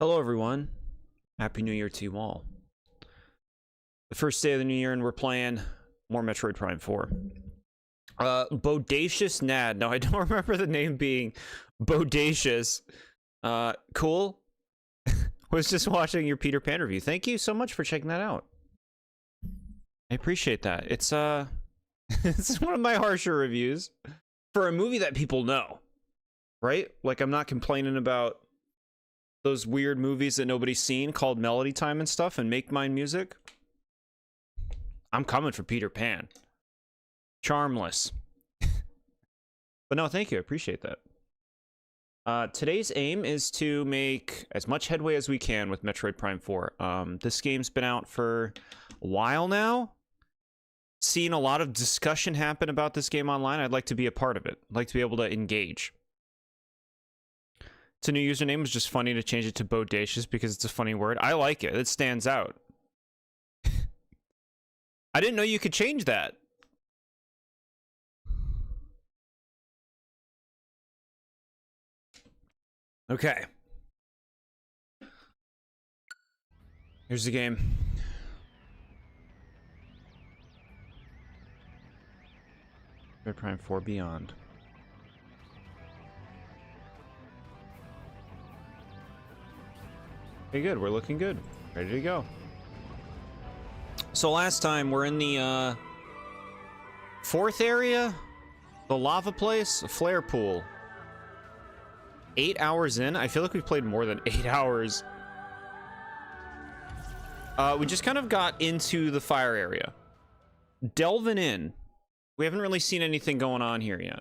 Hello, everyone. Happy New Year to you all. The first day of the new year, and we're playing more Metroid Prime 4. Bodacious Nad. No, I don't remember the name being Bodacious. Cool. Was just watching your Peter Pan review. Thank you so much for checking that out. I appreciate that. It's it's one of my harsher reviews for a movie that people know, right? Like, I'm not complaining about those weird movies that nobody's seen called Melody Time and stuff and Make Mine Music. I'm coming for Peter Pan. Charmless. But no, thank you. I appreciate that. Today's aim is to make as much headway as we can with Metroid Prime 4. This game's been out for a while now. Seen a lot of discussion happen about this game online. I'd like to be a part of it. I'd like to be able to engage. It's a new username. It's just funny to change it to Bodacious because it's a funny word. I like it. It stands out. I didn't know you could change that. Okay. Here's the game. Metroid Prime 4 Beyond. Okay, good. We're looking good. Ready to go. So last time we're in the fourth area, the lava place, a flare pool. 8 hours in. I feel like we've played more than 8 hours. We just kind of got into the fire area. Delving in. We haven't really seen anything going on here yet.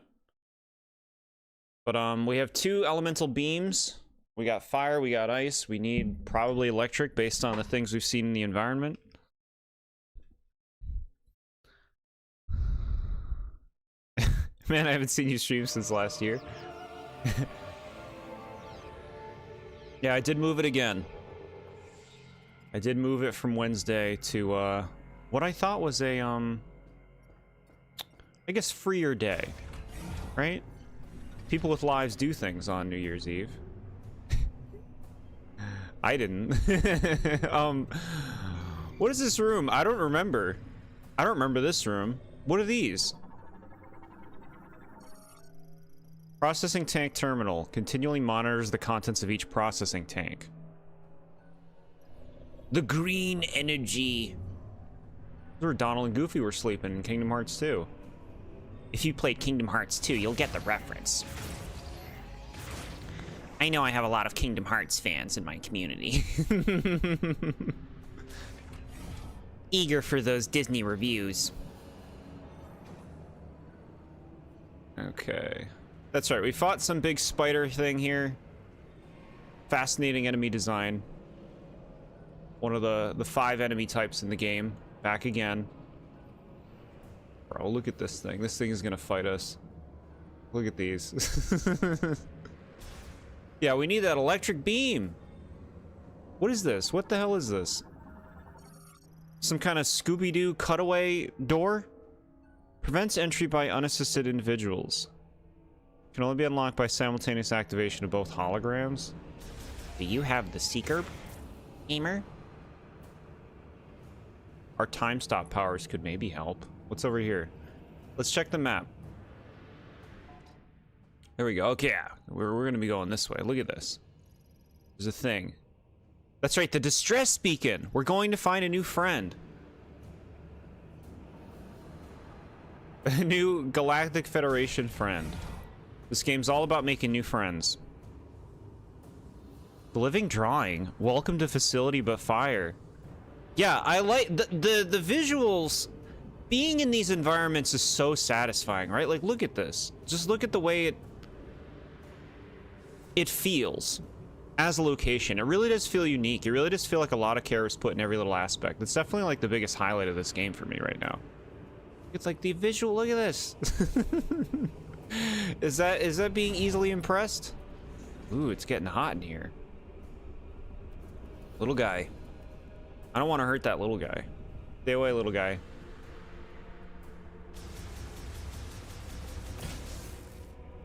But we have 2 elemental beams. We got fire, we got ice. We need probably electric based on the things we've seen in the environment. Man, I haven't seen you stream since last year. Yeah, I did move it again. I did move it from Wednesday to what I thought was a I guess freer day, right? People with lives do things on New Year's Eve. I didn't. What is this room? I don't remember. I don't remember this room. What are these? Processing tank terminal continually monitors the contents of each processing tank. The green energy. Where Donald and Goofy were sleeping in Kingdom Hearts 2. If you played Kingdom Hearts 2, you'll get the reference. I know I have a lot of Kingdom Hearts fans in my community. Eager for those Disney reviews. Okay. That's right, we fought some big spider thing here. Fascinating enemy design. One of the 5 enemy types in the game. Back again. Bro, look at this thing. This thing is gonna fight us. Look at these. Yeah, we need that electric beam. What is this? What the hell is this? Some kind of Scooby-Doo cutaway door? Prevents entry by unassisted individuals. Can only be unlocked by simultaneous activation of both holograms. Do you have the Seeker, gamer? Our time stop powers could maybe help. What's over here? Let's check the map. There we go. Okay, yeah. We're gonna be going this way. Look at this. There's a thing. That's right, the distress beacon. We're going to find a new friend. A new Galactic Federation friend. This game's all about making new friends. The living drawing. Welcome to facility but fire. Yeah, I like the visuals. Being in these environments is so satisfying, right? Like, look at this. Just look at the way it feels as a location. It really does feel unique. It really does feel like a lot of care is put in every little aspect. It's definitely like the biggest highlight of this game for me right now. It's like the visual. Look at this. Is that being easily impressed? Ooh, it's getting hot in here. Little guy. I don't want to hurt that little guy. Stay away, little guy.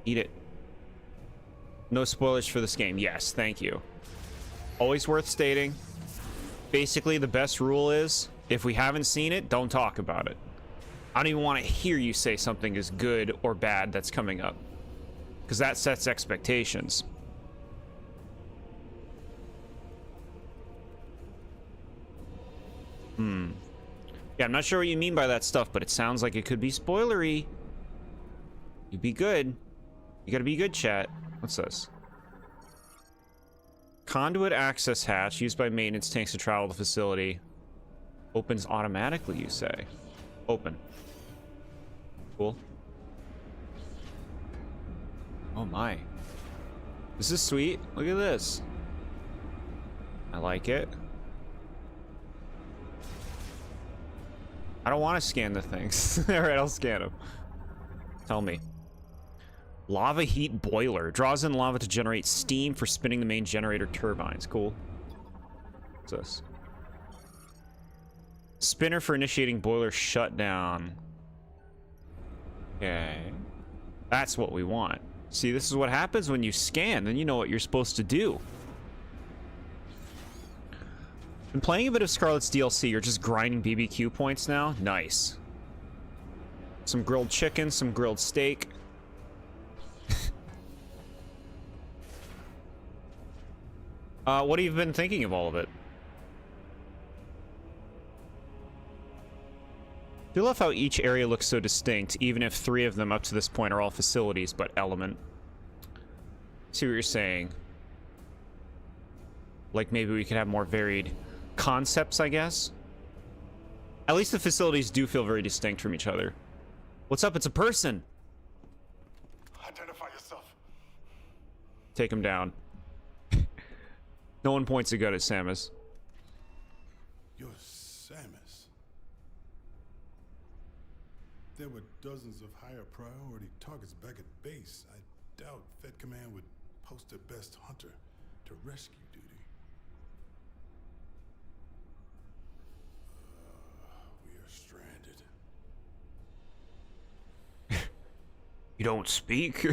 Eat it. No spoilers for this game. Yes, thank you. Always worth stating. Basically, the best rule is, if we haven't seen it, don't talk about it. I don't even want to hear you say something is good or bad that's coming up, because that sets expectations. Yeah, I'm not sure what you mean by that stuff, but it sounds like it could be spoilery. You be good. You gotta be good, chat. What's this? Conduit access hatch used by maintenance tanks to travel the facility. Opens automatically, you say? Open. Cool. Oh my. This is sweet. Look at this. I like it. I don't want to scan the things. Alright, I'll scan them. Tell me. Lava heat boiler. Draws in lava to generate steam for spinning the main generator turbines. Cool. What's this? Spinner for initiating boiler shutdown. Okay. That's what we want. See, this is what happens when you scan. Then you know what you're supposed to do. Been playing a bit of Scarlet's DLC. You're just grinding BBQ points now? Nice. Some grilled chicken, some grilled steak. What have you been thinking of all of it? I do love how each area looks so distinct, even if 3 of them up to this point are all facilities, but element. See what you're saying. Like maybe we could have more varied concepts, I guess. At least the facilities do feel very distinct from each other. What's up? It's a person. Identify yourself. Take him down. No one points a gun at Samus. You're Samus. There were dozens of higher priority targets back at base. I doubt Fed Command would post their best hunter to rescue duty. We are stranded. You don't speak?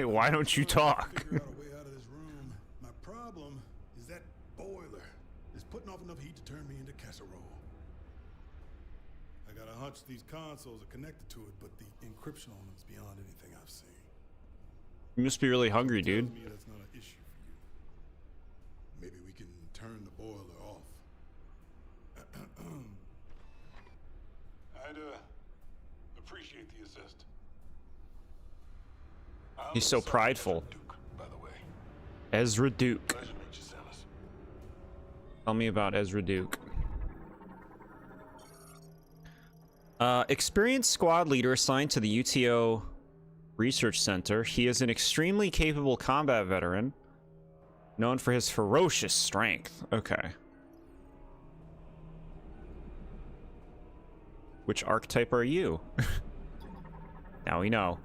Why don't you talk? Figure out a way out of this room. My problem is that boiler is putting off enough heat to turn me into casserole. I got a hunch these consoles are connected to it, but the encryption on them is beyond anything I've seen. You must be really hungry, dude. Tells me that's not an issue for you. Maybe we can turn the boiler off. I'd appreciate the assist. He's so prideful. Duke, by the way. Ezra Duke. Pleasure to meet you, Samus. Tell me about Ezra Duke. Experienced squad leader assigned to the UTO Research Center. He is an extremely capable combat veteran, known for his ferocious strength. Okay. Which archetype are you? Now we know.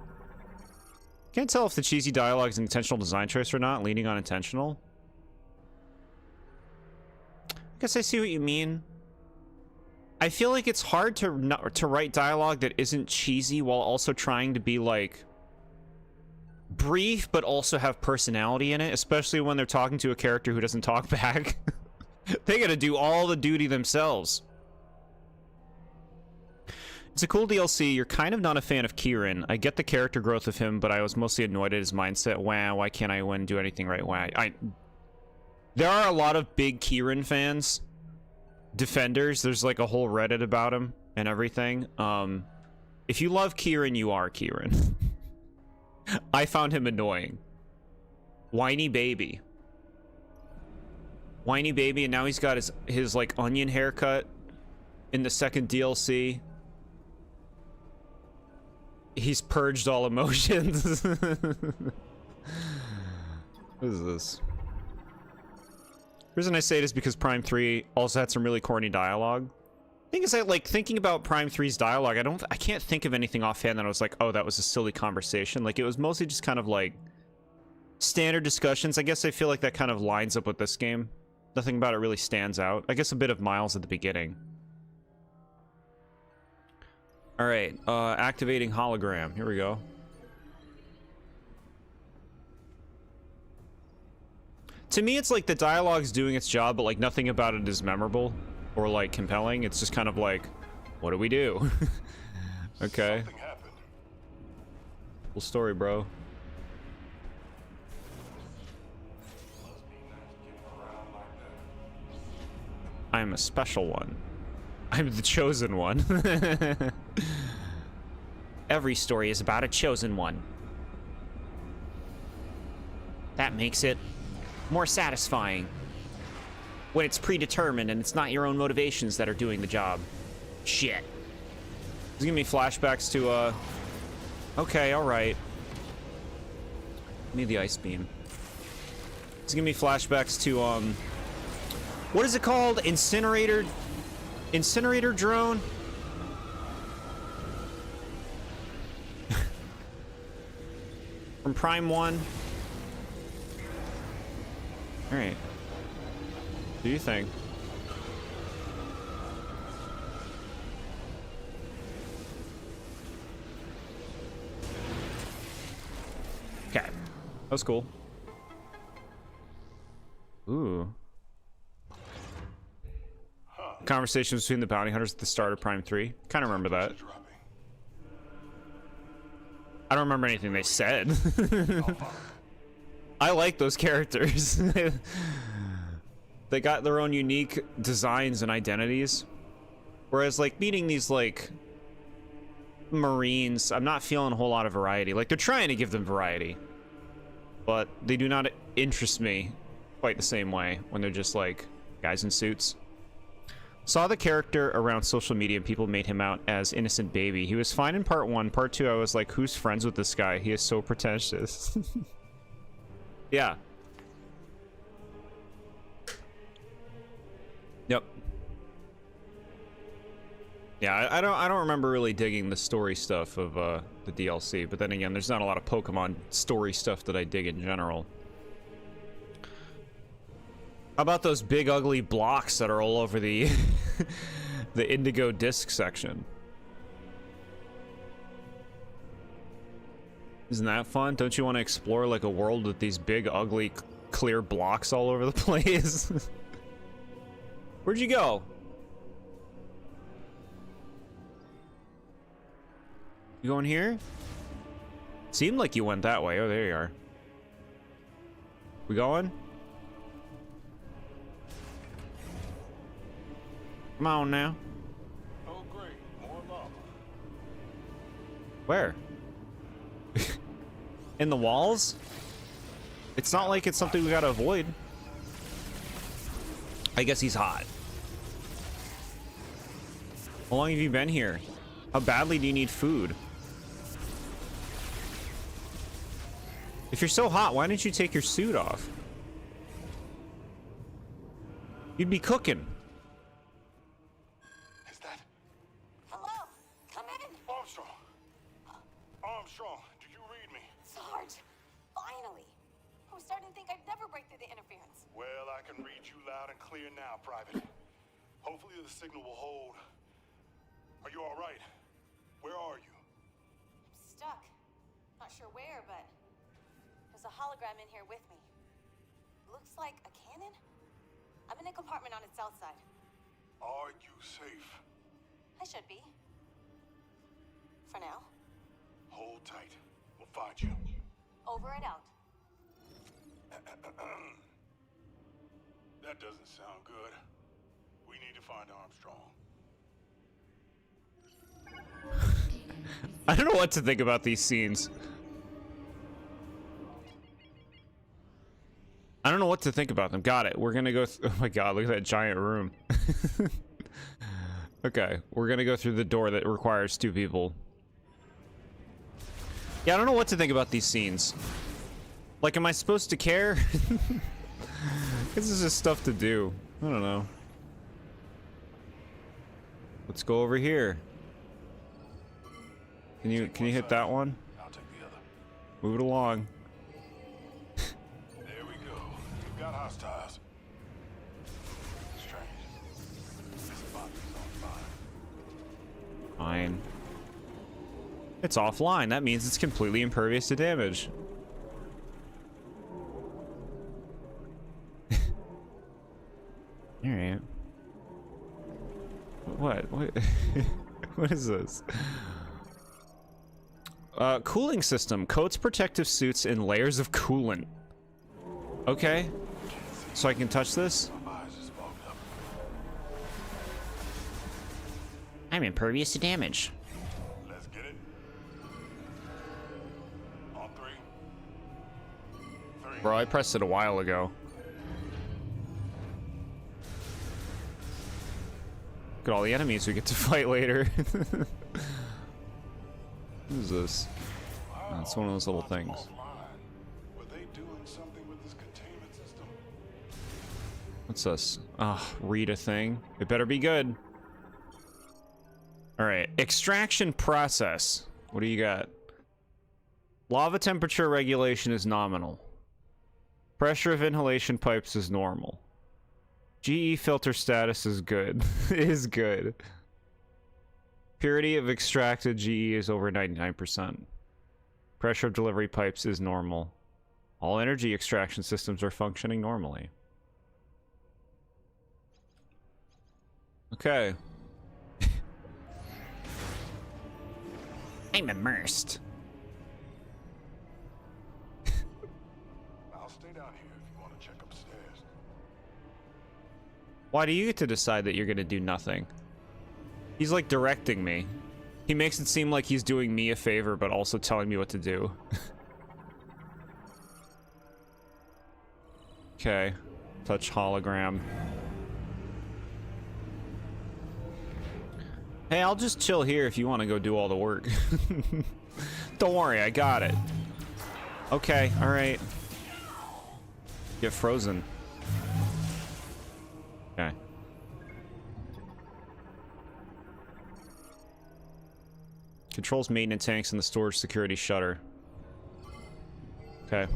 Can't tell if the cheesy dialogue is an intentional design choice or not, leaning on intentional. I guess I see what you mean. I feel like it's hard to write dialogue that isn't cheesy while also trying to be like brief but also have personality in it, especially when they're talking to a character who doesn't talk back. They gotta do all the duty themselves. It's a cool DLC. You're kind of not a fan of Kieran. I get the character growth of him, but I was mostly annoyed at his mindset. Why can't I win, do anything right? There are a lot of big Kieran fans. Defenders, there's like a whole Reddit about him and everything. If you love Kieran, you are Kieran. I found him annoying. Whiny baby. Whiny baby, and now he's got his like onion haircut in the second DLC. He's purged all emotions. What is this? The reason I say it is because Prime 3 also had some really corny dialogue. The thing is that, like, thinking about Prime 3's dialogue, I can't think of anything offhand that I was like, oh, that was a silly conversation. Like, it was mostly just kind of like standard discussions. I guess I feel like that kind of lines up with this game. Nothing about it really stands out. I guess a bit of Miles at the beginning. All right, activating hologram. Here we go. To me, it's like the dialogue's doing its job, but like nothing about it is memorable or like compelling. It's just kind of like, what do we do? Okay. Something happened. Cool story, bro. I'm a special one. I'm the chosen one. Every story is about a chosen one. That makes it more satisfying when it's predetermined and it's not your own motivations that are doing the job. Shit. It's giving me flashbacks to, okay, alright. Need the ice beam. It's giving me flashbacks to, what is it called? Incinerator drone? From Prime 1. Alright. Do you think? Okay. That was cool. Ooh. Conversations between the bounty hunters at the start of Prime 3. Kind of remember that. I don't remember anything they said. I like those characters. They got their own unique designs and identities. Whereas, like, meeting these, like, Marines, I'm not feeling a whole lot of variety. Like, they're trying to give them variety. But they do not interest me quite the same way when they're just, like, guys in suits. Saw the character around social media and people made him out as innocent baby. He was fine in part 1. Part 2, I was like, who's friends with this guy? He is so pretentious. Yeah. Yep. Yeah, I don't remember really digging the story stuff of the DLC, but then again, there's not a lot of Pokemon story stuff that I dig in general. How about those big ugly blocks that are all over the the indigo disc section? Isn't that fun? Don't you want to explore like a world with these big ugly clear blocks all over the place? Where'd you go? You going here? Seemed like you went that way. Oh, there you are. We going? Come on now. Oh, great. More lava. Where? In the walls? It's not like it's something we gotta avoid. I guess he's hot. How long have you been here? How badly do you need food? If you're so hot, why didn't you take your suit off? You'd be cooking. Is that Hello? Come in! Armstrong? Armstrong, do you read me? Sarge! Finally! I was starting to think I'd never break through the interference. Well, I can read you loud and clear now, Private. Hopefully the signal will hold. Are you all right? Where are you? I'm stuck. Not sure where, but there's a hologram in here with me. Looks like a cannon? I'm in a compartment on its south side. Are you safe? I should be. For now. Hold tight. We'll find you. Over and out. That doesn't sound good. We need to find Armstrong. I don't know what to think about these scenes. I don't know what to think about them. Got it. We're gonna go. Oh my god! Look at that giant room. Okay, we're gonna go through the door that requires 2 people. Yeah, I don't know what to think about these scenes. Like, am I supposed to care? This is just stuff to do. I don't know. Let's go over here. Can you hit that one? I'll take the other. Move it along. There we go. You've got hostiles. Strange. This box is on fire. Fine. It's offline. That means it's completely impervious to damage. All right. What? What? What is this? Cooling system. Coats protective suits in layers of coolant. Okay. So I can touch this? I'm impervious to damage. Let's get it. On three. Bro, I pressed it a while ago. Look at all the enemies we get to fight later. What is this? Oh, it's one of those little things. Were they doing something with this containment system? What's this? Ah, read a thing. It better be good. Alright, extraction process. What do you got? Lava temperature regulation is nominal. Pressure of inhalation pipes is normal. GE filter status is good. Is good. Purity of extracted GE is over 99%. Pressure of delivery pipes is normal. All energy extraction systems are functioning normally. Okay. I'm immersed. I'll stay down here if you want to check upstairs. Why do you get to decide that you're gonna do nothing? He's like directing me. He makes it seem like he's doing me a favor, but also telling me what to do. Okay. Touch hologram. Hey, I'll just chill here if you want to go do all the work. Don't worry, I got it. Okay, alright. Get frozen. Okay. Controls maintenance tanks and the storage security shutter. Okay.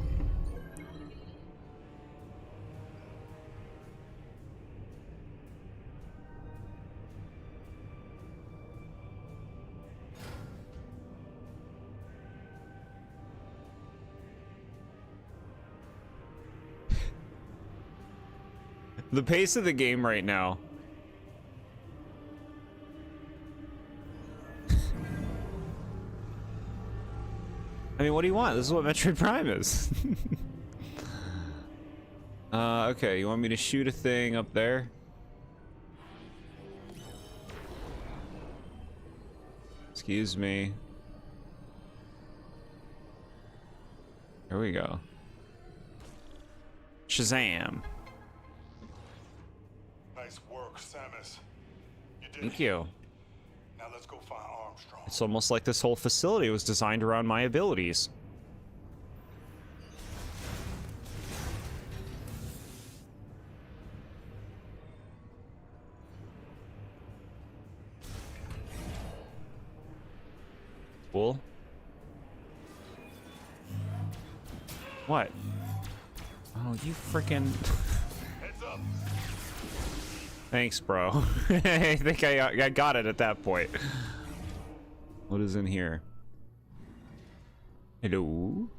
The pace of the game right now. I mean, what do you want? This is what Metroid Prime is. Okay, you want me to shoot a thing up there? Excuse me. Here we go. Shazam. Nice work, Samus. You did Thank it. you. Now let's go find Armstrong. It's almost like this whole facility was designed around my abilities. Cool. What? Oh, you freaking... Heads up. Thanks, bro. I think I got it at that point. What is in here? Hello?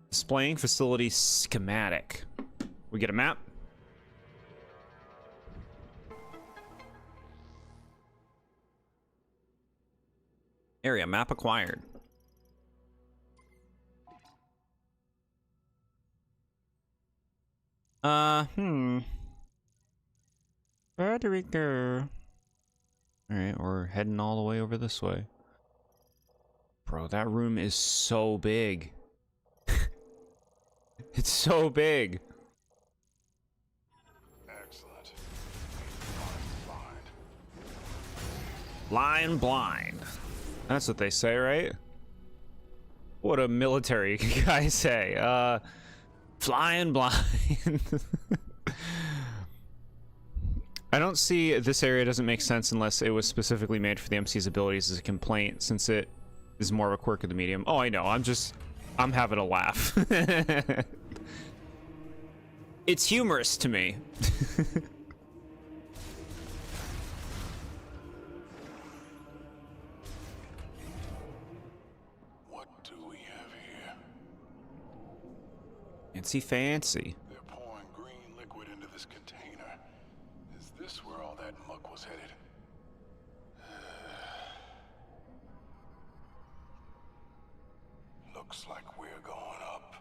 Displaying facility schematic. We get a map. Area map acquired. Where do we go? Alright, we're heading all the way over this way. Bro, that room is so big. It's so big. Excellent. Flying blind. That's what they say, right? What a military guy say. Flying blind. I don't see this area doesn't make sense unless it was specifically made for the MC's abilities as a complaint, since it is more of a quirk of the medium. Oh, I know. I'm having a laugh. It's humorous to me. What do we have here? Fancy, fancy. They're pouring green liquid into this container. Is this where all that muck was headed? Looks like we're going up.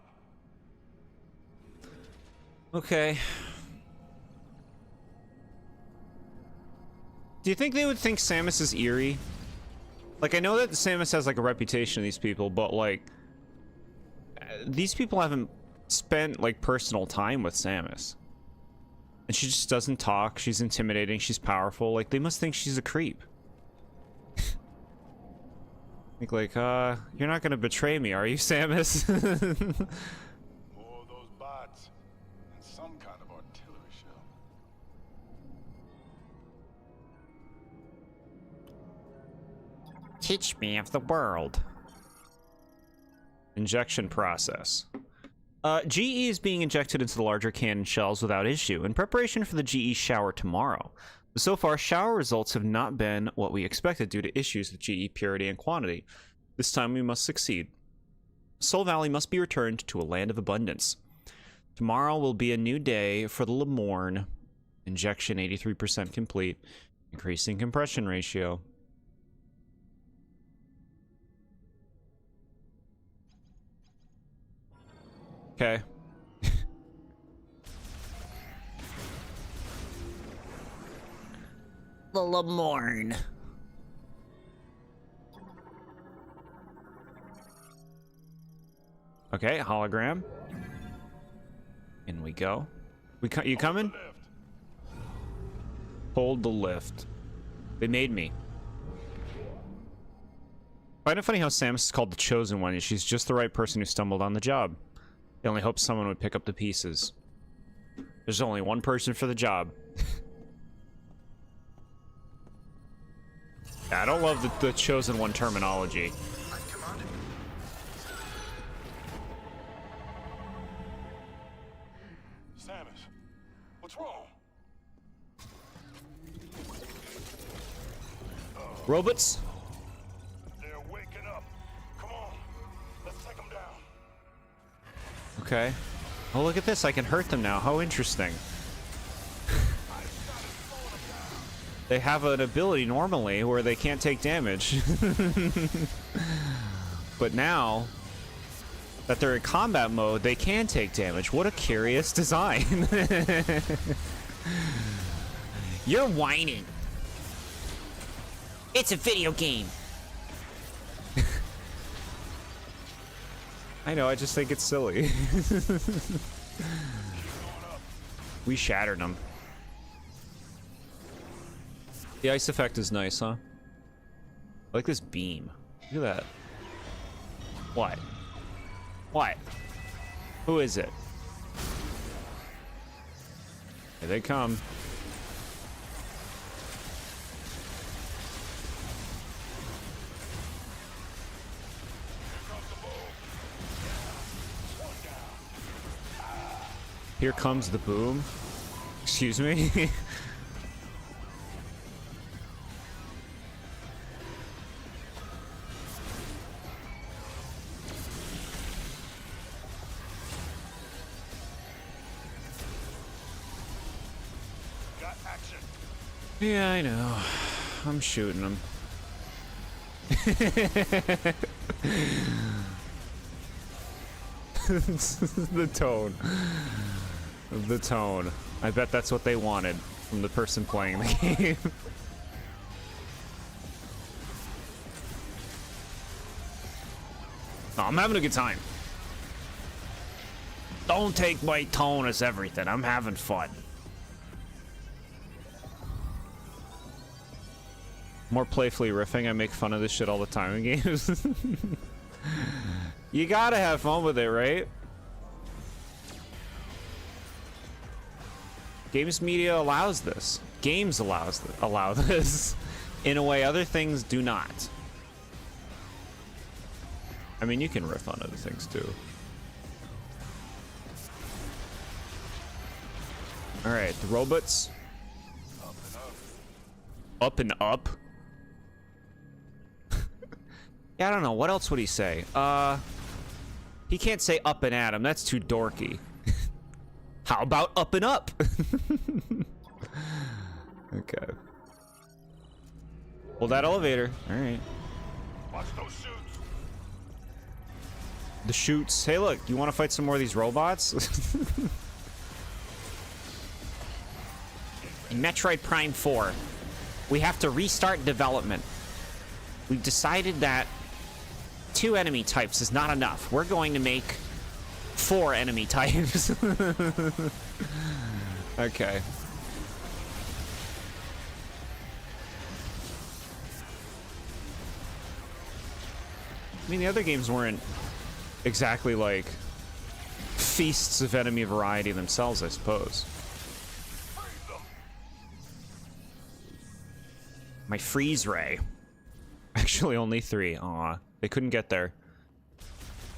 Okay. Do you think they would think Samus is eerie? Like, I know that Samus has, like, a reputation of these people, but, like, these people haven't spent, like, personal time with Samus. And she just doesn't talk, she's intimidating, she's powerful. Like, they must think she's a creep. Like, you're not gonna betray me, are you, Samus? More of those bots and some kind of artillery shell. Teach me of the world. Injection process. GE is being injected into the larger cannon shells without issue in preparation for the GE shower tomorrow. So far, shower results have not been what we expected due to issues with GE purity and quantity. This time we must succeed. Soul Valley must be returned to a land of abundance. Tomorrow will be a new day for the Lemorne. Injection 83% complete. Increasing compression ratio. Okay. The Lemorne. Okay, hologram. In we go. You coming? Hold the lift. They made me. I find it funny how Samus is called the Chosen One, and she's just the right person who stumbled on the job. They only hoped someone would pick up the pieces. There's only one person for the job. Yeah, I don't love the Chosen One terminology. Samus, what's wrong? Robots? They're waking up. Come on, let's take them down. Okay. Oh, look at this. I can hurt them now. How interesting. They have an ability normally where they can't take damage. But now that they're in combat mode, they can take damage. What a curious design. You're whining. It's a video game. I know, I just think it's silly. We shattered them. The ice effect is nice, huh? I like this beam. Look at that. What? What? Who is it? Here they come. Here comes the boom. Excuse me. Got action. Yeah, I know. I'm shooting them. The tone. The tone. I bet that's what they wanted from the person playing the game. Oh, I'm having a good time. Don't take my tone as everything. I'm having fun. More playfully riffing. I make fun of this shit all the time in games. You gotta have fun with it, right? Games media allows this. Games allow this in a way other things do not. I mean, you can riff on other things too. All right, the robots. Up and up. Yeah, I don't know. What else would he say? He can't say up and at him. That's too dorky. How about up and up? Okay. Well, that elevator. All right. Watch those chutes. The chutes. Hey, look. You want to fight some more of these robots? In Metroid Prime 4, we have to restart development. We've decided that 2 enemy types is not enough. We're going to make 4 enemy types. Okay. I mean, the other games weren't exactly like feasts of enemy variety themselves, I suppose. My freeze ray. Actually, only 3. Aw, they couldn't get there.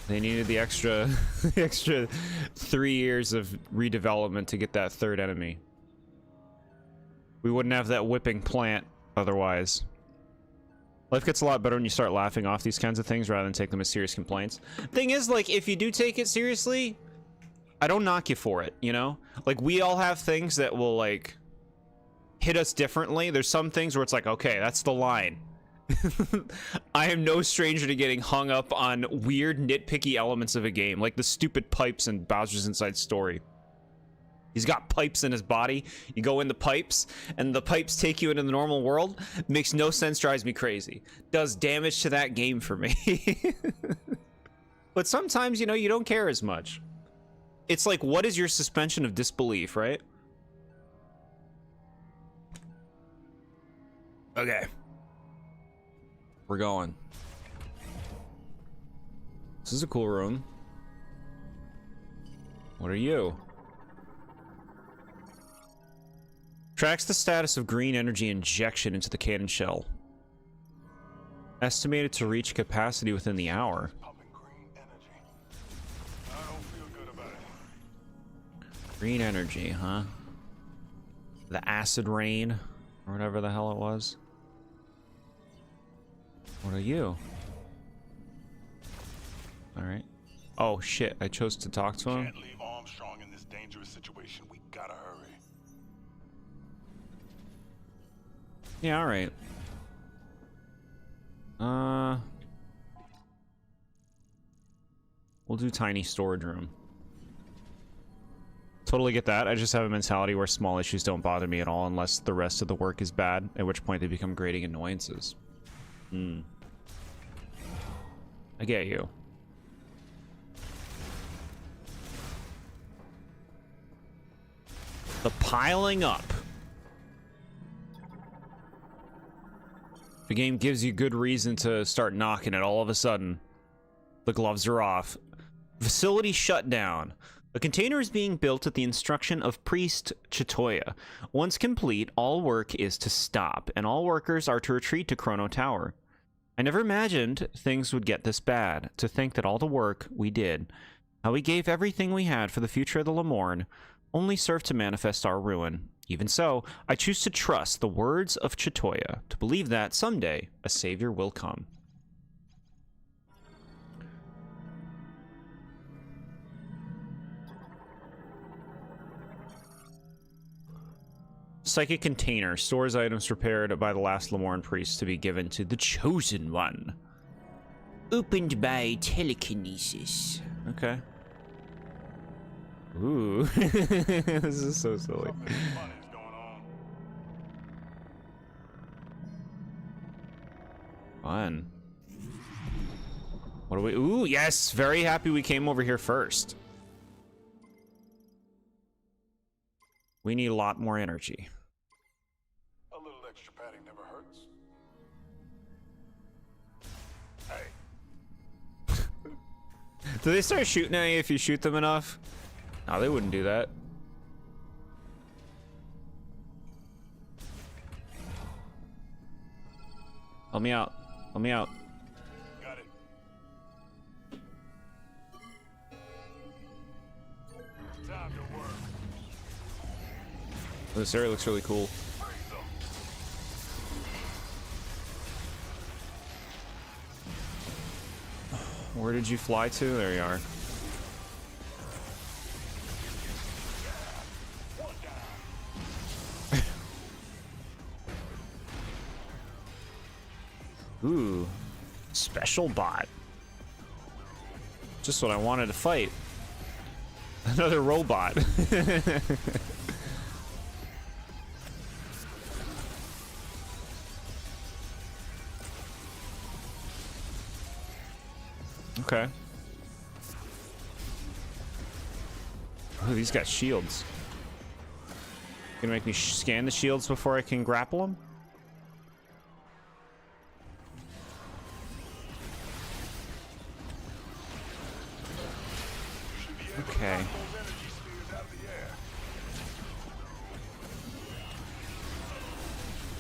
They needed the extra, the extra 3 years of redevelopment to get that 3rd enemy. We wouldn't have that whipping plant otherwise. Life gets a lot better when you start laughing off these kinds of things rather than take them as serious complaints. Thing is, like, if you do take it seriously, I don't knock you for it, you know? Like, we all have things that will, like, hit us differently. There's some things where it's like, okay, that's the line. I am no stranger to getting hung up on weird, nitpicky elements of a game, like the stupid pipes in Bowser's Inside Story. He's got pipes in his body. You go in the pipes, and the pipes take you into the normal world. Makes no sense, drives me crazy. Does damage to that game for me. But sometimes, you know, you don't care as much. It's like, what is your suspension of disbelief, right? Okay. We're going. This is a cool room. What are you? Tracks the status of green energy injection into the cannon shell. Estimated to reach capacity within the hour. Pumping green energy. I don't feel good about it. Green energy, huh? The acid rain, or whatever the hell it was. What are you? Alright. Oh shit, I chose to talk to him. Can't leave Armstrong in this dangerous situation. We gotta hurry. Yeah, alright. We'll do tiny storage room. Totally get that. I just have a mentality where small issues don't bother me at all unless the rest of the work is bad, at which point they become grating annoyances. I get you. The piling up. The game gives you good reason to start knocking it all of a sudden. The gloves are off. Facility shut down. A container is being built at the instruction of Priest Chitoya. Once complete, all work is to stop, and all workers are to retreat to Chrono Tower. I never imagined things would get this bad. To think that all the work we did, how we gave everything we had for the future of the Lemorne, only served to manifest our ruin. Even so, I choose to trust the words of Chitoya, to believe that someday a savior will come. Psychic container stores items prepared by the last Lemorne priest to be given to the Chosen One. Opened by telekinesis. Okay. Ooh. This is so silly. Something funny's going on. Fun. What do we... Ooh, yes! Very happy we came over here first. We need a lot more energy. A little extra padding never hurts. Hey. Do they start shooting at you if you shoot them enough? No, they wouldn't do that. Help me out. Help me out. Got it. Time to work. This area looks really cool. Freeze them. Where did you fly to? There you are. Ooh. Special bot. Just what I wanted to fight. Another robot. Okay. Oh, these got shields. Gonna make me scan the shields before I can grapple them? Okay.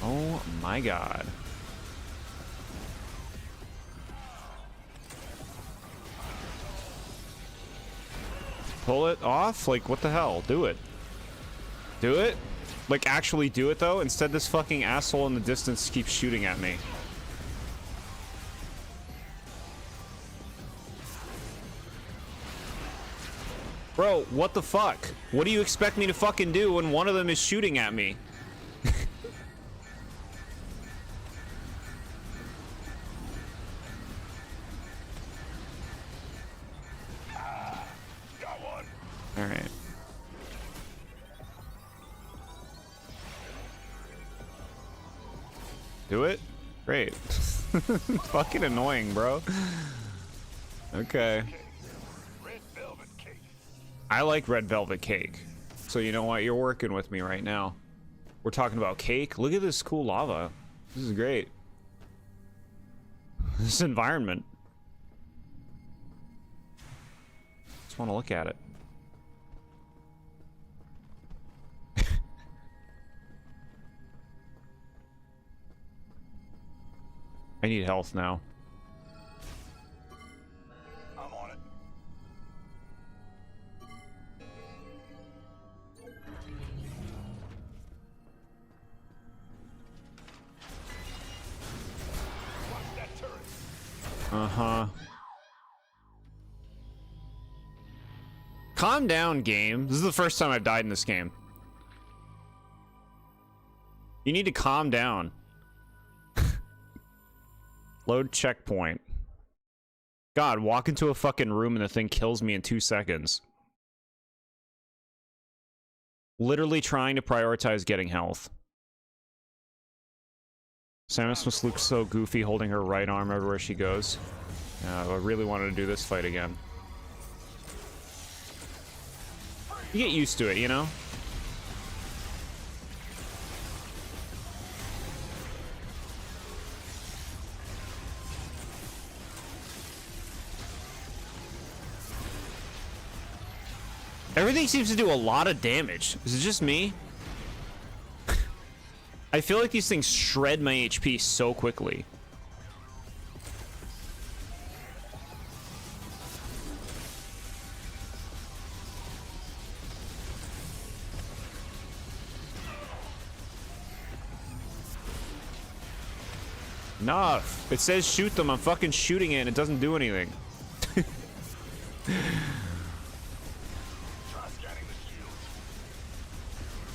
Oh my god. Pull it off? Like, what the hell? Do it. Do it? Like, actually do it, though? Instead, this fucking asshole in the distance keeps shooting at me. Bro, what the fuck? What do you expect me to fucking do when one of them is shooting at me? Alright. Do it? Great. Fucking annoying, bro. Okay. I like red velvet cake. So you know what? You're working with me right now. We're talking about cake. Look at this cool lava. This is great. This environment. Just want to look at it. I need health now. I'm on it. Watch that turret. Uh-huh. Calm down, game. This is the first time I've died in this game. You need to calm down. Load checkpoint. God, walk into a fucking room and the thing kills me in 2 seconds. Literally trying to prioritize getting health. Samus must look so goofy holding her right arm everywhere she goes. I really wanted to do this fight again. You get used to it, you know? Everything seems to do a lot of damage. Is it just me? I feel like these things shred my HP so quickly. Enough. It says shoot them. I'm fucking shooting it and it doesn't do anything.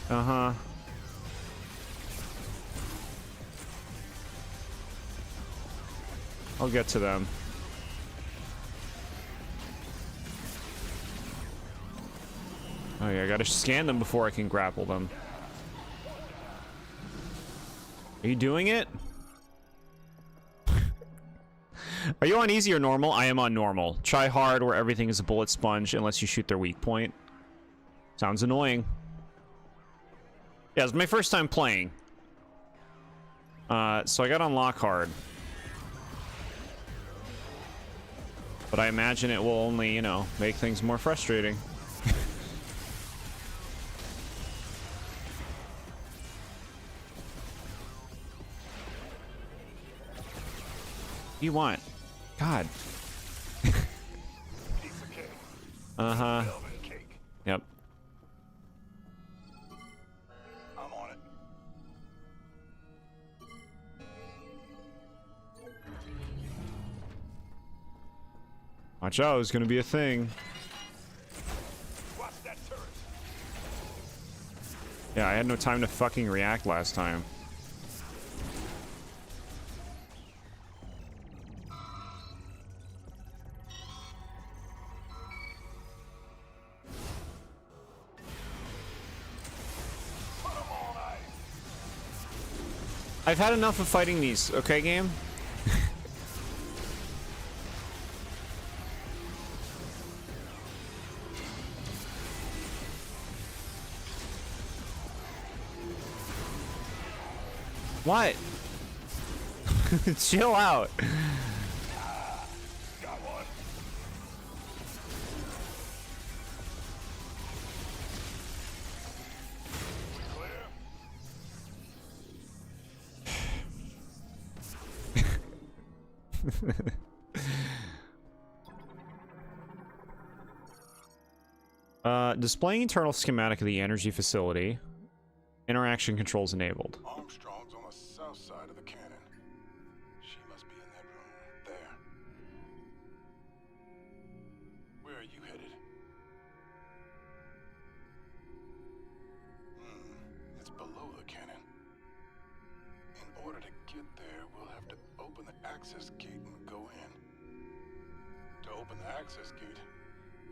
Uh-huh. I'll get to them. Oh yeah, I gotta scan them before I can grapple them. Are you doing it? Are you on easy or normal? I am on normal. Try hard where everything is a bullet sponge unless you shoot their weak point. Sounds annoying. Yeah, it's my first time playing. So I got on lock hard. But I imagine it will only, you know, make things more frustrating. What do you want? God. Uh-huh. Yep. I'm on it. Watch out, it's gonna be a thing. Watch that turret. Yeah, I had no time to fucking react last time. I've had enough of fighting these, okay, game? What? Chill out. Got one. Displaying internal schematic of the energy facility. Interaction controls enabled. Armstrong's on the south side of the cannon. She must be in that room there. Where are you headed? It's below the cannon. In order to get there, we'll have to open the access gate and go in. To open the access gate,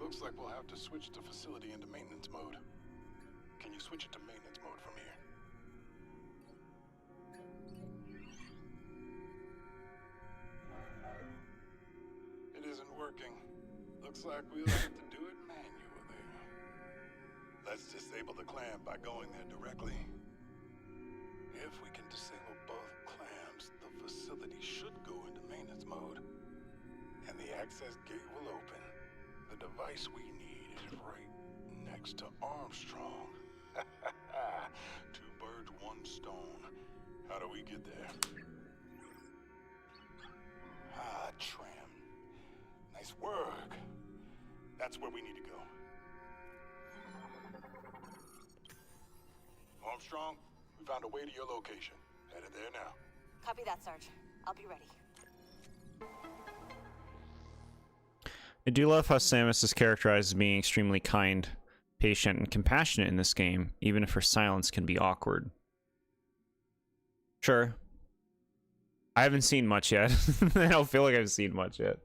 looks like we'll have to switch the facility into maintenance mode. Can you switch it to maintenance mode from here? It isn't working. Looks like we'll have to do it manually. Let's disable the clamp by going there directly. If we can disable both clamps, the facility should go into maintenance mode. And the access gate will open. The device we need is right next to Armstrong. Two birds, one stone. How do we get there? Ah, tram. Nice work. That's where we need to go. Armstrong, we found a way to your location. Headed there now. Copy that, Sarge. I'll be ready. I do love how Samus is characterized as being extremely kind, patient, and compassionate in this game, even if her silence can be awkward. Sure. I haven't seen much yet. I don't feel like I've seen much yet.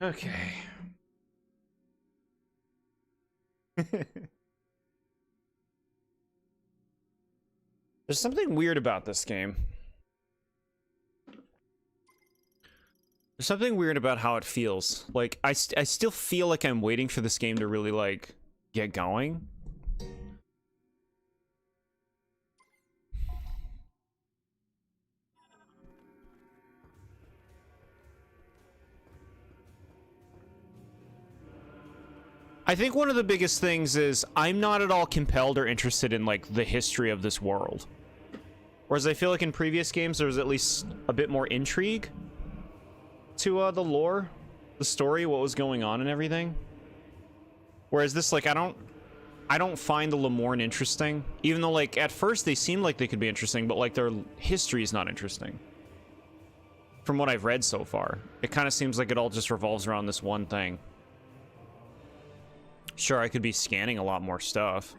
Okay. There's something weird about this game. There's something weird about how it feels. Like, I still feel like I'm waiting for this game to really, like, get going. I think one of the biggest things is I'm not at all compelled or interested in, like, the history of this world. Whereas I feel like in previous games there was at least a bit more intrigue to the lore, the story, what was going on and everything. Whereas this, like, I don't find the Lemorne interesting. Even though, like, at first they seemed like they could be interesting, but, like, their history is not interesting. From what I've read so far. It kind of seems like it all just revolves around this one thing. Sure, I could be scanning a lot more stuff.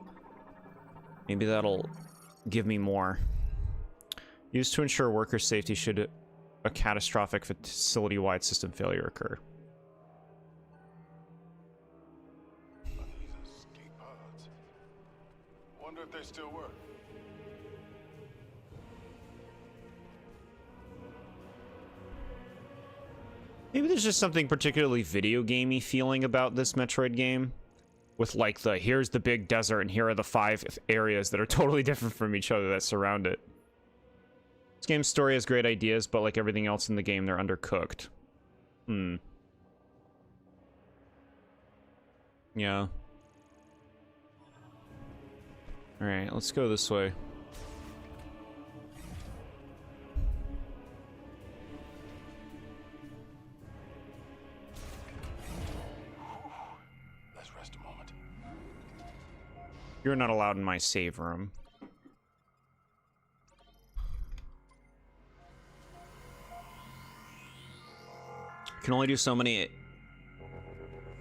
Maybe that'll give me more. Used to ensure worker safety should a catastrophic facility-wide system failure occur. These escape pods. Wonder if they still work. Maybe there's just something particularly video gamey feeling about this Metroid game. With, like, here's the big desert and here are the 5 areas that are totally different from each other that surround it. This game's story has great ideas, but like everything else in the game, they're undercooked. Yeah. Alright, let's go this way. Let's rest a moment. You're not allowed in my save room. Can only do so many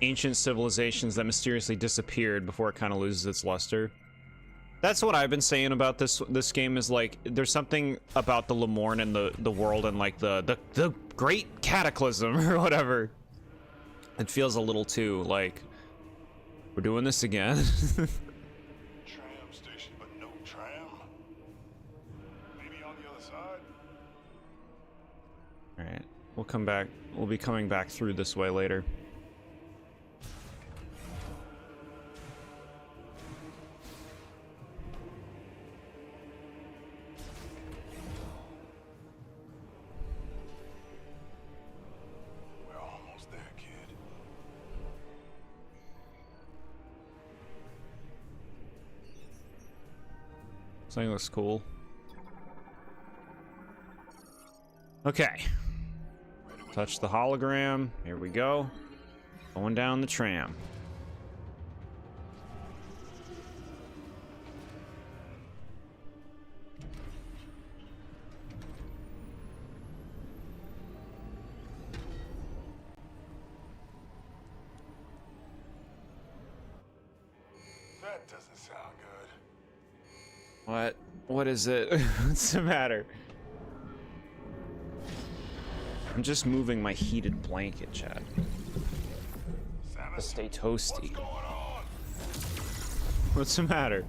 ancient civilizations that mysteriously disappeared before it kind of loses its luster. That's what I've been saying about this game, is like there's something about the Lemorne and the world and like the great cataclysm or whatever. It feels a little too like we're doing this again. Tram station, but no tram? Maybe on the other side? All right, we'll come back. We'll be coming back through this way later. We're almost there, kid. Something looks cool. Okay. Touch the hologram. Here we go. Going down the tram. That doesn't sound good. What? What is it? What's the matter? I'm just moving my heated blanket, Chad. Samus, To stay what's toasty. going on? What's the matter?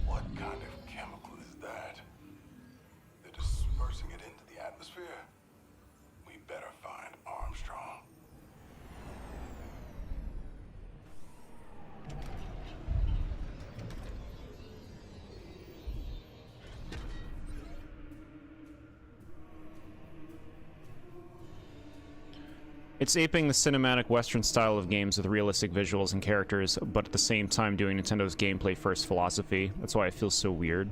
What kind of chemical is that? They're dispersing it into the atmosphere? We better find Armstrong. It's aping the cinematic Western style of games with realistic visuals and characters, but at the same time doing Nintendo's gameplay first philosophy. That's why it feels so weird.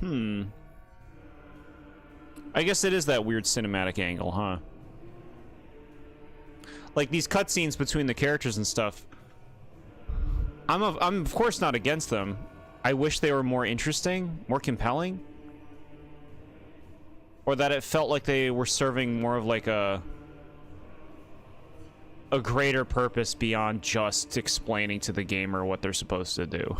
I guess it is that weird cinematic angle, huh? Like these cutscenes between the characters and stuff. I'm of course not against them. I wish they were more interesting, more compelling. Or that it felt like they were serving more of like a greater purpose beyond just explaining to the gamer what they're supposed to do.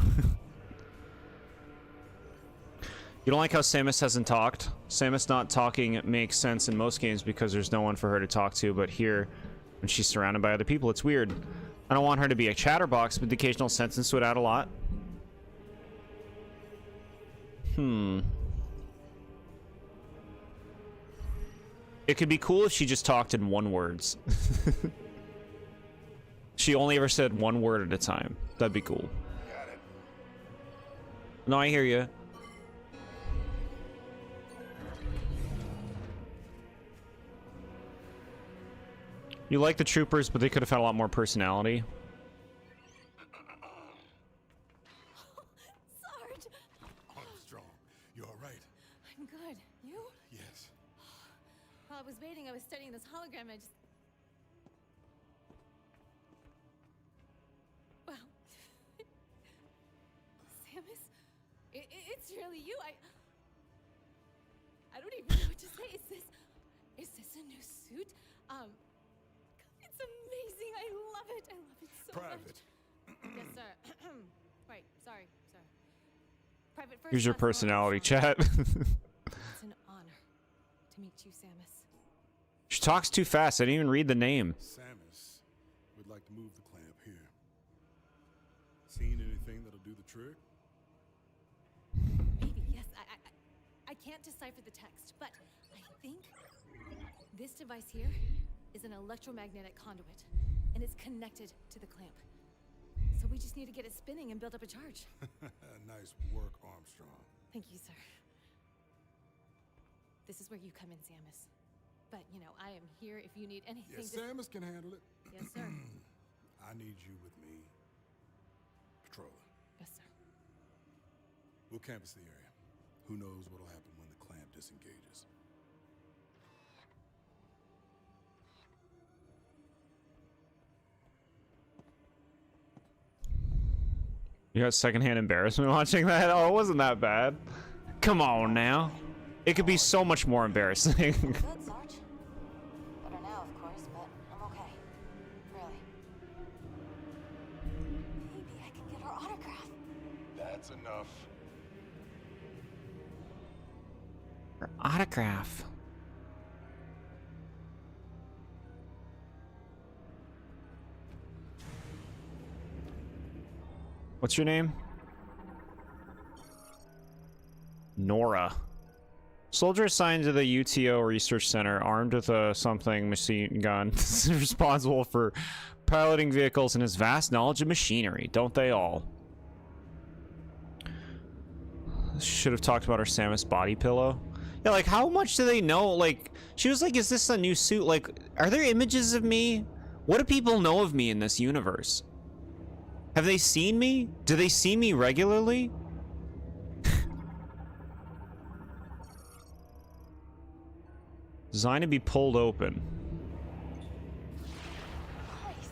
You don't like how Samus hasn't talked? Samus not talking makes sense in most games because there's no one for her to talk to, but here, when she's surrounded by other people, it's weird. I don't want her to be a chatterbox, but the occasional sentence would add a lot. It could be cool if she just talked in one words. She only ever said one word at a time. That'd be cool. Got it. No, I hear you. You like the troopers, but they could have had a lot more personality. Sarge! Armstrong, you all right? I'm good. You? Yes. While I was waiting, I was studying this hologram. I just... Wow. Samus? It's really you. I don't even know what to say. Is this a new suit? It's amazing. I love it. I love it so Private. much. Yes, sir. Right. Sorry, sir. Private first. Here's your class personality, Armstrong. chat. It's an honor to meet you, Samus. She talks too fast. I didn't even read the name. Samus would like to move the clamp here. Seen anything that'll do the trick? Maybe, yes. I can't decipher the text, but I think this device here is an electromagnetic conduit, and it's connected to the clamp. So we just need to get it spinning and build up a charge. Nice work, Armstrong. Thank you, sir. This is where you come in, Samus. But, you know, I am here if you need anything. Yes, Samus can handle it. Yes, sir. I need you with me. Patrolling. Yes, sir. We'll canvass the area. Who knows what'll happen when the clamp disengages. You got secondhand embarrassment watching that? Oh, it wasn't that bad. Come on now. It could be so much more embarrassing. Good, Sarge. Better now, of course, but I'm okay. Really. Maybe I can get her autograph. That's enough. Her autograph. What's your name? Nora. Soldier assigned to the UTO Research Center, armed with a something machine gun, is responsible for piloting vehicles and his vast knowledge of machinery. Don't they all? Should have talked about her Samus body pillow. Yeah, like, how much do they know? Like, she was like, is this a new suit? Like, are there images of me? What do people know of me in this universe? Have they seen me? Do they see me regularly? Designed to be pulled open. Nice.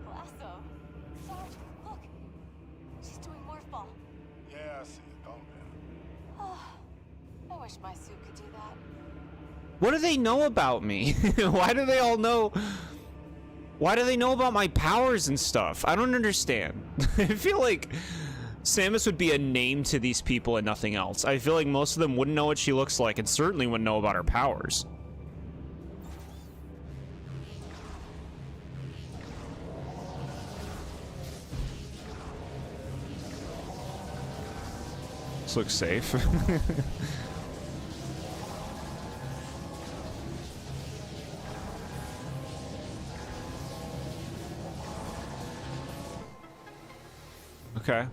Lasso. Sarge, look. She's doing morph ball. Yeah, I see it. Calm down. Oh, I wish my suit could do that. What do they know about me? Why do they all know? Why do they know about my powers and stuff? I don't understand. I feel like Samus would be a name to these people and nothing else. I feel like most of them wouldn't know what she looks like and certainly wouldn't know about her powers. This looks safe. Okay.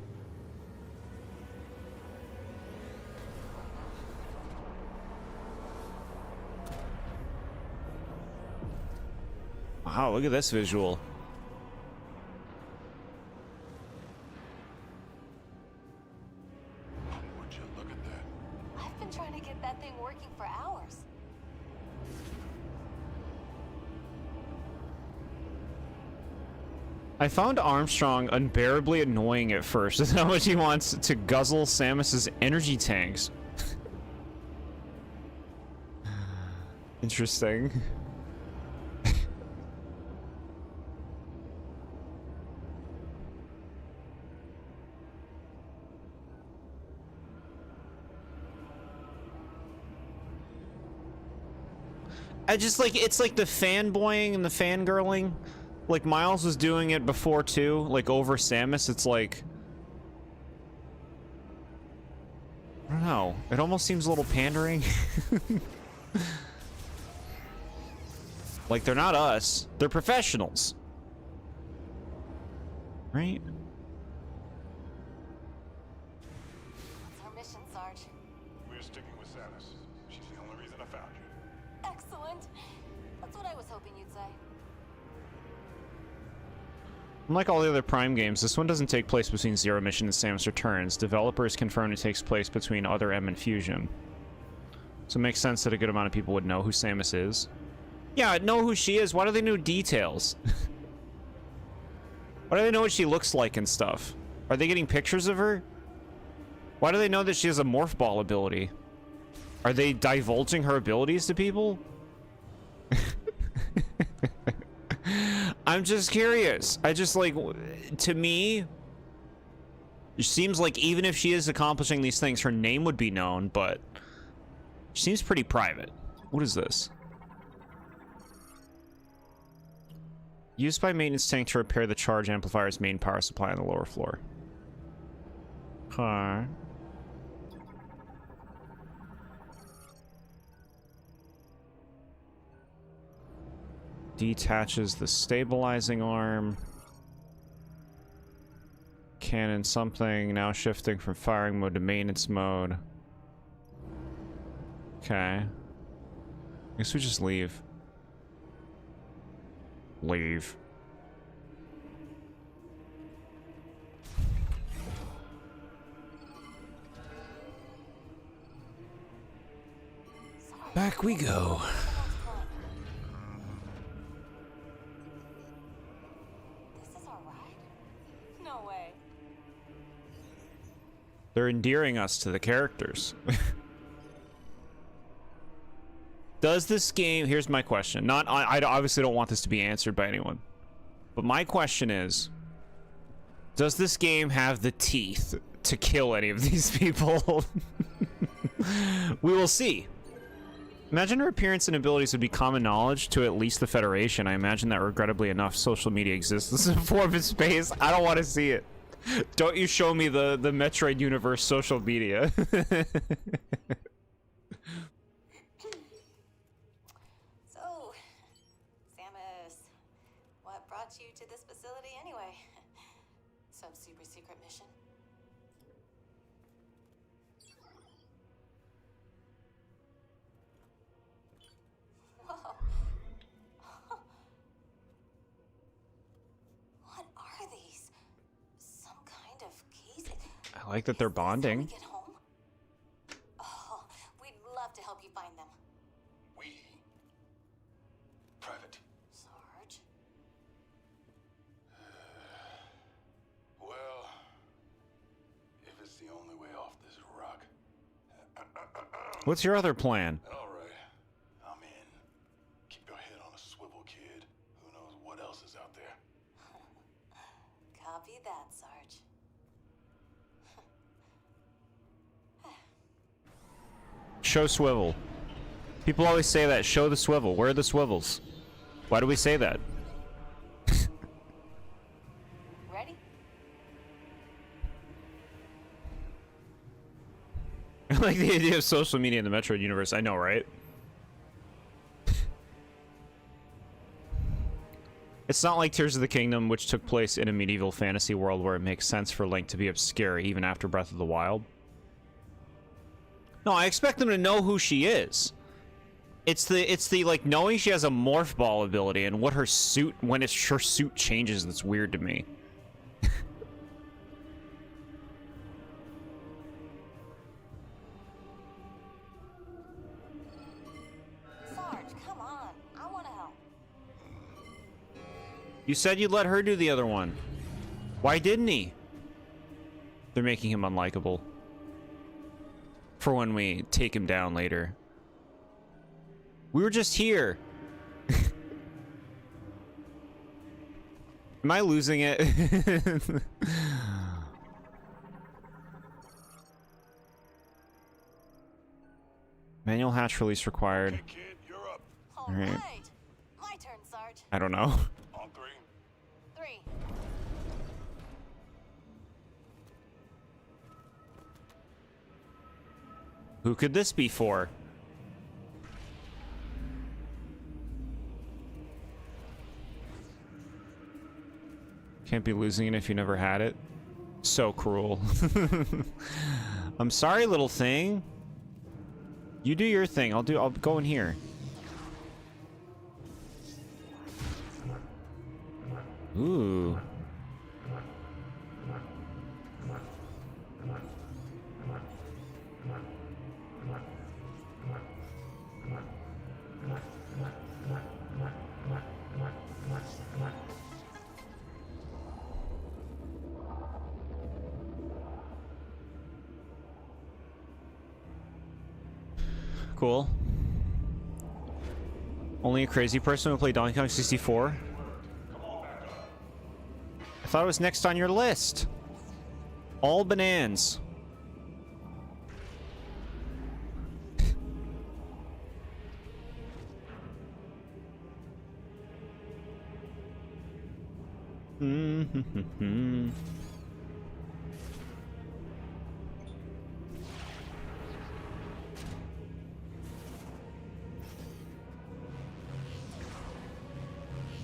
Wow, look at this visual. Would you look at that? I've been trying to get that thing working for hours. I found Armstrong unbearably annoying at first with how much he wants to guzzle Samus's energy tanks. Interesting. I just like, it's like the fanboying and the fangirling. Like Miles was doing it before too, like over Samus. It's like, I don't know. It almost seems a little pandering. Like they're not us. They're professionals. Right? What's our mission, Sarge? We're sticking with Samus. She's the only reason I found you. Excellent. That's what I was hoping you'd say. Unlike all the other Prime games, this one doesn't take place between Zero Mission and Samus Returns. Developers confirmed it takes place between Other M and Fusion. So it makes sense that a good amount of people would know who Samus is. Yeah, know who she is. Why do they know details? Why do they know what she looks like and stuff? Are they getting pictures of her? Why do they know that she has a morph ball ability? Are they divulging her abilities to people? I'm just curious. I just like, to me, it seems like even if she is accomplishing these things, her name would be known, but she seems pretty private. What is this? Used by maintenance tank to repair the charge amplifier's main power supply on the lower floor. Okay. Detaches the stabilizing arm. Cannon something, now shifting from firing mode to maintenance mode. Okay. I guess we just leave. Leave. Back we go. This is our ride? No way. they're endearing us to the characters. Does this game... Here's my question. Not, I obviously don't want this to be answered by anyone. But my question is... Does this game have the teeth to kill any of these people? We will see. Imagine her appearance and abilities would be common knowledge to at least the Federation. I imagine that regrettably enough, social media exists in a form of space. I don't want to see it. Don't you show me the Metroid universe social media. So, Samus, what brought you to this facility anyway? Some super secret mission? Whoa. What are these? Some kind of keys? I like that they're bonding. Get home? Oh, we'd love to help you find them. We... Private. Sarge? Well... If it's the only way off this rock... What's your other plan? Alright. I'm in. Keep your head on a swivel, kid. Who knows what else is out there? Copy that, Sarge. Show swivel. People always say that. Show the swivel. Where are the swivels? Why do we say that? Ready? I like the idea of social media in the Metroid universe. I know, right? It's not like Tears of the Kingdom, which took place in a medieval fantasy world where it makes sense for Link to be obscure even after Breath of the Wild. No, I expect them to know who she is. It's the like knowing she has a morph ball ability and what her suit, when her suit changes, that's weird to me. Sarge, come on. I want to help. You said you'd let her do the other one. Why didn't he? They're making him unlikable. For when we take him down later. We were just here. Am I losing it? Manual hatch release required. Hey, kid, you're up. All Right. right. My turn, Sarge. I don't know. On three. 3. Who could this be for? Can't be losing it if you never had it. So cruel. I'm sorry, little thing. You do your thing. I'll go in here. Ooh. Cool. Only a crazy person would play Donkey Kong 64? I thought it was next on your list. All bananas.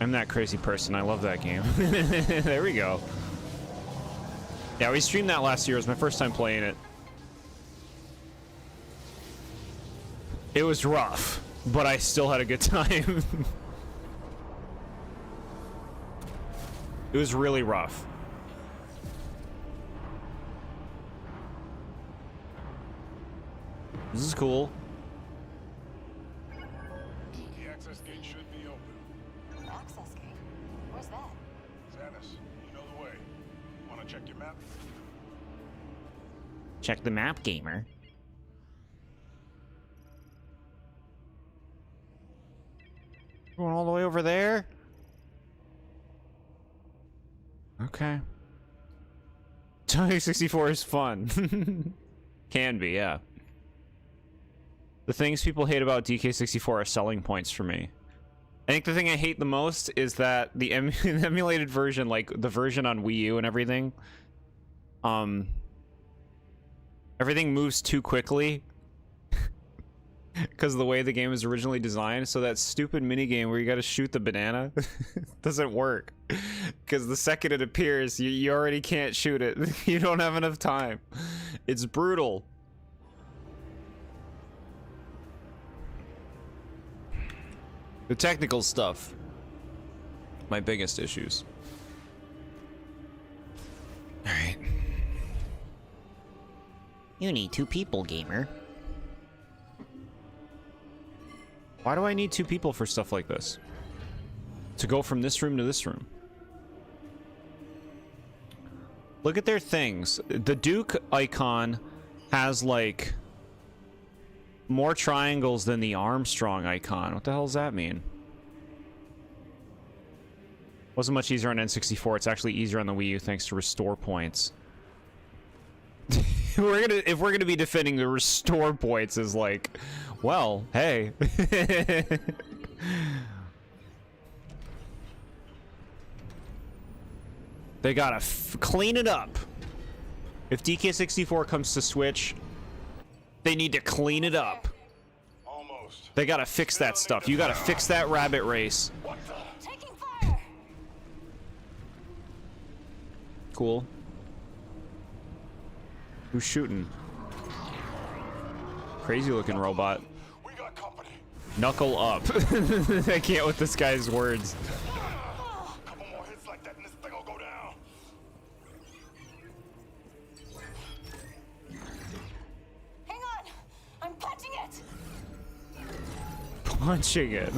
I'm that crazy person. I love that game. There we go. Yeah, we streamed that last year. It was my first time playing it. It was rough, but I still had a good time. It was really rough. This is cool. The access gate should be open. Access gate? Where's that? Samus, you know the way. Want to check your map? Check the map, gamer. Going all the way over there? Okay. Tony 64 is fun. Can be, yeah. The things people hate about DK64 are selling points for me. I think the thing I hate the most is that the emulated version, like the version on Wii U and everything, everything moves too quickly because of the way the game was originally designed. So that stupid minigame where you got to shoot the banana doesn't work because the second it appears, you already can't shoot it. You don't have enough time. It's brutal. The technical stuff, my biggest issues. All right. You need 2 people, gamer. Why do I need 2 people for stuff like this? To go from this room to this room. Look at their things. The Duke icon has like more triangles than the Armstrong icon. What the hell does that mean? Wasn't much easier on N64. It's actually easier on the Wii U thanks to restore points. If we're gonna be defending the restore points is like, well, hey. They gotta clean it up. If DK64 comes to Switch, they need to clean it up. Almost. They gotta fix that stuff. You gotta fix that rabbit race. What the? Taking fire! Cool. Who's shooting? Crazy looking robot. We got company. Knuckle up. I can't with this guy's words. Couple more hits like that and this thing will go down. Hang on! I'm punching it! Punching it.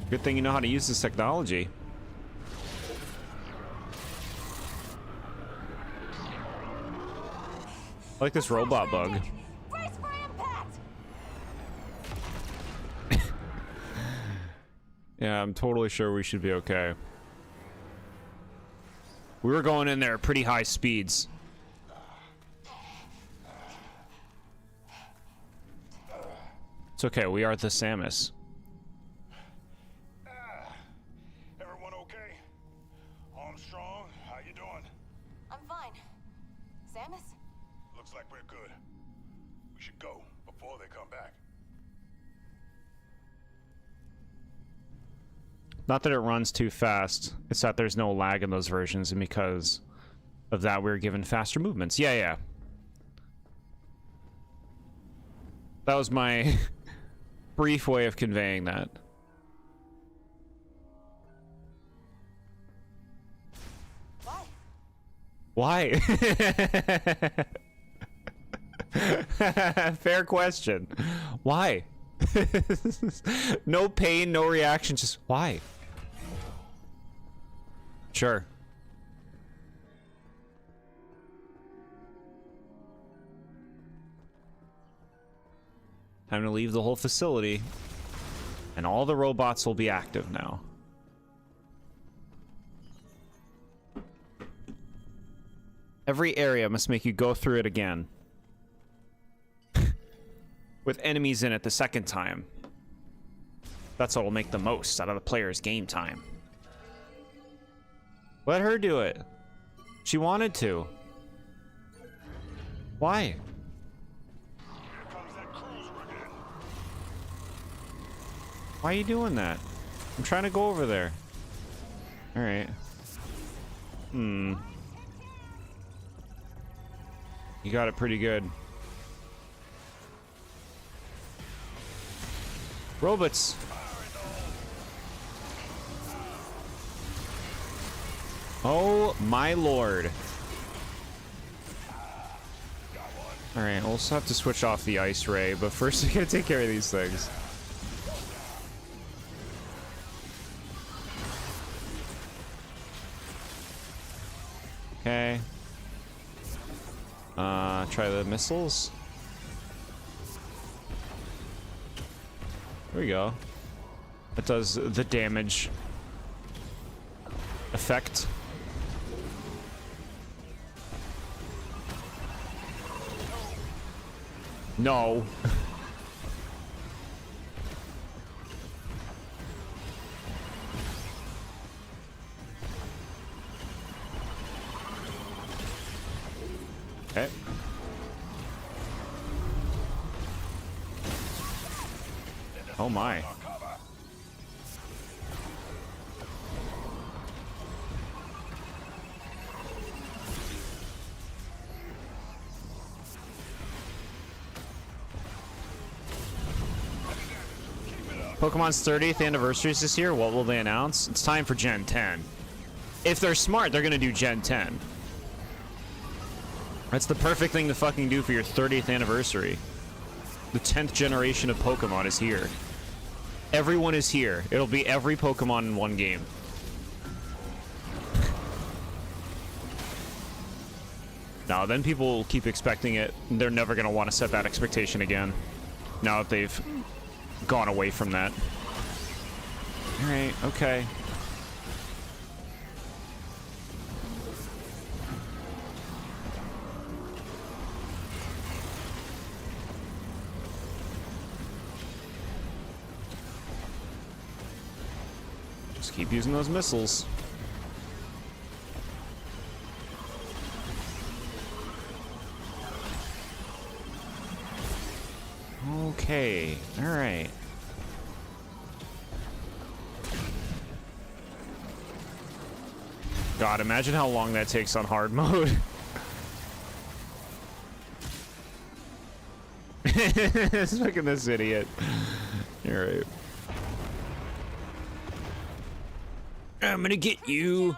Good thing you know how to use this technology. I like this robot bug. Brace for impact! Yeah, I'm totally sure we should be okay. We were going in there at pretty high speeds. It's okay, we are the Samus. Everyone okay? Armstrong, how you doing? I'm fine. Samus? Looks like we're good. We should go before they come back. Not that it runs too fast, it's that there's no lag in those versions, and because of that we're given faster movements. Yeah. That was my brief way of conveying that. Why? Why? Fair question. Why? No pain, no reaction, just why? Sure. Time to leave the whole facility. And all the robots will be active now. Every area must make you go through it again. With enemies in it the second time. That's what will make the most out of the player's game time. Let her do it. She wanted to. Why? Here comes that cruiser again. Why are you doing that? I'm trying to go over there. Alright. You got it pretty good. Robots. Oh my lord. Alright, we'll also have to switch off the ice ray, but first we gotta take care of these things. Okay. Try the missiles. There we go. That does the damage effect. No. Okay. Oh my. Pokemon's 30th anniversary is this year. What will they announce? It's time for Gen 10. If they're smart, they're gonna do Gen 10. That's the perfect thing to fucking do for your 30th anniversary. The 10th generation of Pokemon is here. Everyone is here. It'll be every Pokemon in one game. Now, then people will keep expecting it. They're never gonna want to set that expectation again. Now that they've gone away from that. Alright, okay. Just keep using those missiles. Okay, alright. God, imagine how long that takes on hard mode. Look at this idiot. Alright. I'm gonna get you.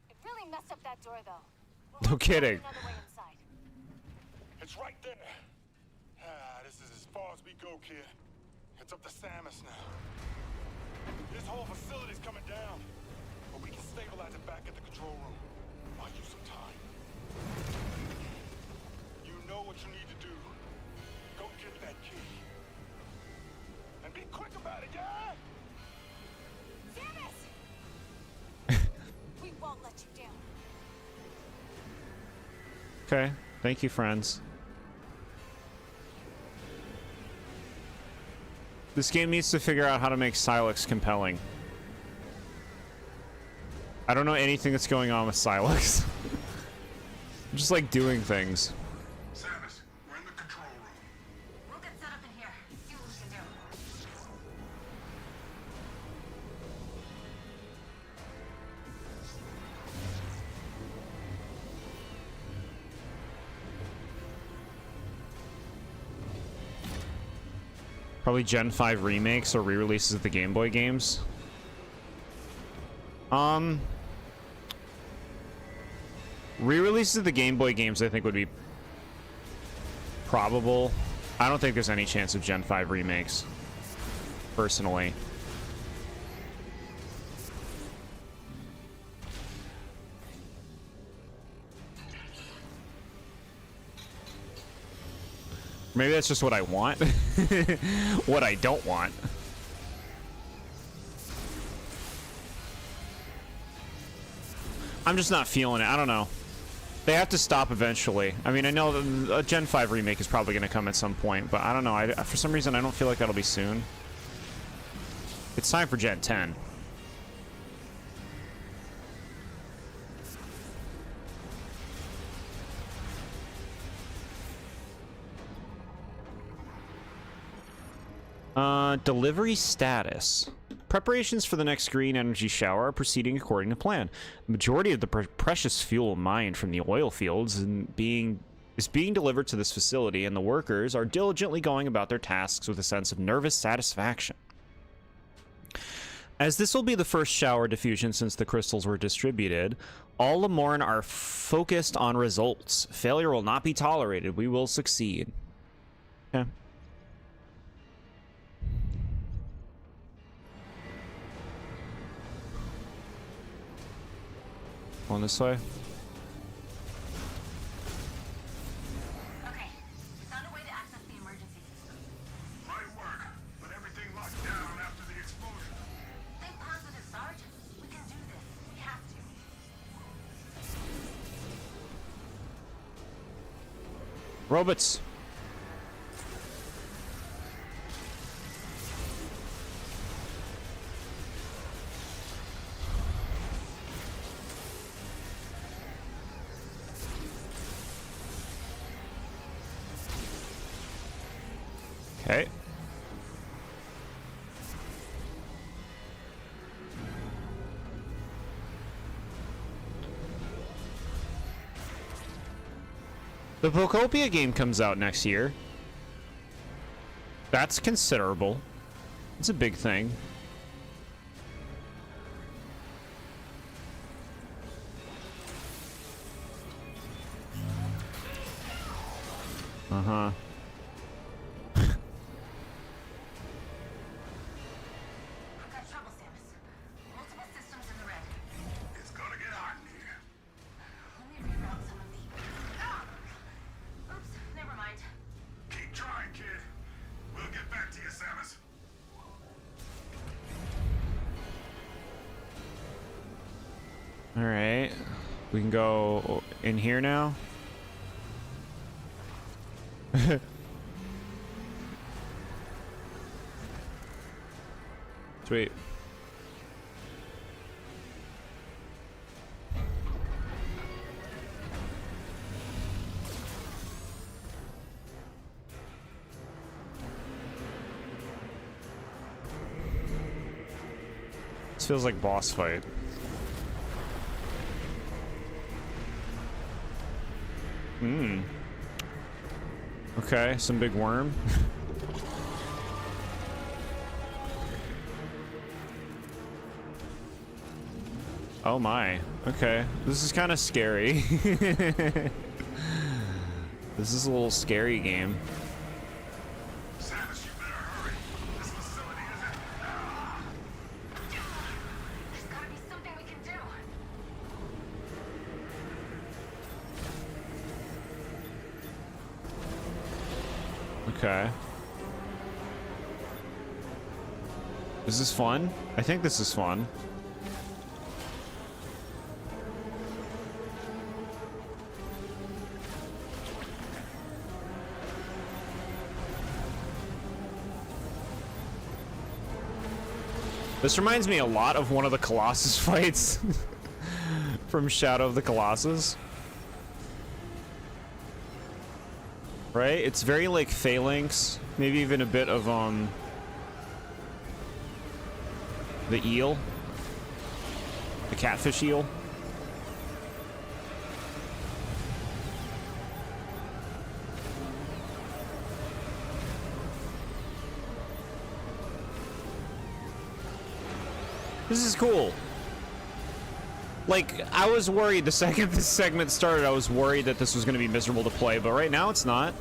It really messed up that door, though. No kidding. Another way inside. It's right there. This is as far as we go, kid. It's up to Samus now. This whole facility's coming down. But we can stabilize it back at the control room. Buy you some time. You know what you need to do. Go get that key. And be quick about it, yeah? Samus! We won't let you down. Okay, thank you, friends. This game needs to figure out how to make Silex compelling. I don't know anything that's going on with Silex. I'm just like doing things. Samus, we're in the control room. We'll get set up in here. See what we can do. Probably Gen 5 remakes or re-releases of the Game Boy games. Re-releases of the Game Boy games I think would be probable. I don't think there's any chance of Gen 5 remakes, personally. Maybe that's just what I want. What I don't want. I'm just not feeling it. I don't know. They have to stop eventually. I mean, I know a Gen 5 remake is probably going to come at some point, but I don't know. For some reason, I don't feel like that'll be soon. It's time for Gen 10. Delivery status. Preparations for the next green energy shower are proceeding according to plan. The majority of the precious fuel mined from the oil fields is being delivered to this facility, and the workers are diligently going about their tasks with a sense of nervous satisfaction. As this will be the first shower diffusion since the crystals were distributed, all Lamorn are focused on results. Failure will not be tolerated. We will succeed. Yeah. Going this way. Robots. Okay. The Pocopia game comes out next year. That's considerable. It's a big thing. Uh-huh. We've got trouble, Samus. Multiple systems in the red. It's gonna get hot in here. Let me reroute some of the... Ah! Oops, never mind. Keep trying, kid. We'll get back to you, Samus. All right. We can go in here now. Sweet. This feels like boss fight. Hmm. Okay, some big worm. Oh my. Okay. This is kind of scary. This is a little scary game. Samus, you better hurry. This facility isn't... There's gotta be something we can do. Okay. Is this fun? I think this is fun. This reminds me a lot of one of the Colossus fights from Shadow of the Colossus. Right? It's very like Phalanx, maybe even a bit of the eel. The catfish eel. This is cool. Like, I was worried the second this segment started, I was worried that this was going to be miserable to play, but right now it's not.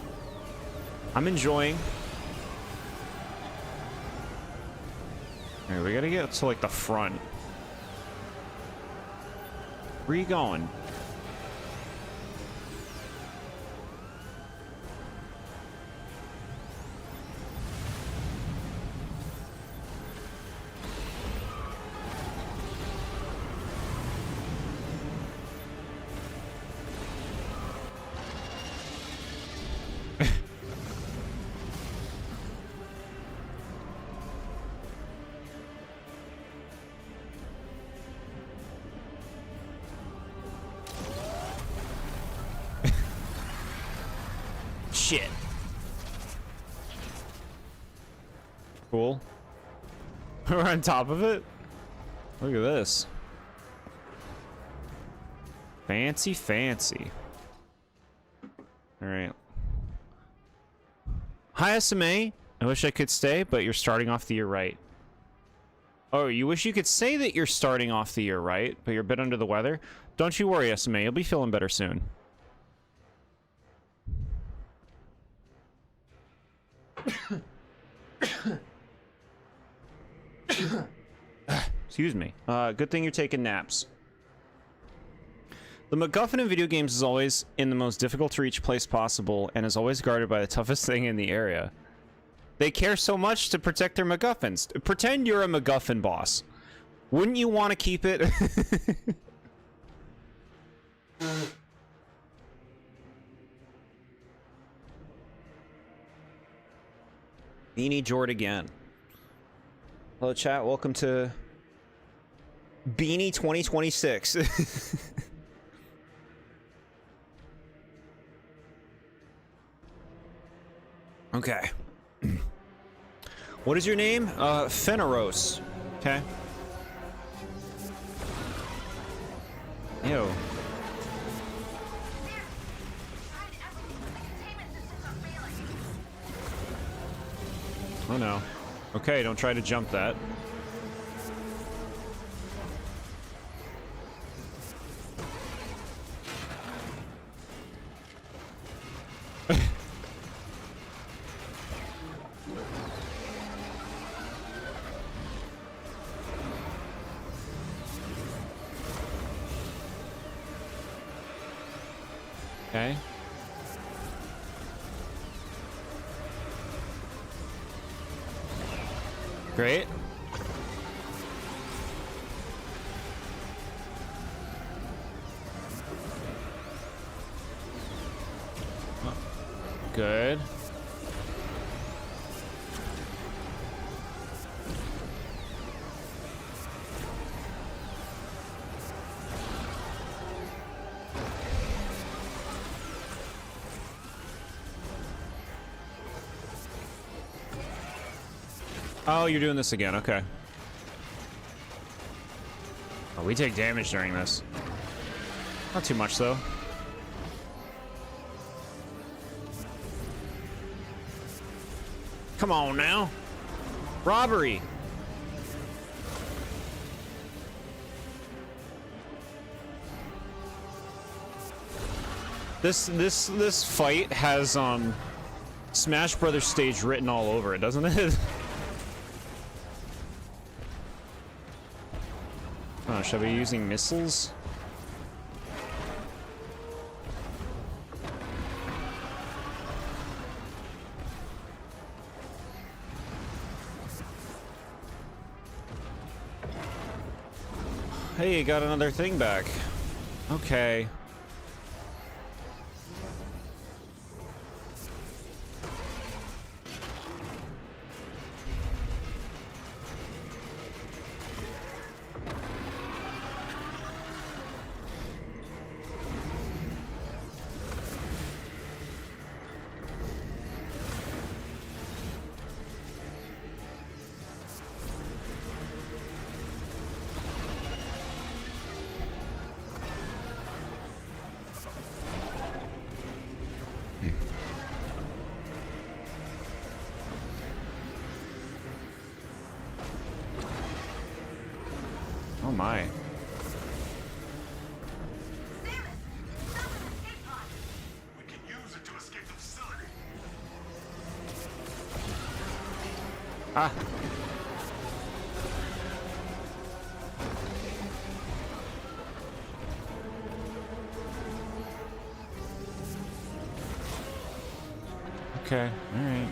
I'm enjoying. Alright, we gotta get to, like, the front. Where are you going? Shit. Cool. We're on top of it? Look at this. Fancy, fancy. Alright. Hi, SMA. I wish I could stay, but you're starting off the year right. Oh, you wish you could say that you're starting off the year right, but you're a bit under the weather? Don't you worry, SMA. You'll be feeling better soon. Excuse me. Good thing you're taking naps. The MacGuffin in video games is always in the most difficult to reach place possible and is always guarded by the toughest thing in the area. They care so much to protect their MacGuffins. Pretend you're a MacGuffin boss. Wouldn't you want to keep it? TheBoredJord again. Hello, chat. Welcome to Beanie 2026. Okay. What is your name? Feneros. Okay. Ew. Oh no. Okay, don't try to jump that. Okay. Great. Good. Oh, you're doing this again. Okay. Oh, we take damage during this. Not too much, though. Come on now. Robbery. This fight has Smash Brothers stage written all over it, doesn't it? Oh, should I be using missiles? Hey, you got another thing back. Okay. Oh my. We can use it to escape the facility. Ah. Okay, all right.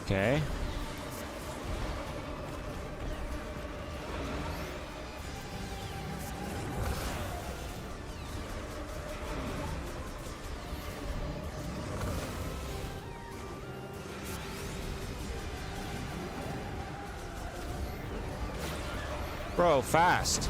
Okay. Bro, fast.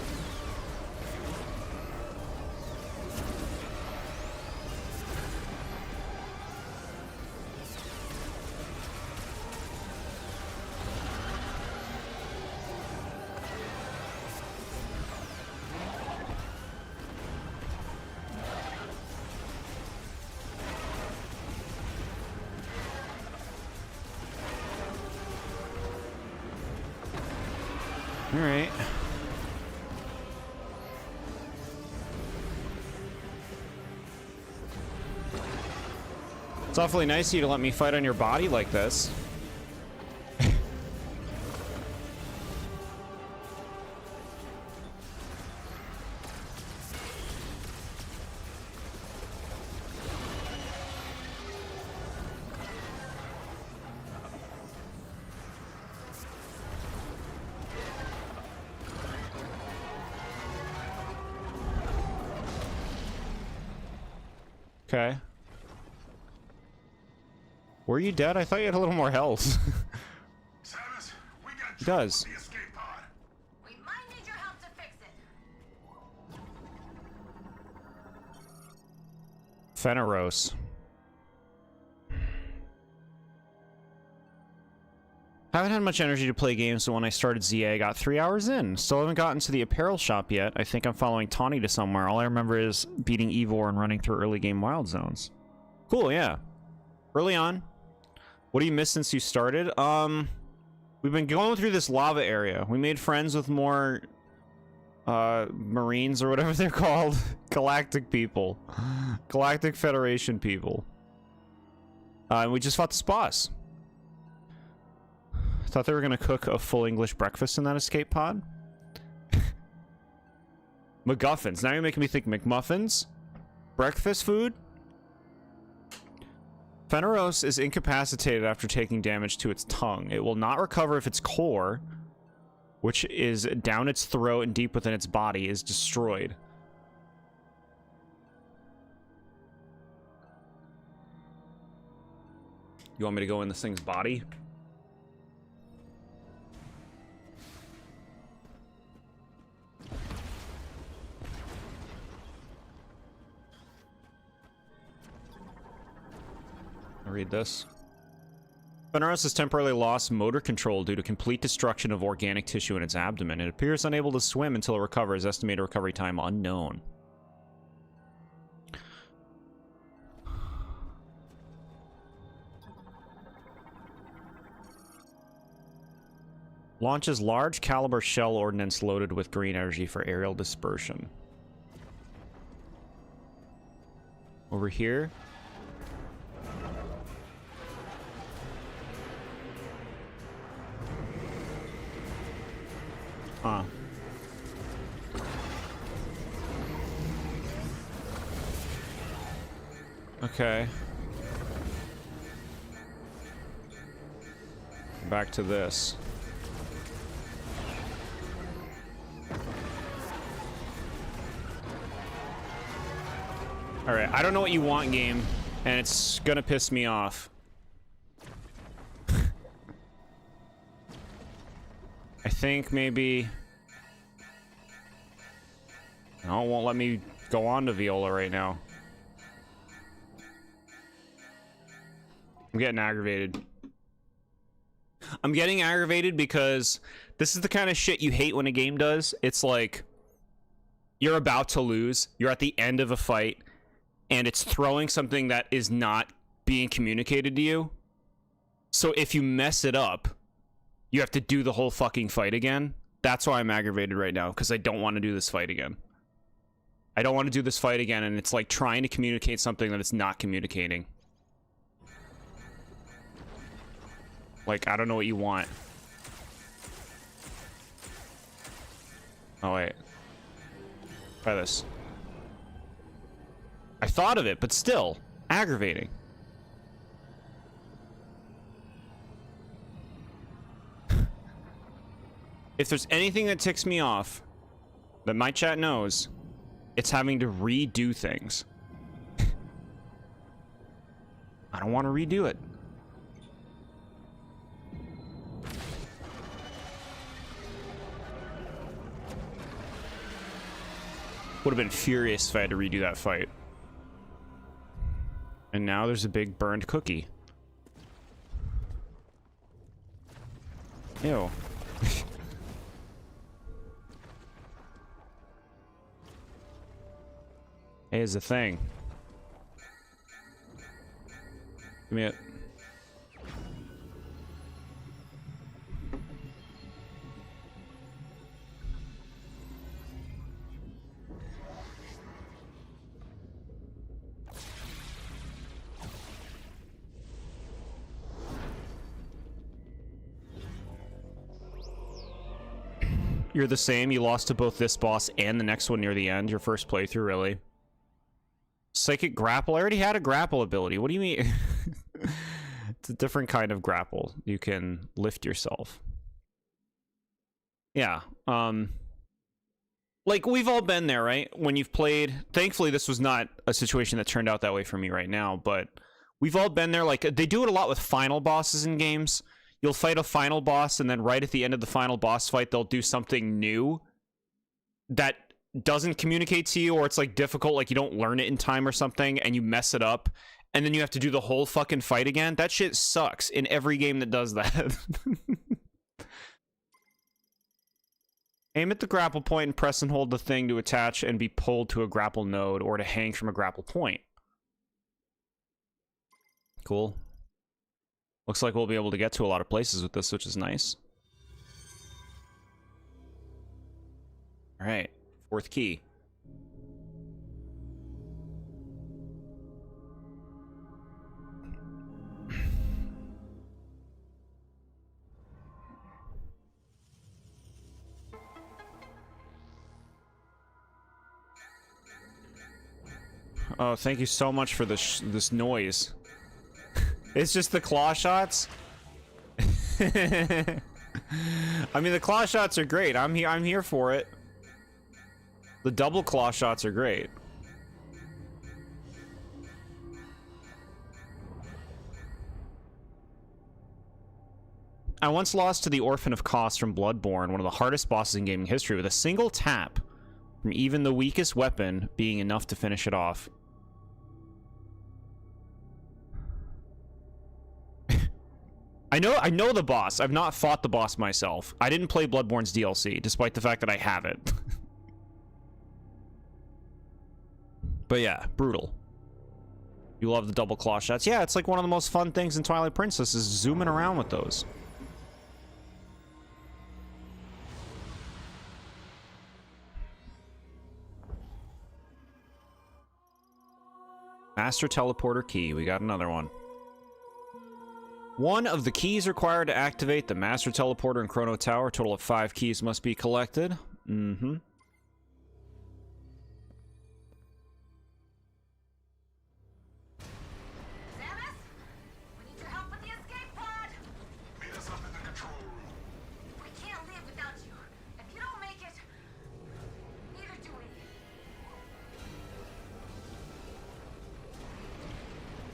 All right. It's awfully nice of you to let me fight on your body like this. Okay. Were you dead? I thought you had a little more health. Samus, we got He does. the escape pod. We might need your help to fix it. Feneros. Haven't had much energy to play games, so when I started ZA, I got 3 hours in. Still haven't gotten to the apparel shop yet. I think I'm following Tawny to somewhere. All I remember is beating Evor and running through early game wild zones. Cool, yeah. Early on. What do you miss since you started? We've been going through this lava area. We made friends with more Marines or whatever they're called. Galactic people. Galactic Federation people. And we just fought this boss. Thought they were gonna cook a full English breakfast in that escape pod. MacGuffins. Now you're making me think McMuffins? Breakfast food? Feneros is incapacitated after taking damage to its tongue. It will not recover if its core, which is down its throat and deep within its body, is destroyed. You want me to go in this thing's body? Read this. Feneros has temporarily lost motor control due to complete destruction of organic tissue in its abdomen. It appears unable to swim until it recovers. Estimated recovery time unknown. Launches large caliber shell ordnance loaded with green energy for aerial dispersion. Over here. Huh. Okay. Back to this. Alright, I don't know what you want, game, and it's gonna piss me off. I think maybe... No, it won't let me go on to Viola right now. I'm getting aggravated. I'm getting aggravated because this is the kind of shit you hate when a game does. It's like, you're about to lose, you're at the end of a fight, and it's throwing something that is not being communicated to you. So if you mess it up, you have to do the whole fucking fight again. That's why I'm aggravated right now, because I don't want to do this fight again. I don't want to do this fight again, and it's like trying to communicate something that it's not communicating. Like, I don't know what you want. Oh, wait. Try this. I thought of it, but still, aggravating. If there's anything that ticks me off, that my chat knows, it's having to redo things. I don't want to redo it. Would have been furious if I had to redo that fight. And now there's a big burned cookie. Ew. Hey, here's the thing. Give me it. You're the same. You lost to both this boss and the next one near the end. Your first playthrough, really. Psychic grapple? I already had a grapple ability. What do you mean? It's a different kind of grapple. You can lift yourself. Yeah. Like, we've all been there, right? When you've played... Thankfully, this was not a situation that turned out that way for me right now, but we've all been there. Like, they do it a lot with final bosses in games. You'll fight a final boss, and then right at the end of the final boss fight, they'll do something new that doesn't communicate to you, or it's, like, difficult, like, you don't learn it in time or something, and you mess it up, and then you have to do the whole fucking fight again. That shit sucks in every game that does that. Aim at the grapple point and press and hold the thing to attach and be pulled to a grapple node or to hang from a grapple point. Cool. Looks like we'll be able to get to a lot of places with this, which is nice. Alright, 4th key. Oh, thank you so much for this noise. It's just the claw shots. I mean, the claw shots are great. I'm here for it. The double claw shots are great. I once lost to the Orphan of Kos from Bloodborne, one of the hardest bosses in gaming history, with a single tap from even the weakest weapon being enough to finish it off. I know the boss. I've not fought the boss myself. I didn't play Bloodborne's DLC, despite the fact that I have it. But yeah, brutal. You love the double claw shots. Yeah, it's like one of the most fun things in Twilight Princess is zooming around with those. Master Teleporter Key. We got another one. One of the keys required to activate the Master Teleporter in Chrono Tower. A total of 5 keys must be collected. Mm-hmm. Samus? We need your help with the escape pod! Meet us up in the control room. We can't live without you. If you don't make it, neither do we.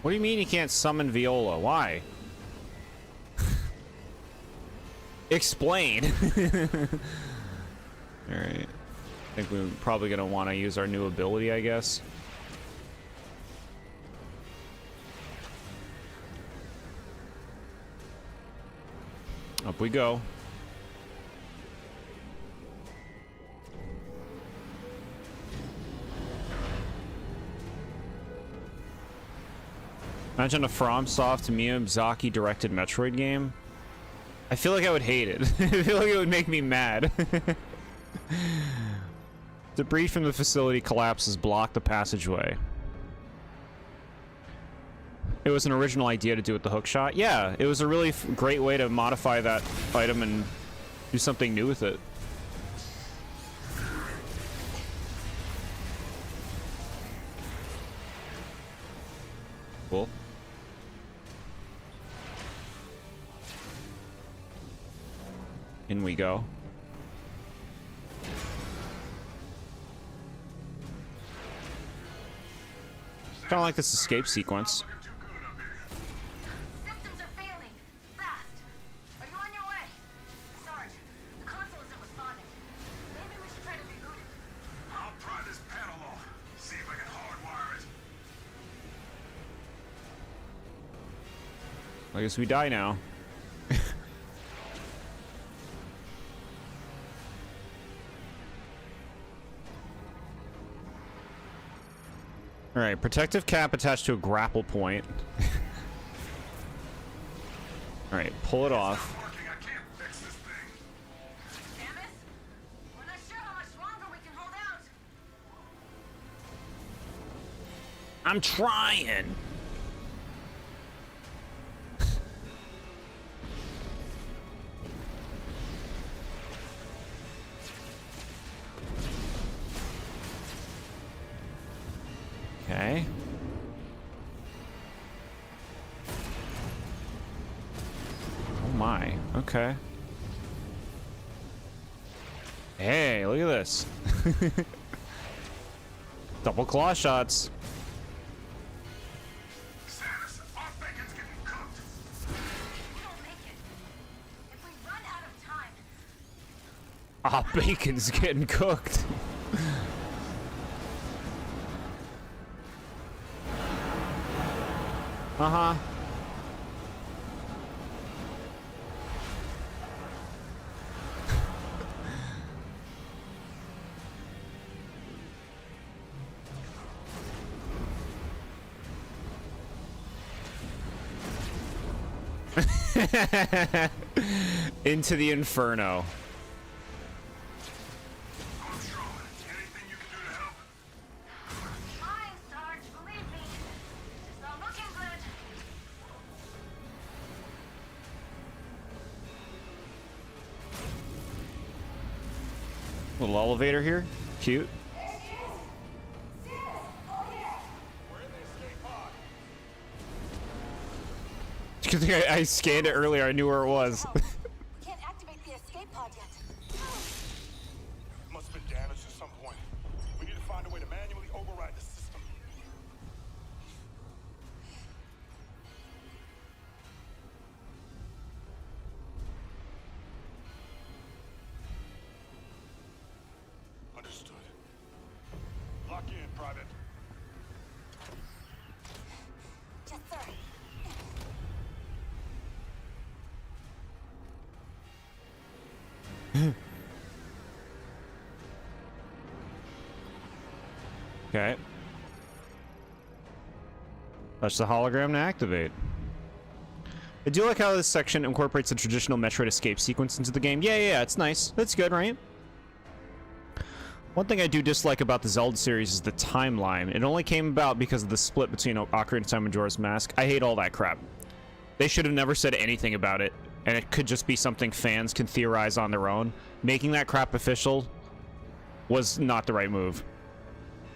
What do you mean you can't summon Viola? Why? Explain. Alright. I think we're probably gonna want to use our new ability, I guess. Up we go. Imagine a FromSoft Miyazaki directed Metroid game. I feel like I would hate it. I feel like it would make me mad. Debris from the facility collapses, block the passageway. It was an original idea to do with the hook shot. Yeah, it was a really great way to modify that item and do something new with it. Cool. In we go. Kind of like this escape sequence. Systems are failing. Fast. Are you on your way? Sarge, the console isn't responding. Maybe we should try to reboot it. I'll pry this panel off. See if I can hardwire it. I guess we die now. Alright, protective cap attached to a grapple point. Alright, pull it off. Working, I can't fix this thing. Samus? We're not sure how much longer we can hold out. I'm trying! Okay. Oh my. Okay. Hey, look at this. Double claw shots. Samus, our bacon's getting cooked. We don't make it. If we run out of time, Ah, bacon's getting cooked. Uh-huh. Into the inferno. Armstrong, anything you can do to help? trying, Sarge, believe me. It's not looking good. Little elevator here. Cute. Because I scanned it earlier, I knew where it was. We can't activate the escape pod yet. Must have been damaged at some point. We need to find a way to manually override the system. Understood. Lock in, Private. Yes, sir. Okay. Touch the hologram to activate. I do like how this section incorporates the traditional Metroid escape sequence into the game. Yeah, it's nice. That's good, right? One thing I do dislike about the Zelda series is the timeline. It only came about because of the split between Ocarina of Time and Majora's Mask. I hate all that crap. They should have never said anything about it, and it could just be something fans can theorize on their own. Making that crap official was not the right move.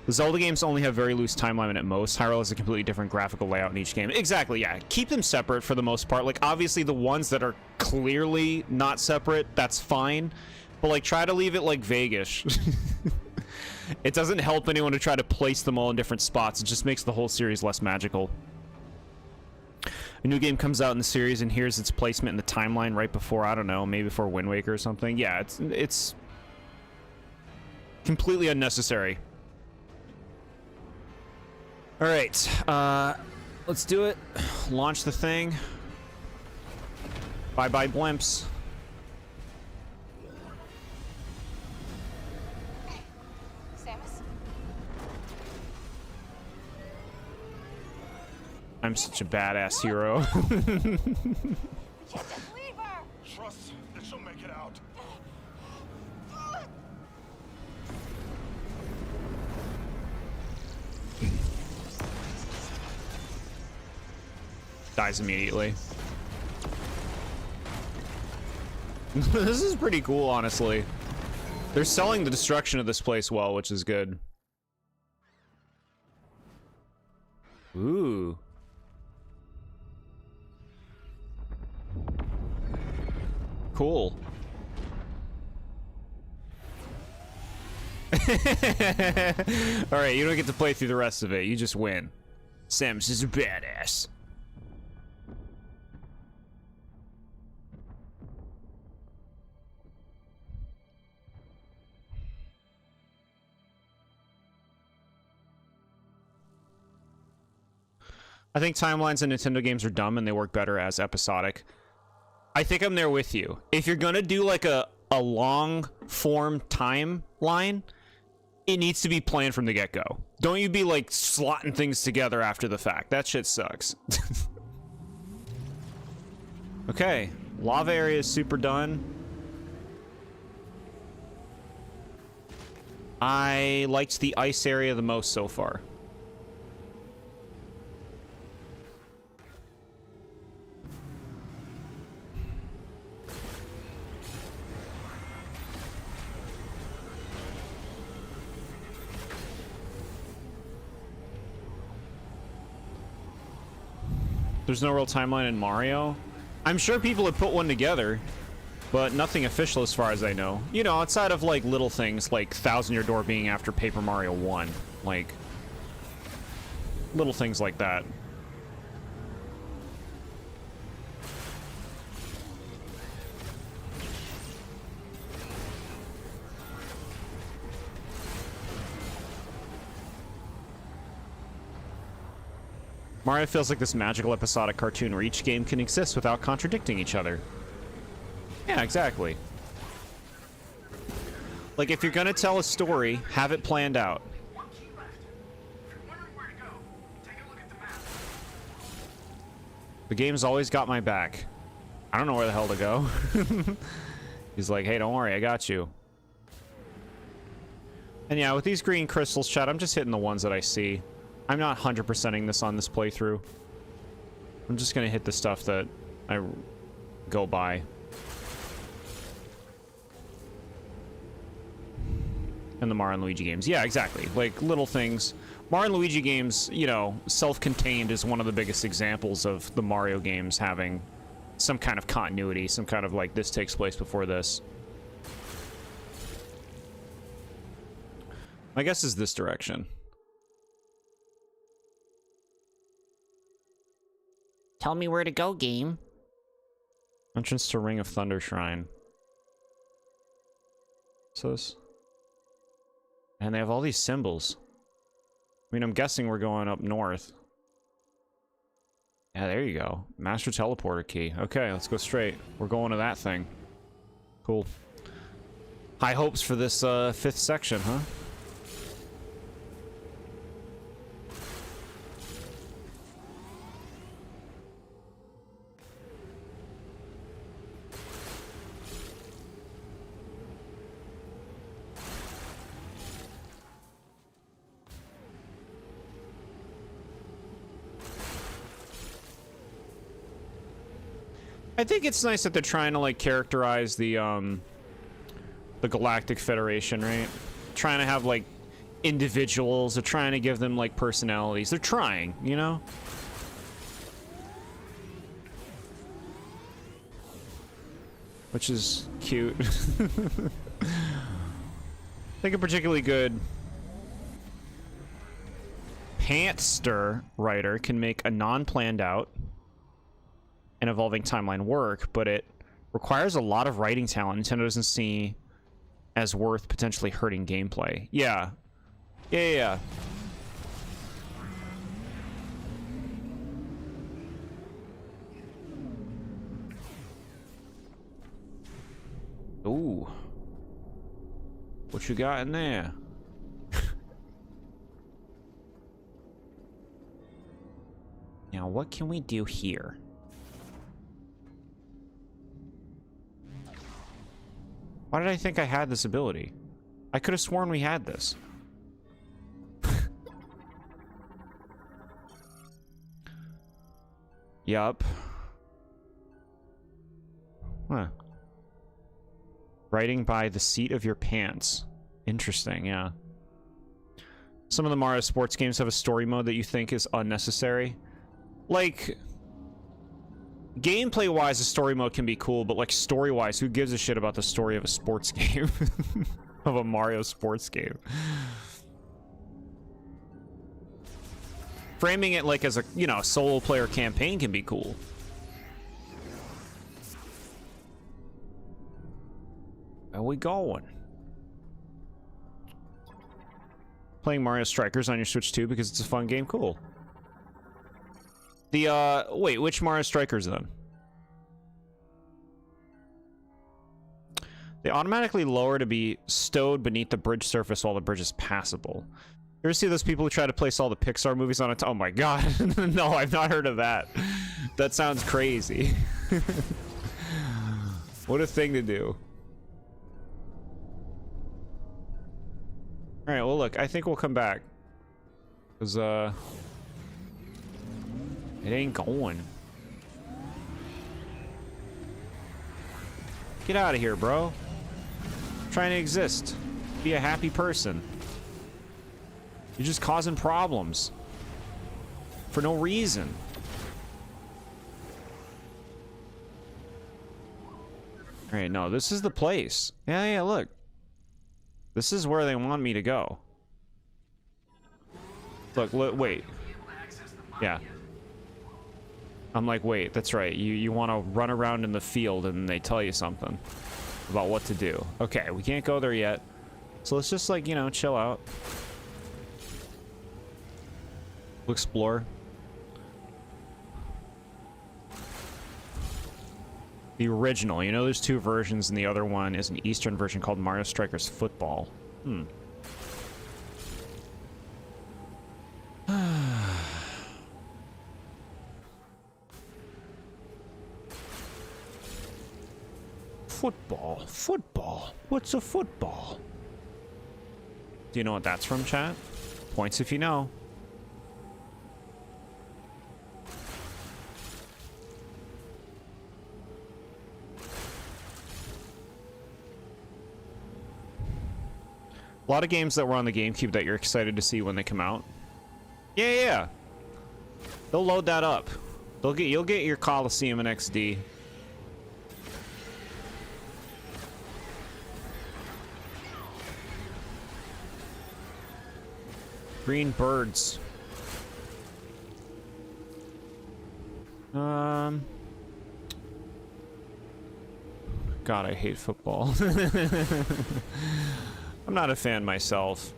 The Zelda games only have very loose timeline at most. Hyrule has a completely different graphical layout in each game. Exactly, yeah. Keep them separate for the most part. Like, obviously, the ones that are clearly not separate, that's fine. But, like, try to leave it, like, vaguish. It doesn't help anyone to try to place them all in different spots. It just makes the whole series less magical. A new game comes out in the series, and here's its placement in the timeline right before, I don't know, maybe before Wind Waker or something. Yeah, it's completely unnecessary. All right, let's do it. Launch the thing. Bye-bye, blimps. Samus? I'm such a badass hero. We can't just leave her! Trust that she'll make it out. Dies immediately. This is pretty cool, honestly. They're selling the destruction of this place well, which is good. Ooh. Cool. Alright, you don't get to play through the rest of it. You just win. Samus is a badass. I think timelines in Nintendo games are dumb and they work better as episodic. I think I'm there with you. If you're gonna do like a long form timeline, it needs to be planned from the get-go. Don't you be like slotting things together after the fact. That shit sucks. Okay, lava area is super done. I liked the ice area the most so far. There's no real timeline in Mario. I'm sure people have put one together. But nothing official as far as I know. You know, outside of like little things like Thousand Year Door being after Paper Mario 1. Like, little things like that. Mario feels like this magical episodic cartoon where each game can exist without contradicting each other. Yeah, exactly. Like, if you're gonna tell a story, have it planned out. The game's always got my back. I don't know where the hell to go. He's like, hey, don't worry, I got you. And yeah, with these green crystals, chat, I'm just hitting the ones that I see. I'm not 100%ing this on this playthrough. I'm just gonna hit the stuff that I go by. And the Mario and Luigi games. Yeah, exactly. Like, little things. Mario and Luigi games, you know, self-contained is one of the biggest examples of the Mario games having some kind of continuity, some kind of, like, this takes place before this. My guess is this direction. Tell me where to go, game. Entrance to Ring of Thunder Shrine. So this... And they have all these symbols. I mean, I'm guessing we're going up north. Yeah, there you go. Master Teleporter Key. Okay, let's go straight. We're going to that thing. Cool. High hopes for this fifth section, huh? I think it's nice that they're trying to, like, characterize the Galactic Federation, right? Trying to have, like, individuals. They're trying to give them, like, personalities. They're trying, you know? Which is cute. I think a particularly good pantster writer can make a non-planned out and evolving timeline work, but it requires a lot of writing talent Nintendo doesn't see as worth potentially hurting gameplay. Yeah. Yeah. Ooh. What you got in there? Now, what can we do here? Why did I think I had this ability? I could have sworn we had this. Yup. Huh. Writing by the seat of your pants. Interesting, yeah. Some of the Mario sports games have a story mode that you think is unnecessary. Like, gameplay-wise, a story mode can be cool, but, like, story-wise, who gives a shit about the story of a sports game? Of a Mario sports game. Framing it, like, as a, you know, solo-player campaign can be cool. Where are we going? Playing Mario Strikers on your Switch 2 because it's a fun game? Cool. The, wait, which Mario Strikers, then? They automatically lower to be stowed beneath the bridge surface while the bridge is passable. You ever see those people who try to place all the Pixar movies on it? Oh my god. No, I've not heard of that. That sounds crazy. What a thing to do. Alright, well look, I think we'll come back. Because, it ain't going. Get out of here, bro. I'm trying to exist. Be a happy person. You're just causing problems. For no reason. Alright, no, this is the place. Yeah, yeah, look. This is where they want me to go. Look, wait. Yeah. I'm like, wait, that's right. You want to run around in the field and they tell you something about what to do. Okay, we can't go there yet. So let's just, like, you know, chill out. We'll explore. The original. You know, there's two versions, and the other one is an Eastern version called Mario Strikers Football. Hmm. Football. Football. What's a football? Do you know what that's from, chat? Points if you know. A lot of games that were on the GameCube that you're excited to see when they come out. Yeah, yeah, yeah. They'll load that up. You'll get your Coliseum in XD. Green birds. God, I hate football. I'm not a fan myself.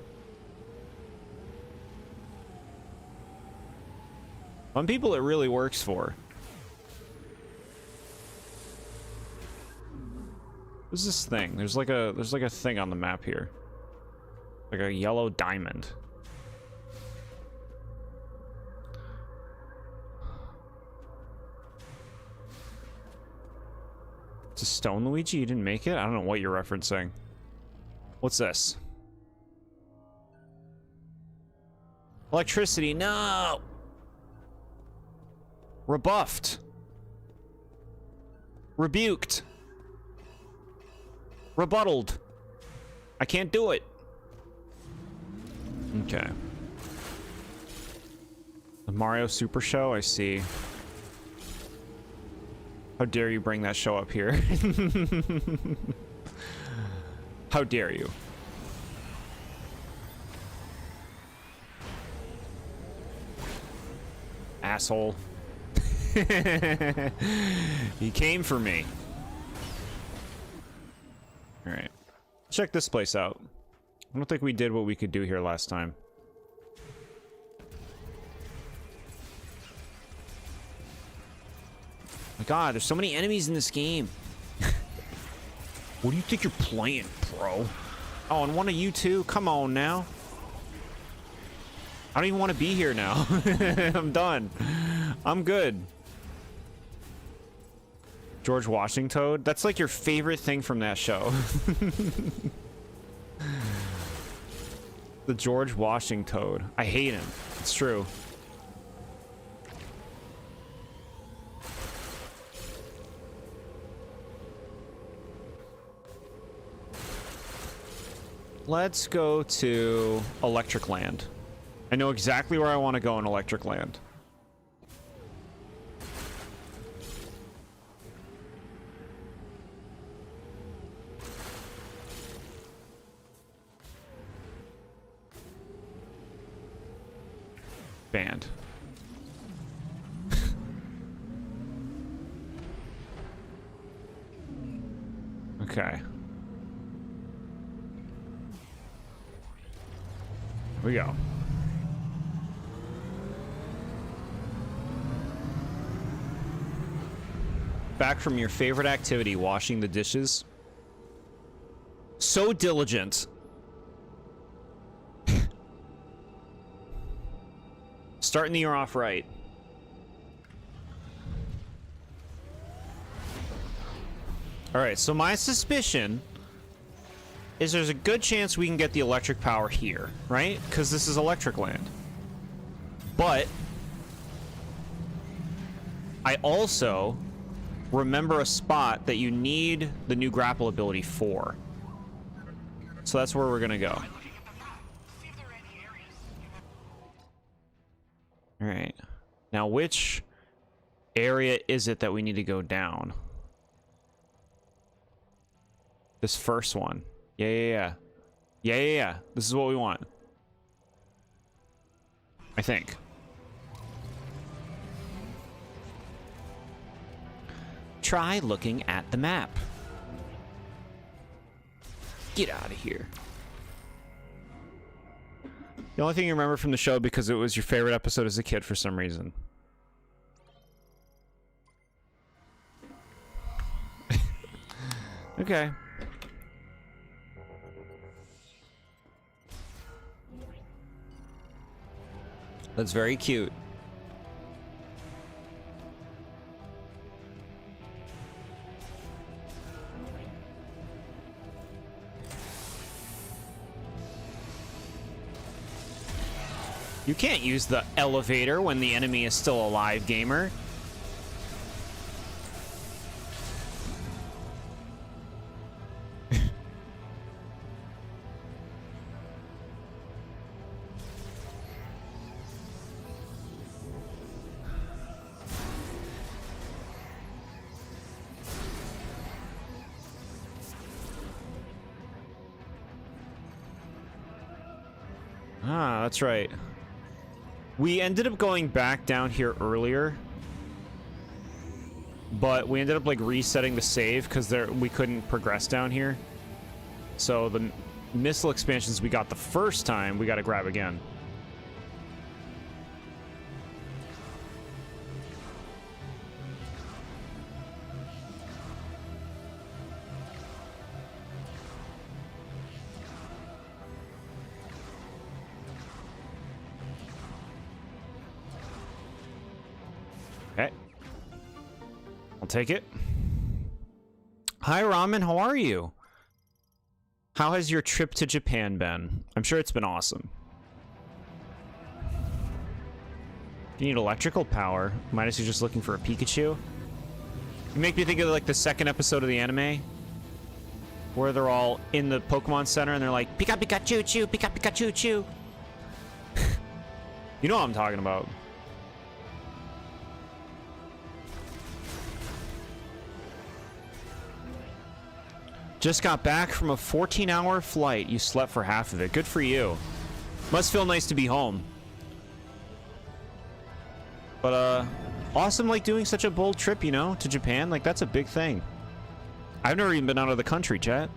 Some people it really works for. What's this thing? There's like a thing on the map here. Like a yellow diamond. It's a stone, Luigi? You didn't make it? I don't know what you're referencing. What's this? Electricity, no! Rebuffed. Rebuked. Rebutted. I can't do it. Okay. The Mario Super Show, I see. How dare you bring that show up here? How dare you? Asshole. He came for me. Alright. Check this place out. I don't think we did what we could do here last time. My God, there's so many enemies in this game. What do you think you're playing, bro? Oh, and one of you two? Come on now. I don't even want to be here now. I'm done. I'm good. George Washington? That's like your favorite thing from that show. The George Washington. I hate him. It's true. Let's go to Electric Land. I know exactly where I want to go in Electric Land. Banned. Okay. Here we go. Back from your favorite activity, washing the dishes. So diligent. Starting the year off right. Alright, so my suspicion is there's a good chance we can get the electric power here, right? Because this is Electric Land. But I also remember a spot that you need the new grapple ability for. So that's where we're gonna go. Alright. Now which area is it that we need to go down? This first one. Yeah. This is what we want. I think. Try looking at the map. Get out of here. The only thing you remember from the show because it was your favorite episode as a kid for some reason. Okay. That's very cute. You can't use the elevator when the enemy is still alive, gamer. Ah, that's right. We ended up going back down here earlier, but we ended up like resetting the save because we couldn't progress down here. So the missile expansions we got the first time, we got to grab again. Okay. I'll take it. Hi, Ramen. How are you? How has your trip to Japan been? I'm sure it's been awesome. You need electrical power. Minus you're just looking for a Pikachu. You make me think of like the second episode of the anime, where they're all in the Pokemon Center and they're like, Pika Pikachu Choo, Pika Pikachu Choo. You know what I'm talking about. Just got back from a 14-hour flight. You slept for half of it. Good for you. Must feel nice to be home. But, awesome, like, doing such a bold trip, you know, to Japan. Like, that's a big thing. I've never even been out of the country, chat.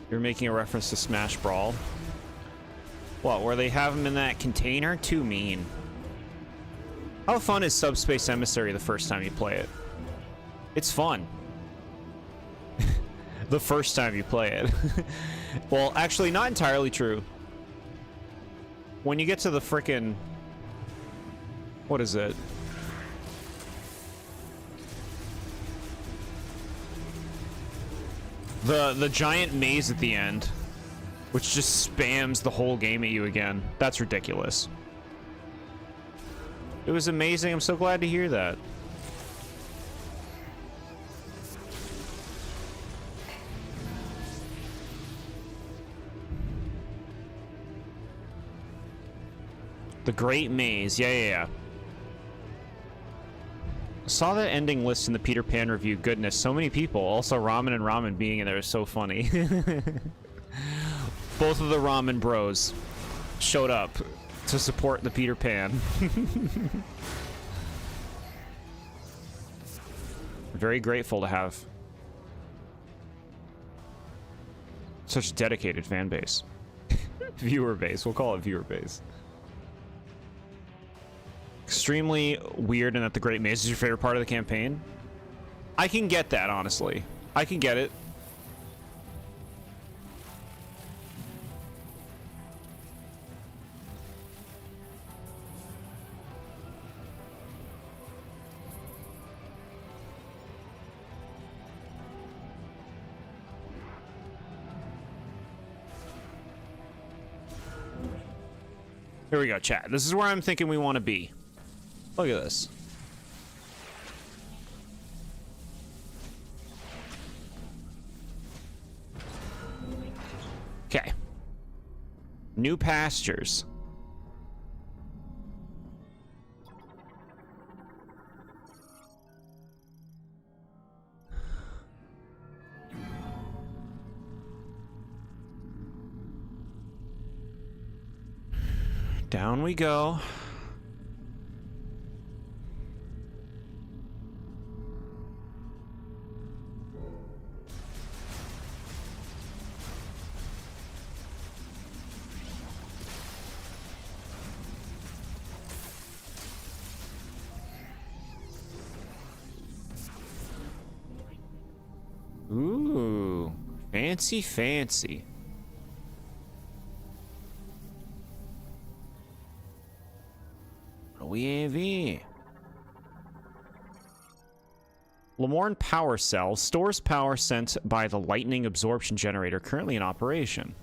You're making a reference to Smash Brawl. What, where they have him in that container? Too mean. How fun is Subspace Emissary the first time you play it? It's fun. The first time you play it. Well, actually, not entirely true. When you get to the frickin'... What is it? The giant maze at the end, which just spams the whole game at you again. That's ridiculous. It was amazing. I'm so glad to hear that. The Great Maze. Yeah. Saw that ending list in the Peter Pan review. Goodness, so many people. Also, Ramen and Ramen being in there is so funny. Both of the Ramen bros showed up to support the Peter Pan. Very grateful to have such a dedicated fan base. Viewer base. We'll call it viewer base. Extremely weird and that the Great Maze is your favorite part of the campaign. I can get that, honestly. I can get it. Here we go, chat. This is where I'm thinking we want to be. Look at this. Okay. New pastures. Down we go. Ooh, fancy, fancy. What do we have here? Lamorne Power Cell stores power sent by the lightning absorption generator currently in operation.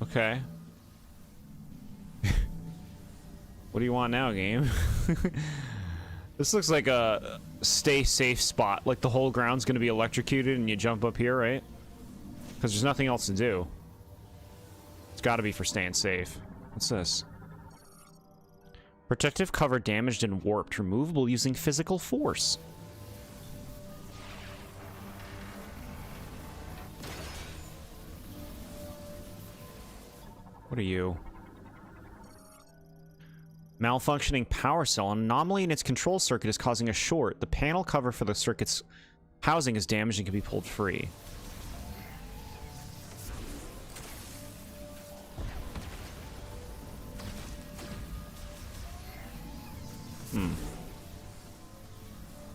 Okay. What do you want now, game? This looks like a stay safe spot. Like the whole ground's gonna be electrocuted and you jump up here, right? Because there's nothing else to do. It's gotta be for staying safe. What's this? Protective cover damaged and warped. Removable using physical force. What are you? Malfunctioning power cell. An anomaly in its control circuit is causing a short. The panel cover for the circuit's housing is damaged and can be pulled free.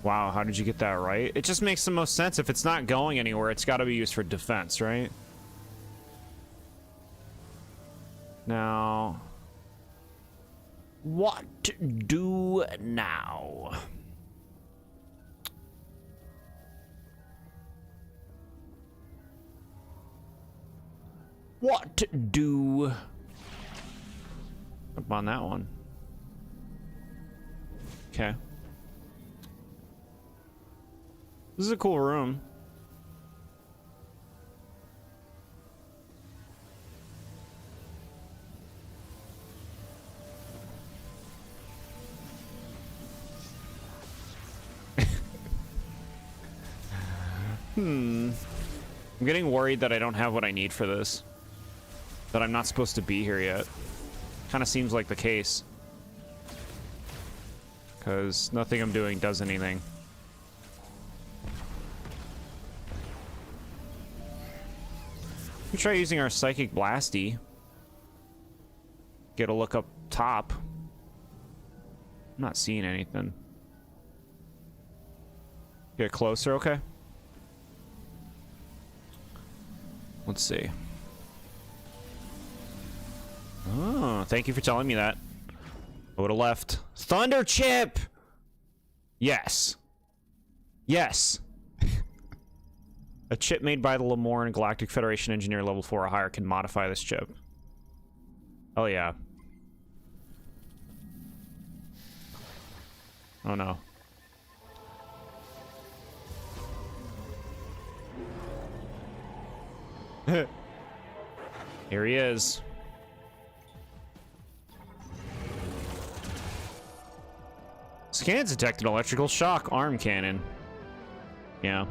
Wow, how did you get that right? It just makes the most sense. If it's not going anywhere, it's got to be used for defense, right? Now... what do now? What do... up on that one. Okay. This is a cool room. I'm getting worried that I don't have what I need for this. That I'm not supposed to be here yet. Kind of seems like the case. Because nothing I'm doing does anything. We try using our Psychic Blasty. Get a look up top. I'm not seeing anything. Get closer, okay. Let's see. Oh, thank you for telling me that. I would have left. Thunder Chip! Yes. Yes. A chip made by the Lamorne Galactic Federation Engineer Level 4 or higher can modify this chip. Oh yeah. Oh no. Here he is. Scans detected electrical shock arm cannon. Yeah.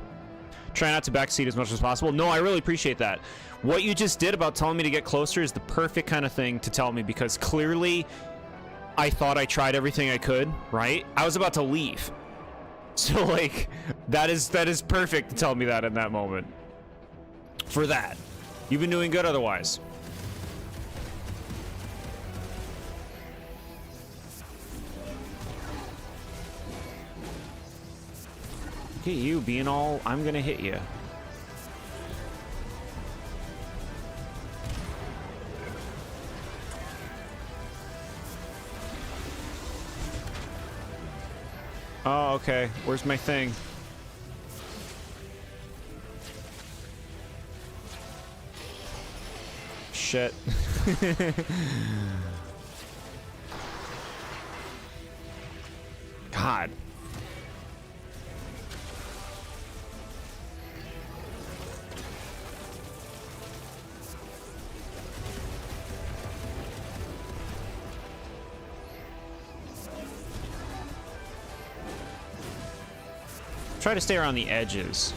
Try not to backseat as much as possible. No, I really appreciate that. What you just did about telling me to get closer is the perfect kind of thing to tell me, because clearly I thought I tried everything I could, right? I was about to leave. So like that is perfect to tell me that in that moment. For that. You've been doing good otherwise. Look at you being all, I'm gonna hit you. Oh, okay. Where's my thing? Shit. God. Try to stay around the edges.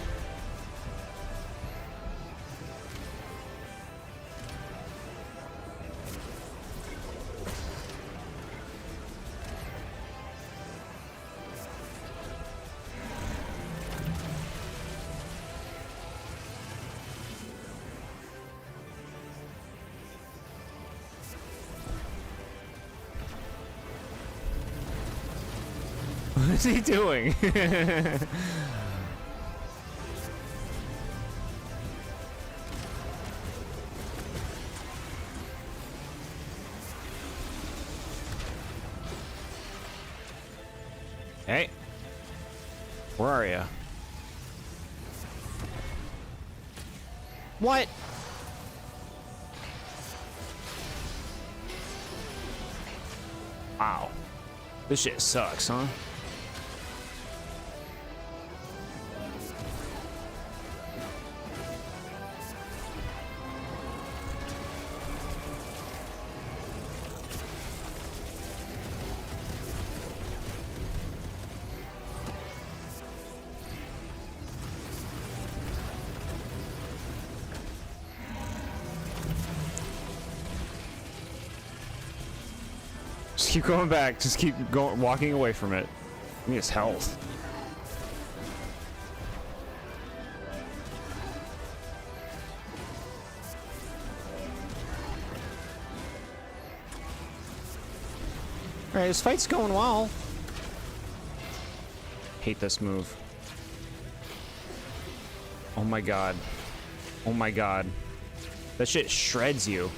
What is he doing? Hey, where are you? What? Wow, this shit sucks, huh? Just keep going back. Just keep going, walking away from it. I mean, it's health. All right, this fight's going well. Hate this move. Oh my god. Oh my god. That shit shreds you.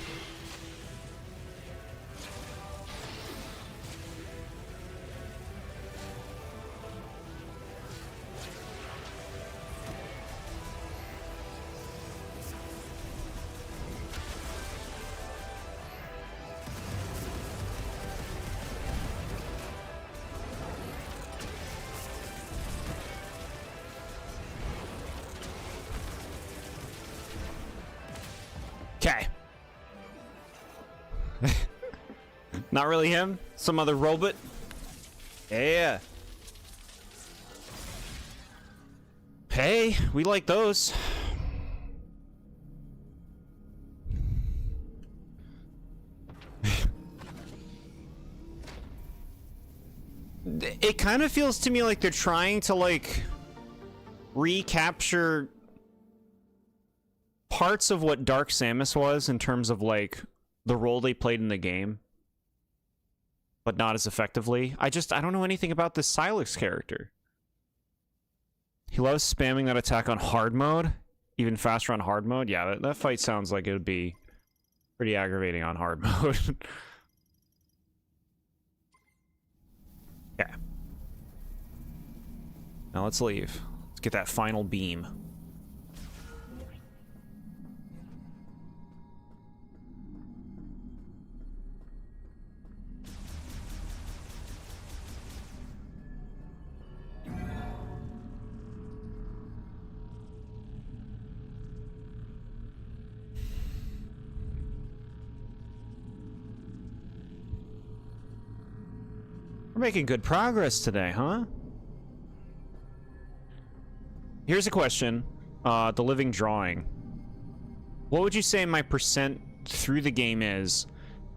Okay. Not really him. Some other robot. Yeah. Hey, we like those. It kind of feels to me like they're trying to like recapture parts of what Dark Samus was in terms of like the role they played in the game, but not as effectively. I don't know anything about this Silex character. He loves spamming that attack on hard mode, even faster on hard mode. Yeah, that fight sounds like it would be pretty aggravating on hard mode. Yeah. Now let's leave. Let's get that final beam. We're making good progress today, huh? Here's a question. The living drawing. What would you say my percent through the game is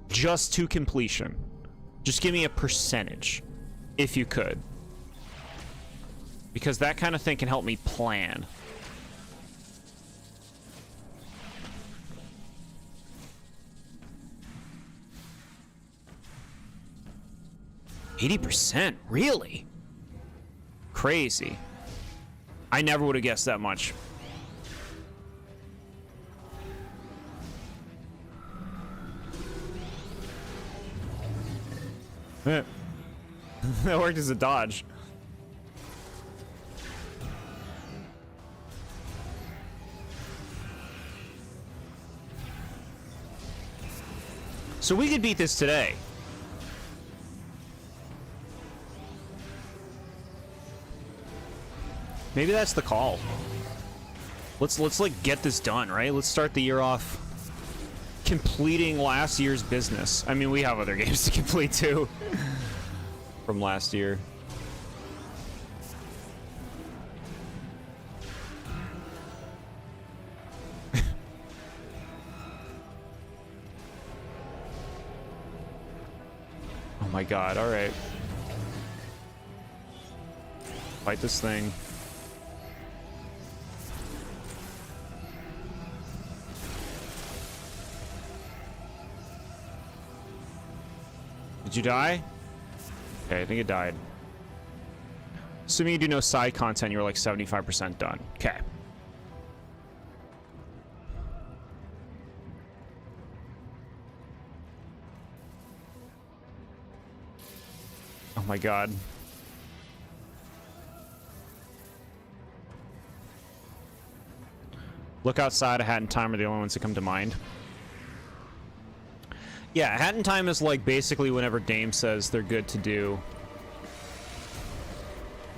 just to completion? Just give me a percentage, if you could. Because that kind of thing can help me plan. %? Really? Crazy. I never would have guessed that much. That worked as a dodge. So we could beat this today. Maybe that's the call. Let's like get this done, right? Let's start the year off completing last year's business. I mean, we have other games to complete too from last year. my god, alright. Fight this thing. Did you die? Okay, I think it died. Assuming you do no side content, you're like 75% done. Okay. Oh my god. Look outside, a Hat in Time are the only ones that come to mind. Yeah, Hat in Time is like basically whenever Dame says they're good to do.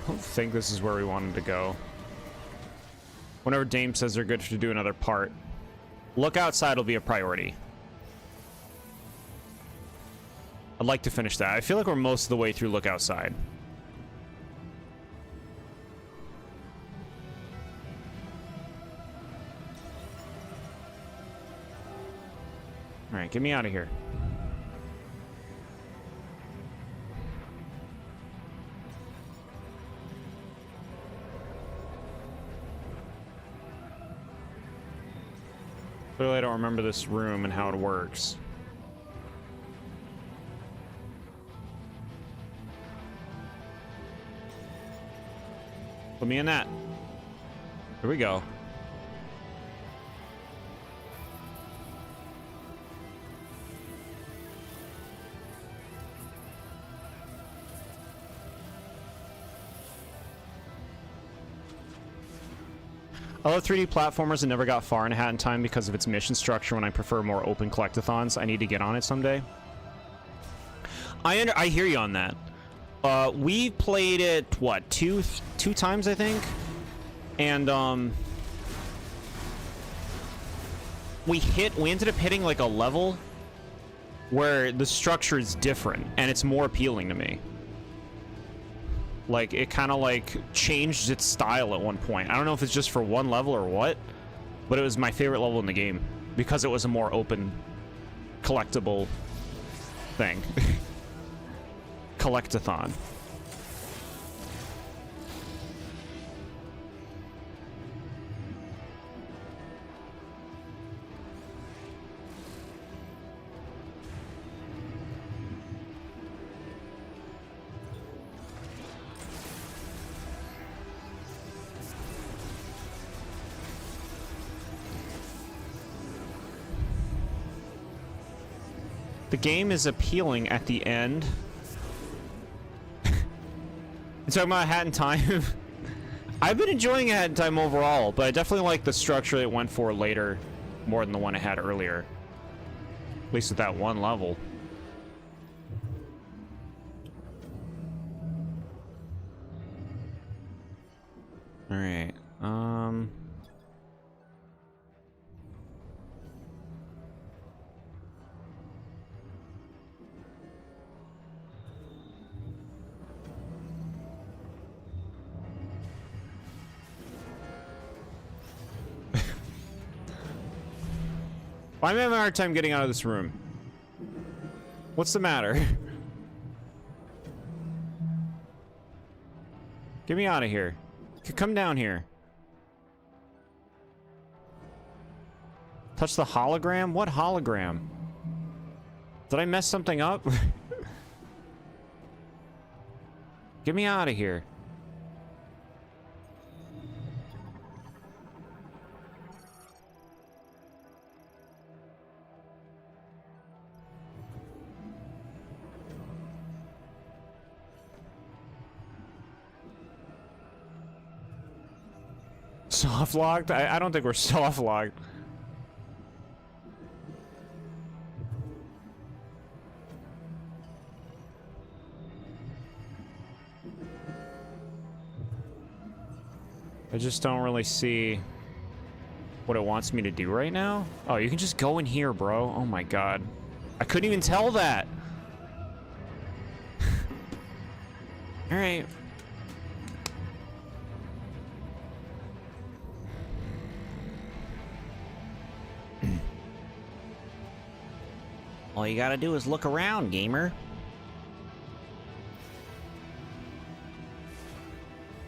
I don't think this is where we wanted to go. Whenever Dame says they're good to do another part, look outside will be a priority. I'd like to finish that. I feel like we're most of the way through Look Outside. Alright, get me out of here. Clearly I don't remember this room and how it works. Put me in that. Here we go. I love 3D platformers and never got far in Hat in Time because of its mission structure when I prefer more open collectathons. I need to get on it someday. I hear you on that. We played it, what, two times, I think? And, we ended up hitting, like, a level where the structure is different, and it's more appealing to me. Like, it kind of, like, changed its style at one point. I don't know if it's just for one level or what, but it was my favorite level in the game because it was a more open, collectible thing. Collectathon. The game is appealing at the end. You talking about Hat in Time? I've been enjoying Hat in Time overall, but I definitely like the structure it went for later more than the one I had earlier. At least with that one level. Alright, I'm having a hard time getting out of this room. What's the matter? Get me out of here. Come down here. Touch the hologram? What hologram? Did I mess something up? Get me out of here. Soft locked? I don't think we're soft locked. I just don't really see what it wants me to do right now. Oh, you can just go in here, bro. Oh my god. I couldn't even tell that. All right. All you gotta do is look around, gamer.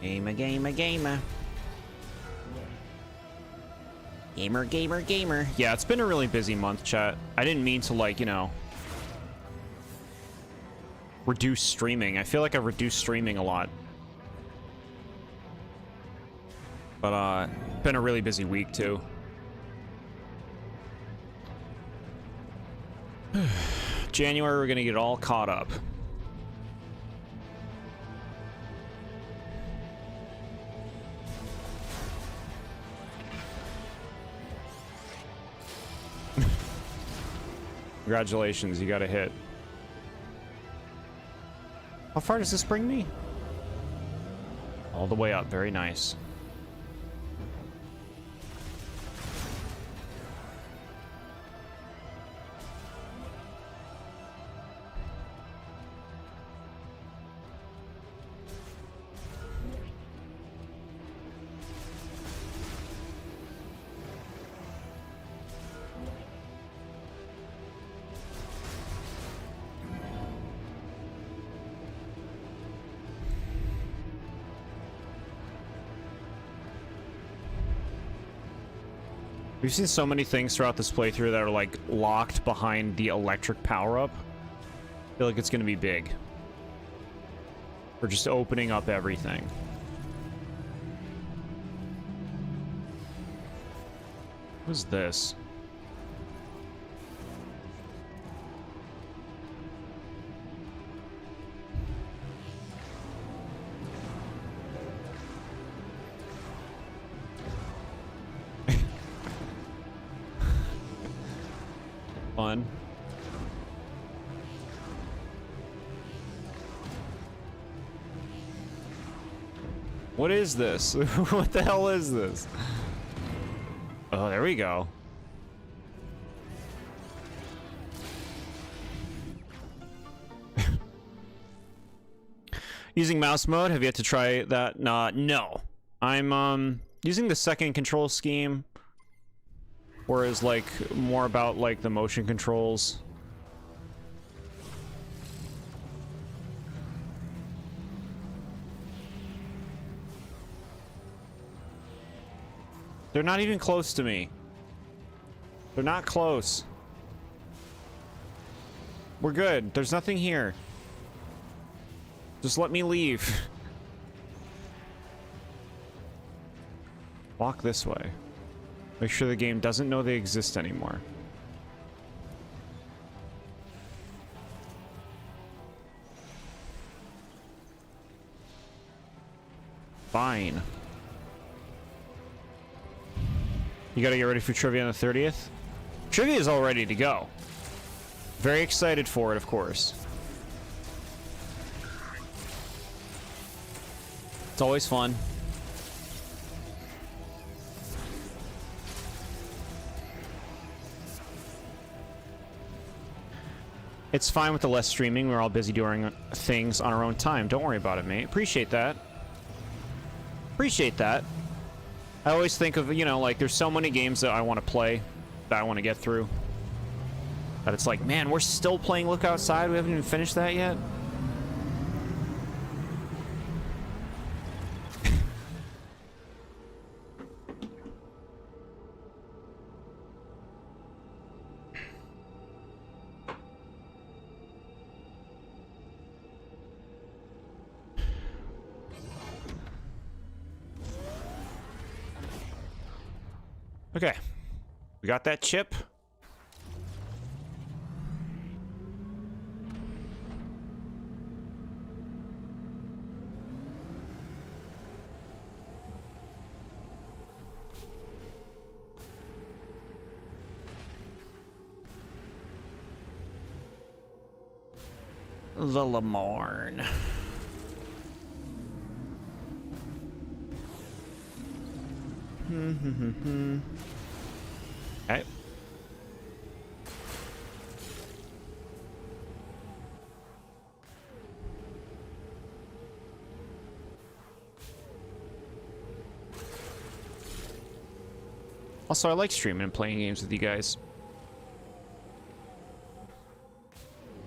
Gamer, gamer, gamer. Gamer, gamer, gamer. Yeah, it's been a really busy month, chat. I didn't mean to, like, you know, reduce streaming. I feel like I've reduced streaming a lot. But, been a really busy week, too. January, we're gonna get all caught up. Congratulations, you got a hit. How far does this bring me? All the way up, very nice. We've seen so many things throughout this playthrough that are like locked behind the electric power-up. I feel like it's gonna be big. We're just opening up everything. What's this? Fun. What is this? What the hell is this? Oh, there we go. Using mouse mode, have yet to try that? No. I'm using the second control scheme. Whereas, like, more about, like, the motion controls. They're not even close to me. They're not close. We're good. There's nothing here. Just let me leave. Walk this way. Make sure the game doesn't know they exist anymore. Fine. You gotta get ready for trivia on the 30th? Trivia is all ready to go. Very excited for it, of course. It's always fun. It's fine with the less streaming. We're all busy doing things on our own time. Don't worry about it, mate. Appreciate that. Appreciate that. I always think of, you know, like, there's so many games that I want to play, that I want to get through. But it's like, man, we're still playing Look Outside. We haven't even finished that yet. Okay, we got that chip. The Lamorne. Okay. Also, I like streaming and playing games with you guys.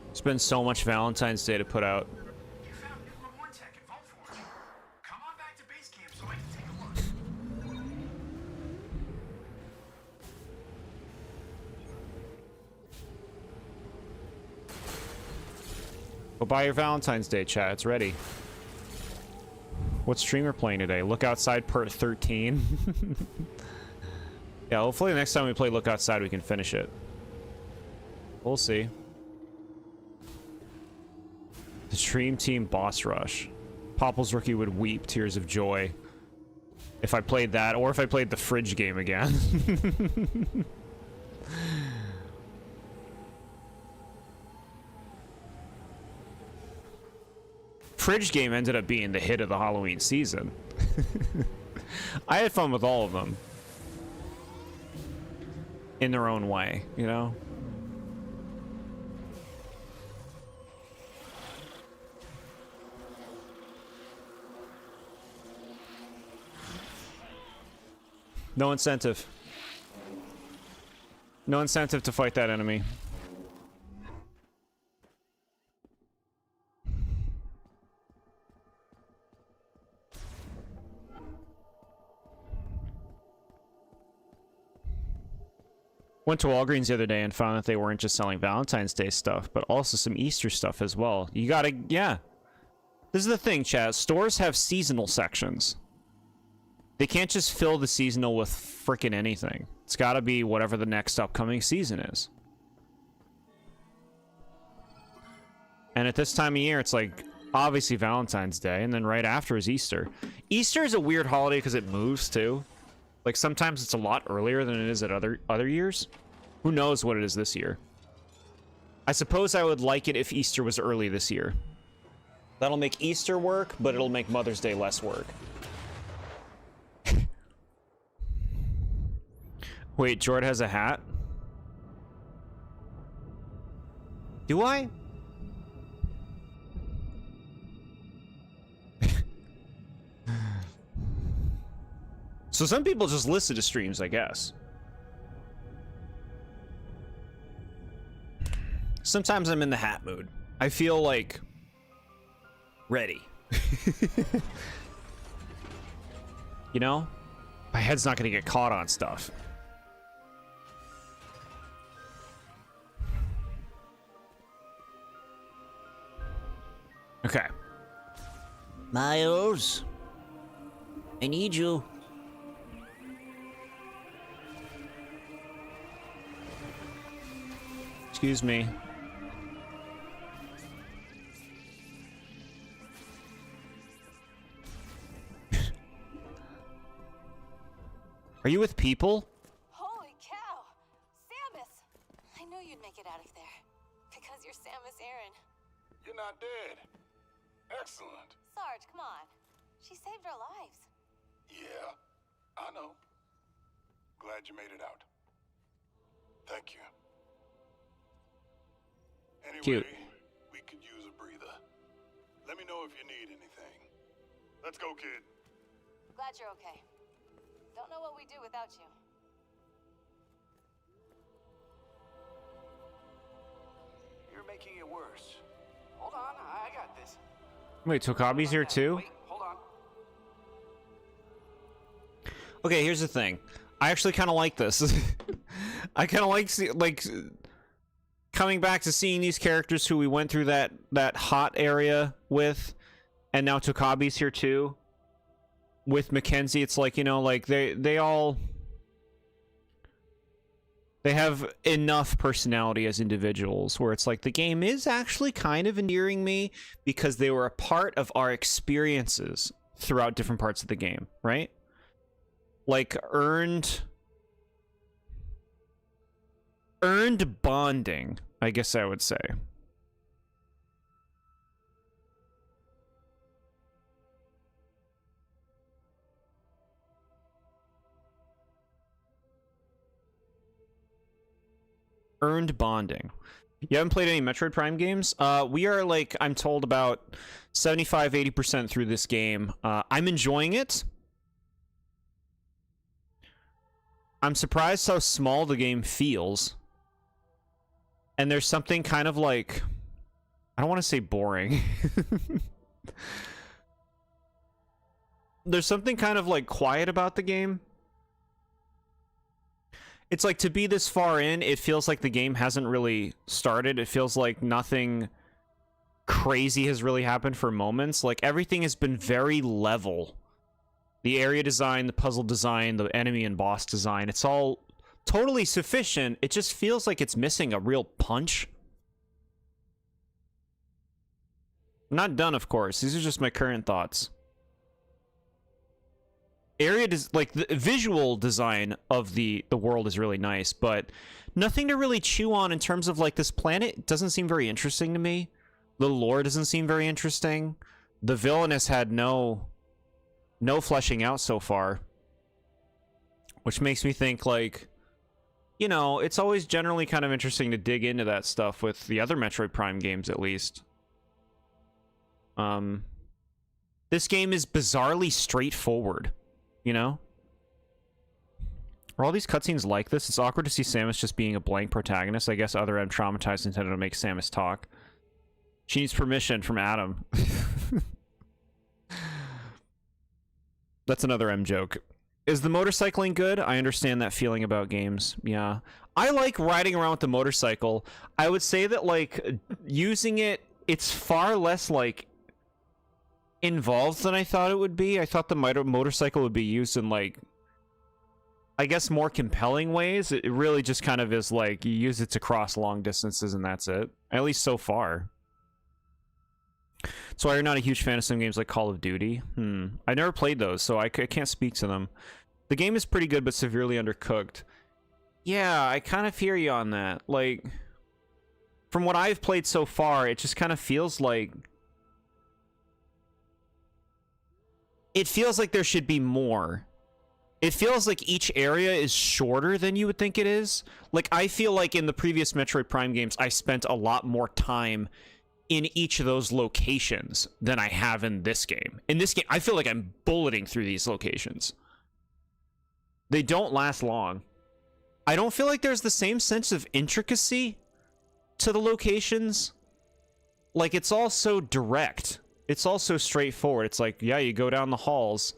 It's been so much Valentine's Day to put out. You found new Lamorne tech and vote for it. Come on back to Go buy your Valentine's Day chat. It's ready. What streamer playing today? Look Outside Part 13. Yeah, hopefully the next time we play Look Outside we can finish it. We'll see. The Dream Team Boss Rush. Popple's Rookie would weep tears of joy if I played that, or if I played the Fridge game again. Fridge game ended up being the hit of the Halloween season. I had fun with all of them. In their own way, you know? No incentive. No incentive to fight that enemy. Went to Walgreens the other day and found that they weren't just selling Valentine's Day stuff, but also some Easter stuff as well. You gotta, yeah. This is the thing, chat. Stores have seasonal sections. They can't just fill the seasonal with frickin' anything. It's gotta be whatever the next upcoming season is. And at this time of year, it's like, obviously Valentine's Day, and then right after is Easter. Easter is a weird holiday because it moves, too. Like, sometimes it's a lot earlier than it is at other years. Who knows what it is this year? I suppose I would like it if Easter was early this year. That'll make Easter work, but it'll make Mother's Day less work. Wait, Jord has a hat? Do I? So some people just listen to streams, I guess. Sometimes I'm in the hat mood. I feel like ready. You know? My head's not gonna get caught on stuff. Okay. Miles, I need you. Excuse me. Are you with people? Holy cow! Samus! I knew you'd make it out of there. Because you're Samus Aran. You're not dead. Excellent. Sarge, come on. She saved our lives. Yeah, I know. Glad you made it out. Thank you. Anyway, Cute. we could use a breather. Let me know if you need anything. Let's go, kid. Glad you're okay. Don't know what we'd do without you. You're making it worse. Hold on, I got this. Wait, Tokabi's here too? Wait, hold on. Okay, here's the thing. I actually kind of like this. I kind of like coming back to seeing these characters who we went through that hot area with, and now Tokabi's here too. With Mackenzie, it's like, you know, like they have enough personality as individuals where it's like the game is actually kind of endearing me because they were a part of our experiences throughout different parts of the game, right? Like earned bonding, I guess I would say. Earned bonding. You haven't played any Metroid Prime games? We are, like, I'm told about 75-80% through this game. I'm enjoying it. I'm surprised how small the game feels. And there's something kind of like, I don't want to say boring. There's something kind of like quiet about the game. It's like, to be this far in, it feels like the game hasn't really started. It feels like nothing crazy has really happened for moments. Like, everything has been very level. The area design, the puzzle design, the enemy and boss design, it's all totally sufficient. It just feels like it's missing a real punch. I'm not done, of course. These are just my current thoughts. Like, the visual design of the world is really nice, but nothing to really chew on in terms of, like, this planet doesn't seem very interesting to me. The lore doesn't seem very interesting. The villain has had no fleshing out so far, which makes me think, like, you know, it's always generally kind of interesting to dig into that stuff with the other Metroid Prime games, at least. This game is bizarrely straightforward, you know? Are all these cutscenes like this? It's awkward to see Samus just being a blank protagonist. I guess Other M traumatized intended to make Samus talk. She needs permission from Adam. That's another M joke. Is the motorcycling good? I understand that feeling about games. Yeah. I like riding around with the motorcycle. I would say that, like, using it, it's far less, like, involved than I thought it would be. I thought the motorcycle would be used in, like, I guess more compelling ways. It really just kind of is like you use it to cross long distances and that's it. At least so far. So why you're not a huge fan of some games like Call of Duty? I never played those, so I can't speak to them. The game is pretty good, but severely undercooked. Yeah, I kind of hear you on that. Like, from what I've played so far, it just kind of feels like... It feels like there should be more. It feels like each area is shorter than you would think it is. Like, I feel like in the previous Metroid Prime games, I spent a lot more time in each of those locations than I have in this game. In this game, I feel like I'm bulleting through these locations. They don't last long. I don't feel like there's the same sense of intricacy to the locations. Like, it's all so direct. It's all so straightforward. It's like, yeah, you go down the halls.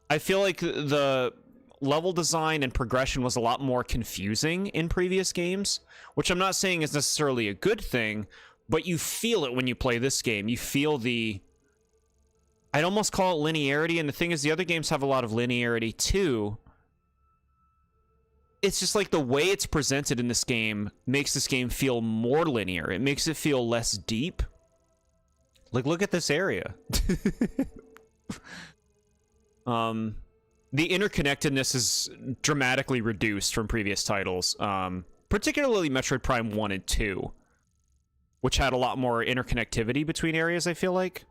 I feel like the level design and progression was a lot more confusing in previous games, which I'm not saying is necessarily a good thing, but you feel it when you play this game. You feel the... I'd almost call it linearity, and the thing is, the other games have a lot of linearity too. It's just like the way it's presented in this game makes this game feel more linear. It makes it feel less deep. Like, look at this area. The interconnectedness is dramatically reduced from previous titles, particularly Metroid Prime 1 and 2, which had a lot more interconnectivity between areas, I feel like.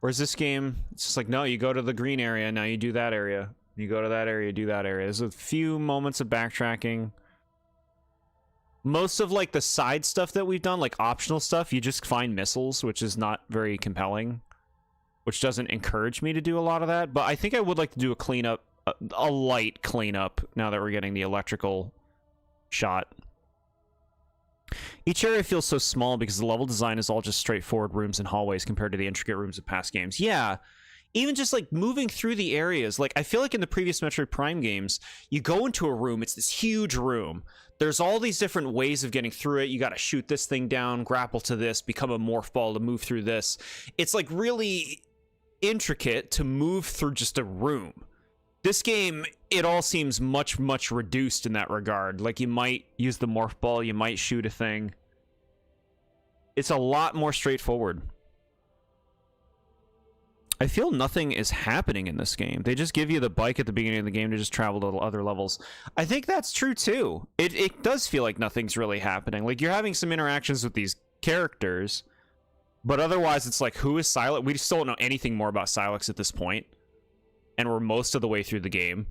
Whereas this game, it's just like, no, you go to the green area, now you do that area. You go to that area, do that area. There's a few moments of backtracking. Most of, like, the side stuff that we've done, like optional stuff, you just find missiles, which is not very compelling. Which doesn't encourage me to do a lot of that. But I think I would like to do a cleanup, a light cleanup, now that we're getting the electrical shot. Each area feels so small because the level design is all just straightforward rooms and hallways compared to the intricate rooms of past games. Yeah, even just, like, moving through the areas. Like, I feel like in the previous Metroid Prime games, you go into a room, it's this huge room. There's all these different ways of getting through it. You gotta shoot this thing down, grapple to this, become a morph ball to move through this. It's, like, really intricate to move through just a room. This game, it all seems much, much reduced in that regard. Like, you might use the morph ball, you might shoot a thing. It's a lot more straightforward. I feel nothing is happening in this game. They just give you the bike at the beginning of the game to just travel to other levels. I think that's true, too. It does feel like nothing's really happening. Like, you're having some interactions with these characters, but otherwise it's like, who is Silex? We still don't know anything more about Silex at this point, and we're most of the way through the game.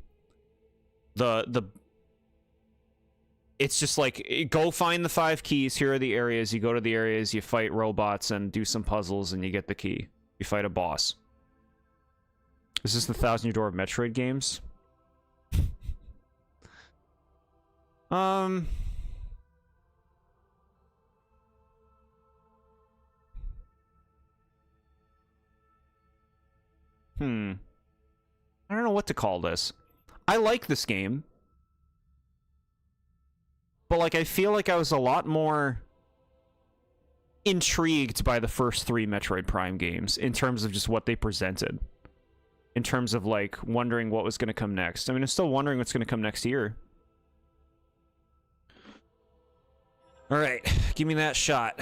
It's just like, go find the 5 keys. Here are the areas. You go to the areas, you fight robots and do some puzzles, and you get the key. You fight a boss. Is this the 1,000-Year Door of Metroid games? I don't know what to call this. I like this game. But, like, I feel like I was a lot more intrigued by the first 3 Metroid Prime games in terms of just what they presented. In terms of, like, wondering what was going to come next. I mean, I'm still wondering what's going to come next year. Alright, give me that shot.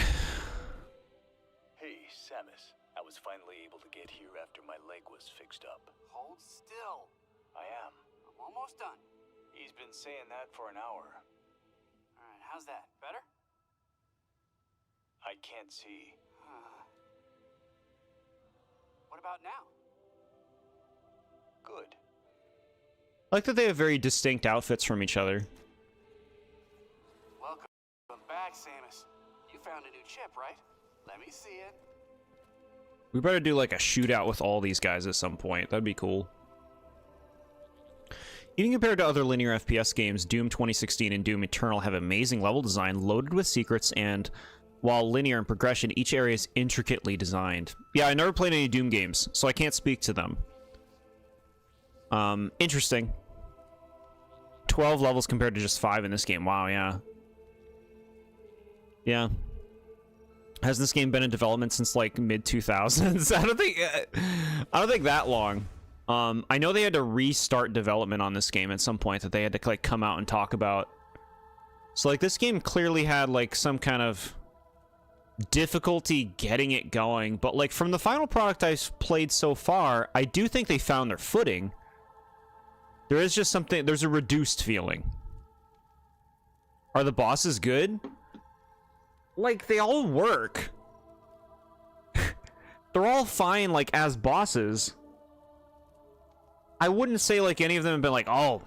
Hey, Samus. I was finally able to get here after my leg was fixed up. Hold still. I am. I'm almost done. He's been saying that for an hour. Alright, how's that? Better? I can't see. What about now? Good. I like that they have very distinct outfits from each other. Welcome back, Samus. You found a new chip, right? Let me see it. We better do like a shootout with all these guys at some point. That'd be cool. Even compared to other linear FPS games, Doom 2016 and Doom Eternal have amazing level design loaded with secrets, and while linear in progression, each area is intricately designed. Yeah, I never played any Doom games, so I can't speak to them. Interesting. 12 levels compared to just 5 in this game. Wow, yeah. Yeah. Has this game been in development since like mid 2000s? I don't think that long. I know they had to restart development on this game at some point, that they had to like come out and talk about. So like this game clearly had like some kind of difficulty getting it going, but like from the final product I've played so far, I do think they found their footing. There is just something, there's a reduced feeling. Are the bosses good? Like, they all work. They're all fine, like, as bosses. I wouldn't say, like, any of them have been like, oh,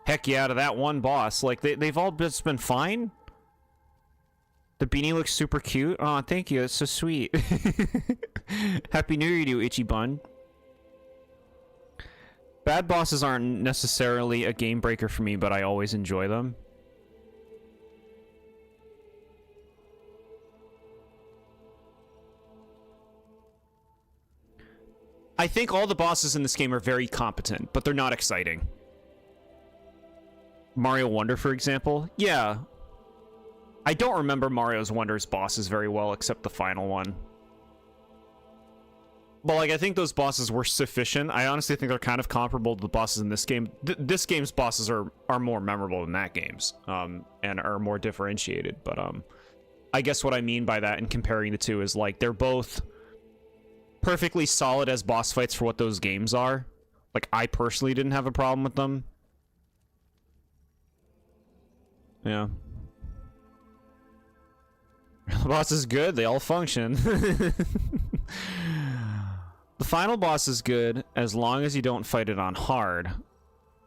heck yeah, to that one boss. Like, they've all just been fine. The beanie looks super cute. Oh, thank you, that's so sweet. Happy New Year to you, Itchy Bun. Bad bosses aren't necessarily a game breaker for me, but I always enjoy them. I think all the bosses in this game are very competent, but they're not exciting. Mario Wonder, for example. Yeah. I don't remember Mario's Wonder's bosses very well, except the final one. But, like, I think those bosses were sufficient. I honestly think they're kind of comparable to the bosses in this game. This game's bosses are more memorable than that game's, and are more differentiated. But, I guess what I mean by that in comparing the two is, like, they're both perfectly solid as boss fights for what those games are. Like, I personally didn't have a problem with them. Yeah. The boss is good. They all function. The final boss is good as long as you don't fight it on hard.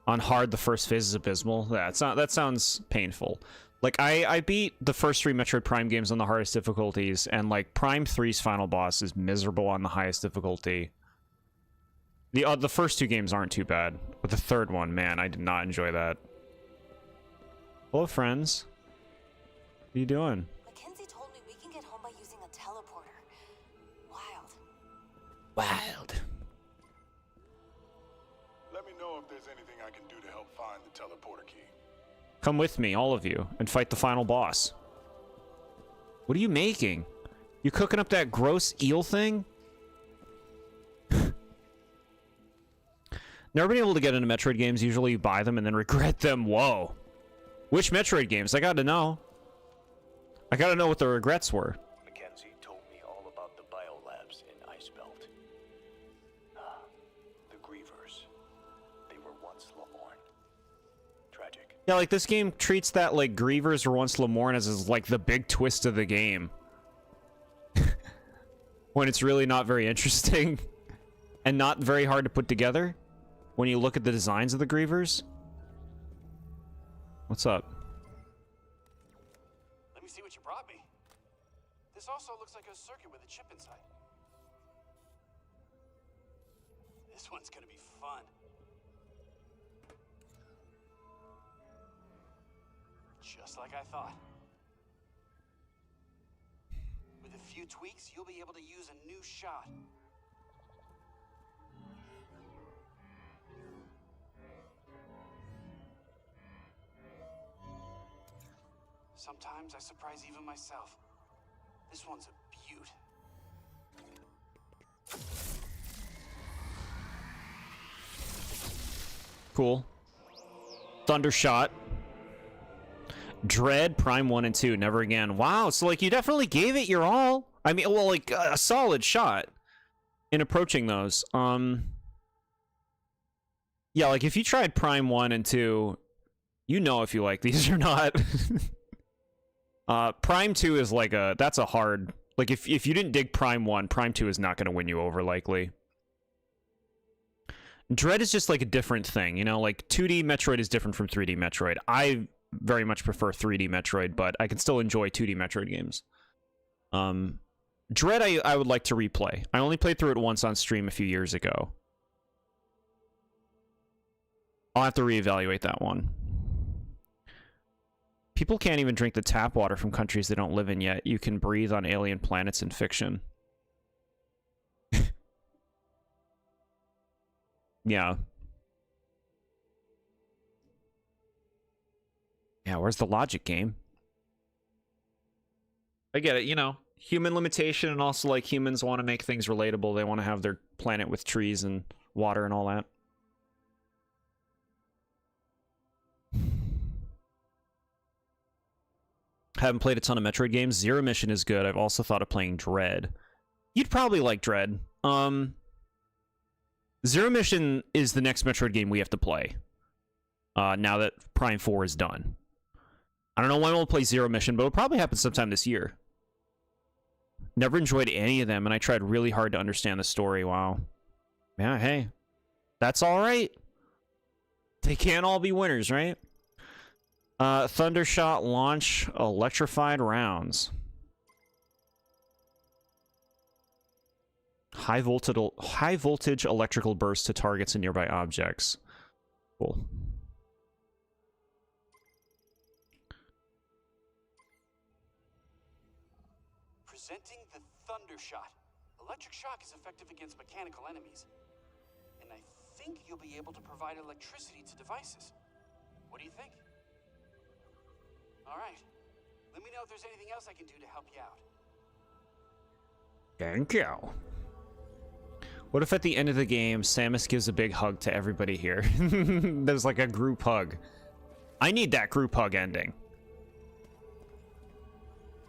On hard, the first phase is abysmal. Yeah, that sounds painful. Like, I beat the first 3 Metroid Prime games on the hardest difficulties, and, like, Prime 3's final boss is miserable on the highest difficulty. The first 2 games aren't too bad, but the third one, man, I did not enjoy that. Hello, friends. What are you doing? Mackenzie told me we can get home by using a teleporter. Wild. Wild. Let me know if there's anything I can do to help find the teleporter key. Come with me, all of you, and fight the final boss. What are you making? You cooking up that gross eel thing? Never been able to get into Metroid games. Usually you buy them and then regret them. Whoa. Which Metroid games? I gotta know. I gotta know what the regrets were. Mackenzie told me all about the biolabs in Icebelt. The Grievers. They were once Lamorne. Tragic. Yeah, like, this game treats that, like, Grievers were once Lamorne as, like, the big twist of the game. When it's really not very interesting. And not very hard to put together. When you look at the designs of the Grievers. What's up? Let me see what you brought me. This also looks like a circuit with a chip inside. This one's gonna be fun. Just like I thought. With a few tweaks, you'll be able to use a new shot. Sometimes I surprise even myself. This one's a beaut. Cool. Thundershot. Dread, Prime 1 and 2, never again. Wow, so like you definitely gave it your all. I mean, well, like a solid shot in approaching those. Yeah, like if you tried Prime 1 and 2, you know if you like these or not. Prime 2 is like that's a hard, like if you didn't dig Prime 1, Prime 2 is not going to win you over likely. Dread is just like a different thing, you know, like 2D Metroid is different from 3D Metroid. I very much prefer 3D Metroid, but I can still enjoy 2D Metroid games. Dread I would like to replay. I only played through it once on stream a few years ago. I'll have to reevaluate that one. People can't even drink the tap water from countries they don't live in yet. You can breathe on alien planets in fiction. Yeah. Yeah, where's the logic game? I get it, you know, human limitation, and also like humans want to make things relatable. They want to have their planet with trees and water and all that. Haven't played a ton of Metroid games. Zero Mission is good. I've also thought of playing Dread. You'd probably like Dread. Zero Mission is the next Metroid game we have to play. Now that Prime 4 is done. I don't know when we'll play Zero Mission, but it'll probably happen sometime this year. Never enjoyed any of them, and I tried really hard to understand the story. Wow. Yeah, hey. That's alright. They can't all be winners, right? Thundershot launch electrified rounds. High voltage electrical burst to targets and nearby objects. Cool. Presenting the Thundershot. Electric shock is effective against mechanical enemies. And I think you'll be able to provide electricity to devices. What do you think? All right. Let me know if there's anything else I can do to help you out. Thank you. What if at the end of the game, Samus gives a big hug to everybody here? There's like a group hug. I need that group hug ending.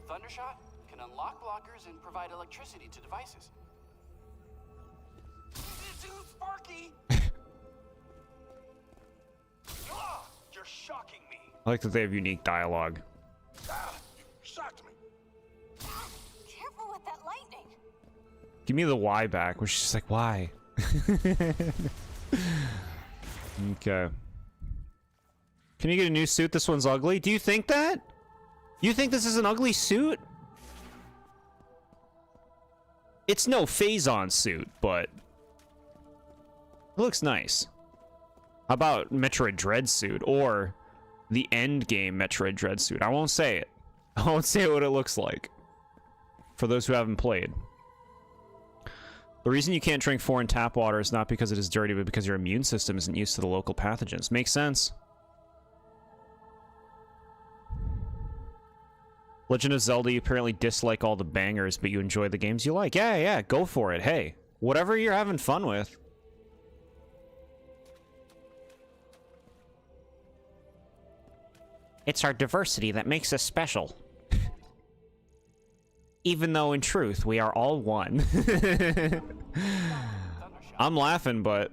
Thundershot can unlock blockers and provide electricity to devices. Too sparky! Ah, you're shocking me. I like that they have unique dialogue. Ah, you shocked me. Careful with that lightning. Give me the Y back, which is just like, why? Okay. Can you get a new suit? This one's ugly. Do you think that? You think this is an ugly suit? It's no phase-on suit, but it looks nice. How about Metroid Dread suit or the end game Metroid Dread suit? I won't say it. I won't say what it looks like. For those who haven't played. The reason you can't drink foreign tap water is not because it is dirty, but because your immune system isn't used to the local pathogens. Makes sense. Legend of Zelda, you apparently dislike all the bangers, but you enjoy the games you like. Yeah, go for it. Hey, whatever you're having fun with. It's our diversity that makes us special. Even though, in truth, we are all one. I'm laughing, but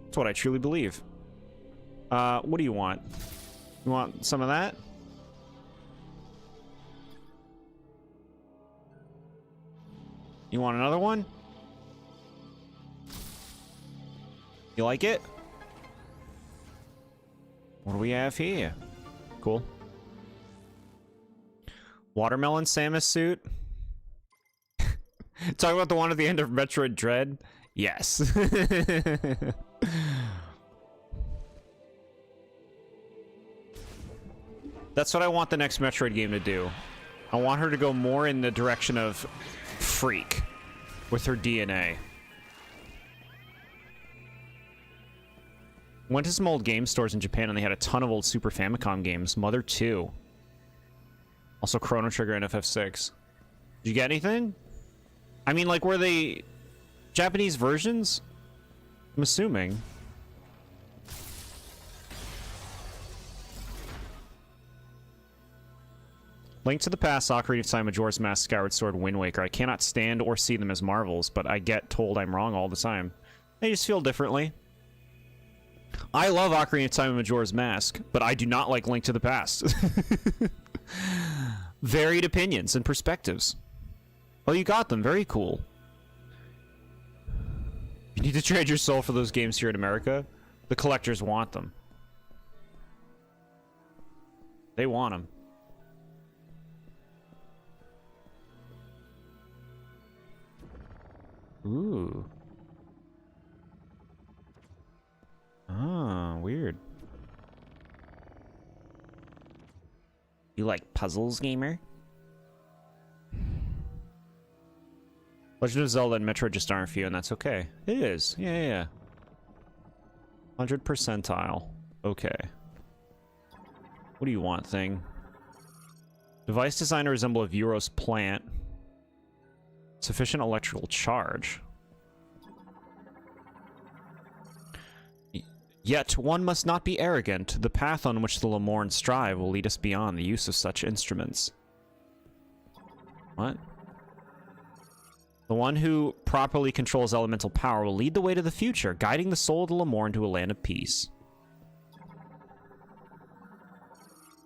that's what I truly believe. What do you want? You want some of that? You want another one? You like it? What do we have here? Cool. Watermelon Samus suit? Talk about the one at the end of Metroid Dread? Yes. That's what I want the next Metroid game to do. I want her to go more in the direction of freak with her DNA. Went to some old game stores in Japan and they had a ton of old Super Famicom games. Mother 2. Also, Chrono Trigger and FF6. Did you get anything? I mean, like, were they Japanese versions? I'm assuming. Link to the Past, Ocarina of Time, Majora's Mask, Skyward Sword, Wind Waker. I cannot stand or see them as marvels, but I get told I'm wrong all the time. They just feel differently. I love Ocarina of Time and Majora's Mask, but I do not like Link to the Past. Varied opinions and perspectives. Oh, you got them. Very cool. You need to trade your soul for those games here in America. The collectors want them. They want them. Ooh. Ah, weird. You like puzzles, gamer? Legend of Zelda and Metroid just aren't for you, and that's okay. It is. Yeah. 100 percentile. Okay. What do you want, thing? Device design to resemble a Vuros plant. Sufficient electrical charge. Yet one must not be arrogant. The path on which the Lemorn strive will lead us beyond the use of such instruments. What? The one who properly controls elemental power will lead the way to the future, guiding the soul of the Lemorn to a land of peace.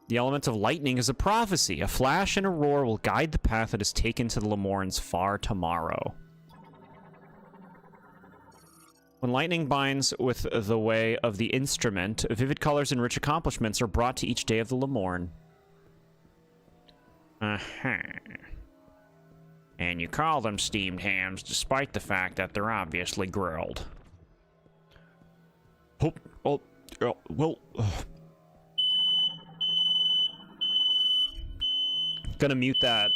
The element of lightning is a prophecy. A flash and a roar will guide the path that is taken to the Lemorn's far tomorrow. When lightning binds with the way of the instrument, vivid colors and rich accomplishments are brought to each day of the Lemorn. And you call them steamed hams despite the fact that they're obviously grilled. Gonna mute that.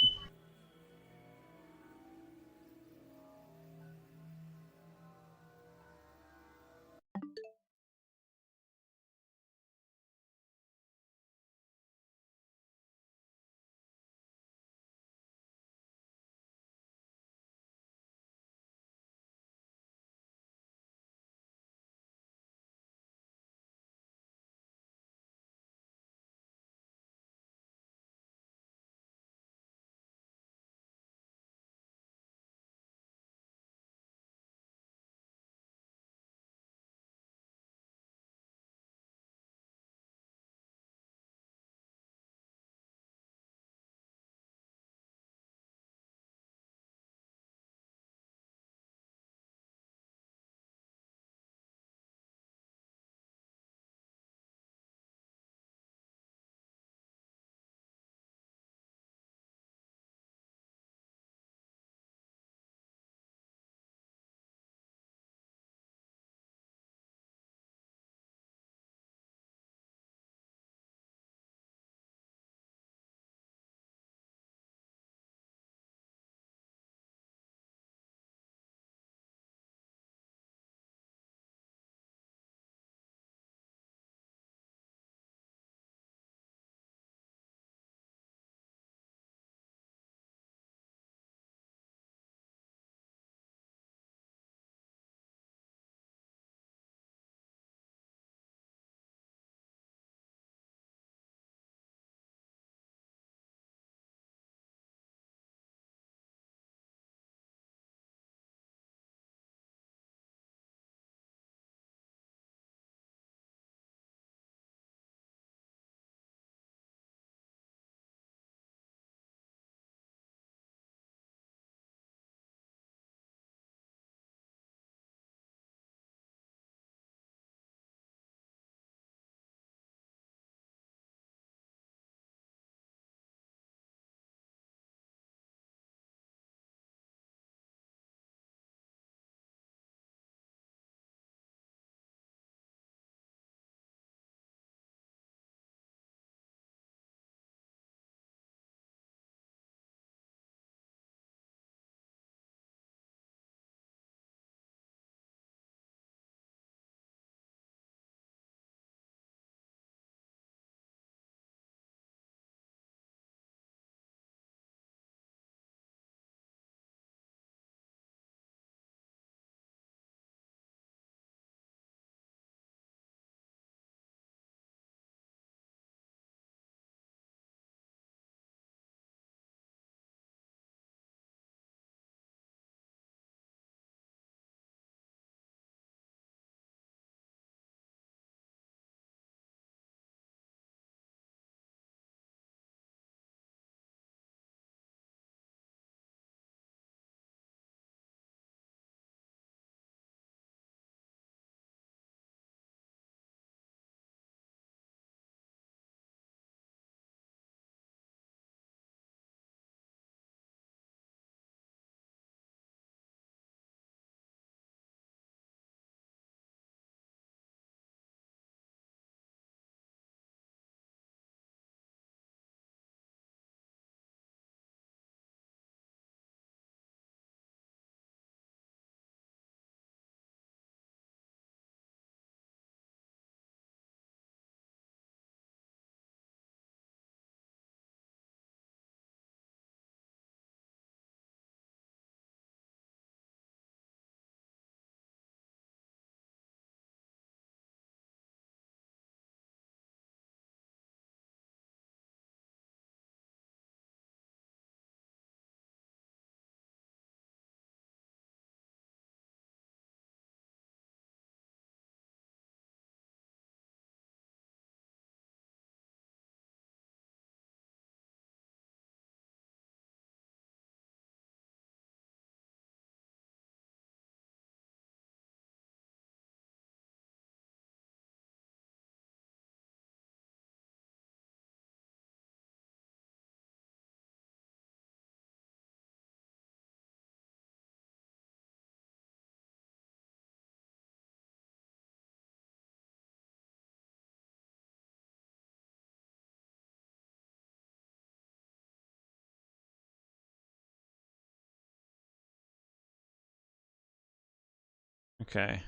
Okay.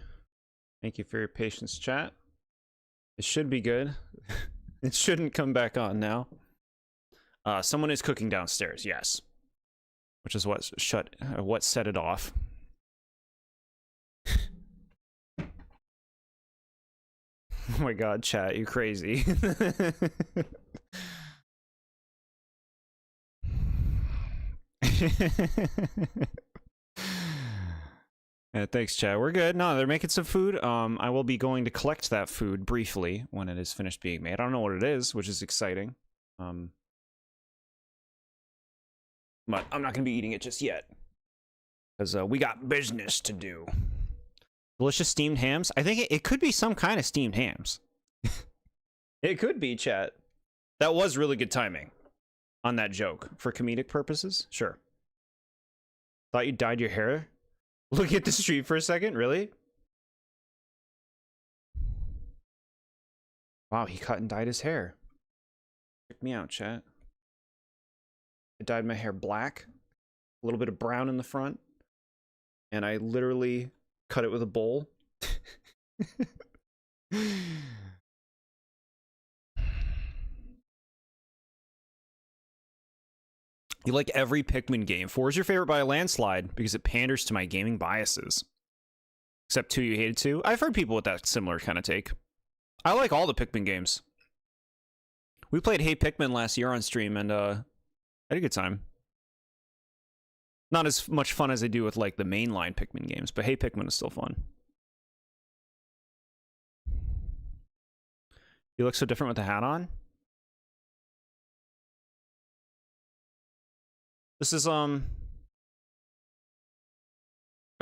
Thank you for your patience, chat. It should be good. It shouldn't come back on now. Someone is cooking downstairs, yes. Which is what set it off. Oh my god, chat, you're crazy. Yeah, thanks, chat. We're good. No, they're making some food. I will be going to collect that food briefly when it is finished being made. I don't know what it is, which is exciting. But I'm not gonna be eating it just yet. Because we got business to do. Delicious steamed hams? I think it could be some kind of steamed hams. It could be, chat. That was really good timing on that joke. For comedic purposes? Sure. Thought you dyed your hair? Looking at the street for a second? Really? Wow, he cut and dyed his hair. Check me out, chat. I dyed my hair black. A little bit of brown in the front. And I literally cut it with a bowl. You like every Pikmin game. 4 is your favorite by a landslide because it panders to my gaming biases. Except 2 you hated 2. I've heard people with that similar kind of take. I like all the Pikmin games. We played Hey Pikmin last year on stream and had a good time. Not as much fun as I do with like the mainline Pikmin games, but Hey Pikmin is still fun. You look so different with the hat on. This is a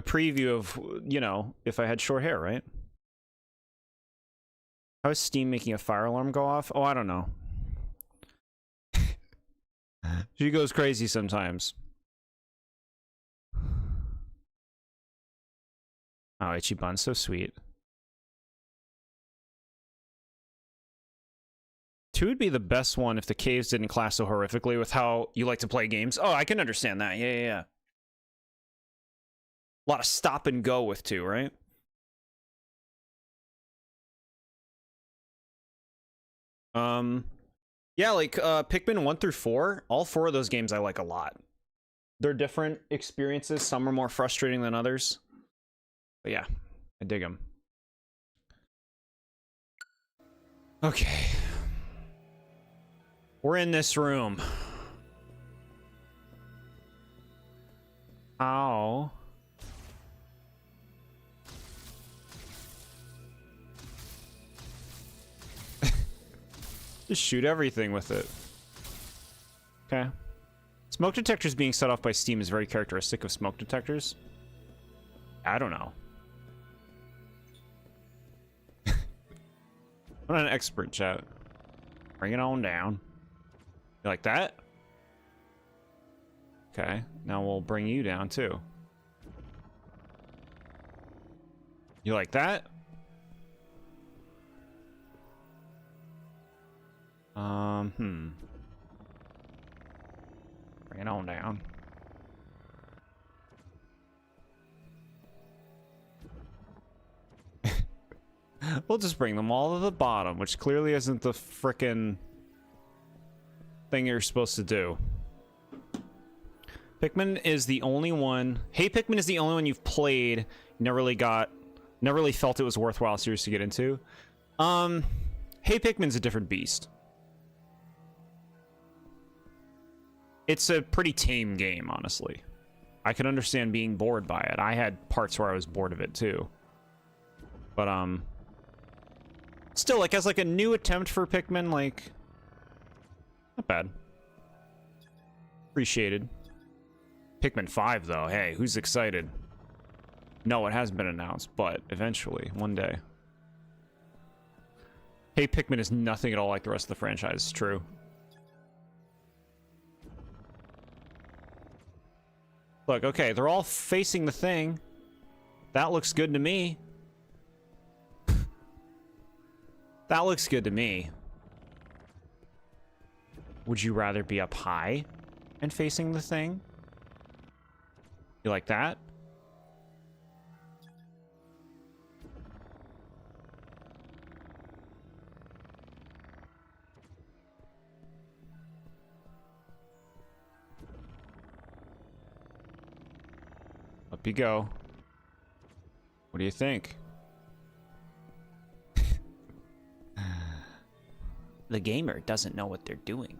preview of, you know, if I had short hair, right? How is Steam making a fire alarm go off? Oh, I don't know. She goes crazy sometimes. Oh, Ichiban's so sweet. 2 would be the best one if the caves didn't clash so horrifically with how you like to play games. Oh, I can understand that. Yeah. A lot of stop and go with 2, right? Yeah, like Pikmin 1 through 4, all 4 of those games I like a lot. They're different experiences. Some are more frustrating than others. But yeah, I dig them. Okay. We're in this room. Ow. Just shoot everything with it. Okay. Smoke detectors being set off by Steam is very characteristic of smoke detectors. I don't know. I'm not an expert, chat. Bring it on down. You like that? Okay, now we'll bring you down too. You like that? Bring it on down. We'll just bring them all to the bottom, which clearly isn't the frickin' thing you're supposed to do. Pikmin is the only one. Hey Pikmin is the only one you've played. Never really felt it was worthwhile series to get into. Hey Pikmin's a different beast. It's a pretty tame game, honestly. I can understand being bored by it. I had parts where I was bored of it too. But still, like as like a new attempt for Pikmin, like not bad. Appreciated. Pikmin 5 though, hey, who's excited? No, it hasn't been announced, but eventually, one day. Hey Pikmin is nothing at all like the rest of the franchise, it's true. Look, okay, they're all facing the thing. That looks good to me. That looks good to me. Would you rather be up high and facing the thing? You like that? Up you go. What do you think? The gamer doesn't know what they're doing.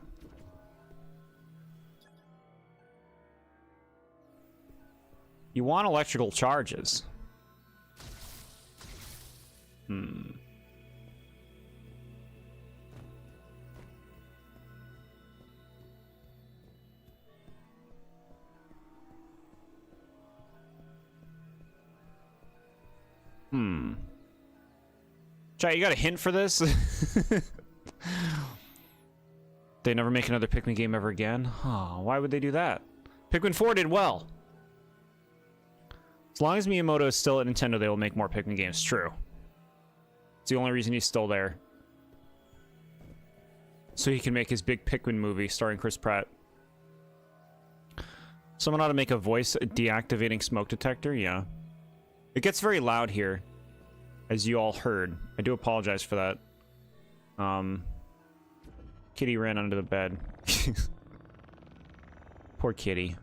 You want electrical charges. Chat, you got a hint for this? They never make another Pikmin game ever again? Oh, why would they do that? Pikmin 4 did well. As long as Miyamoto is still at Nintendo, they will make more Pikmin games. True. It's the only reason he's still there. So he can make his big Pikmin movie starring Chris Pratt. Someone ought to make a voice deactivating smoke detector? Yeah. It gets very loud here, as you all heard. I do apologize for that. Kitty ran under the bed. Poor kitty.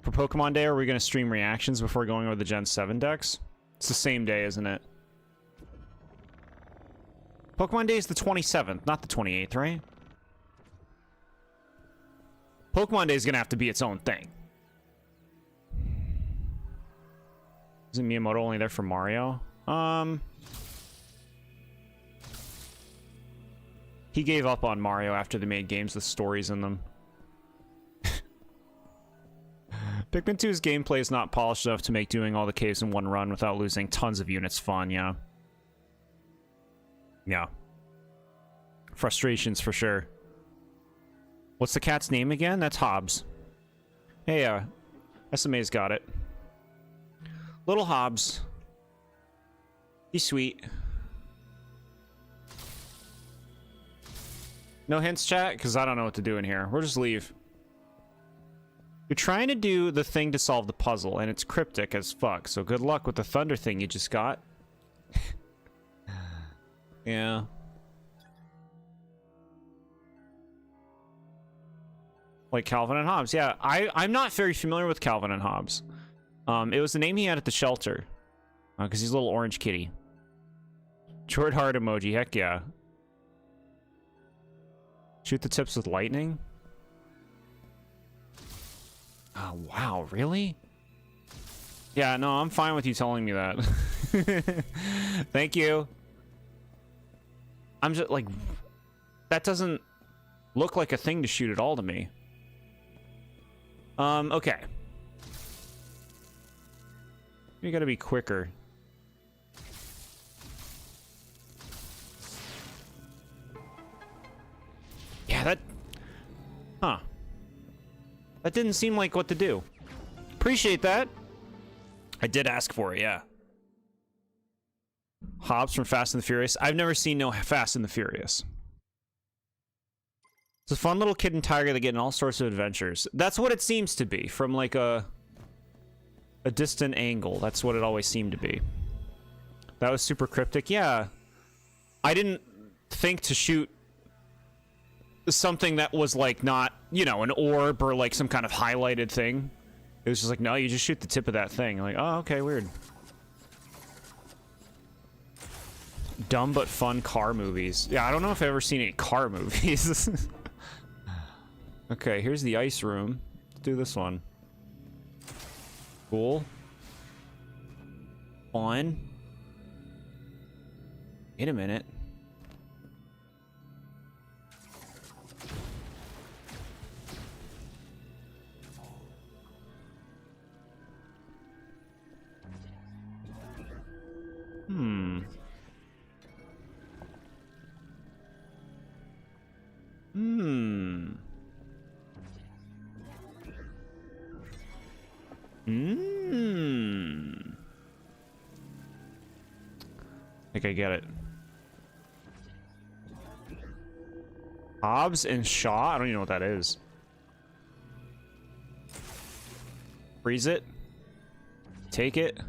For Pokemon Day, are we going to stream reactions before going over the Gen 7 decks? It's the same day, isn't it? Pokemon Day is the 27th, not the 28th, right? Pokemon Day is going to have to be its own thing. Isn't Miyamoto only there for Mario? He gave up on Mario after they made games with stories in them. Pikmin 2's gameplay is not polished enough to make doing all the caves in one run without losing tons of units fun, yeah. Yeah. Frustrations for sure. What's the cat's name again? That's Hobbs. Hey, SMA's got it. Little Hobbs. He's sweet. No hints, chat? Because I don't know what to do in here. We'll just leave. You're trying to do the thing to solve the puzzle, and it's cryptic as fuck, so good luck with the thunder thing you just got. Yeah. Like Calvin and Hobbes. Yeah, I'm not very familiar with Calvin and Hobbes. It was the name he had at the shelter. Because he's a little orange kitty. Jord heart emoji, heck yeah. Shoot the tips with lightning? Oh, wow, really? Yeah, no, I'm fine with you telling me that. Thank you. I'm just, like... That doesn't look like a thing to shoot at all to me. Okay. You gotta be quicker. Yeah, that... Huh. That didn't seem like what to do. Appreciate that. I did ask for it, yeah. Hobbs from Fast and the Furious. I've never seen no Fast and the Furious. It's a fun little kid and tiger that get in all sorts of adventures. That's what it seems to be, from like a distant angle. That's what it always seemed to be. That was super cryptic. Yeah. I didn't think to shoot something that was like not, you know, an orb or like some kind of highlighted thing. It was just like, no, you just shoot the tip of that thing. I'm like, oh, okay, weird. Dumb but fun car movies. Yeah, I don't know if I've ever seen any car movies. Okay, here's the ice room. Let's do this one. Cool. Fun. Wait a minute. I think I get it. Hobbs and Shaw? I don't even know what that is. Freeze it. Take it.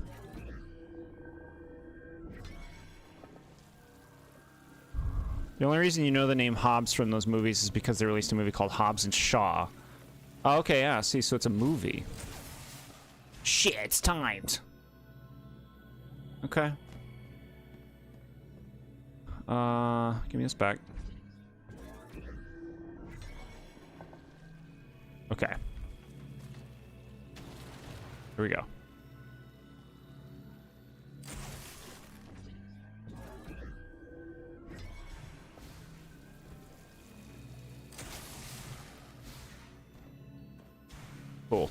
The only reason you know the name Hobbs from those movies is because they released a movie called Hobbs and Shaw. Oh, okay, yeah, see, so it's a movie. Shit, it's timed. Okay. Give me this back. Okay. Here we go. Cool.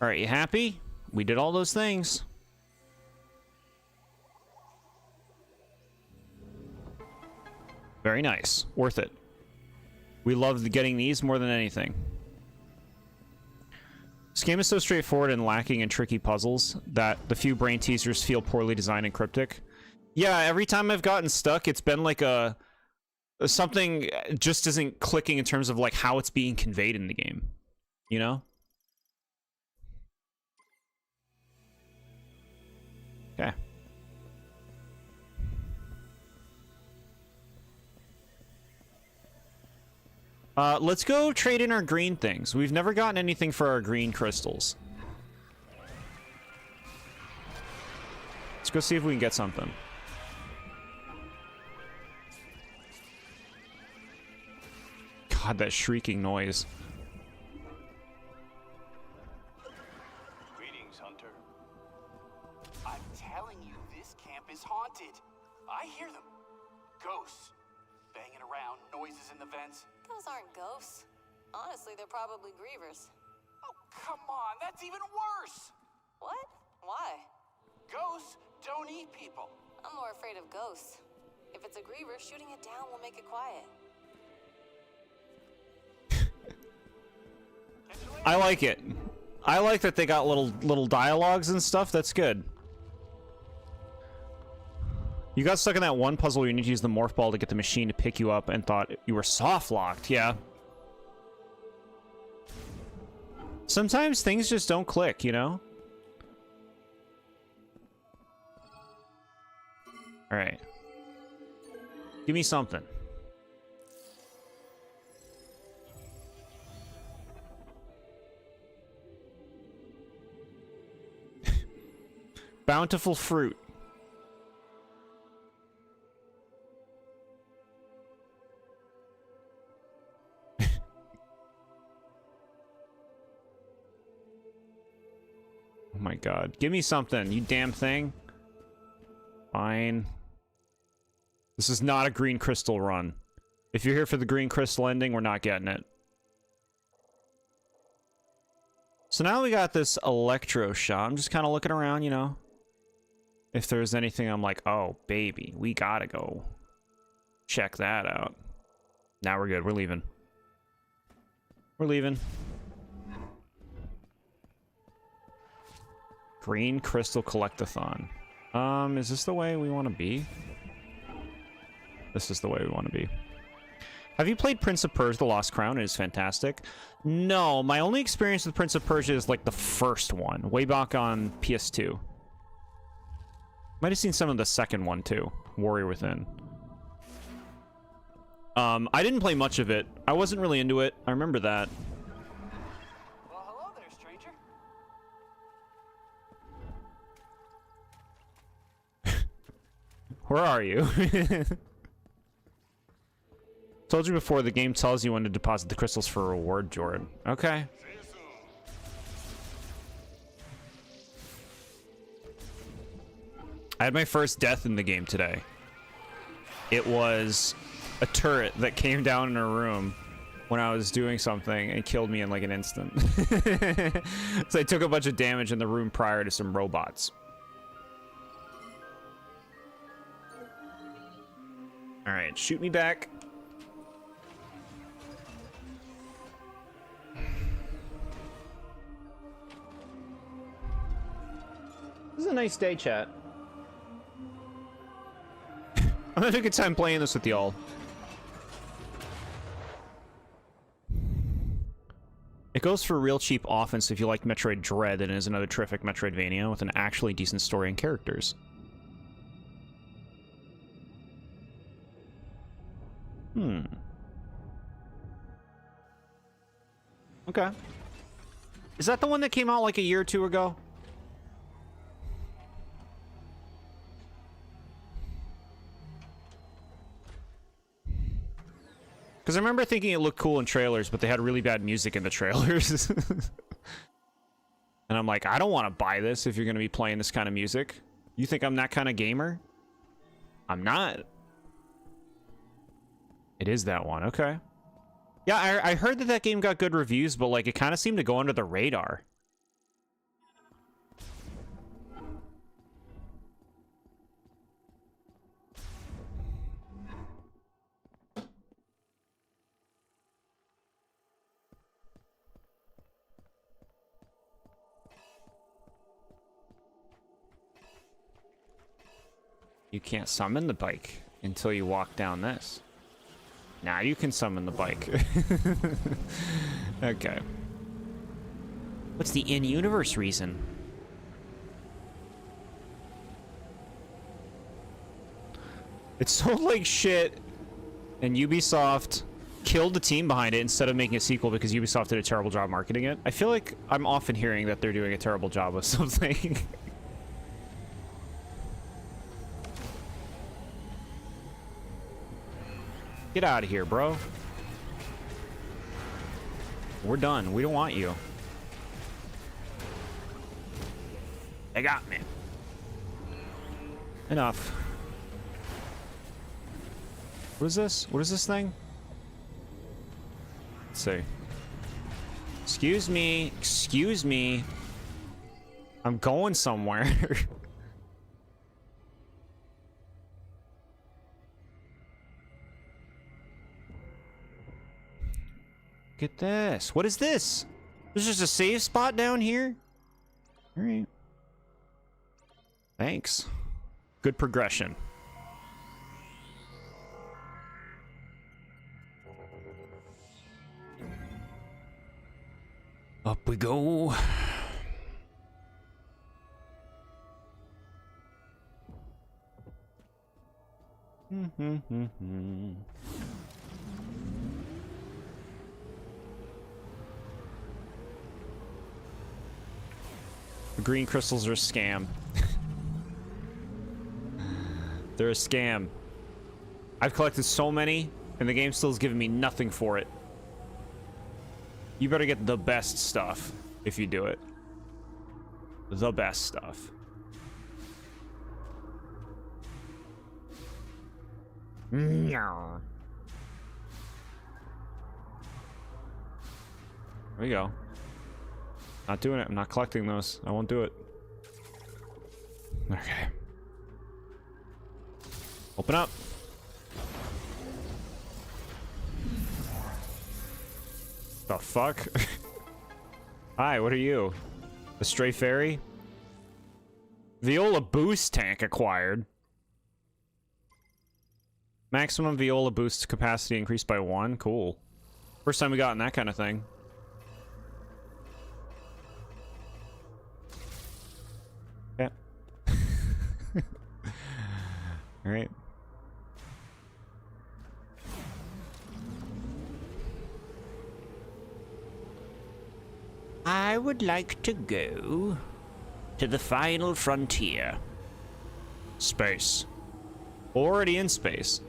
All right, you happy? We did all those things. Very nice. Worth it. We love getting these more than anything. This game is so straightforward and lacking in tricky puzzles that the few brain teasers feel poorly designed and cryptic. Yeah, every time I've gotten stuck, it's been like something just isn't clicking in terms of like how it's being conveyed in the game. You know? Okay. Let's go trade in our green things. We've never gotten anything for our green crystals. Let's go see if we can get something. God, that shrieking noise. Greetings, Hunter. I'm telling you, this camp is haunted. I hear them. Ghosts. Banging around, noises in the vents. Those aren't ghosts. Honestly, they're probably grievers. Oh, come on, that's even worse! What? Why? Ghosts don't eat people. I'm more afraid of ghosts. If it's a griever, shooting it down will make it quiet. I like it. I like that they got little dialogues and stuff. That's good. You got stuck in that one puzzle where you need to use the morph ball to get the machine to pick you up and thought you were soft locked. Yeah. Sometimes things just don't click, you know? All right. Give me something. Bountiful fruit. Oh my god. Give me something, you damn thing. Fine. This is not a green crystal run. If you're here for the green crystal ending, we're not getting it. So now we got this electro shot. I'm just kind of looking around, you know. If there's anything I'm like, oh, baby, we gotta go check that out. Now we're good. We're leaving. We're leaving. Green Crystal Collectathon. Is this the way we want to be? This is the way we want to be. Have you played Prince of Persia: The Lost Crown? It is fantastic. No, my only experience with Prince of Persia is like the first one, way back on PS2. Might have seen some of the second one too, Warrior Within. I didn't play much of it. I wasn't really into it. I remember that. Well, hello there, stranger. Where are you? Told you before, the game tells you when to deposit the crystals for a reward, Jord. Okay. I had my first death in the game today. It was a turret that came down in a room when I was doing something and killed me in like an instant. So I took a bunch of damage in the room prior to some robots. Alright, shoot me back. This is a nice day, chat. I'm having a good time playing this with y'all. It goes for real cheap offense if you like Metroid Dread, and it is another terrific Metroidvania with an actually decent story and characters. Okay. Is that the one that came out like a year or two ago? Because I remember thinking it looked cool in trailers, but they had really bad music in the trailers. And I'm like, I don't want to buy this if you're going to be playing this kind of music. You think I'm that kind of gamer? I'm not. It is that one. Okay. Yeah, I heard that that game got good reviews, but like it kind of seemed to go under the radar. You can't summon the bike until you walk down this. Now you can summon the bike. Okay. What's the in-universe reason? It sold like shit, and Ubisoft killed the team behind it instead of making a sequel because Ubisoft did a terrible job marketing it. I feel like I'm often hearing that they're doing a terrible job with something. Get out of here, bro. We're done. We don't want you. They got me. Enough. What is this? What is this thing? Let's see. Excuse me. Excuse me. I'm going somewhere. Look at this. What is this? There's just a save spot down here? Alright. Thanks. Good progression. Up we go. The green crystals are a scam. They're a scam. I've collected so many, and the game still is giving me nothing for it. You better get the best stuff if you do it. The best stuff. There we go. Not doing it. I'm not collecting those. I won't do it. Okay. Open up. The fuck? Hi, what are you? The stray fairy? Viola boost tank acquired. Maximum Viola boost capacity increased by 1. Cool. First time we gotten that kind of thing. Yeah. All right. I would like to go to the final frontier. Space. Already in space.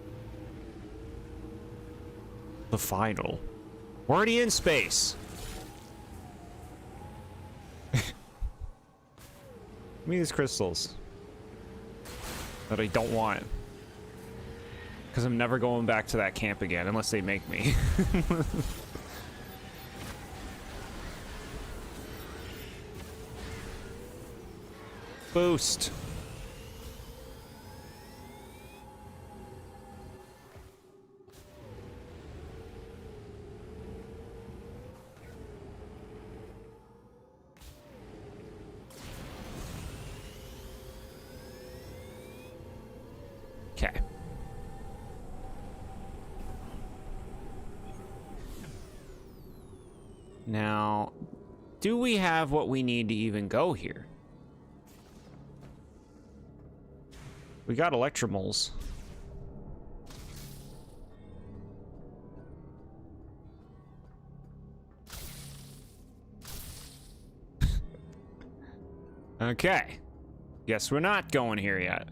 The final. Already in space. Give me these crystals that I don't want. Because I'm never going back to that camp again unless they make me. Boost. Okay. Now, do we have what we need to even go here? We got electromoles. Okay. Guess we're not going here yet.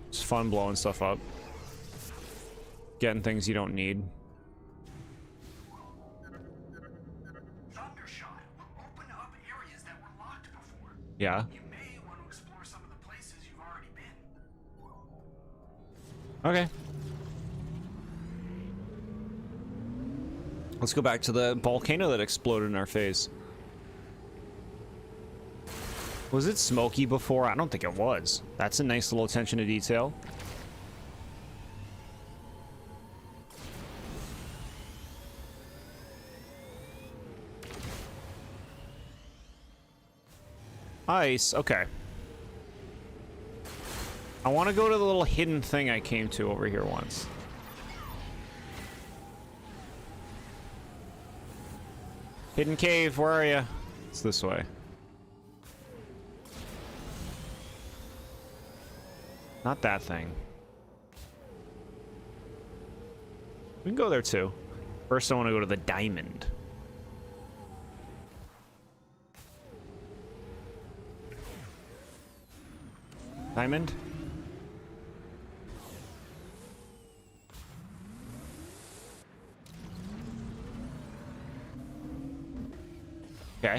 It's fun blowing stuff up. Getting things you don't need. Thundershot will open up areas that were locked before. Yeah. You may want to explore some of the places you've already been. Okay. Let's go back to the volcano that exploded in our face. Was it smoky before? I don't think it was. That's a nice little attention to detail. Ice, okay. I want to go to the little hidden thing I came to over here once. Hidden cave, where are you? It's this way. Not that thing. We can go there too. First, I want to go to the diamond. Diamond? Okay.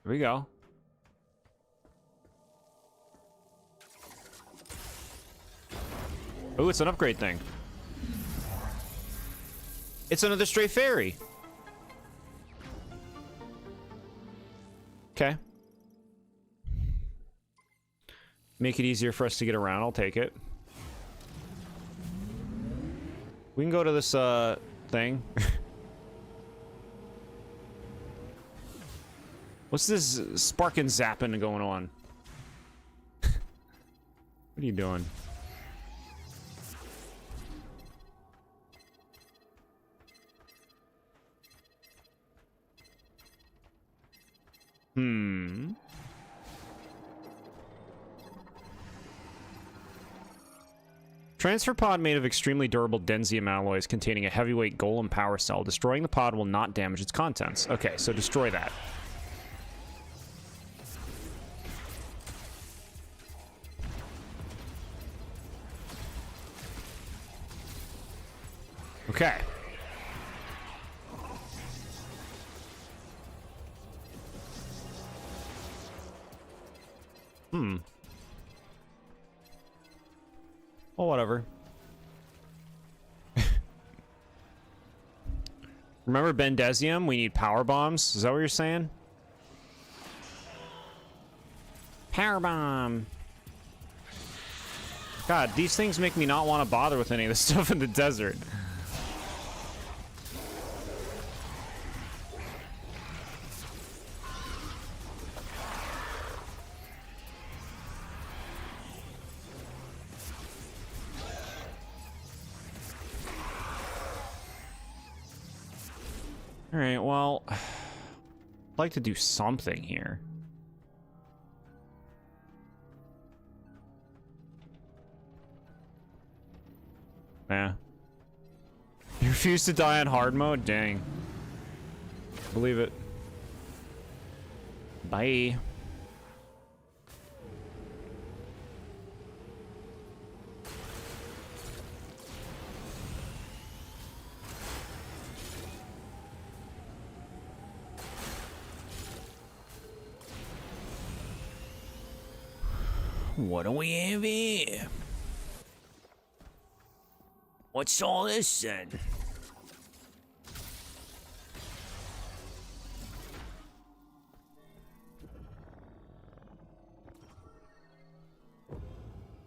Here we go. Oh, it's an upgrade thing. It's another stray fairy. Okay. Make it easier for us to get around. I'll take it. We can go to this thing. What's this sparking zapping going on? What are you doing? Transfer pod made of extremely durable densium alloys containing a heavyweight golem power cell. Destroying the pod will not damage its contents. Okay, so destroy that. Okay. Well, whatever. Remember Bendesium? We need power bombs. Is that what you're saying? Power bomb. God, these things make me not want to bother with any of the stuff in the desert. Alright, well, I'd like to do something here. Yeah. You refuse to die on hard mode? Dang. Believe it. Bye. What do we have here? What's all this then?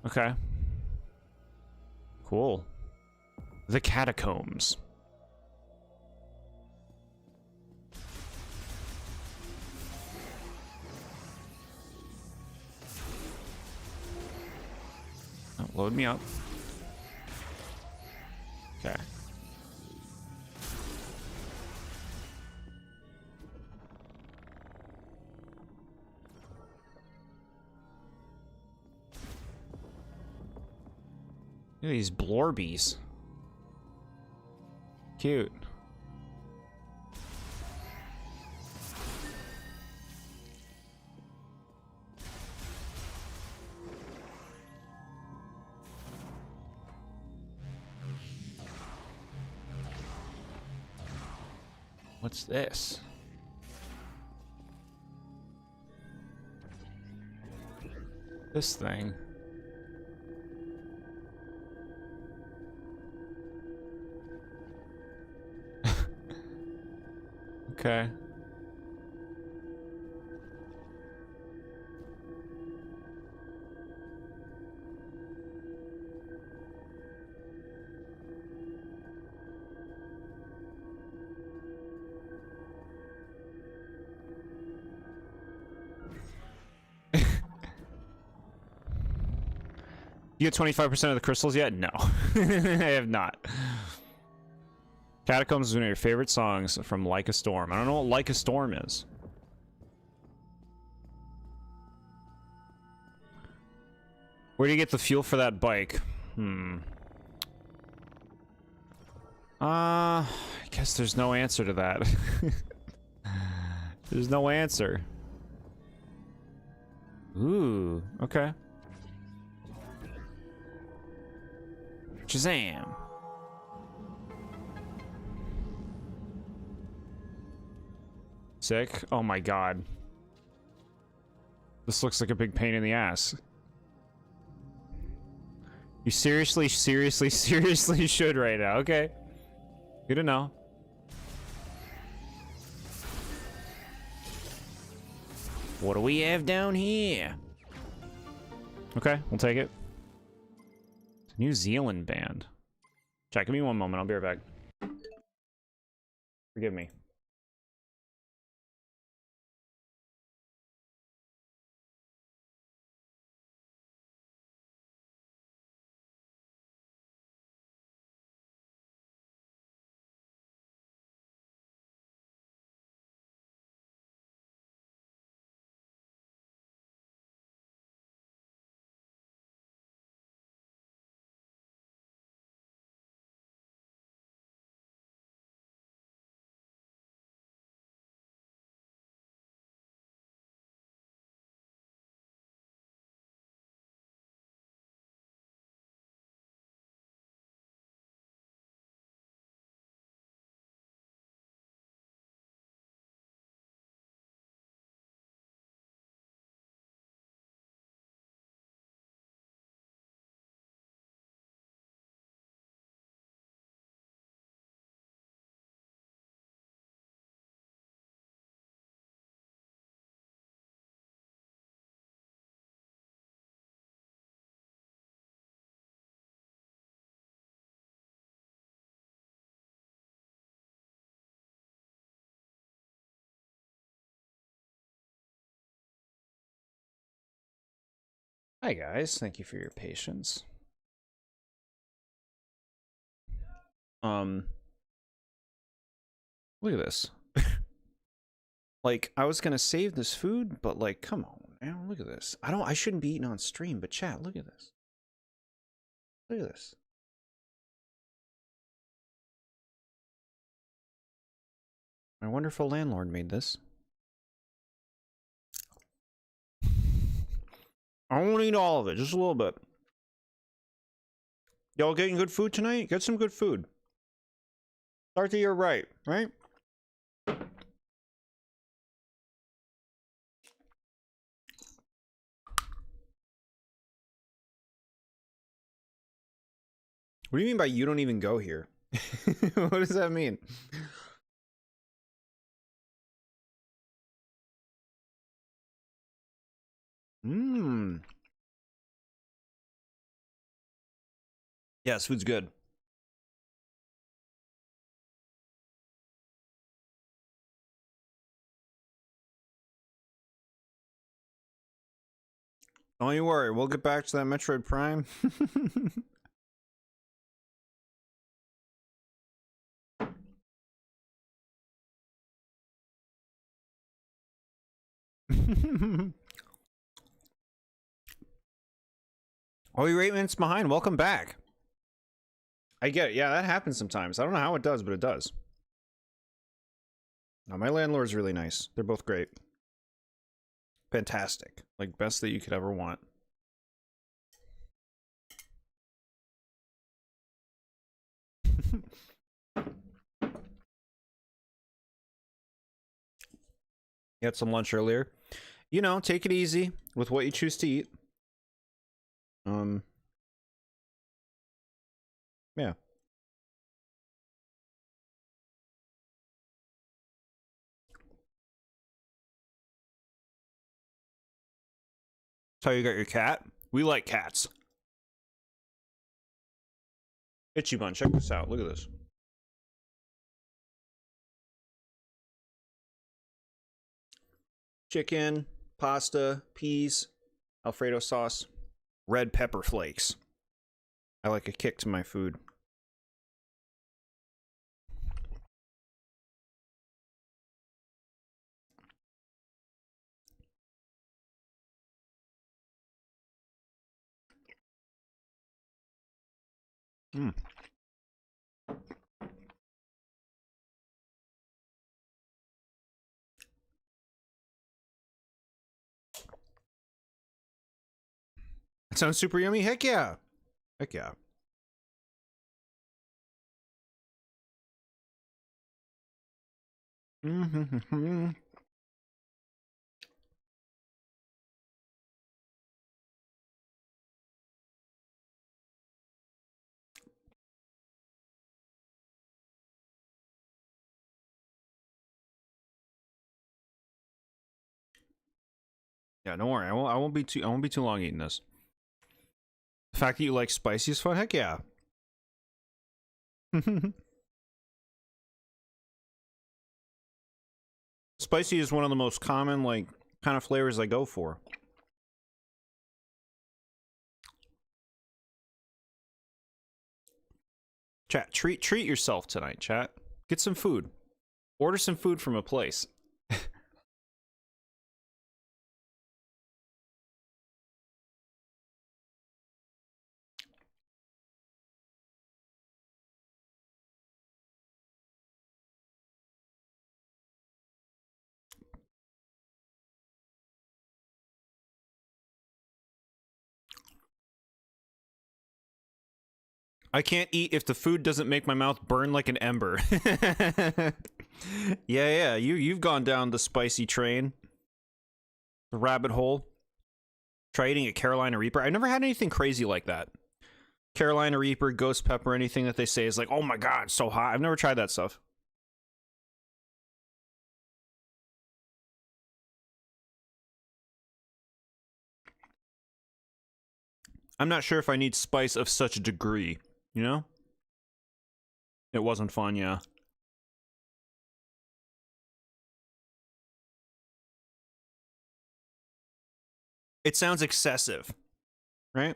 Okay. Cool. The catacombs. Oh, load me up. Okay. Look at these blorbies. Cute. What's this? This thing. Okay. You get 25% of the crystals yet? No. I have not. Catacombs is one of your favorite songs from Like a Storm. I don't know what Like a Storm is. Where do you get the fuel for that bike? I guess there's no answer to that. There's no answer. Ooh, okay. Shazam. Sick? Oh my god. This looks like a big pain in the ass. You seriously should right now. Okay. Good to know. What do we have down here? Okay, we'll take it. It's a New Zealand band. Jack, give me one moment. I'll be right back. Forgive me. Hi guys, thank you for your patience. Look at this. Like, I was gonna save this food, but like, come on, man, look at this. I shouldn't be eating on stream, but chat, look at this. Look at this. My wonderful landlord made this. I won't eat all of it, just a little bit. Y'all getting good food tonight? Get some good food. Start the year right, right? What do you mean by you don't even go here? What does that mean? Mmm. Yes, food's good. Don't you worry, we'll get back to that Metroid Prime. Oh, you're 8 minutes behind. Welcome back. I get it. Yeah, that happens sometimes. I don't know how it does, but it does. No, my landlord's really nice. They're both great. Fantastic. Like, best that you could ever want. You had some lunch earlier. You know, take it easy with what you choose to eat. Yeah. So you got your cat? We like cats. Itchy Bun, check this out. Look at this. Chicken, pasta, peas, Alfredo sauce, red pepper flakes. I like a kick to my food. Mm. That sounds super yummy. Heck yeah. Heck yeah. Mm-hmm. Yeah, don't worry. I won't be too long eating this. The fact that you like spicy is fun. Heck yeah. Spicy is one of the most common, like, kind of flavors I go for. Chat, treat yourself tonight, chat. Get some food. Order some food from a place. I can't eat if the food doesn't make my mouth burn like an ember. Yeah, you've gone down the spicy train. The rabbit hole. Try eating a Carolina Reaper. I never had anything crazy like that. Carolina Reaper, ghost pepper, anything that they say is like, oh my god, so hot. I've never tried that stuff. I'm not sure if I need spice of such a degree, you know? It wasn't fun, yeah. It sounds excessive, right?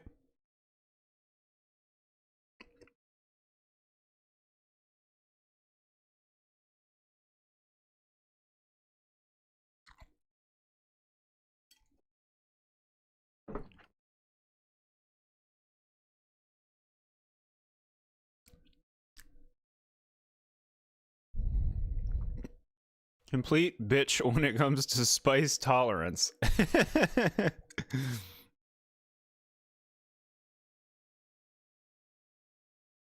Complete bitch when it comes to spice tolerance.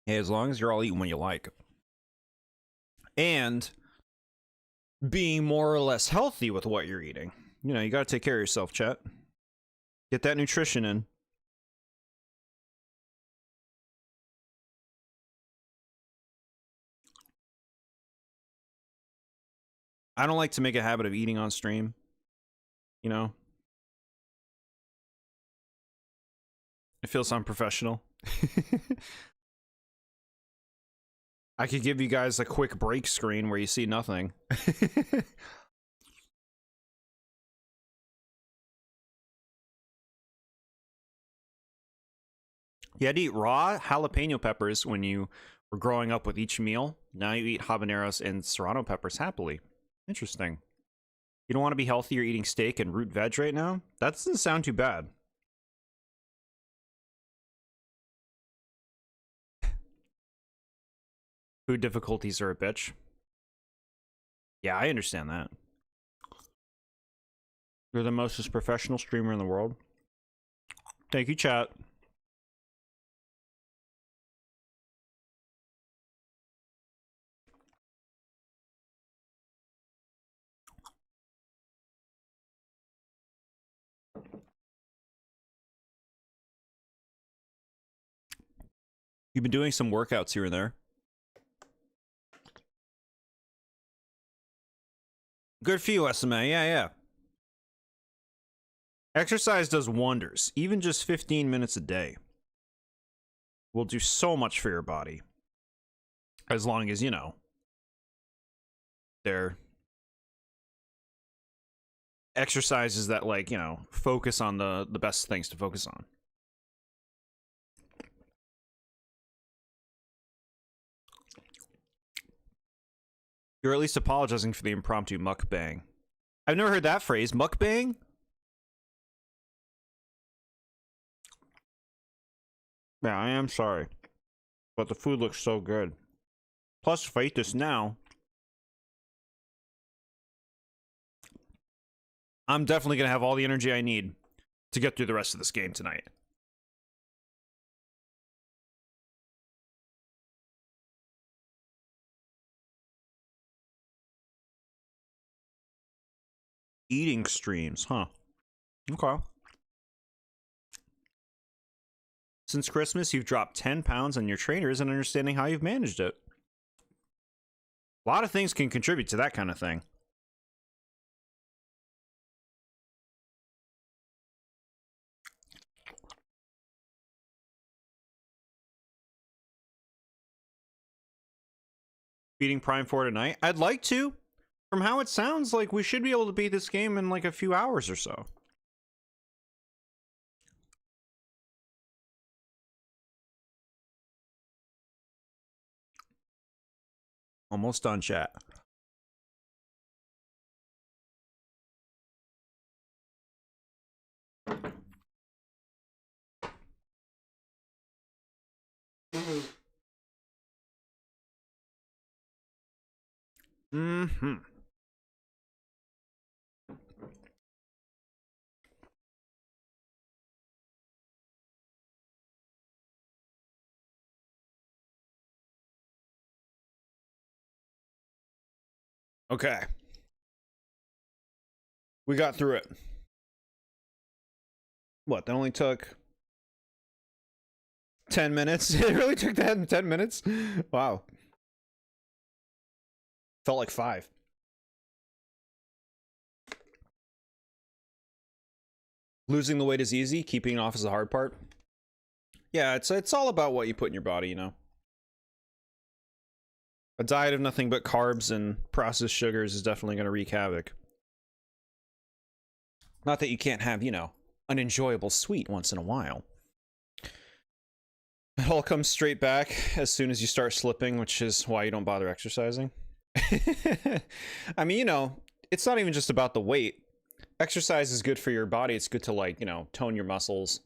Hey, as long as you're all eating what you like. And being more or less healthy with what you're eating. You know, you gotta take care of yourself, chat. Get that nutrition in. I don't like to make a habit of eating on stream. You know? It feels unprofessional. I could give you guys a quick break screen where you see nothing. You had to eat raw jalapeno peppers when you were growing up with each meal. Now you eat habaneros and serrano peppers happily. Interesting. You don't want to be healthy or eating steak and root veg right now? That doesn't sound too bad. Food difficulties are a bitch. Yeah, I understand that. You're the most professional streamer in the world. Thank you, chat. You've been doing some workouts here and there. Good for you, SMA. Yeah, yeah. Exercise does wonders. Even just 15 minutes a day will do so much for your body. As long as, you know, they're exercises that, like, you know, focus on the best things to focus on. You're at least apologizing for the impromptu mukbang. I've never heard that phrase. Mukbang? Yeah, I am sorry. But the food looks so good. Plus, if I eat this now, I'm definitely going to have all the energy I need to get through the rest of this game tonight. Eating streams, huh? Okay. Since Christmas, you've dropped 10 pounds and your trainer isn't understanding how you've managed it. A lot of things can contribute to that kind of thing. Beating Prime 4 tonight? I'd like to. From how it sounds, like we should be able to beat this game in like a few hours or so. Almost done, chat. Mm-hmm. Okay. We got through it. What, that only took 10 minutes? It really took that in 10 minutes? Wow. Felt like 5. Losing the weight is easy, keeping it off is the hard part. Yeah, it's all about what you put in your body, you know. A diet of nothing but carbs and processed sugars is definitely going to wreak havoc. Not that you can't have, you know, an enjoyable sweet once in a while. It all comes straight back as soon as you start slipping, which is why you don't bother exercising. I mean, you know, it's not even just about the weight. Exercise is good for your body. It's good to, like, you know, tone your muscles,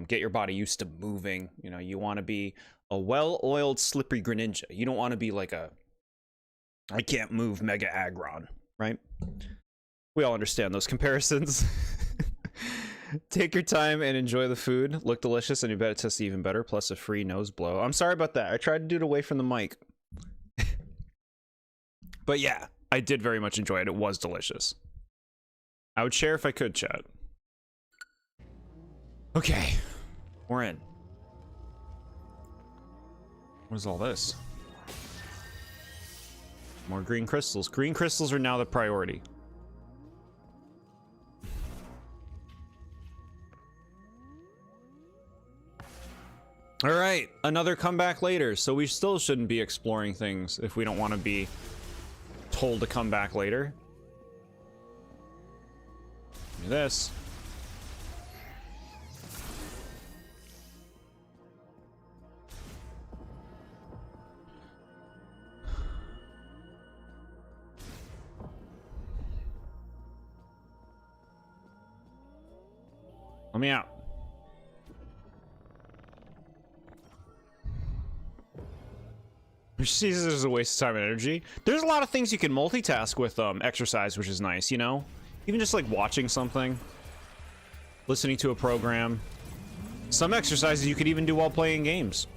get your body used to moving. You know, you want to be a well-oiled, slippery Greninja. You don't want to be like a I can't move Mega Aggron, right? We all understand those comparisons. Take your time and enjoy the food. Look delicious, and you bet it tastes even better, plus a free nose blow. I'm sorry about that. I tried to do it away from the mic. But yeah, I did very much enjoy it. It was delicious. I would share if I could, chat. Okay, we're in. What is all this? More green crystals. Green crystals are now the priority. All right, another comeback later. So we still shouldn't be exploring things if we don't want to be told to come back later. Give me this. Let me out. Which sees it as a waste of time and energy. There's a lot of things you can multitask with exercise, which is nice, you know? Even just like watching something, listening to a program. Some exercises you could even do while playing games.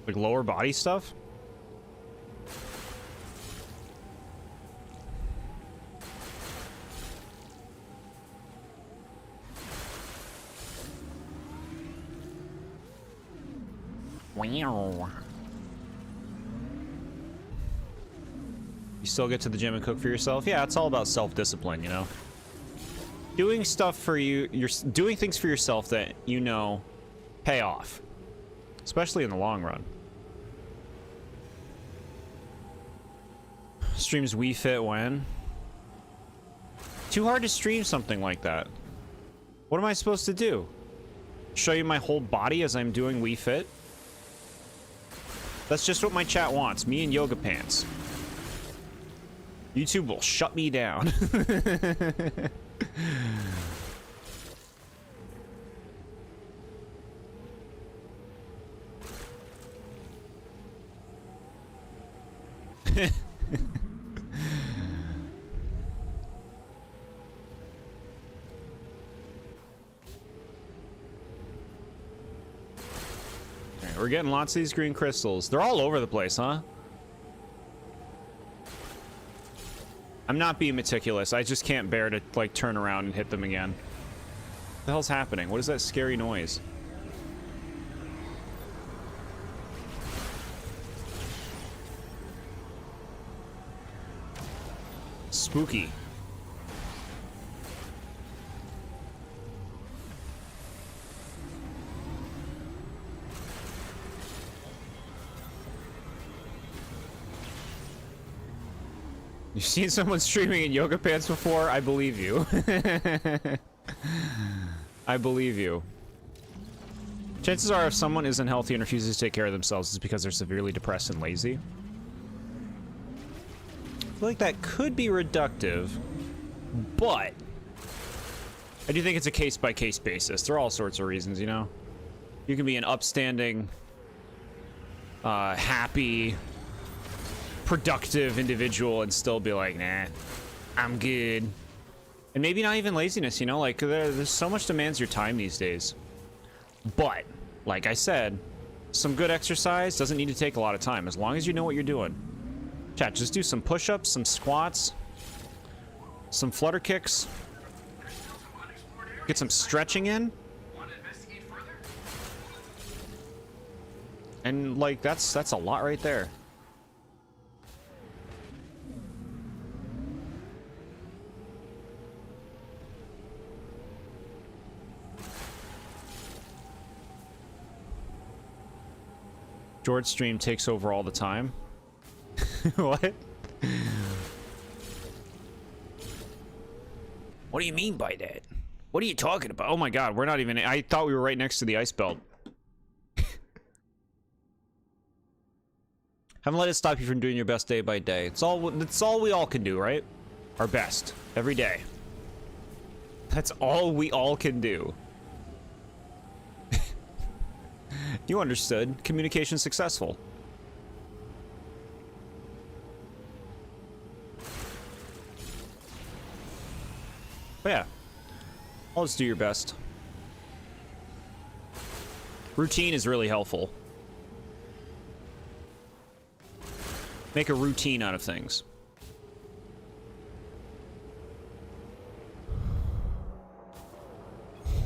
Like lower body stuff. Wow. You still get to the gym and cook for yourself? Yeah, it's all about self-discipline, you know? Doing stuff for you, you're doing things for yourself that you know pay off. Especially in the long run. Streams Wii Fit when? Too hard to stream something like that. What am I supposed to do? Show you my whole body as I'm doing Wii Fit? That's just what my chat wants. Me in yoga pants. YouTube will shut me down. We're getting lots of these green crystals. They're all over the place, huh? I'm not being meticulous. I just can't bear to, like, turn around and hit them again. What the hell's happening? What is that scary noise? Spooky. You've seen someone streaming in yoga pants before? I believe you. I believe you. Chances are if someone isn't healthy and refuses to take care of themselves, it's because they're severely depressed and lazy. I feel like that could be reductive, but I do think it's a case-by-case basis. There are all sorts of reasons, you know? You can be an upstanding, happy, productive individual and still be like, nah, I'm good. And maybe not even laziness, you know? Like, there's so much demands your time these days. But, like I said, some good exercise doesn't need to take a lot of time, as long as you know what you're doing. Chat, just do some push-ups, some squats, some flutter kicks. Get some stretching in. And, like, that's a lot right there. Jord stream takes over all the time. What? What do you mean by that? What are you talking about? Oh my god, we're not even... I thought we were right next to the ice belt. Haven't let it stop you from doing your best day by day. It's all we all can do, right? Our best. Every day. That's all we all can do. You understood. Communication successful. But yeah. Always do your best. Routine is really helpful. Make a routine out of things.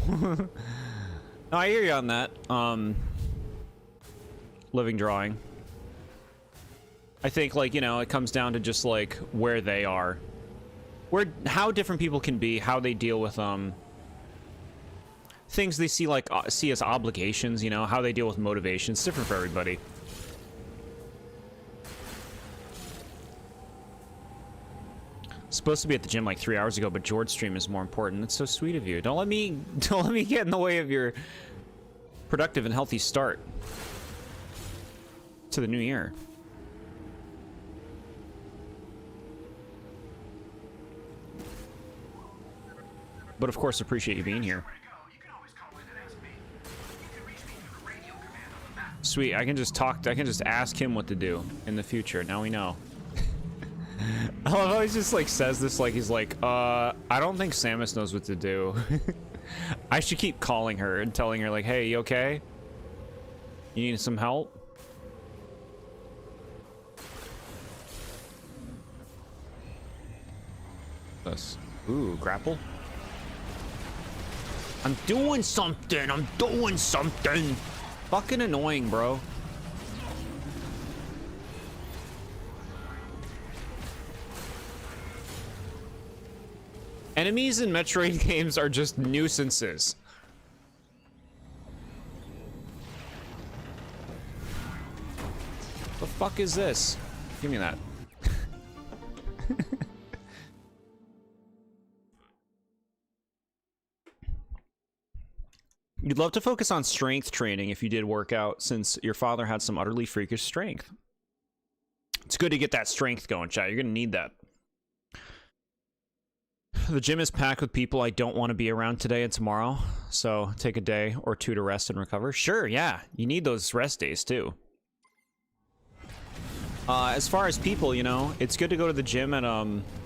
No, I hear you on that. Living drawing. I think, like, you know, it comes down to just, like, where they are. How different people can be, how they deal with, things they see, like, see as obligations, you know, how they deal with motivation. It's different for everybody. Supposed to be at the gym like 3 hours ago, but Jord stream is more important. That's so sweet of you. Don't let me get in the way of your productive and healthy start to the new year. But of course, appreciate you being here. Sweet, I can just talk, I can just ask him what to do in the future. Now we know. I love how he just like says this like he's like, I don't think Samus knows what to do. I should keep calling her and telling her like, hey, you okay? You need some help? This. Ooh, grapple. I'm doing something. I'm doing something. Fucking annoying, bro. Enemies in Metroid games are just nuisances. The fuck is this? Give me that. You'd love to focus on strength training if you did work out, since your father had some utterly freakish strength. It's good to get that strength going, chat. You're gonna need that. The gym is packed with people I don't want to be around today and tomorrow, so take a day or two to rest and recover. Sure, yeah, you need those rest days too. As far as people, you know, it's good to go to the gym at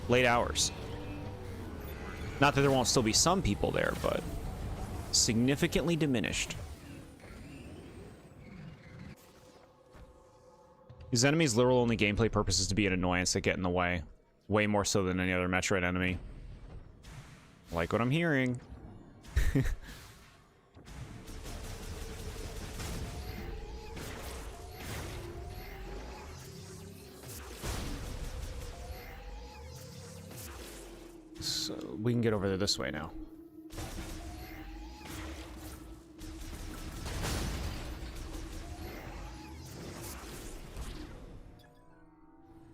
late hours. Not that there won't still be some people there, but significantly diminished. These enemies' literal only gameplay purpose is to be an annoyance that get in the way. Way more so than any other Metroid enemy. Like what I'm hearing. So we can get over there this way now.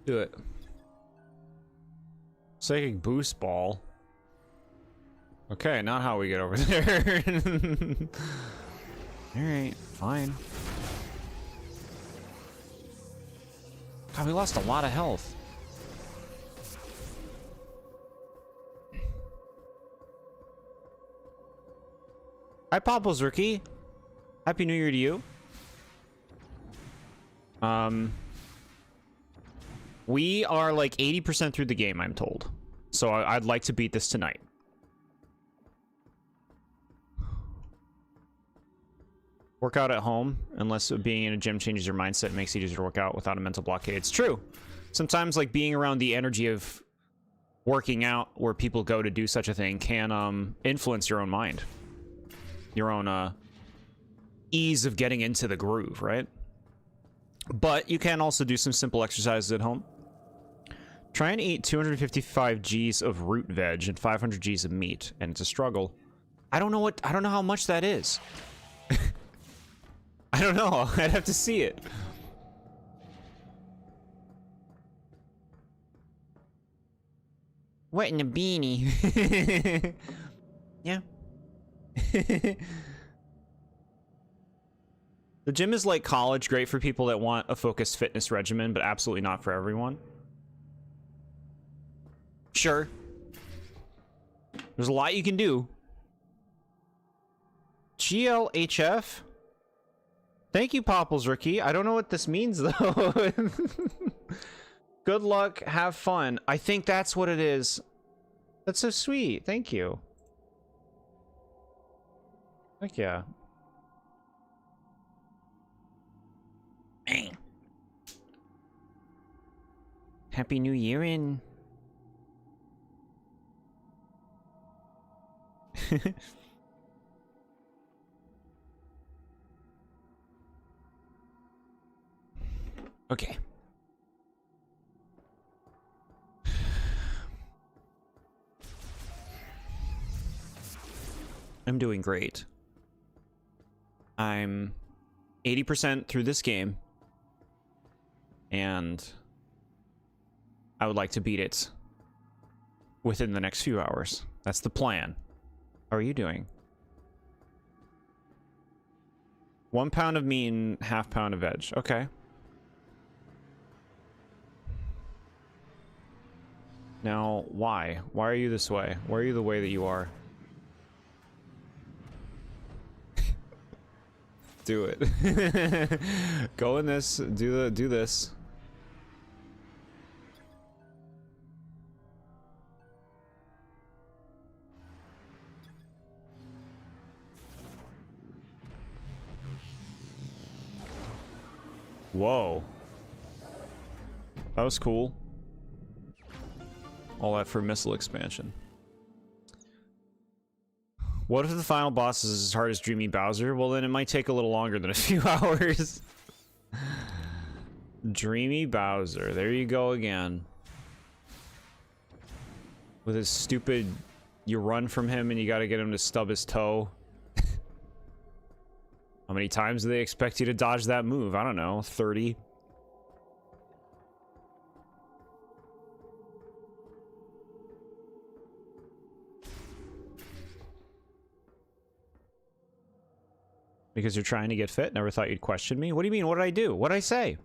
Do it. Psychic boost ball. Okay, not how we get over there. Alright, fine. God, we lost a lot of health. Hi, Popples Rookie. Happy New Year to you. We are like 80% through the game, I'm told. So I'd like to beat this tonight. Work out at home, unless being in a gym changes your mindset and makes it easier to work out without a mental blockade. It's true. Sometimes like being around the energy of working out where people go to do such a thing can influence your own mind. Your own ease of getting into the groove, right? But you can also do some simple exercises at home. Try and eat 255 G's of root veg and 500 G's of meat, and it's a struggle. I don't know how much that is. I don't know. I'd have to see it. What in a beanie? Yeah. The gym is like college, great for people that want a focused fitness regimen, but absolutely not for everyone. Sure. There's a lot you can do. GLHF? Thank you, Popples Rookie. I don't know what this means, though. Good luck. Have fun. I think that's what it is. That's so sweet. Thank you. Heck yeah. Bang. Happy New Year in. Okay. I'm doing great. I'm 80% through this game. And I would like to beat it within the next few hours. That's the plan. How are you doing? 1 pound of meat and ½ pound of veg. Okay. Now, why? Why are you this way? Why are you the way that you are? Do it. Go in this. Do this. Whoa. That was cool. All that for missile expansion. What if the final boss is as hard as Dreamy Bowser? Well, then it might take a little longer than a few hours. Dreamy Bowser. There you go again. With his stupid... You run from him and you gotta get him to stub his toe. How many times do they expect you to dodge that move? I don't know, 30? Because you're trying to get fit? Never thought you'd question me? What do you mean? What did I do? What did I say?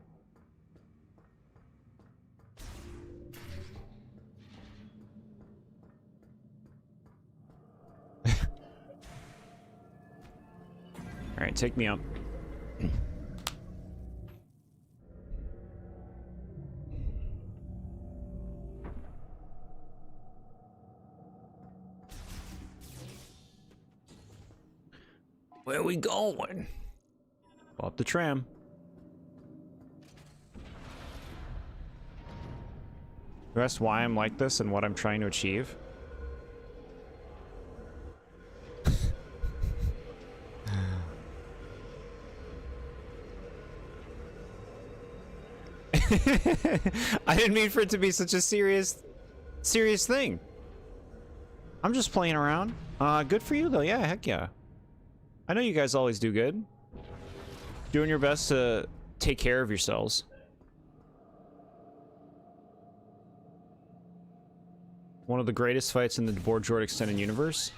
Alright, take me up. Where are we going? Up the tram. The rest why I'm like this and what I'm trying to achieve. I didn't mean for it to be such a serious thing. I'm just playing around. Good for you though. Yeah, heck yeah. I know you guys always do good. Doing your best to take care of yourselves. One of the greatest fights in the TheBoredJord extended universe.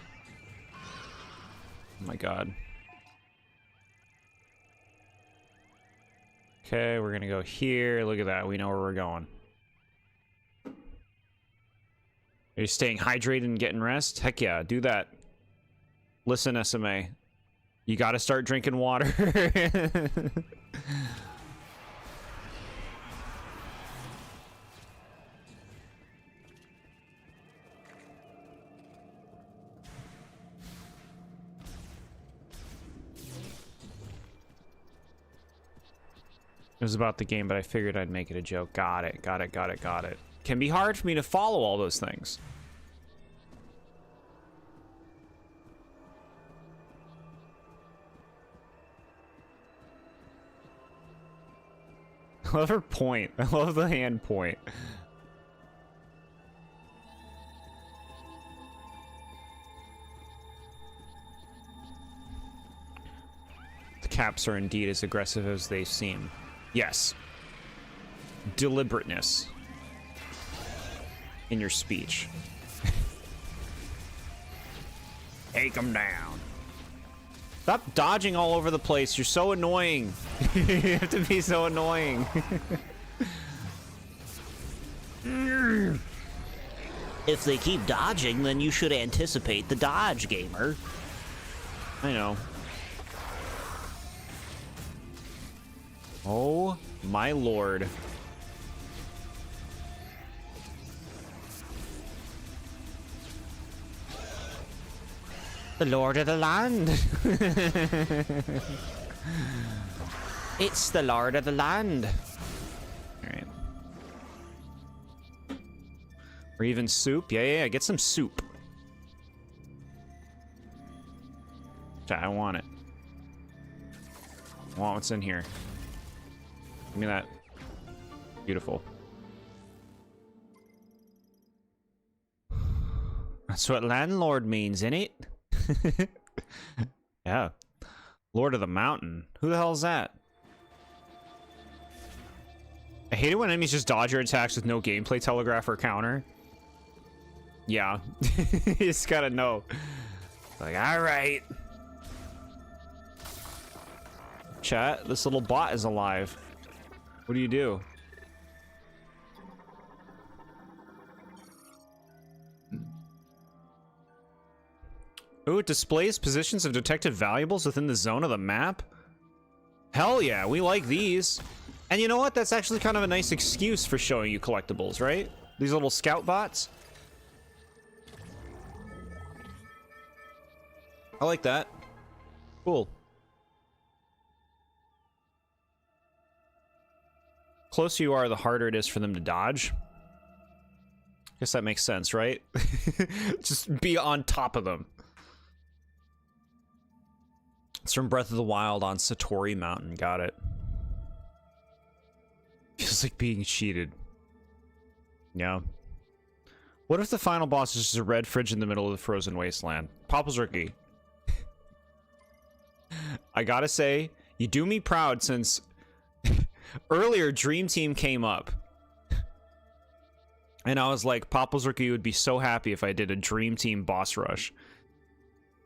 Oh my god. Okay, we're gonna go here. Look at that. We know where we're going. Are you staying hydrated and getting rest? Heck yeah, do that. Listen, SMA. You gotta start drinking water. It was about the game, but I figured I'd make it a joke. Got it, got it, got it, got it. Can be hard for me to follow all those things. I love her point. I love the hand point. The caps are indeed as aggressive as they seem. Yes. Deliberateness in your speech. Take them down. Stop dodging all over the place. You're so annoying. You have to be so annoying. If they keep dodging, then you should anticipate the dodge, gamer. I know. Oh my lord. The Lord of the Land. It's the Lord of the Land. Alright. Or even soup. Yeah, get some soup. I want it. I want what's in here. Give me that. Beautiful. That's what landlord means, innit? Yeah. Lord of the Mountain. Who the hell is that? I hate it when enemies just dodge your attacks with no gameplay telegraph or counter. Yeah. You just gotta know. Like, alright. Chat, this little bot is alive. What do you do? Ooh, it displays positions of detected valuables within the zone of the map? Hell yeah, we like these. And you know what? That's actually kind of a nice excuse for showing you collectibles, right? These little scout bots. I like that. Cool. Closer you are, the harder it is for them to dodge. Guess that makes sense, right? Just be on top of them. It's from Breath of the Wild on Satori Mountain. Got it. Feels like being cheated. Yeah. What if the final boss is just a red fridge in the middle of the frozen wasteland? Popple's Rookie. I gotta say, you do me proud since earlier Dream Team came up. And I was like, Popple's Rookie would be so happy if I did a Dream Team boss rush.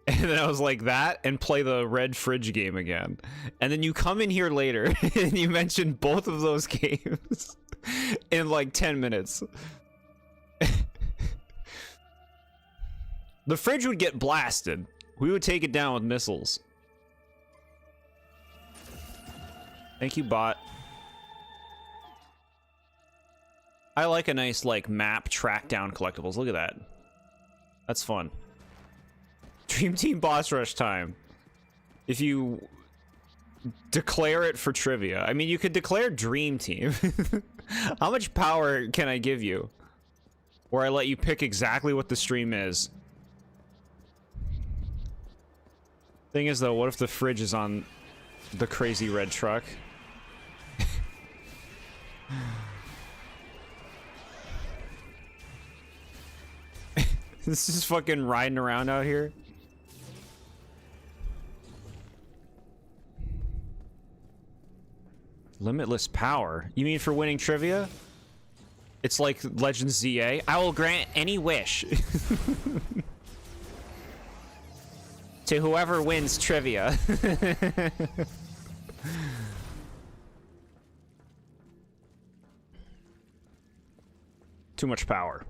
And then I was like, that and play the red fridge game again. And then you come in here later and you mention both of those games in like 10 minutes. The fridge would get blasted. We would take it down with missiles. Thank you, bot. I like a nice, like, map track down collectibles. Look at that. That's fun. Dream Team boss rush time. If you declare it for trivia. I mean, you could declare Dream Team. How much power can I give you? Where I let you pick exactly what the stream is. Thing is, though, what if the fridge is on the crazy red truck? This is fucking riding around out here. Limitless power? You mean for winning trivia? It's like Legends ZA. I will grant any wish to whoever wins trivia. Too much power.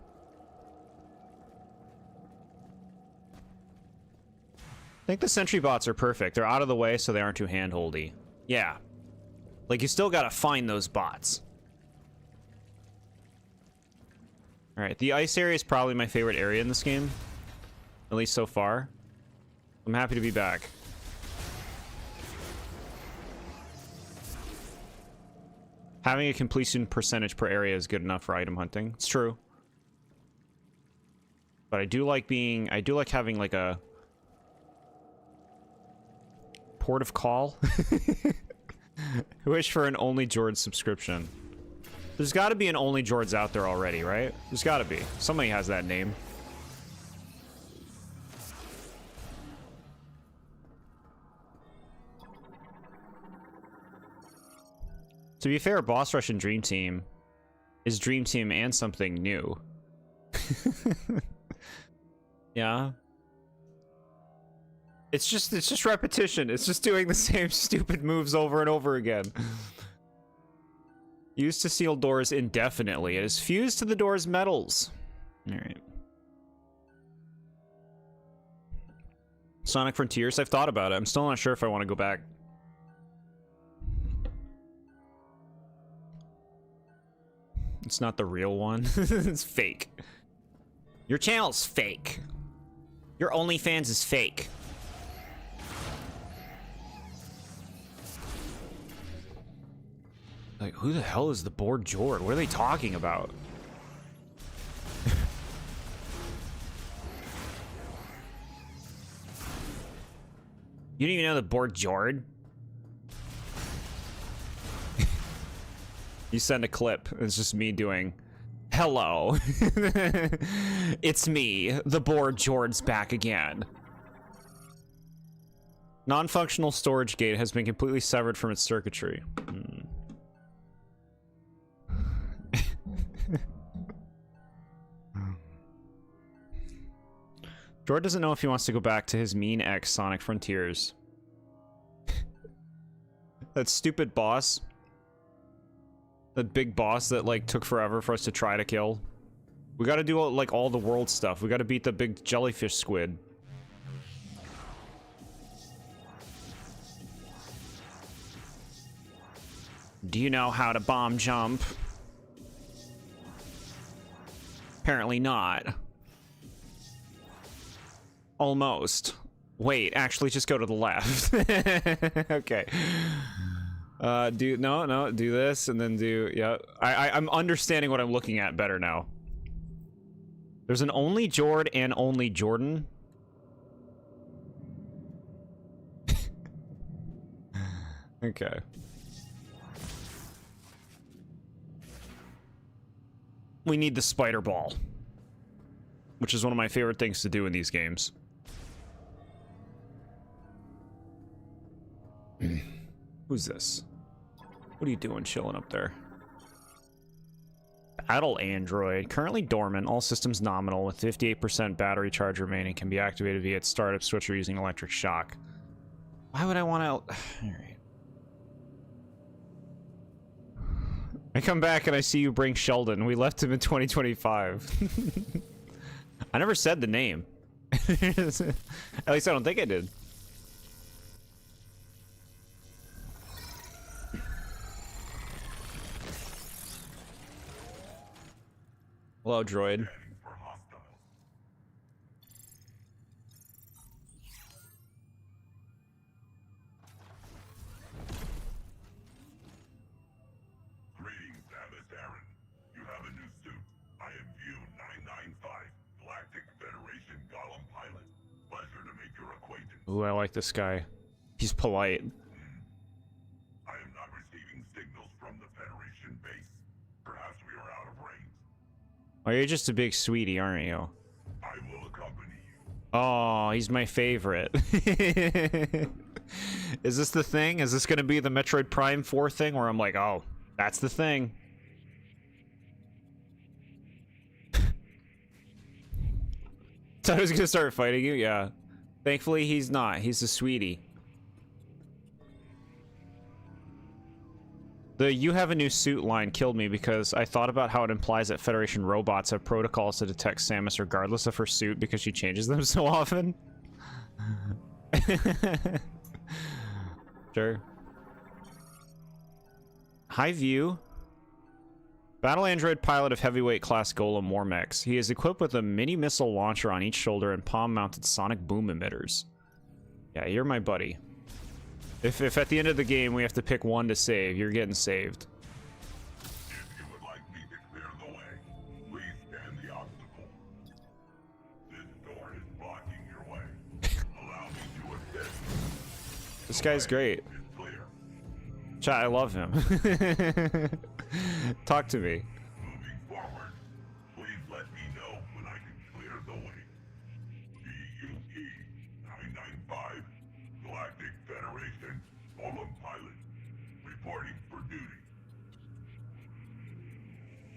I think the sentry bots are perfect. They're out of the way so they aren't too handholdy. Yeah. Like, you still gotta find those bots. Alright, the ice area is probably my favorite area in this game. At least so far. I'm happy to be back. Having a completion percentage per area is good enough for item hunting. It's true. But I do like having like a port of call. I wish for an TheBoredJord subscription. There's got to be an TheBoredJords out there already, right? There's got to be. Somebody has that name. To be fair, Boss Rush and Dream Team is Dream Team and something new. Yeah. It's just repetition. It's just doing the same stupid moves over and over again. Used to seal doors indefinitely. It is fused to the door's metals. Alright. Sonic Frontiers, I've thought about it. I'm still not sure if I want to go back. It's not the real one. It's fake. Your channel's fake. Your OnlyFans is fake. Like, who the hell is TheBoredJord? What are they talking about? You don't even know TheBoredJord? You send a clip. It's just me doing, hello. It's me. TheBoredJord's back again. Non-functional storage gate has been completely severed from its circuitry. Jord doesn't know if he wants to go back to his mean ex Sonic Frontiers. That stupid boss. That big boss that, like, took forever for us to try to kill. We gotta do, like, all the world stuff. We gotta beat the big jellyfish squid. Do you know how to bomb jump? Apparently not. Almost. Wait, actually just go to the left. Okay. Do this and then yeah. I'm understanding what I'm looking at better now. There's an only Jord and only Jordan. Okay. We need the spider ball, which is one of my favorite things to do in these games. Who's this? What are you doing chilling up there? Battle android. Currently dormant. All systems nominal with 58% battery charge remaining. Can be activated via its startup switch or using electric shock. Why would I want to... Alright. I come back and I see you bring Sheldon. We left him in 2025. I never said the name. At least I don't think I did. Hello, droid. Greetings, Samus Aran. You have a new suit. I am View 995, Galactic Federation Golem pilot. Pleasure to make your acquaintance. Ooh, I like this guy. He's polite. I am not receiving signals from the Federation base. Perhaps we are out of range. Oh, you're just a big sweetie, aren't you? I will accompany you. Oh, he's my favorite. Is this the thing? Is this gonna be the Metroid Prime 4 thing where I'm like, oh, that's the thing? Thought I was gonna start fighting you? Yeah. Thankfully, he's not. He's a sweetie. The "you have a new suit" line killed me because I thought about how it implies that Federation robots have protocols to detect Samus regardless of her suit because she changes them so often. Sure. High View. Battle android pilot of heavyweight class Golem war mechs. He is equipped with a mini missile launcher on each shoulder and palm-mounted sonic boom emitters. Yeah, you're my buddy. If at the end of the game we have to pick one to save, you're getting saved. If you would like me to clear the way, please scan the obstacle. This door is blocking your way. Allow me to assist. This guy's great. It's clear. Chat, I love him. Talk to me. Moving forward, please let me know when I can clear the way. GUE 995, Galactic Federation, Golem pilot, reporting for duty.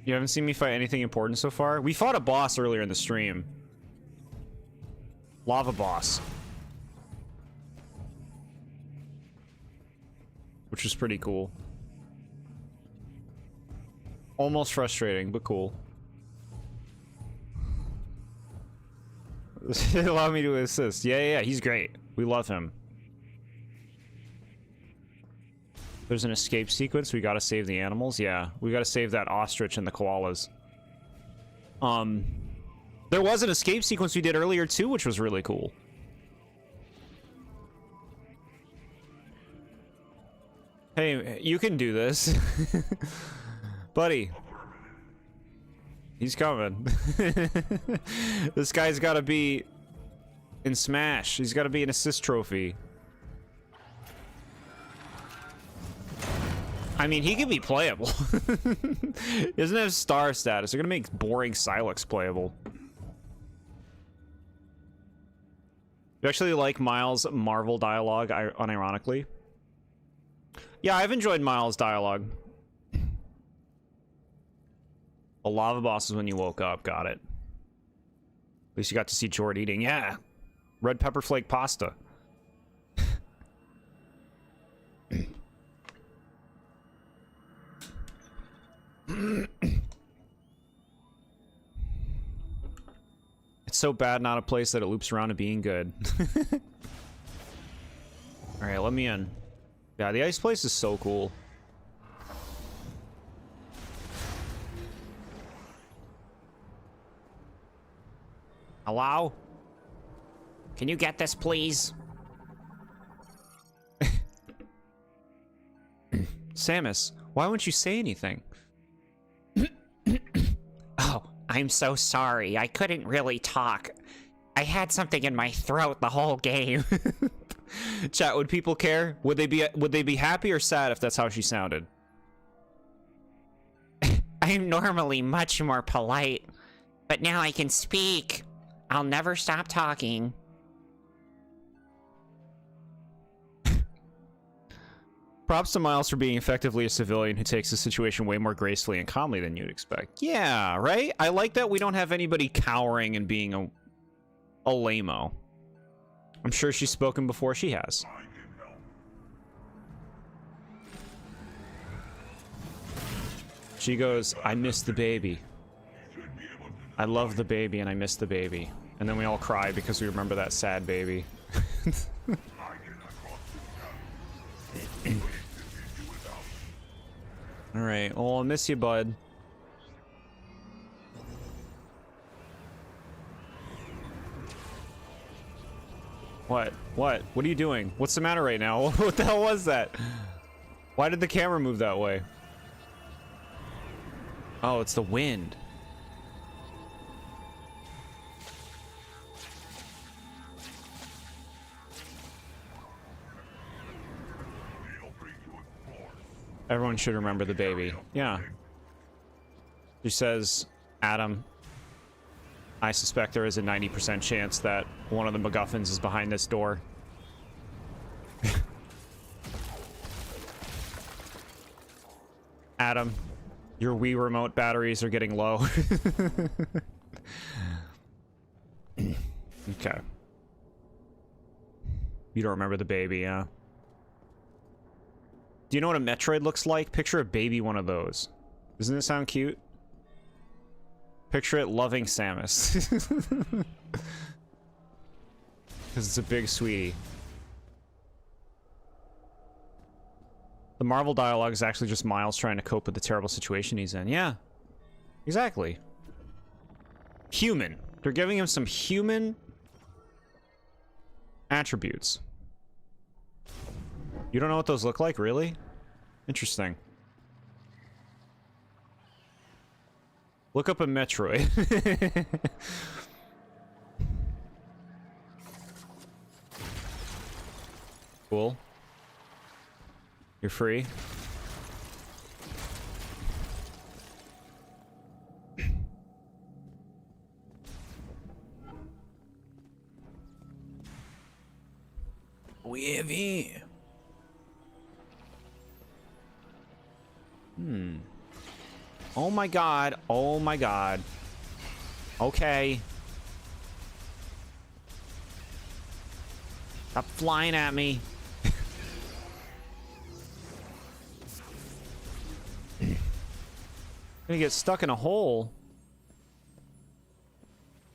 You haven't seen me fight anything important so far? We fought a boss earlier in the stream. Lava boss. Which was pretty cool. Almost frustrating, but cool. Allow me to assist. Yeah, he's great. We love him. There's an escape sequence. We gotta save the animals. Yeah, we gotta save that ostrich and the koalas. There was an escape sequence we did earlier too, which was really cool. Hey, you can do this. Buddy. He's coming. This guy's gotta be in Smash. He's gotta be an assist trophy. I mean, he can be playable. He doesn't have star status. They're gonna make boring Silex playable. You actually like Miles' Marvel dialogue, unironically? Yeah, I've enjoyed Miles' dialogue. A lava boss is when you woke up. Got it. At least you got to see Jord eating. Yeah. Red pepper flake pasta. It's so bad not a place that it loops around to being good. Alright, let me in. Yeah, the ice place is so cool. Hello? Can you get this, please? Samus, why wouldn't you say anything? Oh, I'm so sorry. I couldn't really talk. I had something in my throat the whole game. Chat, would people care? Would they be happy or sad if that's how she sounded? I'm normally much more polite, but now I can speak. I'll never stop talking. Props to Miles for being effectively a civilian who takes the situation way more gracefully and calmly than you'd expect. Yeah, right? I like that we don't have anybody cowering and being a lame-o. I'm sure she's spoken before she has. She goes, I miss the baby. I love the baby and I miss the baby. And then we all cry because we remember that sad baby. Alright, well, I'll miss you, bud. What? What? What are you doing? What's the matter right now? What the hell was that? Why did the camera move that way? Oh, it's the wind. Everyone should remember the baby. Yeah. She says, Adam, I suspect there is a 90% chance that one of the MacGuffins is behind this door. Adam, your Wii remote batteries are getting low. Okay. You don't remember the baby, yeah? Do you know what a Metroid looks like? Picture a baby one of those. Doesn't it sound cute? Picture it loving Samus. Because it's a big sweetie. The Marvel dialogue is actually just Miles trying to cope with the terrible situation he's in. Yeah. Exactly. Human. They're giving him some human attributes. You don't know what those look like, really? Interesting. Look up a Metroid. Cool. You're free. We have here. Oh my god. Oh my god. Okay. Stop flying at me. Gonna get stuck in a hole.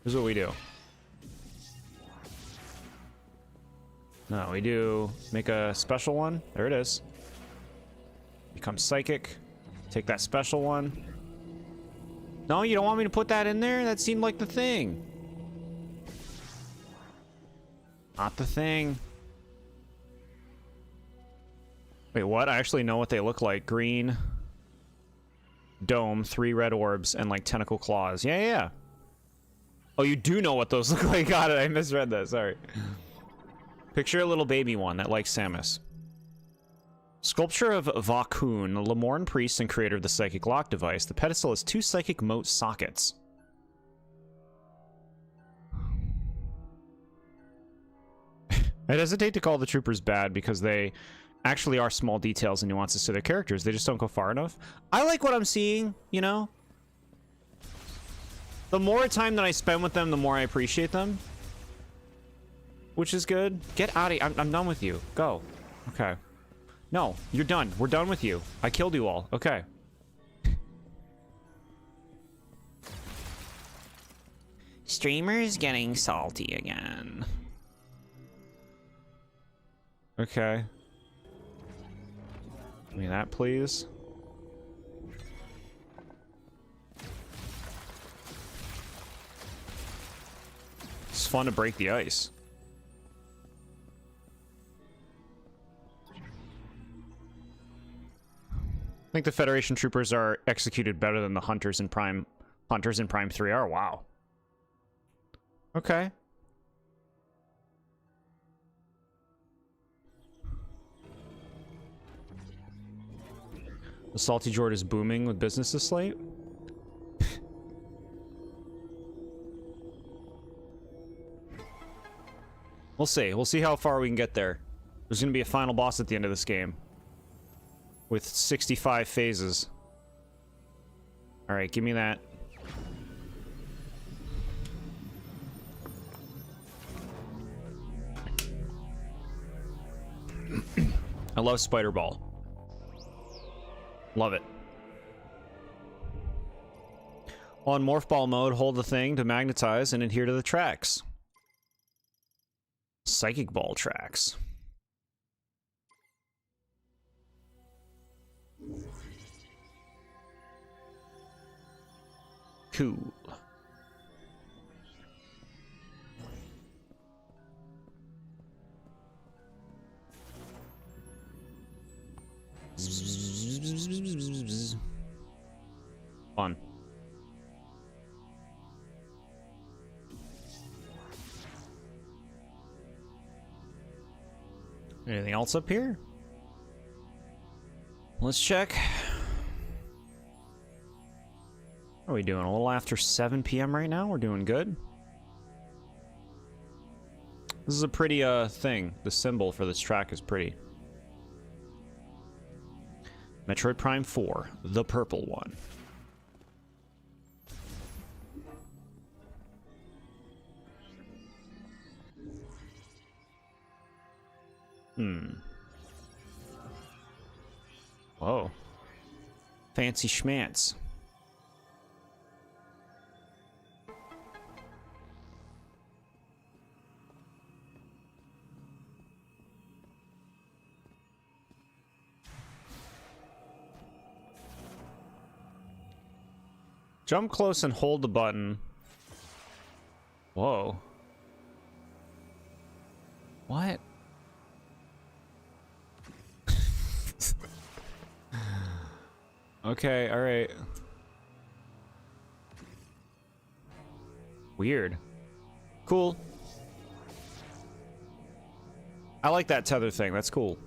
Here's what we do. No, we do make a special one. There it is. Become psychic. Take that special one. No, you don't want me to put that in there? That seemed like the thing. Not the thing. Wait, what? I actually know what they look like. Green dome, 3 red orbs, and like tentacle claws. Yeah, yeah. Oh, you do know what those look like. Got it. I misread that. Sorry. Picture a little baby one that likes Samus. Sculpture of Vakun, a Lamorn priest and creator of the psychic lock device. The pedestal has 2 psychic mote sockets. I hesitate to call the troopers bad because they actually are small details and nuances to their characters. They just don't go far enough. I like what I'm seeing, you know? The more time that I spend with them, the more I appreciate them. Which is good. Get out of here. I'm done with you. Go. Okay. No, you're done. We're done with you. I killed you all. Okay. Streamer's getting salty again. Okay. Give me that, please. fun to break the ice. I think the Federation troopers are executed better than the hunters in Prime 3 are. Wow. Okay. The Salty Jord is booming with business this late. We'll see. We'll see how far we can get there. There's going to be a final boss at the end of this game. With 65 phases. Alright, give me that. I love Spider Ball. Love it. On Morph Ball mode, hold the thing to magnetize and adhere to the tracks. Psychic Ball tracks. Cool. Fun. Anything else up here? Let's check. What are we doing? A little after 7 p.m. right now? We're doing good. This is a pretty thing. The symbol for this track is pretty. Metroid Prime 4, the purple one. Whoa. Fancy schmance. Jump close and hold the button. Whoa. What? Okay, alright. Weird. Cool. I like that tether thing. That's cool.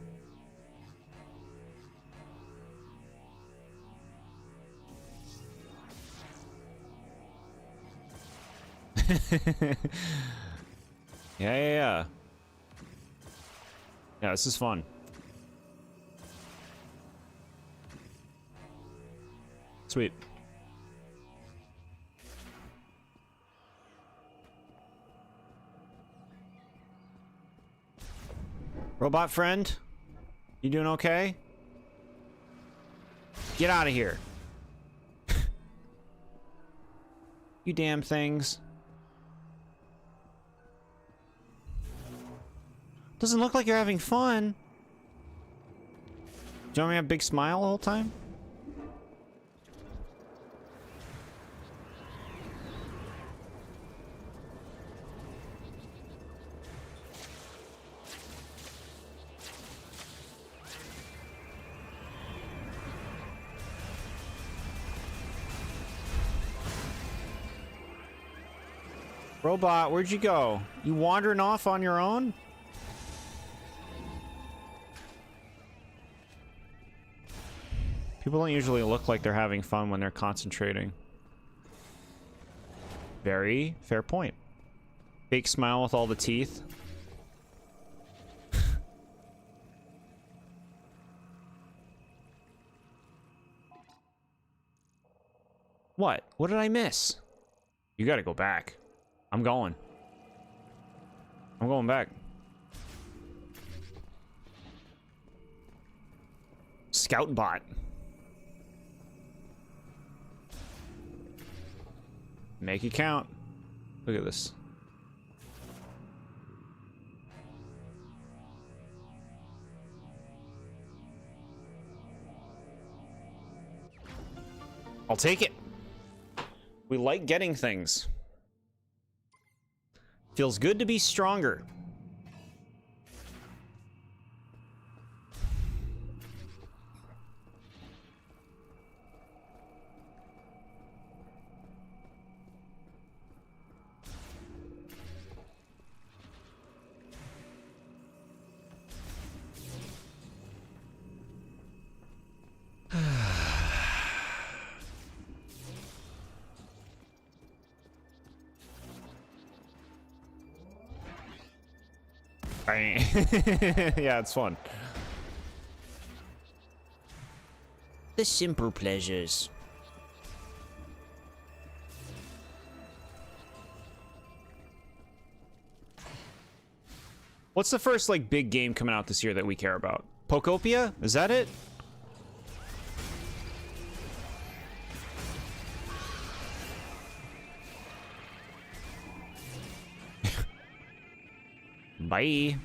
Yeah. Yeah, this is fun. Sweet. Robot friend? You doing okay? Get out of here. You damn things. Doesn't look like you're having fun. Do you want me to have a big smile the whole time? Robot, where'd you go? You wandering off on your own? People don't usually look like they're having fun when they're concentrating. Very fair point. Fake smile with all the teeth. What? What did I miss? You gotta go back. I'm going. I'm going back. Scout bot. Make it count. Look at this. I'll take it. We like getting things. Feels good to be stronger. Yeah, it's fun. The simple pleasures. What's the first like big game coming out this year that we care about? Pokopia? Is that it? Bye.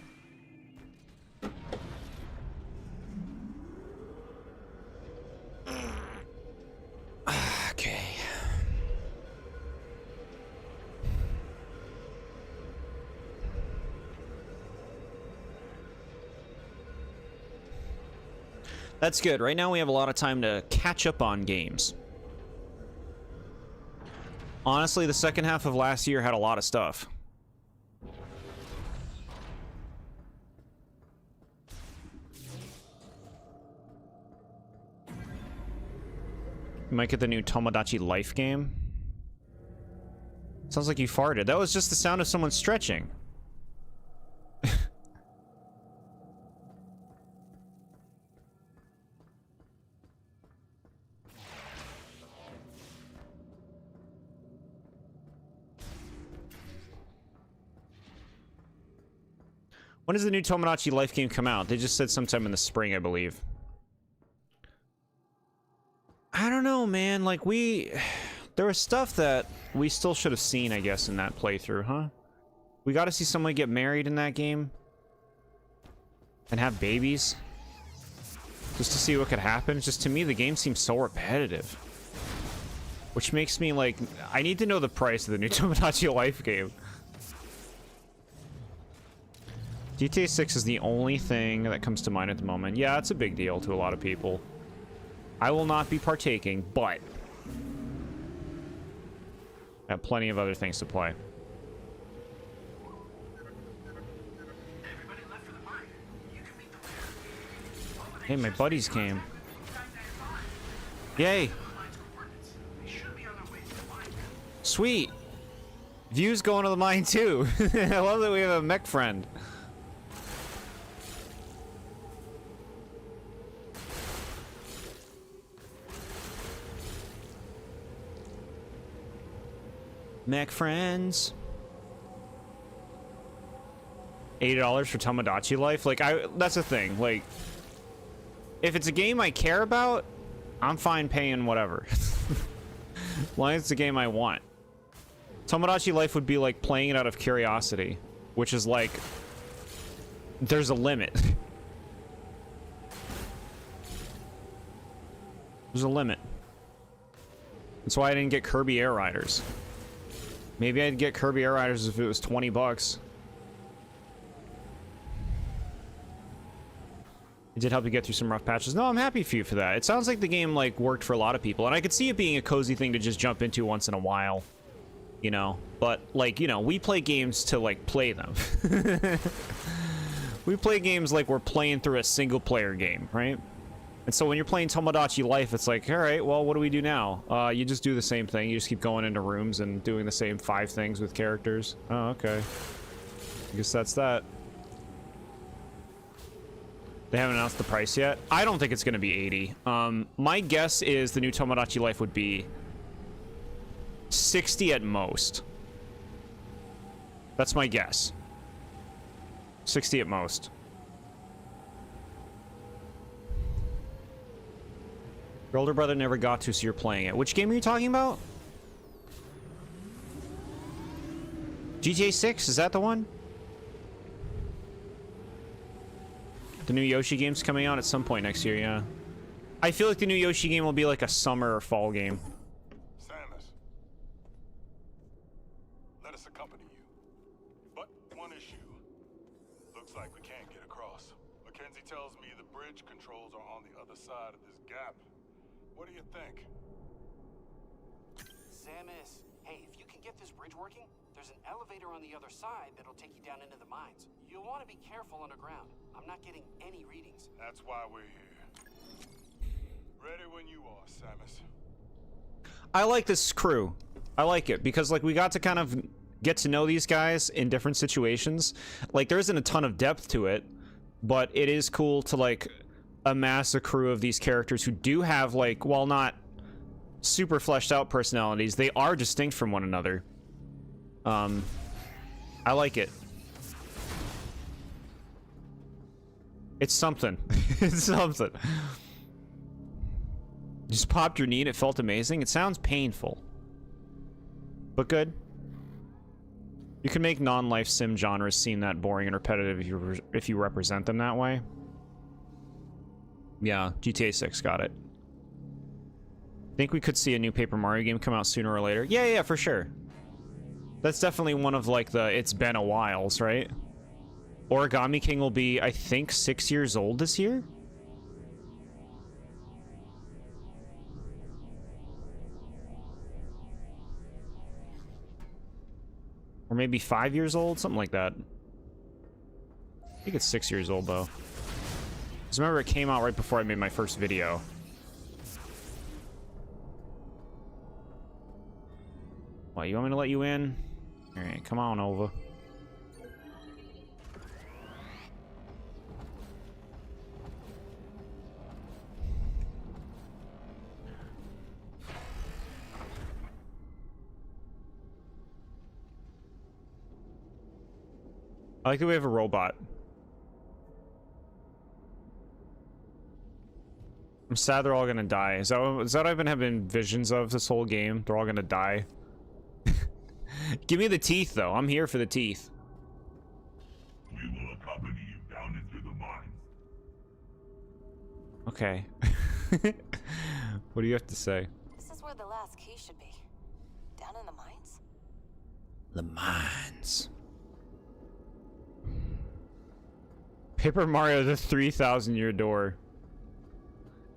Okay. That's good. Right now we have a lot of time to catch up on games. Honestly, the second half of last year had a lot of stuff. You might get the new Tomodachi Life game. Sounds like you farted. That was just the sound of someone stretching. When does the new Tomodachi Life game come out? They just said sometime in the spring, I believe. I don't know, man. Like, there was stuff that we still should have seen, I guess, in that playthrough, huh? We got to see someone get married in that game. And have babies. Just to see what could happen. Just to me, the game seems so repetitive. Which makes me, like, I need to know the price of the new Tomodachi Life game. GTA 6 is the only thing that comes to mind at the moment. Yeah, it's a big deal to a lot of people. I will not be partaking, but I have plenty of other things to play. Hey, my buddies came. Yay! Sweet! View's going to the mine too. I love that we have a mech friend. Mech friends. $80 for Tomodachi Life? Like, that's the thing. Like, if it's a game I care about, I'm fine paying whatever. As long as it's a game I want. Tomodachi Life would be like playing it out of curiosity, which is like, there's a limit. There's a limit. That's why I didn't get Kirby Air Riders. Maybe I'd get Kirby Air Riders if it was 20 bucks. It did help you get through some rough patches. No, I'm happy for you for that. It sounds like the game, like, worked for a lot of people. And I could see it being a cozy thing to just jump into once in a while. You know? But, like, you know, we play games to, like, play them. We play games like we're playing through a single-player game, right? And so when you're playing Tomodachi Life, it's like, all right, well, what do we do now? You just do the same thing. You just keep going into rooms and doing the same 5 things with characters. Oh, okay. I guess that's that. They haven't announced the price yet. I don't think it's going to be 80. My guess is the new Tomodachi Life would be 60 at most. That's my guess. 60 at most. Your older brother never got to, so you're playing it. Which game are you talking about? GTA 6? Is that the one? The new Yoshi game's coming out at some point next year, yeah. I feel like the new Yoshi game will be like a summer or fall game. Samus, let us accompany you. tells me the bridge controls are on the other side of this gap. What do you think? Samus, hey, if you can get this bridge working, there's an elevator on the other side that'll take you down into the mines. You'll want to be careful underground. I'm not getting any readings. That's why we're here. Ready when you are, Samus. I like this crew. I like it because like we got to kind of get to know these guys in different situations. Like there isn't a ton of depth to it, but it is cool to like amass a crew of these characters who do have like, while not super fleshed out personalities, they are distinct from one another. I like it. It's something. It's something. Just popped your knee and it felt amazing. It sounds painful, but good. You can make non-life sim genres seem that boring and repetitive if you represent them that way. Yeah, GTA 6 got it. Think we could see a new Paper Mario game come out sooner or later? Yeah, for sure. That's definitely one of like the it's been a whiles, right? Origami King will be, I think, 6 years old this year? Or maybe 5 years old? Something like that. I think it's 6 years old, though. Because remember, it came out right before I made my first video. What, you want me to let you in? Alright, come on over. I like that we have a robot. I'm sad they're all gonna die. Is that what I've been having visions of this whole game? They're all gonna die. Give me the teeth, though. I'm here for the teeth. We will accompany you down into the mines. Okay. What do you have to say? This is where the last key should be. Down in the mines? The mines. Paper Mario, the 3,000-year door.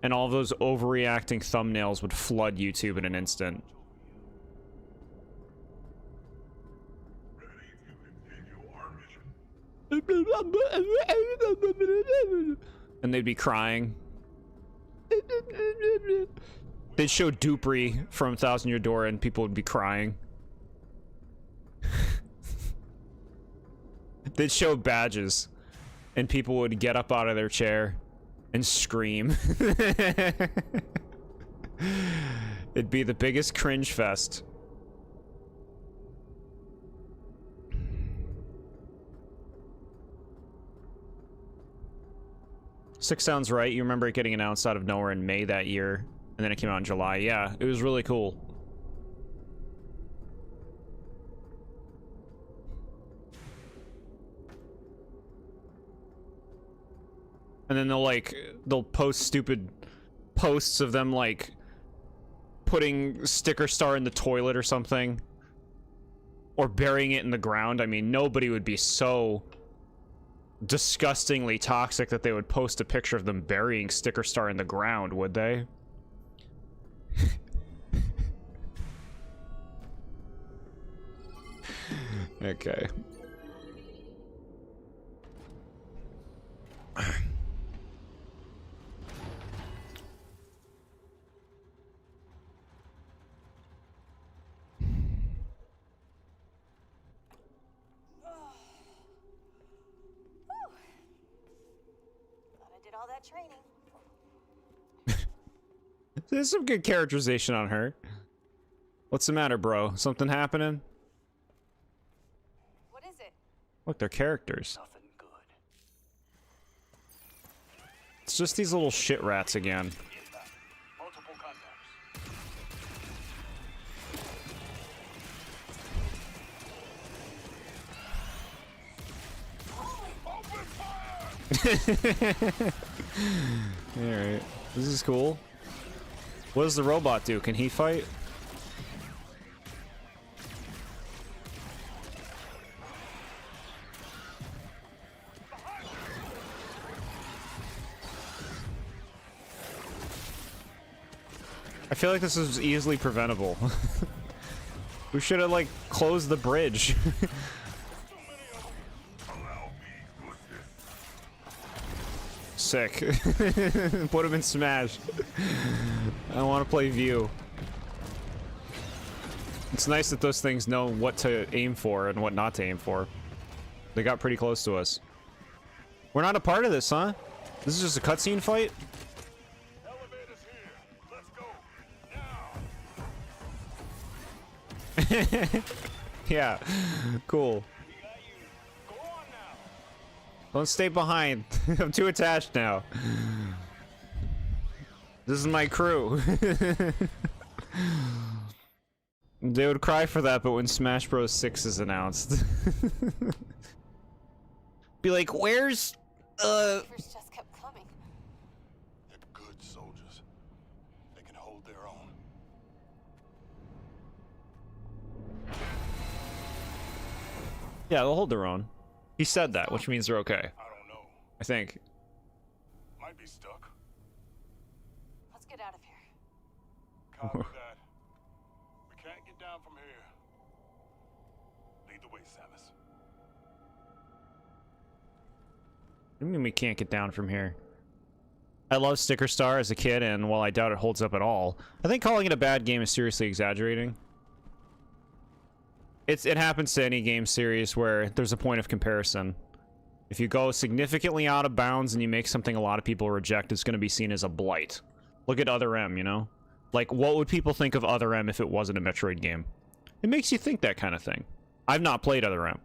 And all those overreacting thumbnails would flood YouTube in an instant. And they'd be crying. They'd show Dupree from 1,000-Year Door and people would be crying. They'd show badges and people would get up out of their chair and scream. It'd be the biggest cringe fest. Six sounds right. You remember it getting announced out of nowhere in May that year, and then it came out in July. Yeah, it was really cool. And then they'll post stupid posts of them like putting Sticker Star in the toilet or something, or burying it in the ground. I mean, nobody would be so disgustingly toxic that they would post a picture of them burying Sticker Star in the ground, would they? Okay. All that training. There's some good characterization on her. What's the matter, bro? Something happening? What is it? Look, they're characters. Nothing good. It's just these little shit rats again. Multiple contacts. Alright. This is cool. What does the robot do? Can he fight? I feel like this is easily preventable. We should have, like, closed the bridge. Sick. Put him in Smash. I want to play View. It's nice that those things know what to aim for and what not to aim for. They got pretty close to us. We're not a part of this, huh? This is just a cutscene fight? Elevator's here. Let's go. Now. Yeah. Cool. Go on now. Don't stay behind. I'm too attached now. This is my crew. They would cry for that, but when Smash Bros. 6 is announced. Be like, where's... First just kept coming. They're good soldiers. They can hold their own. Yeah, they'll hold their own. He said that, which means they're okay. I don't know. I think. Might be stuck. Let's get out of here. Copy that. We can't get down from here. Lead the way, Samus. I mean, we can't get down from here. I love Sticker Star as a kid, and while I doubt it holds up at all, I think calling it a bad game is seriously exaggerating. It happens to any game series where there's a point of comparison. If you go significantly out of bounds and you make something a lot of people reject, it's going to be seen as a blight. Look at Other M, you know? Like, what would people think of Other M if it wasn't a Metroid game? It makes you think that kind of thing. I've not played Other M.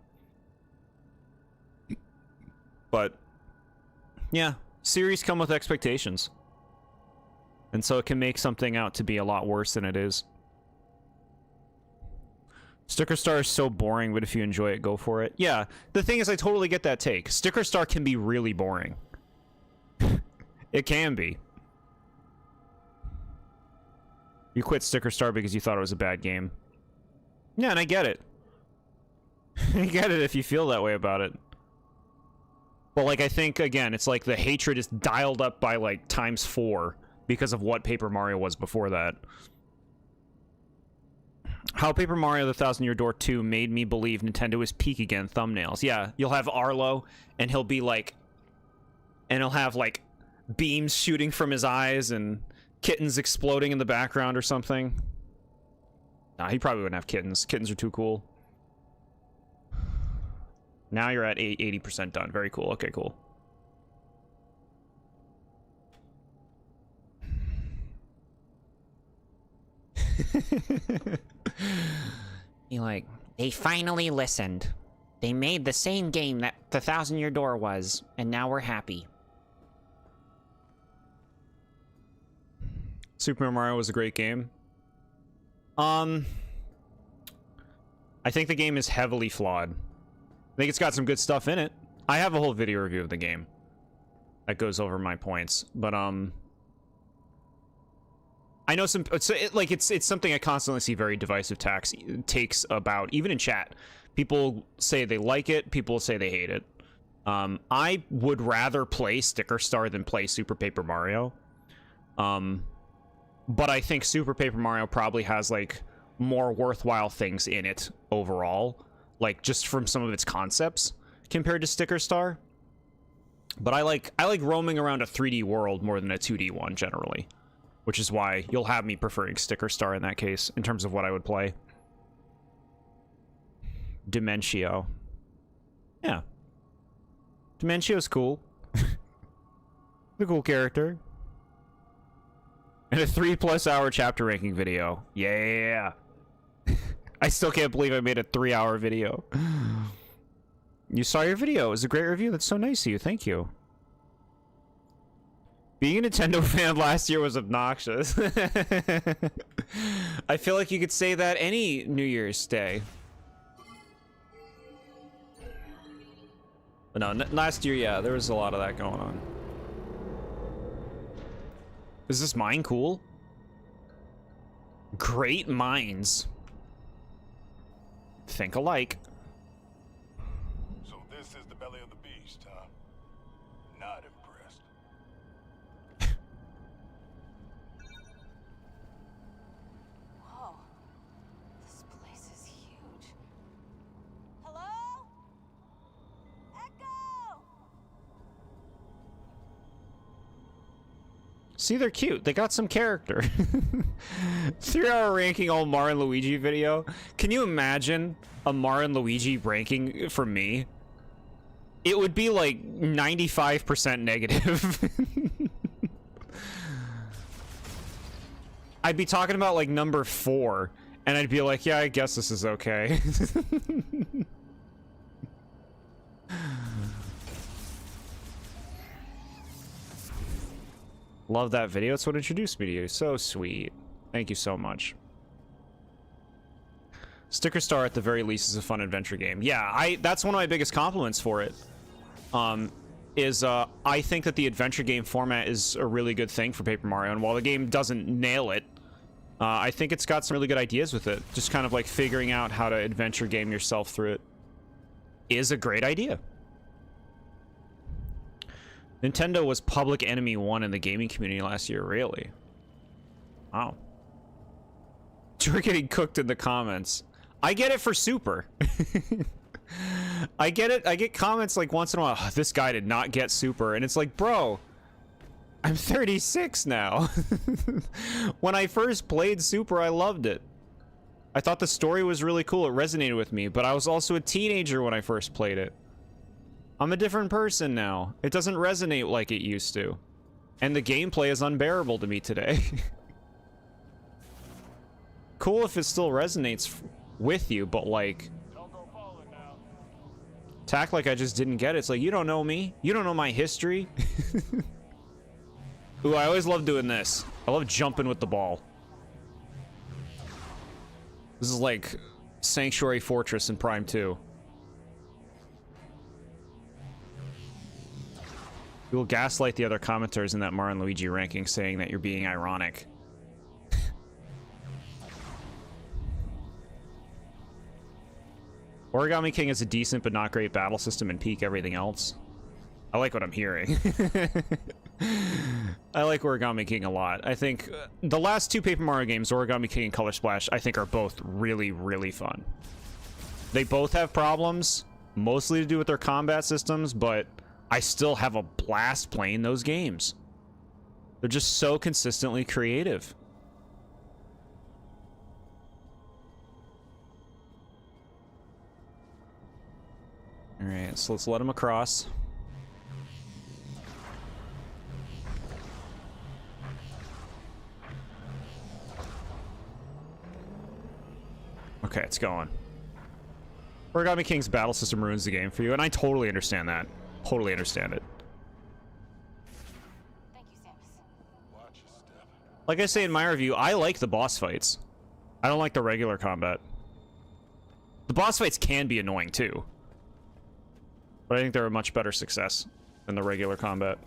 But, yeah, series come with expectations. And so it can make something out to be a lot worse than it is. Sticker Star is so boring, but if you enjoy it, go for it. Yeah, the thing is, I totally get that take. Sticker Star can be really boring. It can be. You quit Sticker Star because you thought it was a bad game. Yeah, and I get it. I get it if you feel that way about it. But, like, I think, again, it's like the hatred is dialed up by, like, ×4 because of what Paper Mario was before that. How Paper Mario The Thousand Year Door 2 made me believe Nintendo is peak again thumbnails. Yeah, you'll have Arlo, and he'll be like... And he'll have, like, beams shooting from his eyes, and kittens exploding in the background or something. Nah, he probably wouldn't have kittens. Kittens are too cool. Now you're at 80% done. Very cool. Okay, cool. You like, they finally listened. They made the same game that The Thousand Year Door was, and now we're happy. Super Mario was a great game. I think the game is heavily flawed. I think it's got some good stuff in it. I have a whole video review of the game that goes over my points, but I know some. It's something I constantly see very divisive takes about, even in chat. People say they like it. People say they hate it. I would rather play Sticker Star than play Super Paper Mario. But I think Super Paper Mario probably has, like, more worthwhile things in it overall, like, just from some of its concepts compared to Sticker Star. But I like roaming around a 3D world more than a 2D one generally, which is why you'll have me preferring Sticker Star in that case in terms of what I would play. Dimentio. Yeah. Dimentio's cool. The cool character. And a 3+ hour chapter ranking video. Yeah. I still can't believe I made a 3-hour video. You saw your video. It was a great review. That's so nice of you. Thank you. Being a Nintendo fan last year was obnoxious. I feel like you could say that any New Year's Day. But no, last year, yeah, there was a lot of that going on. Is this mine cool? Great minds think alike. So this is the belly of the beast, huh? Not impressed. See, they're cute. They got some character. 3-hour ranking all Mario and Luigi video. Can you imagine a Mario and Luigi ranking for me? It would be like 95% negative. I'd be talking about like number 4, and I'd be like, yeah, I guess this is okay. Love that video. It's what introduced me to you. So sweet. Thank you so much. Sticker Star at the very least is a fun adventure game. Yeah, that's one of my biggest compliments for it. I think that the adventure game format is a really good thing for Paper Mario, and while the game doesn't nail it, I think it's got some really good ideas with it. Just kind of like figuring out how to adventure game yourself through it is a great idea. Nintendo was public enemy 1 in the gaming community last year, really? Wow. You're getting cooked in the comments. I get it for Super. I get it. I get comments like once in a while, oh, this guy did not get Super. And it's like, bro, I'm 36 now. When I first played Super, I loved it. I thought the story was really cool. It resonated with me, but I was also a teenager when I first played it. I'm a different person now. It doesn't resonate like it used to. And the gameplay is unbearable to me today. Cool if it still resonates with you, but like... Attack like I just didn't get it. It's like, you don't know me. You don't know my history. Ooh, I always love doing this. I love jumping with the ball. This is like Sanctuary Fortress in Prime 2. You will gaslight the other commenters in that Mario and Luigi ranking, saying that you're being ironic. Origami King is a decent but not great battle system and peak everything else. I like what I'm hearing. I like Origami King a lot. I think the last 2 Paper Mario games, Origami King and Color Splash, I think are both really, really fun. They both have problems, mostly to do with their combat systems, but I still have a blast playing those games. They're just so consistently creative. Alright, so let's let him across. Okay, it's going. Origami King's battle system ruins the game for you, and I totally understand that. Totally understand it. Thank you, Samus. Watch your step. Like I say in my review, I like the boss fights. I don't like the regular combat. The boss fights can be annoying too, but I think they're a much better success than the regular combat.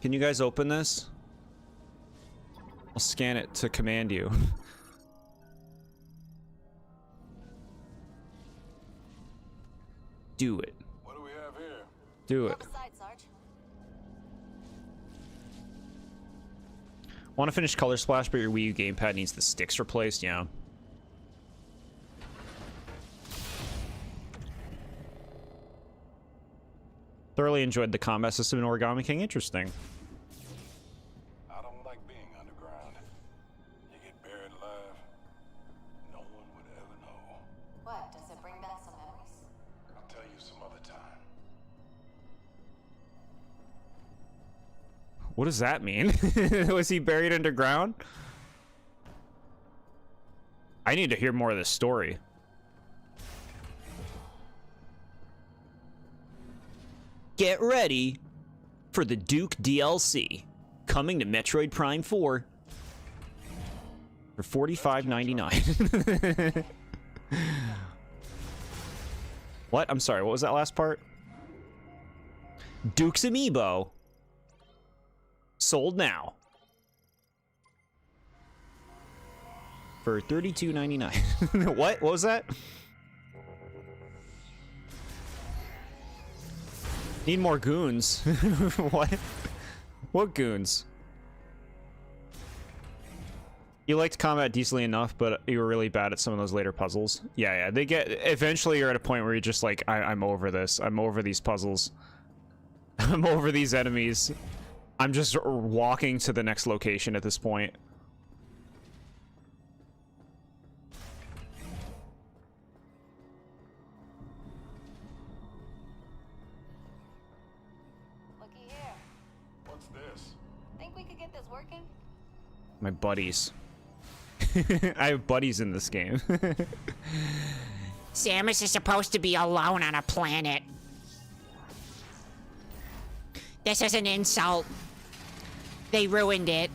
Can you guys open this? I'll scan it to command you. Do it. What do we have here? Do it. Step aside, Sarge. Want to finish Color Splash, but your Wii U gamepad needs the sticks replaced? Yeah. Thoroughly enjoyed the combat system in Origami King. Interesting. I don't like being underground. You get buried alive. No one would ever know. What, does it bring back some memories? I'll tell you some other time. What does that mean? Was he buried underground? I need to hear more of this story. Get ready for the Duke DLC, coming to Metroid Prime 4 for $45.99. What? I'm sorry, what was that last part? Duke's Amiibo. Sold now. For $32.99. What? What was that? Need more goons. What? What goons? You liked combat decently enough, but you were really bad at some of those later puzzles. Yeah, they get... Eventually you're at a point where you're just like, I'm over this. I'm over these puzzles. I'm over these enemies. I'm just walking to the next location at this point. Looky here. What's this? Think we could get this working? My buddies. I have buddies in this game. Samus is supposed to be alone on a planet. This is an insult. They ruined it.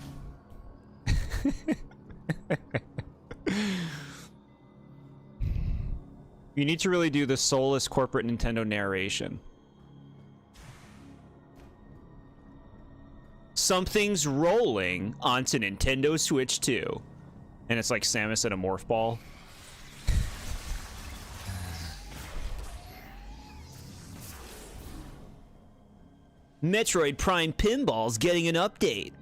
You need to really do the soulless corporate Nintendo narration. Something's rolling onto Nintendo Switch 2. And it's like Samus at a morph ball. Metroid Prime Pinball's getting an update.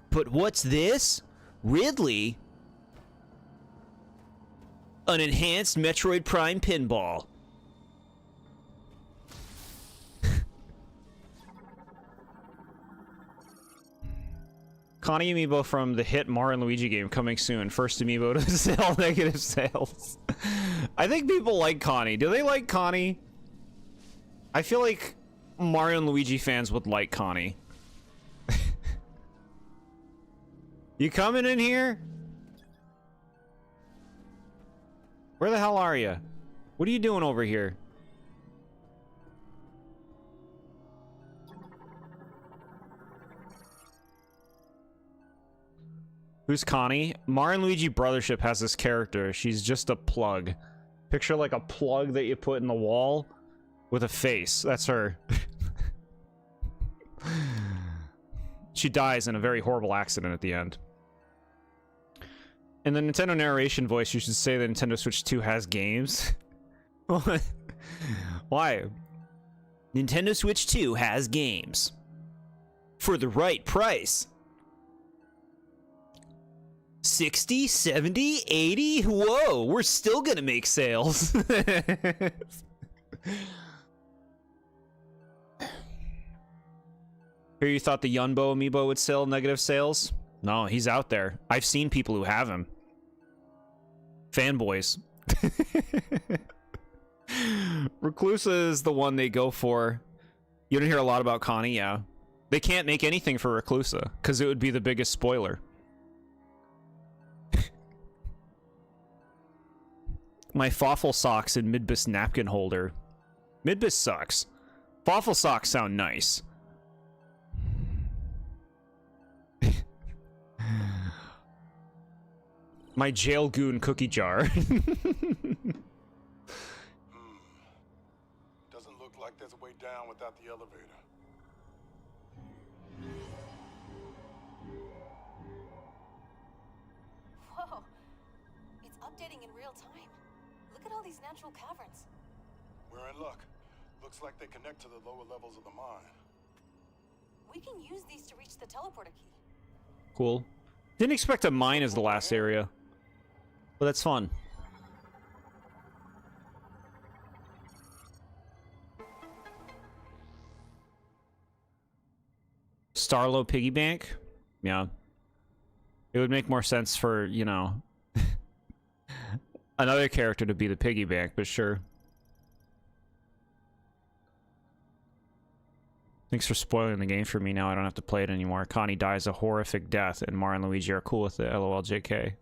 But what's this? Ridley? An enhanced Metroid Prime Pinball. Connie amiibo from the hit Mario and Luigi game coming soon. First amiibo to sell negative sales. I think people like Connie. Do they like Connie? I feel like Mario and Luigi fans would like Connie. You coming in here? Where the hell are you? What are you doing over here? Who's Connie? Mario and Luigi Brothership has this character. She's just a plug. Picture like a plug that you put in the wall with a face. That's her. She dies in a very horrible accident at the end. In the Nintendo narration voice, you should say that Nintendo Switch 2 has games. Why? Nintendo Switch 2 has games. For the right price. 60, 70, 80? Whoa, we're still gonna make sales. Here you thought the Yunbo amiibo would sell negative sales? No, he's out there. I've seen people who have him. Fanboys. Reclusa is the one they go for. You don't hear a lot about Connie, yeah. They can't make anything for Reclusa, because it would be the biggest spoiler. My Fawful socks and Midbus napkin holder. Midbus sucks. Fawful socks sound nice. My jail goon cookie jar. Doesn't look like there's a way down without the elevator. Whoa. It's updating in real time. Look at all these natural caverns. We're in luck. Looks like they connect to the lower levels of the mine. We can use these to reach the teleporter key. Cool. Didn't expect a mine as the last area. But that's fun. Starlo piggy bank? Yeah. It would make more sense for, you know, another character to be the piggy bank, but sure. Thanks for spoiling the game for me. Now I don't have to play it anymore. Connie dies a horrific death, and Mario and Luigi are cool with it. LOL JK.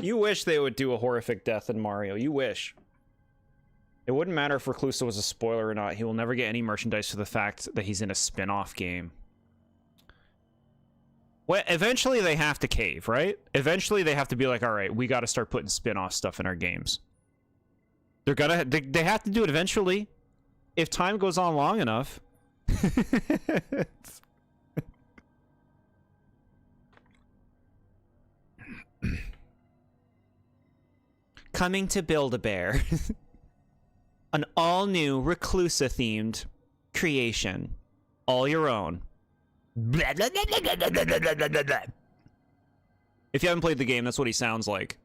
You wish they would do a horrific death in Mario. You wish. It wouldn't matter if Reclusa was a spoiler or not. He will never get any merchandise for the fact that he's in a spin-off game. Well, eventually they have to cave, right? Eventually they have to be like, all right, we got to start putting spin-off stuff in our games. They have to do it eventually. If time goes on long enough. Coming to Build-A-Bear. An all-new Reclusa-themed creation. All your own. If you haven't played the game, that's what he sounds like.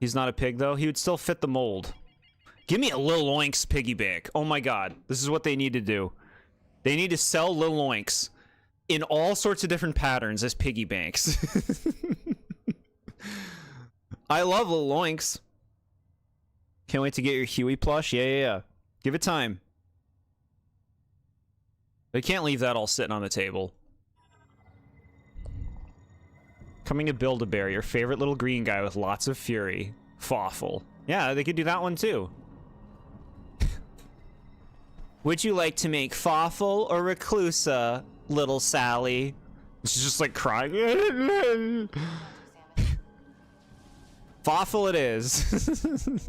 He's not a pig, though. He would still fit the mold. Give me a Lil Oinks piggy bank. Oh my god. This is what they need to do. They need to sell Lil Oinks in all sorts of different patterns as piggy banks. I love Lil Oinks. Can't wait to get your Huey plush. Yeah. Give it time. They can't leave that all sitting on the table. Coming to Build-A-Bear, your favorite little green guy with lots of fury. Fawful. Yeah, they could do that one too. Would you like to make Fawful or Reclusa, little Sally? She's just like crying. Fawful it is.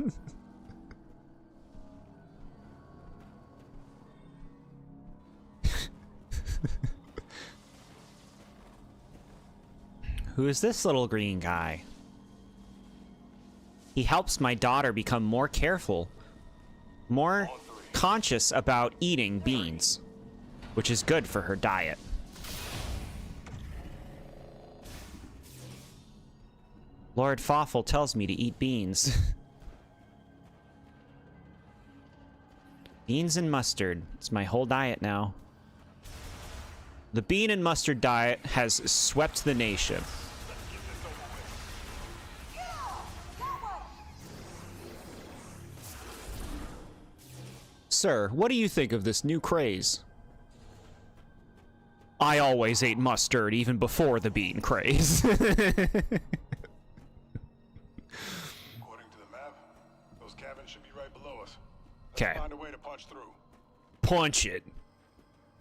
Who is this little green guy? He helps my daughter become more careful, more conscious about eating beans, which is good for her diet. Lord Fawful tells me to eat beans. Beans and mustard. It's my whole diet now. The bean and mustard diet has swept the nation. Sir, what do you think of this new craze? I always ate mustard even before the bean craze. According to the map, those cabins should be right below us. Let's Okay. find a way to punch through. Punch it.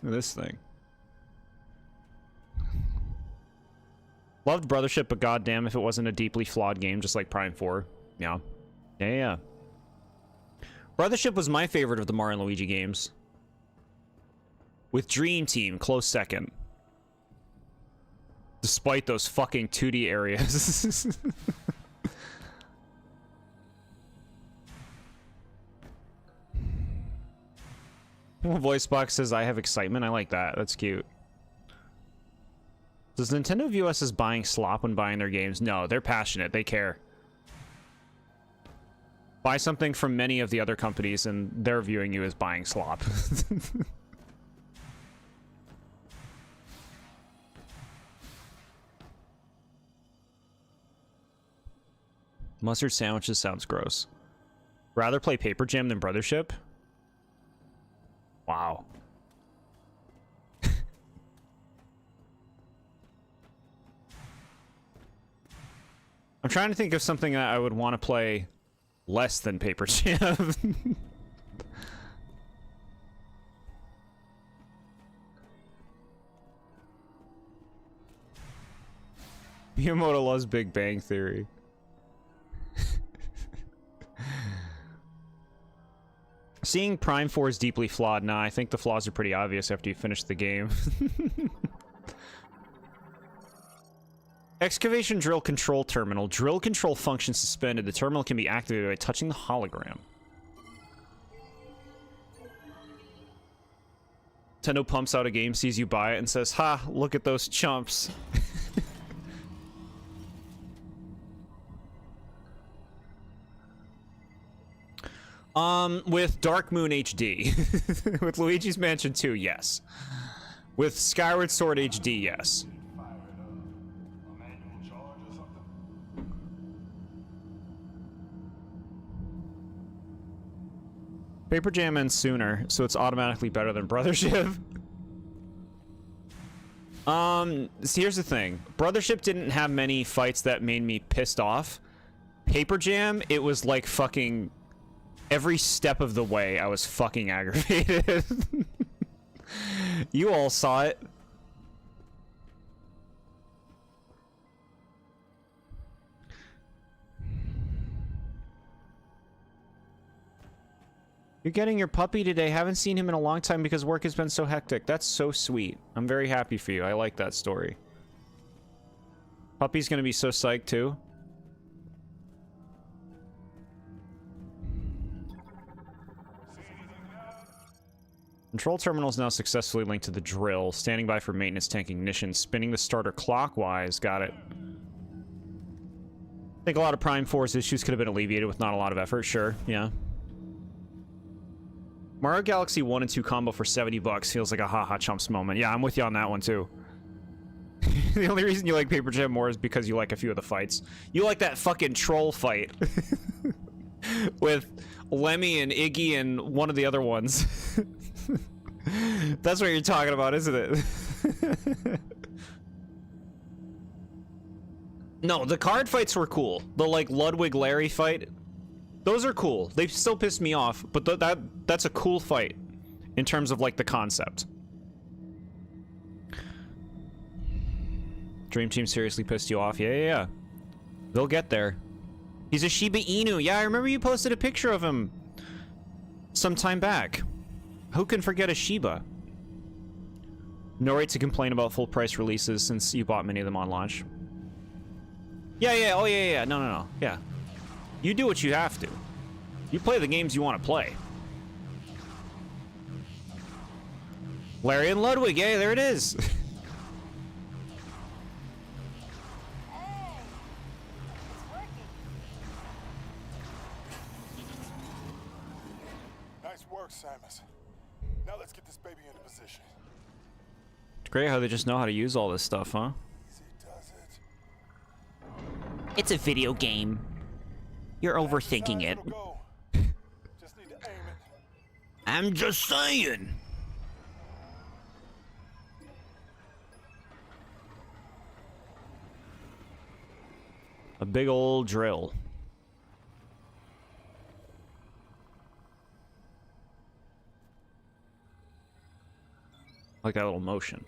Look at this thing. Loved Brothership, but goddamn if it wasn't a deeply flawed game, just like Prime 4. Yeah. Yeah. Brothership was my favorite of the Mario and Luigi games. With Dream Team, close second. Despite those fucking 2D areas. Voice box says, I have excitement. I like that. That's cute. Does Nintendo view us as buying slop when buying their games? No, they're passionate. They care. Buy something from many of the other companies and they're viewing you as buying slop. Mustard sandwiches sounds gross. Rather play Paper Jam than Brothership? Wow. I'm trying to think of something that I would want to play less than Paper Jam. Miyamoto loves Big Bang Theory. Seeing Prime 4 is deeply flawed. Nah, I think the flaws are pretty obvious after you finish the game. Excavation drill control terminal. Drill control function suspended. The terminal can be activated by touching the hologram. Nintendo pumps out a game, sees you buy it, and says, ha, look at those chumps. With Dark Moon HD. With Luigi's Mansion 2, yes. With Skyward Sword HD, yes. Paper Jam ends sooner, so it's automatically better than Brothership. So here's the thing. Brothership didn't have many fights that made me pissed off. Paper Jam, it was like fucking... Every step of the way, I was fucking aggravated. You all saw it. You're getting your puppy today. Haven't seen him in a long time because work has been so hectic. That's so sweet. I'm very happy for you. I like that story. Puppy's gonna be so psyched too. Control terminal is now successfully linked to the drill. Standing by for maintenance tank ignition. Spinning the starter clockwise. Got it. I think a lot of Prime 4's issues could have been alleviated with not a lot of effort. Sure, yeah. Mario Galaxy 1 and 2 combo for $70 feels like a haha chumps moment. Yeah, I'm with you on that one too. The only reason you like Paper Jam more is because you like a few of the fights. You like that fucking troll fight with Lemmy and Iggy and one of the other ones. That's what you're talking about, isn't it? No, the card fights were cool. The like Ludwig Larry fight, those are cool. They still piss me off, but that's a cool fight in terms of like the concept. Dream Team seriously pissed you off? Yeah. They'll get there. He's a Shiba Inu. Yeah, I remember you posted a picture of him some time back. Who can forget a Shiba? No right to complain about full price releases since you bought many of them on launch. Yeah. Oh, yeah. No. Yeah. You do what you have to. You play the games you want to play. Larry and Ludwig. Yeah, there it is. Hey, it's working. Nice work, Samus. Now let's get this baby into position. It's great how they just know how to use all this stuff, huh? Easy does it. It's a video game. You're overthinking it. It'll go. Just need to aim it. I'm just saying. A big old drill. Like that little motion.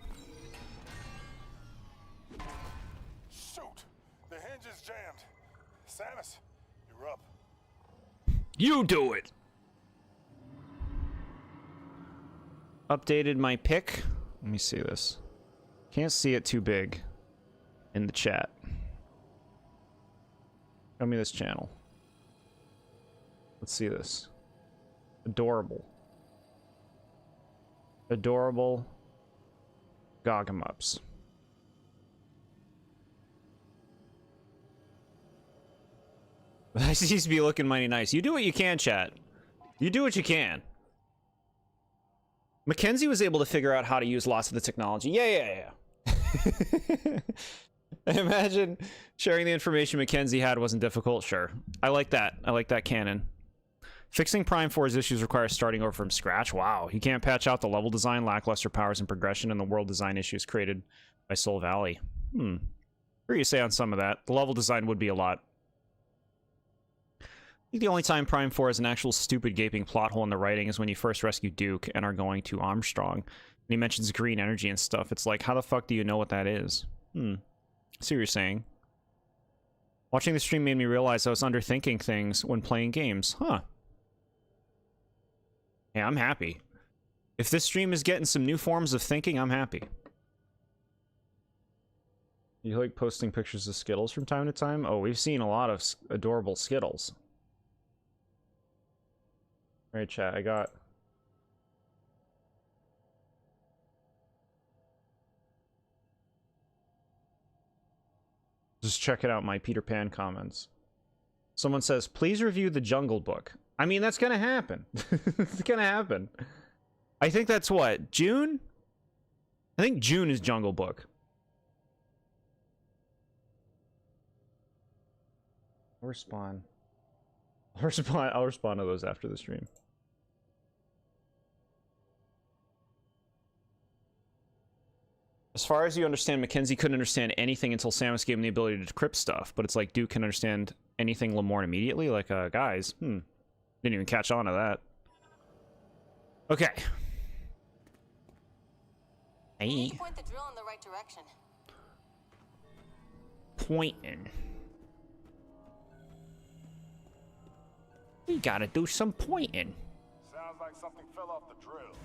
Shoot! The hinge is jammed. Samus, you're up. You do it! Updated my pick. Let me see this. Can't see it too big in the chat. Show me this channel. Let's see this. Adorable. Adorable Gagamups. That seems to be looking mighty nice. You do what you can, chat. You do what you can. Mackenzie was able to figure out how to use lots of the technology. Yeah. I imagine sharing the information Mackenzie had wasn't difficult. Sure. I like that. I like that canon. Fixing Prime 4's issues requires starting over from scratch. Wow. You can't patch out the level design, lackluster powers and progression, and the world design issues created by Soul Valley. What do you say on some of that? The level design would be a lot. I think the only time Prime 4 has an actual stupid gaping plot hole in the writing is when you first rescue Duke and are going to Armstrong. And he mentions green energy and stuff. It's like, how the fuck do you know what that is? See what you're saying. Watching the stream made me realize I was underthinking things when playing games. Huh. Yeah, I'm happy. If this stream is getting some new forms of thinking, I'm happy. You like posting pictures of Skittles from time to time? Oh, we've seen a lot of adorable Skittles. Alright, chat, I got... Just checking out my Peter Pan comments. Someone says, please review the Jungle Book. I mean, that's gonna happen. It's gonna happen. I think that's what? June? I think June is Jungle Book. I'll respond to those after the stream. As far as you understand, Mackenzie couldn't understand anything until Samus gave him the ability to decrypt stuff, but it's like Duke can understand anything Lamorne immediately? Like, guys, didn't even catch on to that. Okay. You need to point the drill in the right direction. Pointing. We gotta do some pointing. Sounds like something fell off the drill.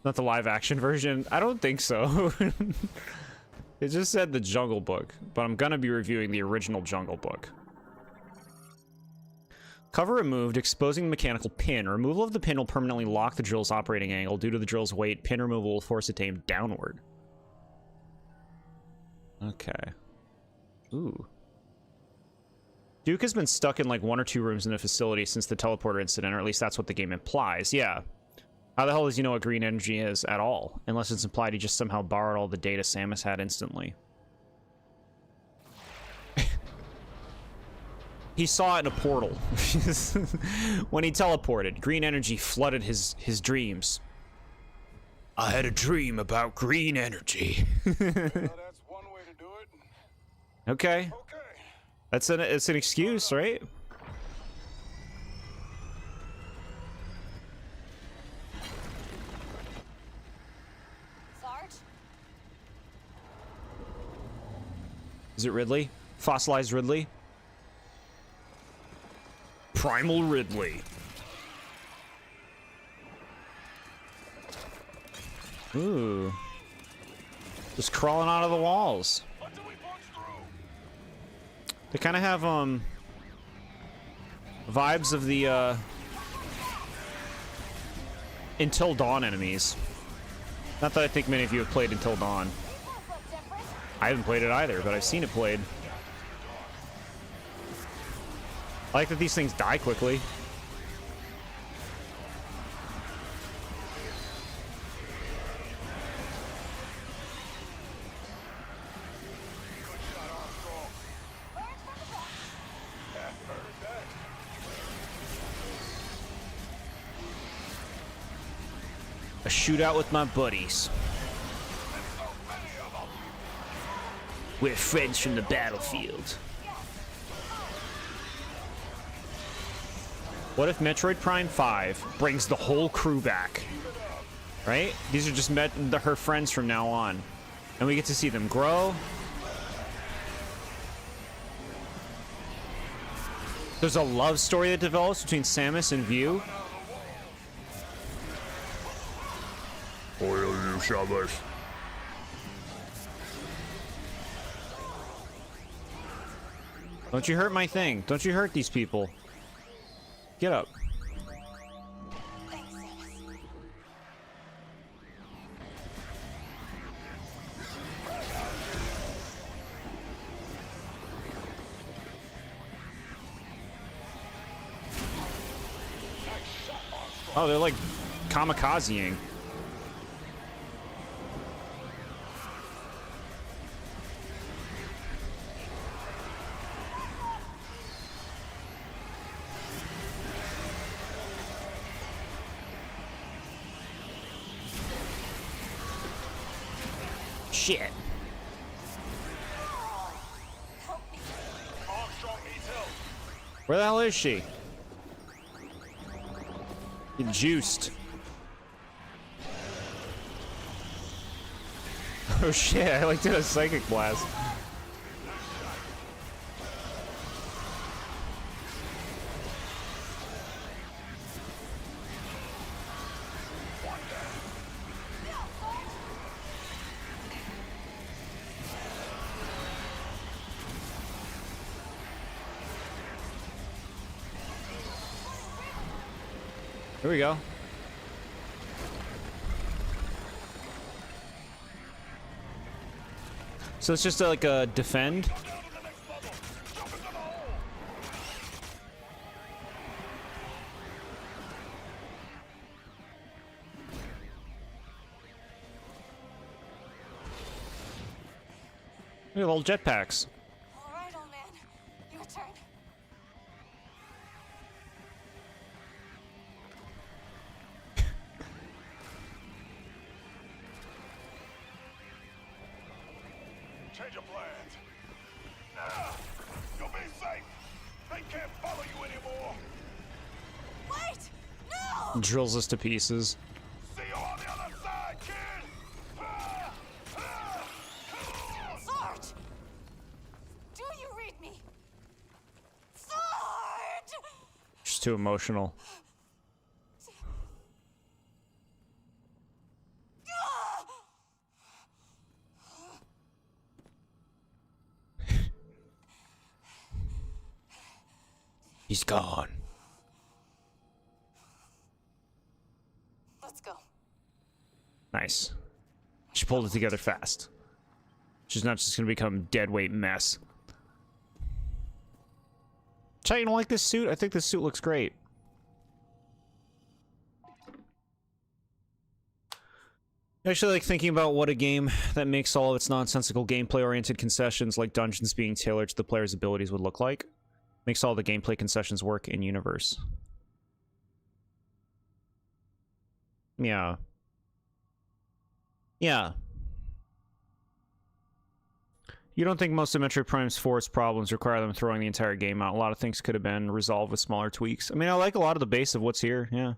Not the live action version? I don't think so. It just said the Jungle Book, but I'm gonna be reviewing the original Jungle Book. Cover removed, exposing the mechanical pin. Removal of the pin will permanently lock the drill's operating angle. Due to the drill's weight, pin removal will force it to aim downward. Okay. Ooh. Duke has been stuck in like 1 or 2 rooms in a facility since the teleporter incident, or at least that's what the game implies. Yeah. How the hell does he know what green energy is at all? Unless it's implied he just somehow borrowed all the data Samus had instantly. He saw it in a portal. When he teleported, green energy flooded his dreams. I had a dream about green energy. Well, that's one way to do it. Okay. Okay. It's an excuse, right? Sarge? Is it Ridley? Fossilized Ridley? Primal Ridley. Ooh. Just crawling out of the walls. They kind of have, vibes of the, Until Dawn enemies. Not that I think many of you have played Until Dawn. I haven't played it either, but I've seen it played. I like that these things die quickly. A shootout with my buddies. We're friends from the battlefield. What if Metroid Prime 5 brings the whole crew back? Right? These are just her friends from now on. And we get to see them grow. There's a love story that develops between Samus and View. Don't you hurt my thing. Don't you hurt these people. Get up. Thanks, Samus. Oh, they're like kamikazeing. Shit. Help me. Where the hell is she? Get juiced. Oh shit, I like did a psychic blast. Here we go. So it's just like a defend. Look at little jetpacks. All right, old man. Your turn. Change of plans. You'll be safe. They can't follow you anymore. Wait! No! Drills us to pieces. See you on the other side, kid. Sarge! Do you read me? Sarge! She's too emotional. He's gone. Let's go. Nice. She pulled it together fast. She's not just gonna become dead weight mess. Chat, you don't like this suit? I think this suit looks great. Actually, like thinking about what a game that makes all of its nonsensical gameplay-oriented concessions, like dungeons being tailored to the player's abilities, would look like. Makes all the gameplay concessions work in universe. Yeah. Yeah. You don't think most of Metroid Prime's Force problems require them throwing the entire game out? A lot of things could have been resolved with smaller tweaks. I mean, I like a lot of the base of what's here, yeah.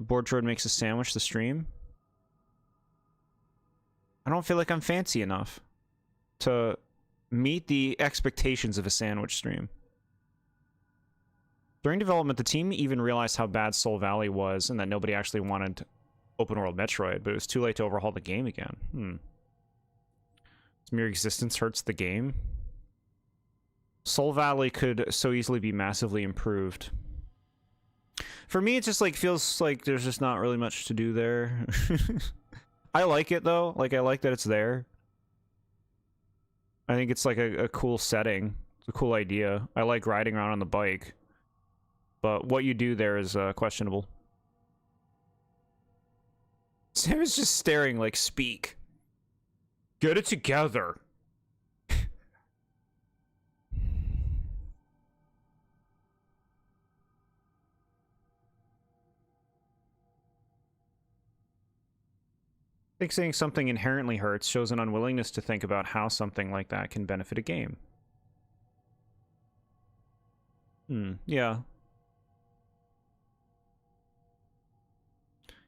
TheBoredJord makes a sandwich to stream. I don't feel like I'm fancy enough to meet the expectations of a sandwich stream. During development, the team even realized how bad Soul Valley was and that nobody actually wanted open-world Metroid, but it was too late to overhaul the game again. Its mere existence hurts the game. Soul Valley could so easily be massively improved. For me, it just like feels like there's just not really much to do there. I like it though. Like, I like that it's there. I think it's like a cool setting. It's a cool idea. I like riding around on the bike. But what you do there is questionable. Sam is just staring like, speak. Get it together. I think saying something inherently hurts shows an unwillingness to think about how something like that can benefit a game. Yeah.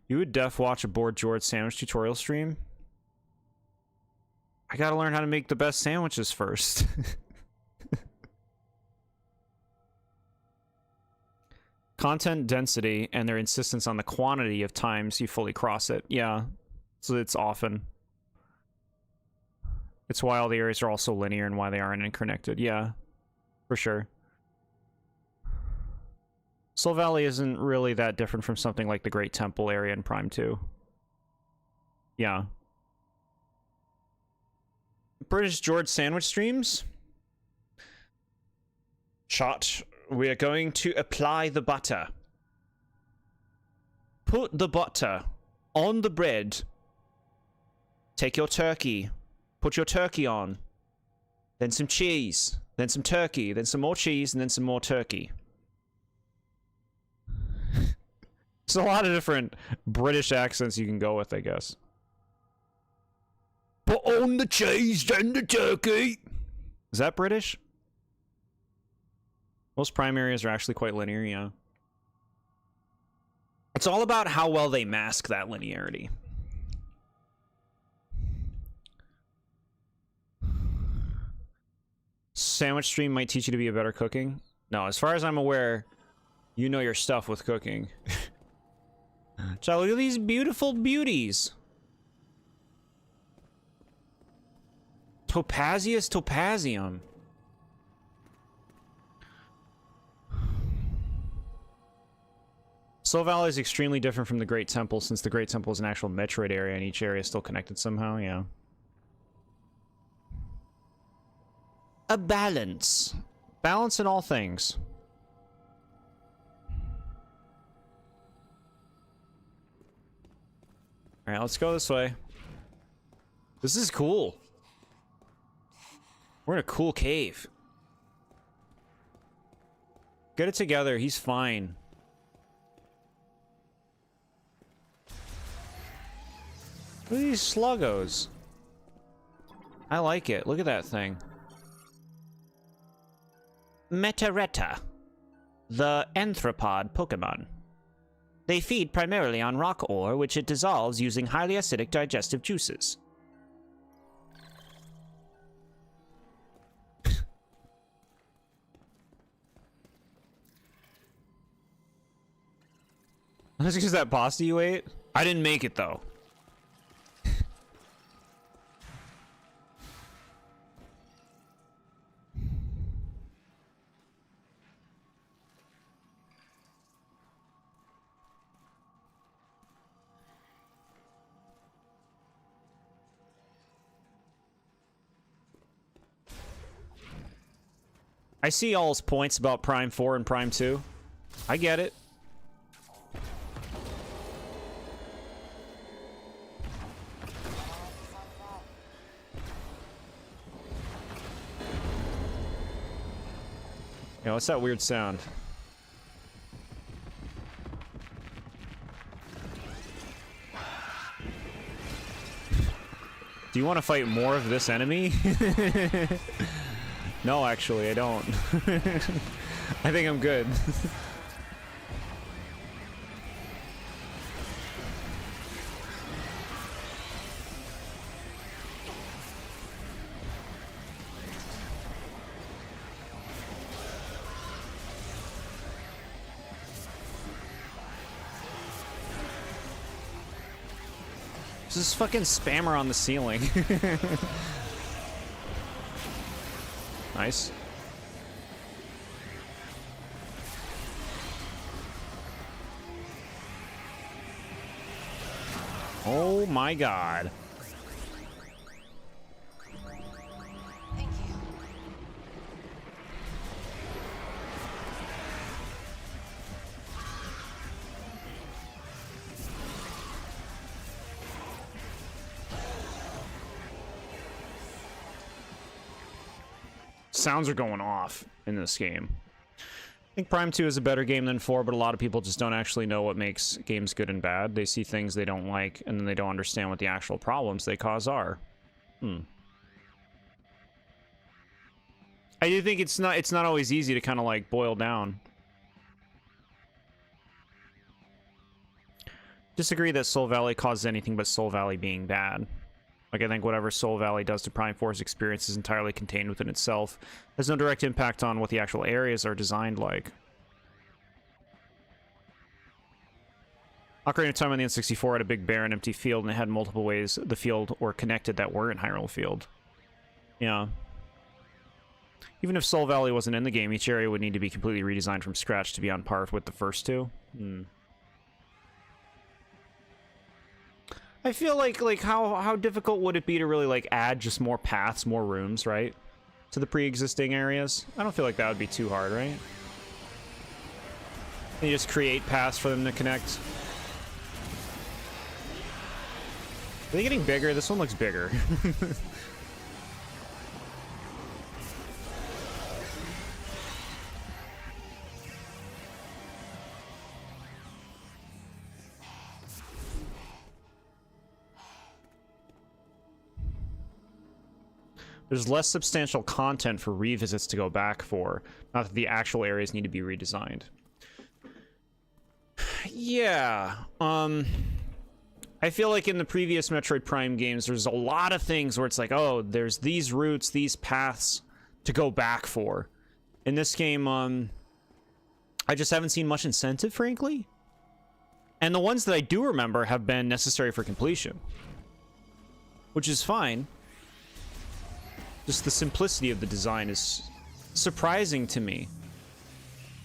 You would watch a TheBoredJord sandwich tutorial stream? I gotta learn how to make the best sandwiches first. Content density and their insistence on the quantity of times you fully cross it. Yeah. So it's often. It's why all the areas are also linear and why they aren't interconnected. Yeah, for sure. Soul Valley isn't really that different from something like the Great Temple area in Prime 2. Yeah. TheBoredJord sandwich streams? Shot. We are going to apply the butter. Put the butter on the bread. Take your turkey. Put your turkey on. Then some cheese. Then some turkey. Then some more cheese. And then some more turkey. There's a lot of different British accents you can go with, I guess. Put on the cheese, then the turkey. Is that British? Most prime areas are actually quite linear, yeah. It's all about how well they mask that linearity. Sandwich stream might teach you to be a better cooking. No, as far as I'm aware, you know your stuff with cooking. So look at these beautiful beauties. Topazius topazium. Soul Valley is extremely different from the Great Temple, since the Great Temple is an actual Metroid area and each area is still connected somehow, yeah. A balance. Balance in all things. Alright, let's go this way. This is cool. We're in a cool cave. Get it together, he's fine. Look at these sluggos. I like it. Look at that thing. Metroid, the anthropod Pokemon. They feed primarily on rock ore, which it dissolves using highly acidic digestive juices. That's because that pasta you ate? I didn't make it, though. I see all's points about Prime 4 and Prime 2. I get it. Yeah, what's that weird sound? Do you want to fight more of this enemy? No, actually, I don't. I think I'm good. There's this fucking spammer on the ceiling. Nice. Oh my god. Thank you. Sounds are going off in this game. I think Prime 2 is a better game than 4, but a lot of people just don't actually know what makes games good and bad. They see things they don't like, and then they don't understand what the actual problems they cause are. I do think it's not always easy to kind of like boil down. Disagree that Soul Valley causes anything but Soul Valley being bad. Like, I think whatever Soul Valley does to Prime 4's experience is entirely contained within itself. Has no direct impact on what the actual areas are designed like. Ocarina of Time on the N64 had a big barren empty field, and it had multiple ways the field were connected that were in Hyrule Field. Yeah. Even if Soul Valley wasn't in the game, each area would need to be completely redesigned from scratch to be on par with the first two. I feel like how difficult would it be to really like add just more paths, more rooms, right? To the pre-existing areas? I don't feel like that would be too hard, right? And you just create paths for them to connect. Are they getting bigger? This one looks bigger. There's less substantial content for revisits to go back for. Not that the actual areas need to be redesigned. Yeah. I feel like in the previous Metroid Prime games, there's a lot of things where it's like, oh, there's these routes, these paths to go back for. In this game, I just haven't seen much incentive, frankly. And the ones that I do remember have been necessary for completion. Which is fine. Just the simplicity of the design is surprising to me.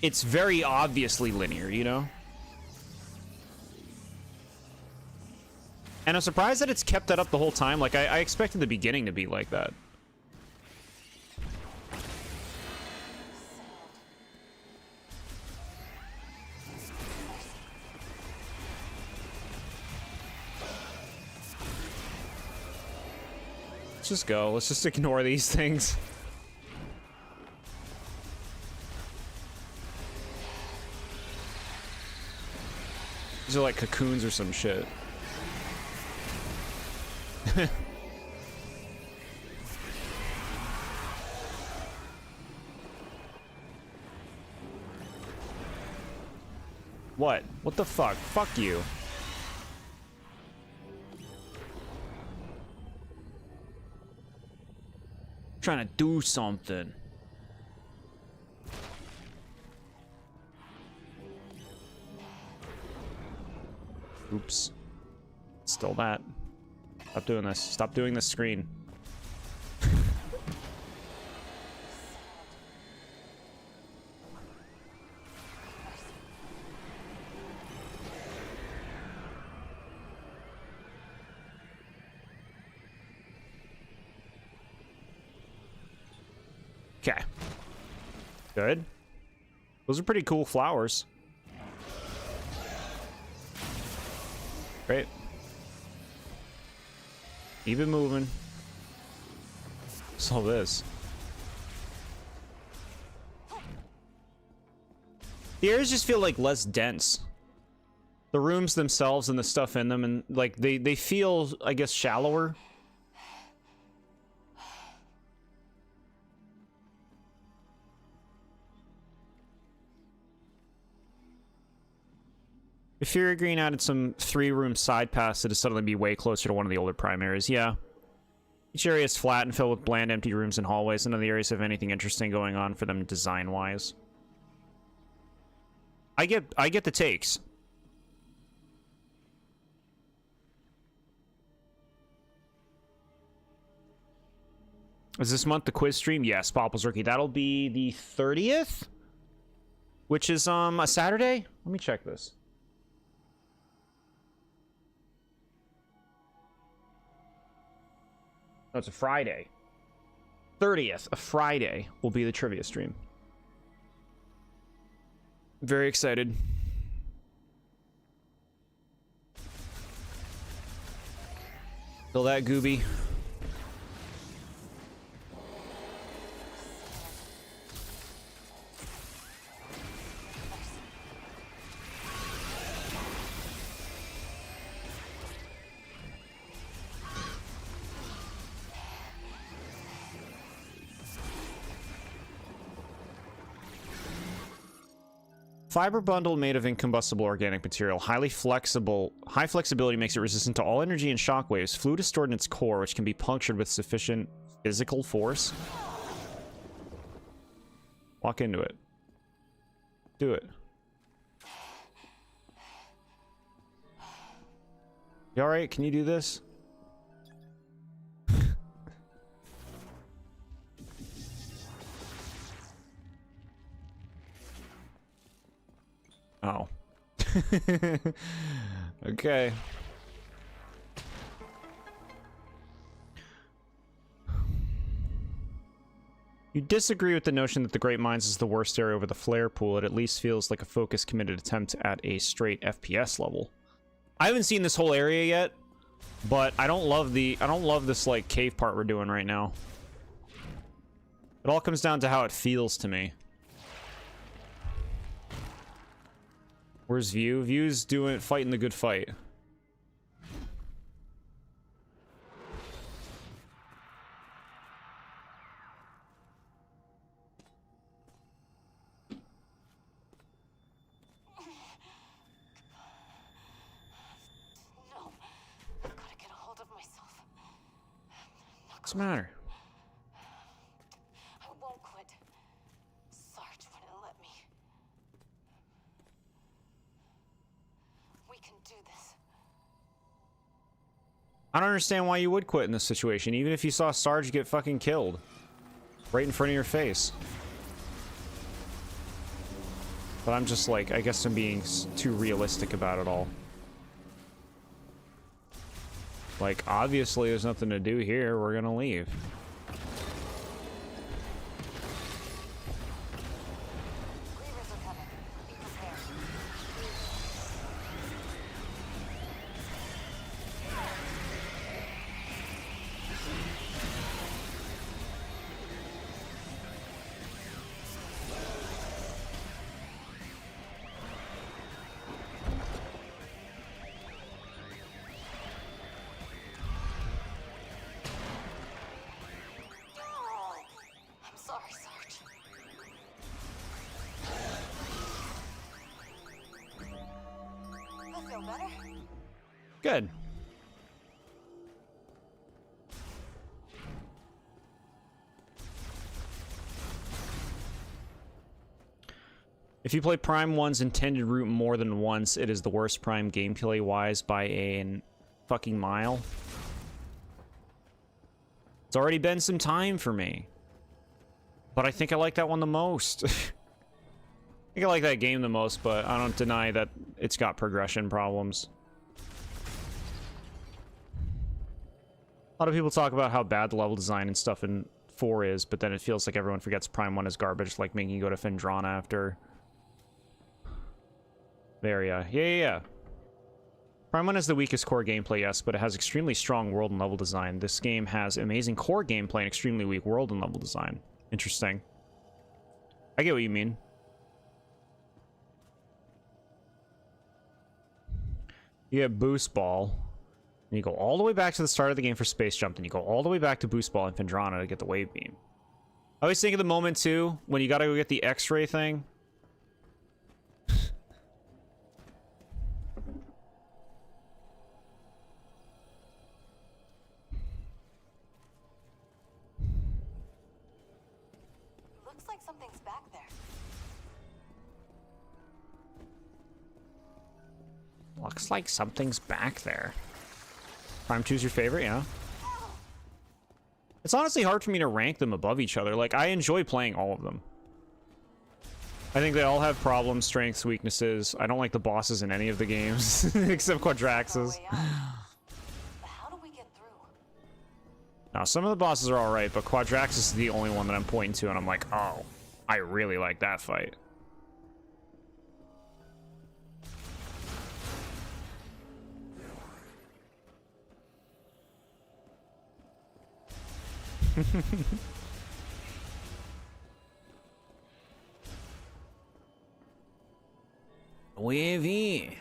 It's very obviously linear, you know? And I'm surprised that it's kept that up the whole time. Like, I expected the beginning to be like that. Let's just go. Let's just ignore these things. These are like cocoons or some shit. What? What the fuck? Fuck you. Trying to do something. Oops. Still that. Stop doing this. Stop doing this screen. Okay. Good. Those are pretty cool flowers. Great. Keep it moving. What's all this? The areas just feel like less dense. The rooms themselves and the stuff in them, and like they feel, I guess, shallower. If Fury Green added some 3-room side paths, it'd suddenly be way closer to one of the older Prime areas. Yeah. Each area is flat and filled with bland, empty rooms and hallways. None of the areas have anything interesting going on for them design-wise. I get the takes. Is this month the quiz stream? Yes, Popple's Rookie. That'll be the 30th, which is a Saturday. Let me check this. No, it's a Friday. 30th, a Friday, will be the trivia stream. Very excited. Feel that, Gooby. Fiber bundle made of incombustible organic material. Highly flexible. High flexibility makes it resistant to all energy and shockwaves. Fluid is stored in its core, which can be punctured with sufficient physical force. Walk into it. Do it. You alright? Can you do this? Oh. Okay. You disagree with the notion that the Great Mines is the worst area over the flare pool. It at least feels like a focused, committed attempt at a straight FPS level. I haven't seen this whole area yet, but I don't love this like cave part we're doing right now. It all comes down to how it feels to me. Where's View? View's fighting the good fight. No. I've gotta get a hold of myself. What's the matter? I won't quit. Sarge wouldn't let me. We can do this. I don't understand why you would quit in this situation, even if you saw Sarge get fucking killed. Right in front of your face. But I'm just like, I guess I'm being too realistic about it all. Like, obviously there's nothing to do here, we're gonna leave. Reavers are coming. Be prepared. I'm sorry, Sarge. I feel better. Good. If you play Prime 1's intended route more than once, it is the worst Prime gameplay-wise by a fucking mile. It's already been some time for me. But I think I like that one the most. I think I like that game the most, but I don't deny that it's got progression problems. A lot of people talk about how bad the level design and stuff in 4 is, but then it feels like everyone forgets Prime 1 is garbage, like making you go to Phendrana after. There, yeah. Yeah. Prime 1 has the weakest core gameplay, yes, but it has extremely strong world and level design. This game has amazing core gameplay and extremely weak world and level design. Interesting. I get what you mean. You get Boost Ball, and you go all the way back to the start of the game for Space Jump, and you go all the way back to Boost Ball and Phendrana to get the Wave Beam. I always think of the moment, too, when you gotta go get the X-Ray thing. Looks like something's back there. Looks like something's back there. Prime 2's your favorite, yeah? It's honestly hard for me to rank them above each other. Like, I enjoy playing all of them. I think they all have problems, strengths, weaknesses. I don't like the bosses in any of the games, except Quadrax's. How do we get through? Now, some of the bosses are alright, but Quadraxis is the only one that I'm pointing to, and I'm like, oh, I really like that fight. Wavy.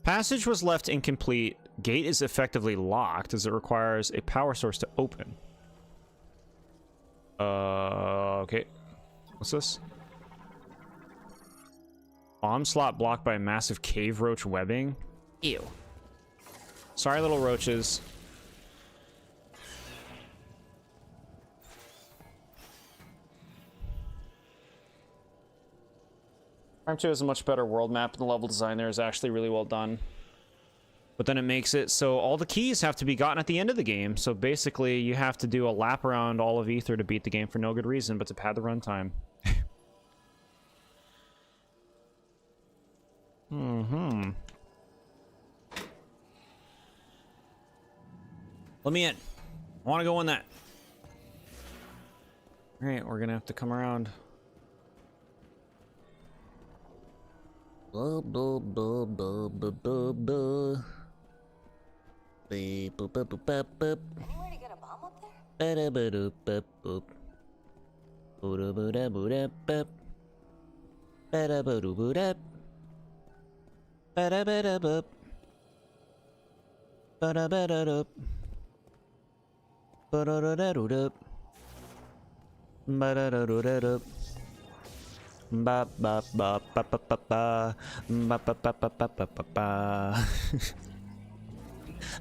Passage was left incomplete. Gate is effectively locked as it requires a power source to open. Okay. What's this? Bomb slot blocked by massive cave roach webbing. Ew. Sorry, little roaches. Prime 2 has a much better world map, and the level design there is actually really well done. But then it makes it so all the keys have to be gotten at the end of the game. So basically, you have to do a lap around all of Ether to beat the game for no good reason, but to pad the runtime. Let me in. I want to go in that. All right, we're gonna have to come around. Blah, blah, blah, blah, blah, blah, blah. Beep, boop, boop, boop, boop, boop. Anywhere to get a bomb up there? Ba-da-ba-doop, boop, boop. Boo-da-boo-da-boo-da, boop. Ba-da-ba-doo-boo-da. Ba-da-ba-da-boop. Ba-da-ba-da-doop. Ba-da-da-da-doo-doop. Ba-da-da-doo-da-doop. Ba ba ba ba ba ba ba ba ba ba ba ba ba ba.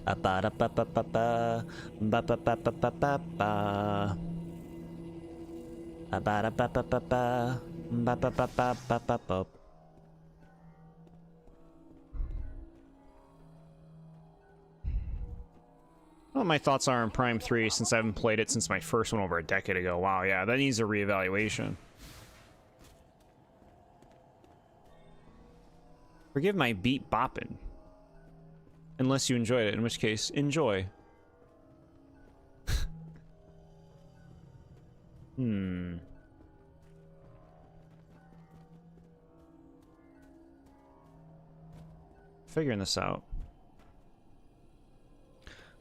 Ba ba ba ba ba ba ba ba ba ba ba ba ba. Ba ba ba ba ba ba ba ba ba ba ba ba. What my thoughts are on Prime 3 since I haven't played it since my first one over a decade ago. Wow, yeah, that needs a reevaluation. Forgive my beat bopping. Unless you enjoyed it, in which case, enjoy. Figuring this out.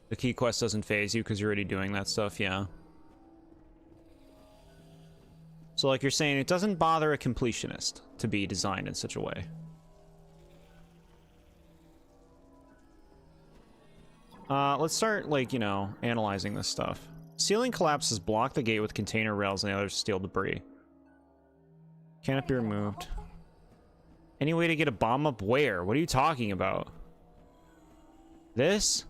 The key quest doesn't phase you because you're already doing that stuff, yeah. So like you're saying, it doesn't bother a completionist to be designed in such a way. Let's start, like, you know, analyzing this stuff. Ceiling collapses block the gate with container rails and the others steel debris. Can it be removed? Any way to get a bomb up where? What are you talking about? This?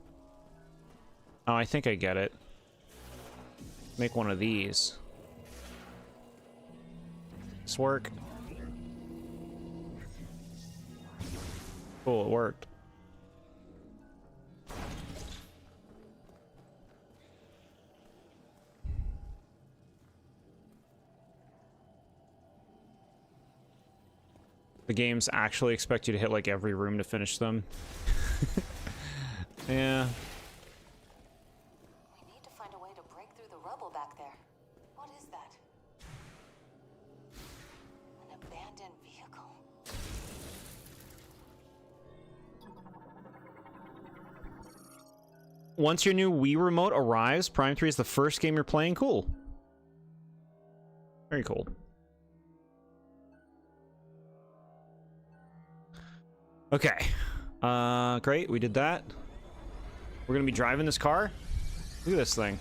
Oh, I think I get it. Make one of these. This work? Cool, it worked. The games actually expect you to hit like every room to finish them. Yeah. We need to find a way to break through Once your new Wii remote arrives, Prime 3 is the first game you're playing. Cool. Very cool. Okay. Great. We did that. We're gonna be driving this car. Look at this thing.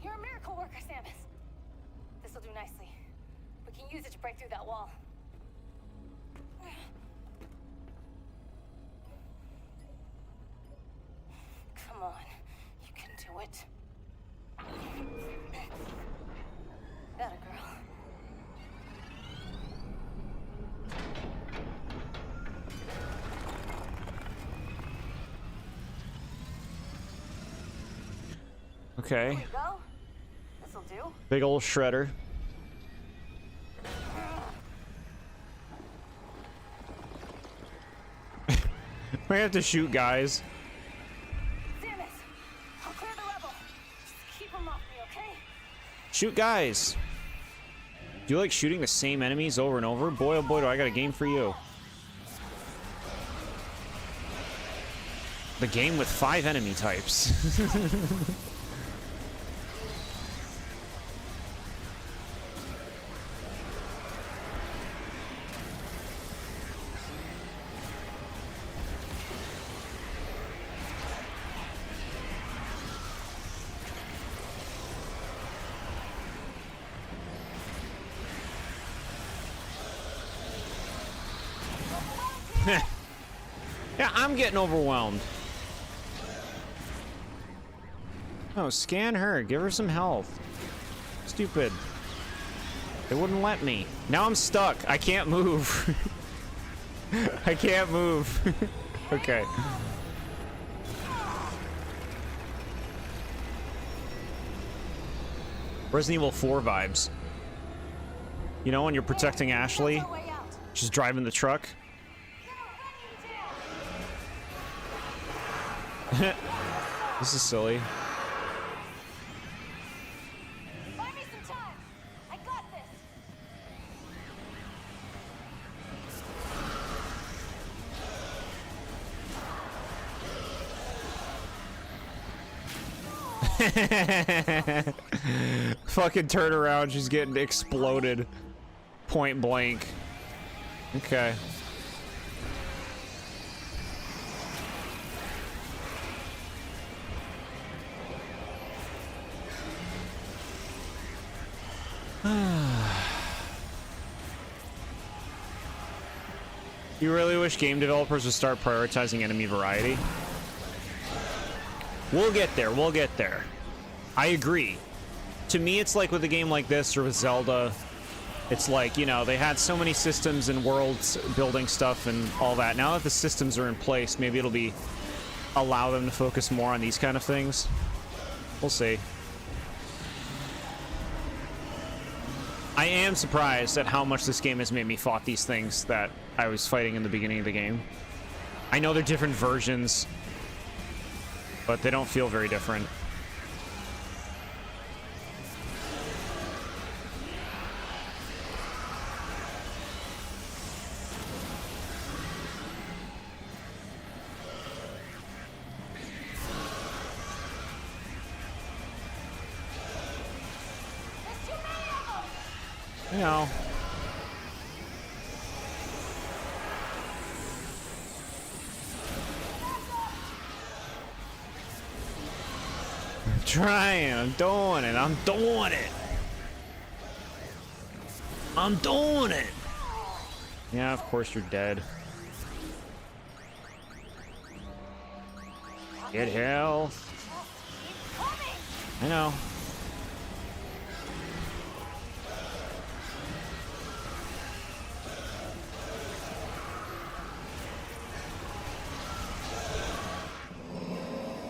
You're a miracle worker, Samus. This'll do nicely. We can use it to break through that wall. Come on, you can do it. Got it, girl. Okay. There you go. This'll do. Big old shredder. We have to shoot guys. Samus, I'll clear the rebel. Just keep him off me, okay? Shoot guys. Do you like shooting the same enemies over and over? Boy, oh boy, do I got a game for you. The game with 5 enemy types. Yeah, I'm getting overwhelmed. No, scan her. Give her some health. Stupid. They wouldn't let me. Now I'm stuck. I can't move. I can't move. Okay. Resident Evil 4 vibes. You know when you're protecting Ashley? She's driving the truck. This is silly. Buy me some time. I got this. Fucking turn around, she's getting exploded. Point blank. Okay. You really wish game developers would start prioritizing enemy variety? We'll get there, we'll get there. I agree. To me, it's like with a game like this or with Zelda, it's like, you know, they had so many systems and worlds building stuff and all that. Now that the systems are in place, maybe it'll be allow them to focus more on these kind of things. We'll see. I am surprised at how much this game has made me fight these things that I was fighting in the beginning of the game. I know they're different versions, but they don't feel very different. You know. I'm trying, I'm doing it, I'm doing it. I'm doing it. Yeah, of course you're dead. Get health. I know.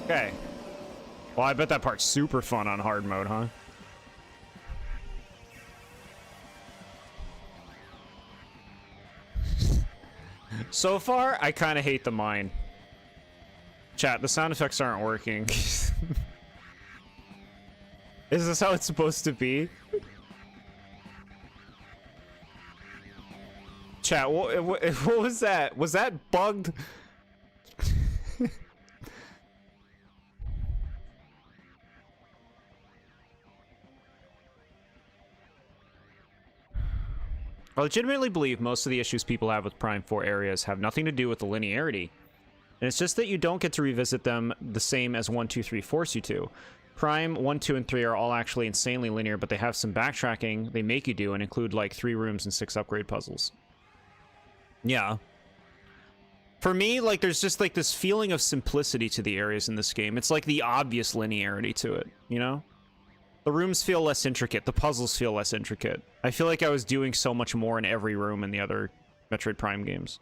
Okay. Well, I bet that part's super fun on hard mode, huh? So far, I kind of hate the mine. Chat, the sound effects aren't working. Is this how it's supposed to be? Chat, what was that? Was that bugged? I legitimately believe most of the issues people have with Prime 4 areas have nothing to do with the linearity. And it's just that you don't get to revisit them the same as 1, 2, 3 force you to. Prime 1, 2, and 3 are all actually insanely linear, but they have some backtracking they make you do and include like 3 rooms and 6 upgrade puzzles. Yeah. For me, like, there's just like this feeling of simplicity to the areas in this game. It's like the obvious linearity to it, you know? The rooms feel less intricate. The puzzles feel less intricate. I feel like I was doing so much more in every room in the other Metroid Prime games.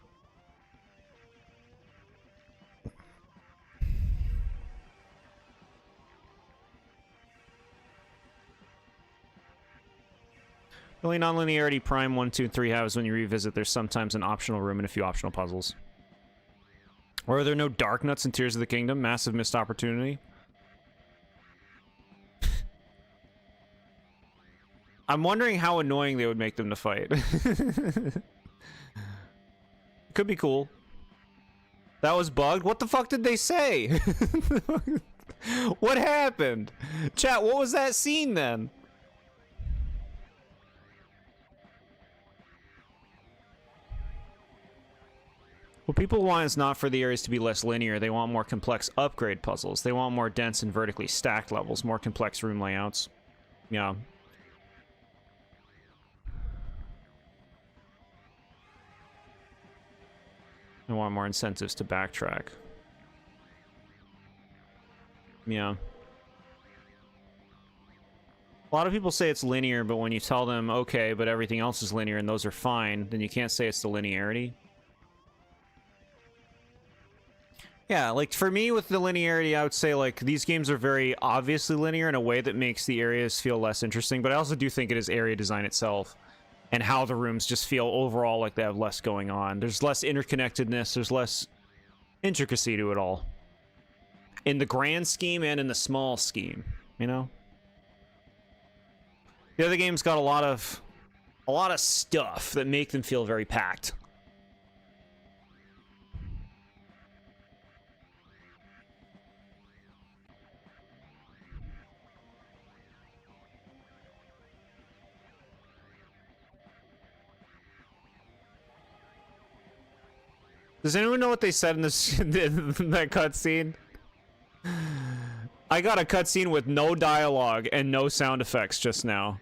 The only non-linearity Prime 1, 2, and 3 have is when you revisit, there's sometimes an optional room and a few optional puzzles. Or are there no Dark Nuts in Tears of the Kingdom? Massive missed opportunity. I'm wondering how annoying they would make them to fight. Could be cool. That was bugged? What the fuck did they say? What happened? Chat, what was that scene then? What people want is not for the areas to be less linear. They want more complex upgrade puzzles. They want more dense and vertically stacked levels, more complex room layouts. Yeah. They want more incentives to backtrack. Yeah. A lot of people say it's linear, but when you tell them, okay, but everything else is linear and those are fine, then you can't say it's the linearity. Yeah, like, for me, with the linearity, I would say, like, these games are very obviously linear in a way that makes the areas feel less interesting, but I also do think it is area design itself and how the rooms just feel overall like they have less going on. There's less interconnectedness, there's less intricacy to it all. In the grand scheme and in the small scheme, you know? The other game's got a lot of stuff that make them feel very packed. Does anyone know what they said in this in that cutscene? I got a cutscene with no dialogue and no sound effects just now.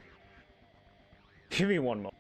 Give me one moment.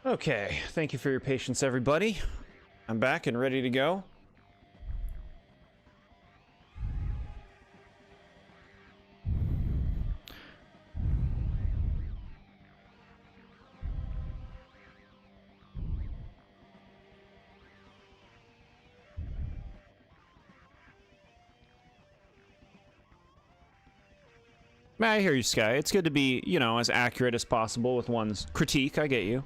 Okay, thank you for your patience, everybody. I'm back and ready to go. I hear you, Sky. It's good to be, you know, as accurate as possible with one's critique. I get you.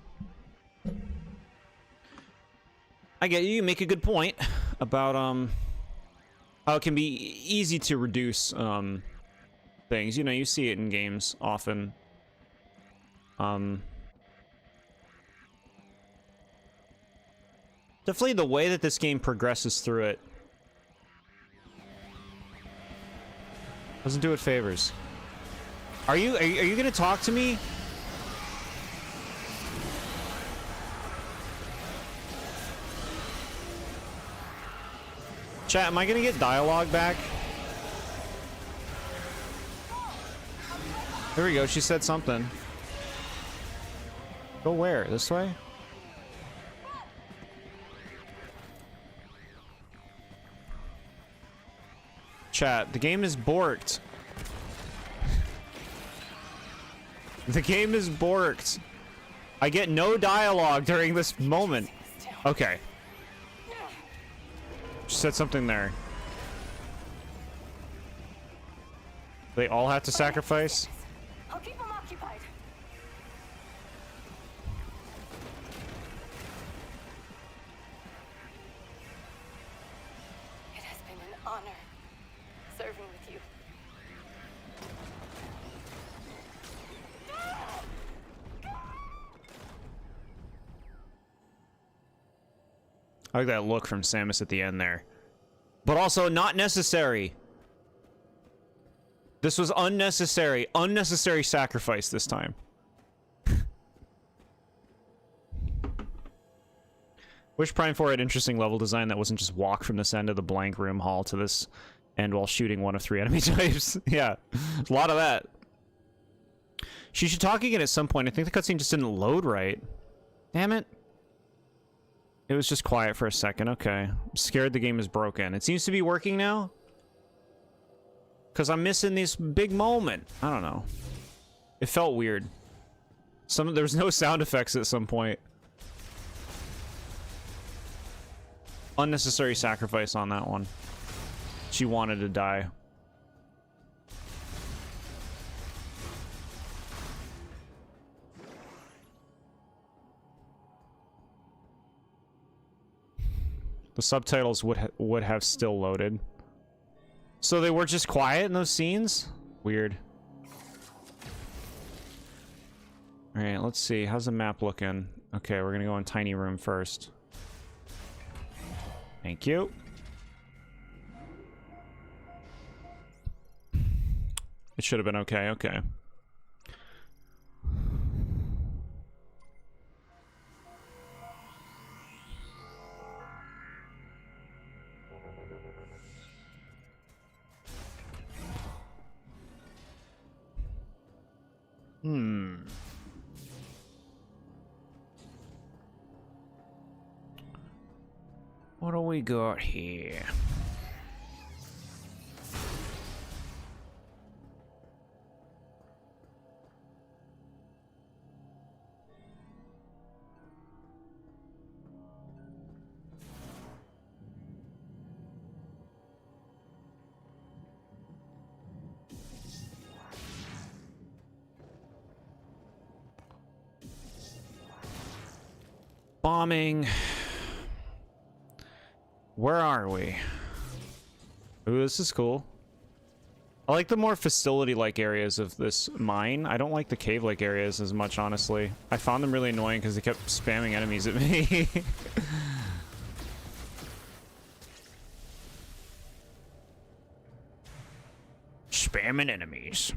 I get you. You make a good point about how it can be easy to reduce things. You know, you see it in games often. Definitely the way that this game progresses through it doesn't do it favors. Are you gonna talk to me? Chat, am I gonna get dialogue back? There we go, she said something. Go where? This way? Chat, the game is borked. The game is borked. I get no dialogue during this moment. Okay. She said something there. They all have to sacrifice? I'll keep them occupied. It has been an honor serving with you. I like that look from Samus at the end there. But also not necessary. This was unnecessary. Unnecessary sacrifice this time. Wish Prime 4 had interesting level design that wasn't just walk from this end of the blank room hall to this end while shooting one of 3 enemy types. Yeah, a lot of that. She should talk again at some point. I think the cutscene just didn't load right. Damn it. It was just quiet for a second. Okay. I'm scared the game is broken. It seems to be working now. Because I'm missing this big moment. I don't know. It felt weird. There was no sound effects at some point. Unnecessary sacrifice on that one. She wanted to die. The subtitles would have still loaded. So they were just quiet in those scenes? Weird. Alright, let's see. How's the map looking? Okay, we're gonna go in tiny room first. Thank you. It should have been okay, okay. What do we got here? Bombing. Where are we? Ooh, this is cool. I like the more facility-like areas of this mine. I don't like the cave-like areas as much, honestly. I found them really annoying because they kept spamming enemies at me. Spamming enemies.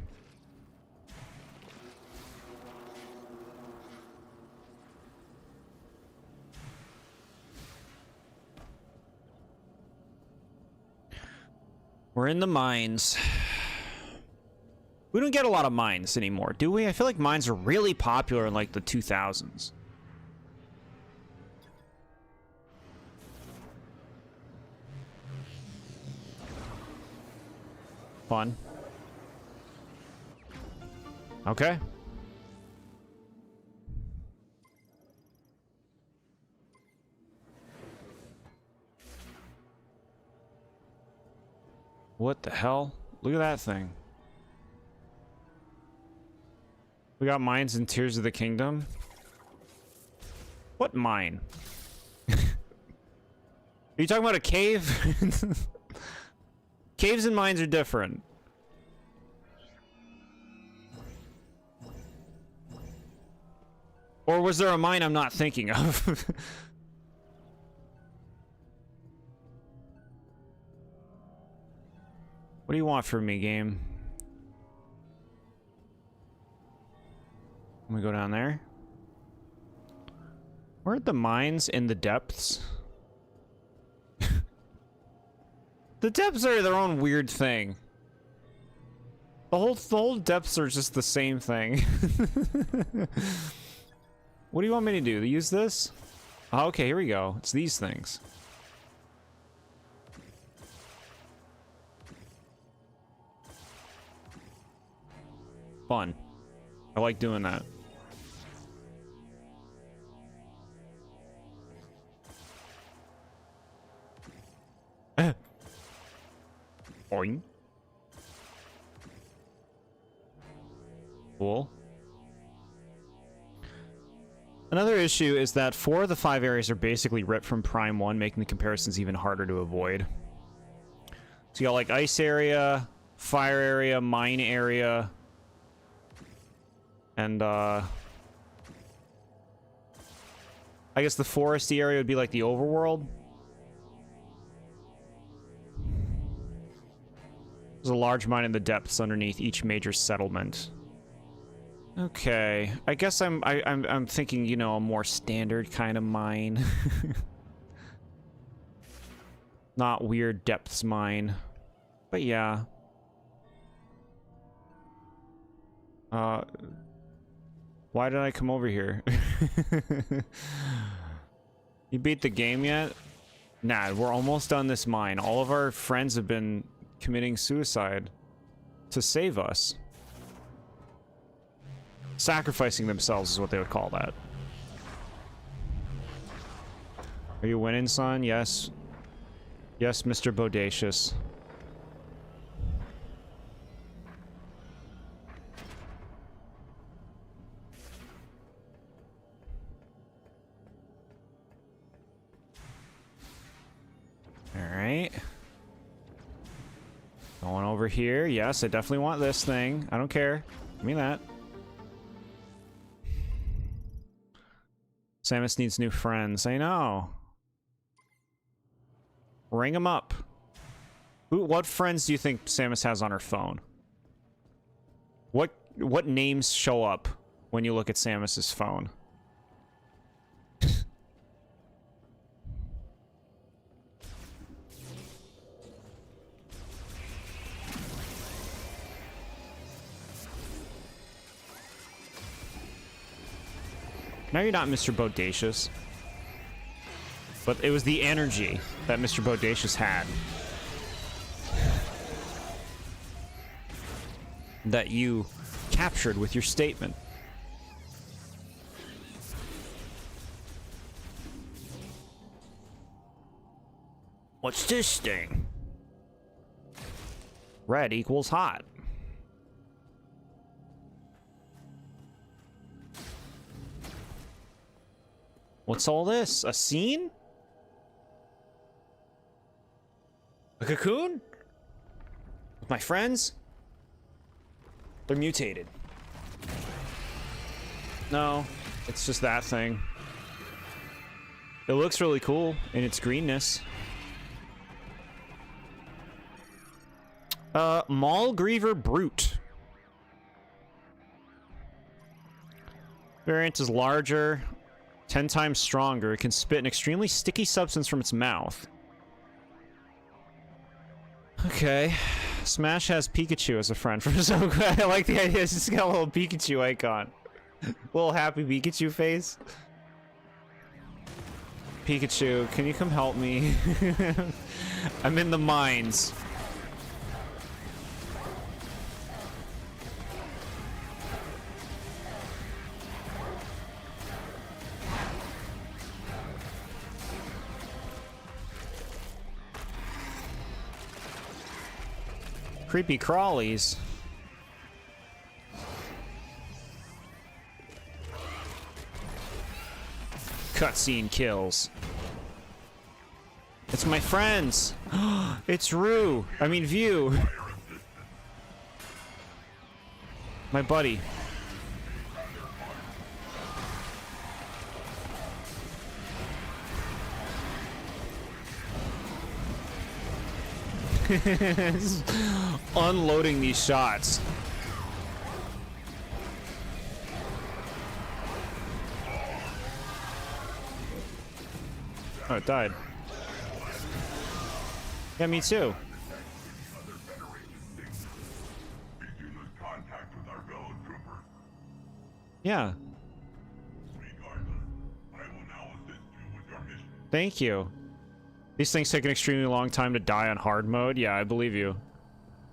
We're in the mines. We don't get a lot of mines anymore, do we? I feel like mines are really popular in like the 2000s. Fun. Okay. What the hell? Look at that thing. We got mines in Tears of the Kingdom. What mine? Are you talking about a cave? Caves and mines are different. Or was there a mine I'm not thinking of? What do you want from me, game? Let me go down there. Where are the mines in the depths? The depths are their own weird thing. The whole depths are just the same thing. What do you want me to do? Use this? Oh, okay, here we go. It's these things. Fun. I like doing that. Boing. Cool. Another issue is that 4 of the 5 areas are basically ripped from Prime 1, making the comparisons even harder to avoid. So you got like ice area, fire area, mine area, and I guess the foresty area would be like the overworld. There's a large mine in the depths underneath each major settlement. Okay, I guess I'm thinking, you know, a more standard kind of mine. Not weird depths mine. But yeah. Why did I come over here? You beat the game yet? Nah, we're almost done this mine. All of our friends have been committing suicide to save us. Sacrificing themselves is what they would call that. Are you winning, son? Yes. Yes, Mr. Bodacious. Alright. Going over here. Yes, I definitely want this thing. I don't care. Give me that. Samus needs new friends. I know. Ring them up. What friends do you think Samus has on her phone? What names show up when you look at Samus's phone? Now you're not Mr. Bodacious. But it was the energy that Mr. Bodacious had that you captured with your statement. What's this thing? Red equals hot. What's all this? A scene? A cocoon? With my friends? They're mutated. No, it's just that thing. It looks really cool in its greenness. Maulgriever Brute. Variant is larger, 10 times stronger. It can spit an extremely sticky substance from its mouth. Okay. Smash has Pikachu as a friend from so good. I like the idea. It's just got a little Pikachu icon. Little happy Pikachu face. Pikachu, can you come help me? I'm in the mines. Creepy crawlies. Cutscene kills. It's my friends. It's Rue. I mean View. My buddy. Unloading these shots. Oh, it died. Yeah, me too. Yeah. Regardless, I will now assist you with your mission. Thank you. These things take an extremely long time to die on hard mode. Yeah, I believe you.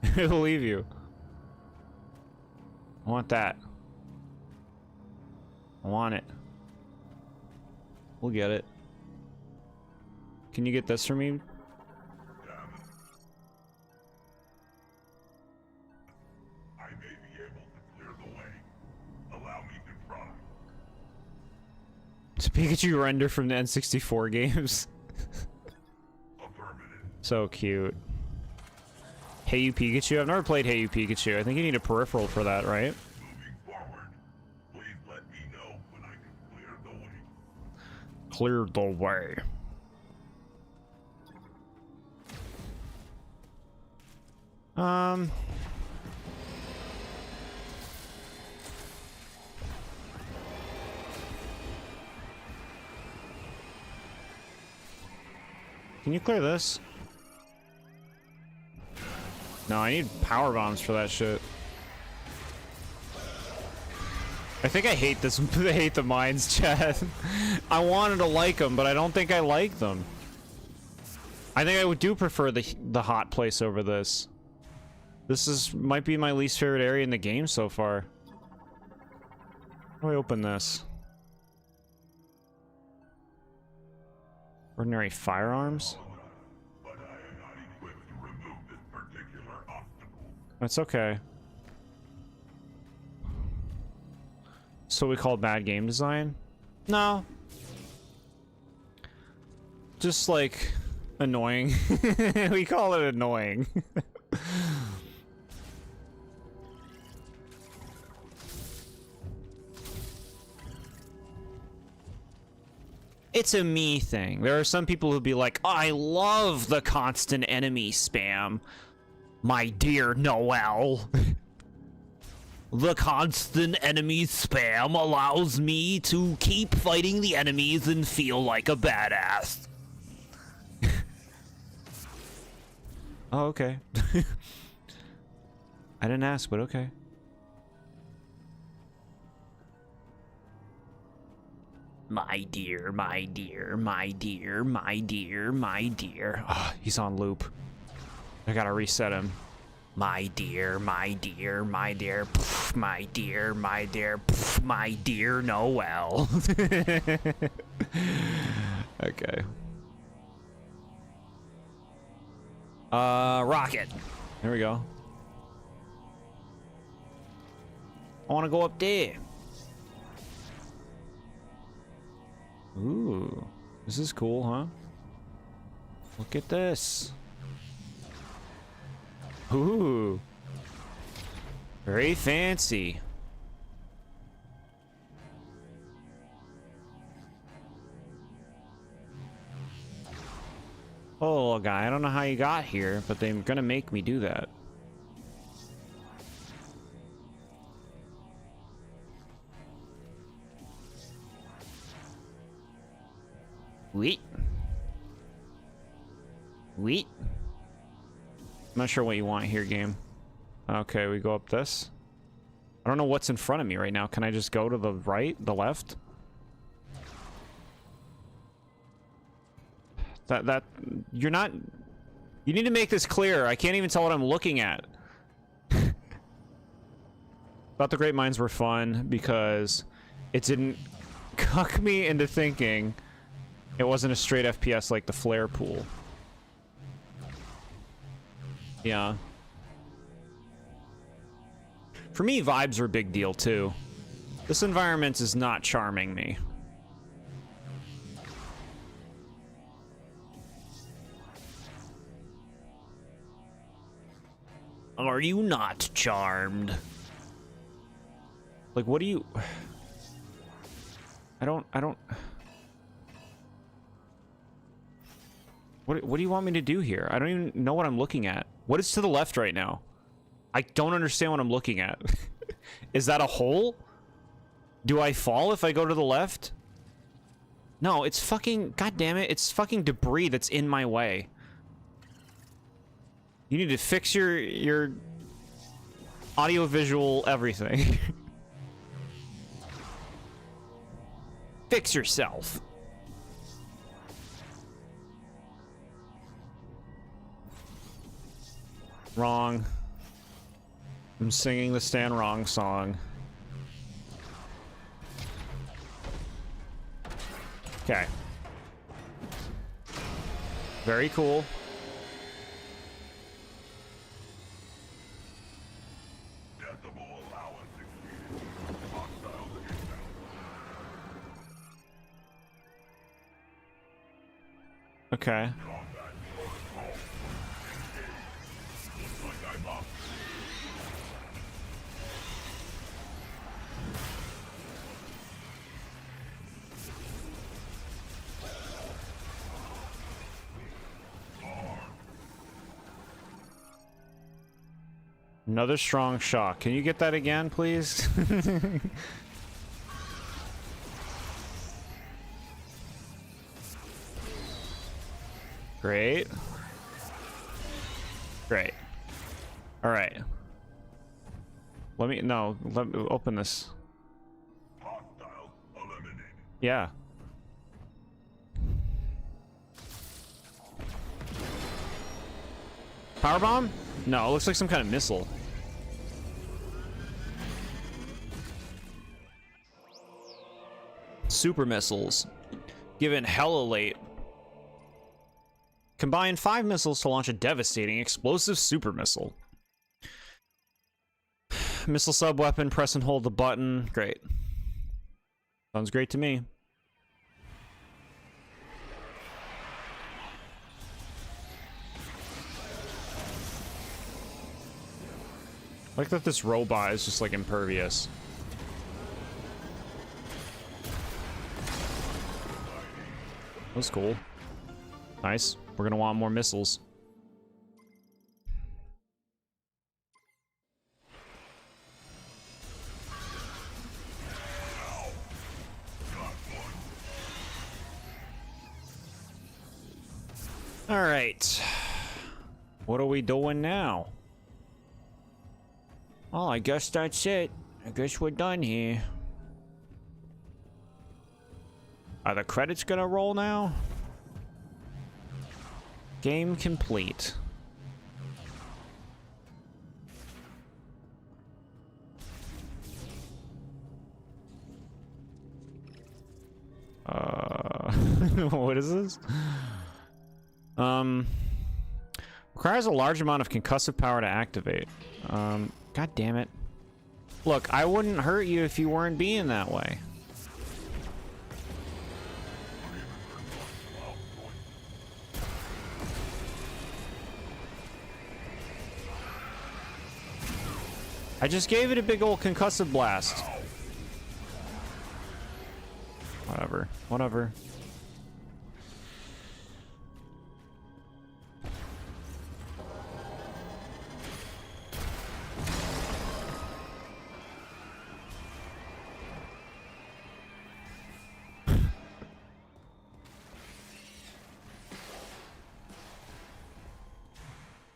I believe you. I want that. I want it. We'll get it. Can you get this for me? I may be able to clear the way. Allow me to try. It's Pikachu render from the N64 games. Affirmative. So cute. Hey You Pikachu? I've never played Hey You Pikachu. I think you need a peripheral for that, right? Moving forward. Please let me know when I can clear the way. Clear the way. Can you clear this? No, I need power bombs for that shit. I think I hate this. I hate the mines, Chad. I wanted to like them, but I don't think I like them. I think I do prefer the hot place over this. This might be my least favorite area in the game so far. How do I open this? Ordinary firearms? But I am not equipped to remove this particular obstacle. That's okay. So we call bad game design? No. Just like annoying. We call it annoying. It's a me thing. There are some people who'll be like, I love the constant enemy spam. My dear Noel. The constant enemy spam allows me to keep fighting the enemies and feel like a badass. Oh, okay. I didn't ask, but okay. My dear, my dear, my dear, my dear, my dear. Oh, he's on loop. I gotta reset him. My dear, my dear, my dear, pff, my dear, my dear, pff, my dear Noel. Okay. Rocket. There we go. I want to go up there. Ooh, this is cool, huh? Look at this. Ooh, very fancy. Oh, little guy, I don't know how you got here, but they're gonna make me do that. Wait. Wait. I'm not sure what you want here, game. Okay, we go up this. I don't know what's in front of me right now. Can I just go to the right, the left? You're not... You need to make this clear. I can't even tell what I'm looking at. Thought the Great Minds were fun because it didn't cuck me into thinking it wasn't a straight FPS like the Flare Pool. Yeah. For me, vibes are a big deal, too. This environment is not charming me. Are you not charmed? Like, what do you... I don't... What do you want me to do here? I don't even know what I'm looking at. What is to the left right now? I don't understand what I'm looking at. Is that a hole? Do I fall if I go to the left? No, it's fucking... God damn it, it's fucking debris that's in my way. You need to fix your audio-visual everything. Fix yourself. Wrong. I'm singing the Stan Wrong song. Okay. Very cool. Okay. Another strong shock. Can you get that again, please? Great. Great. All right. Let me open this. Yeah. Power bomb? No, it looks like some kind of missile. Super missiles. Given hella late. Combine 5 missiles to launch a devastating explosive super missile. Missile sub weapon, press and hold the button. Great. Sounds great to me. I like that this robot is just like impervious. That's cool. Nice. We're gonna want more missiles. All right. What are we doing now? Oh, I guess that's it. I guess we're done here. Are the credits gonna roll now? Game complete. What is this? Requires a large amount of concussive power to activate. God damn it. Look, I wouldn't hurt you if you weren't being that way. I just gave it a big old concussive blast. Whatever. Whatever.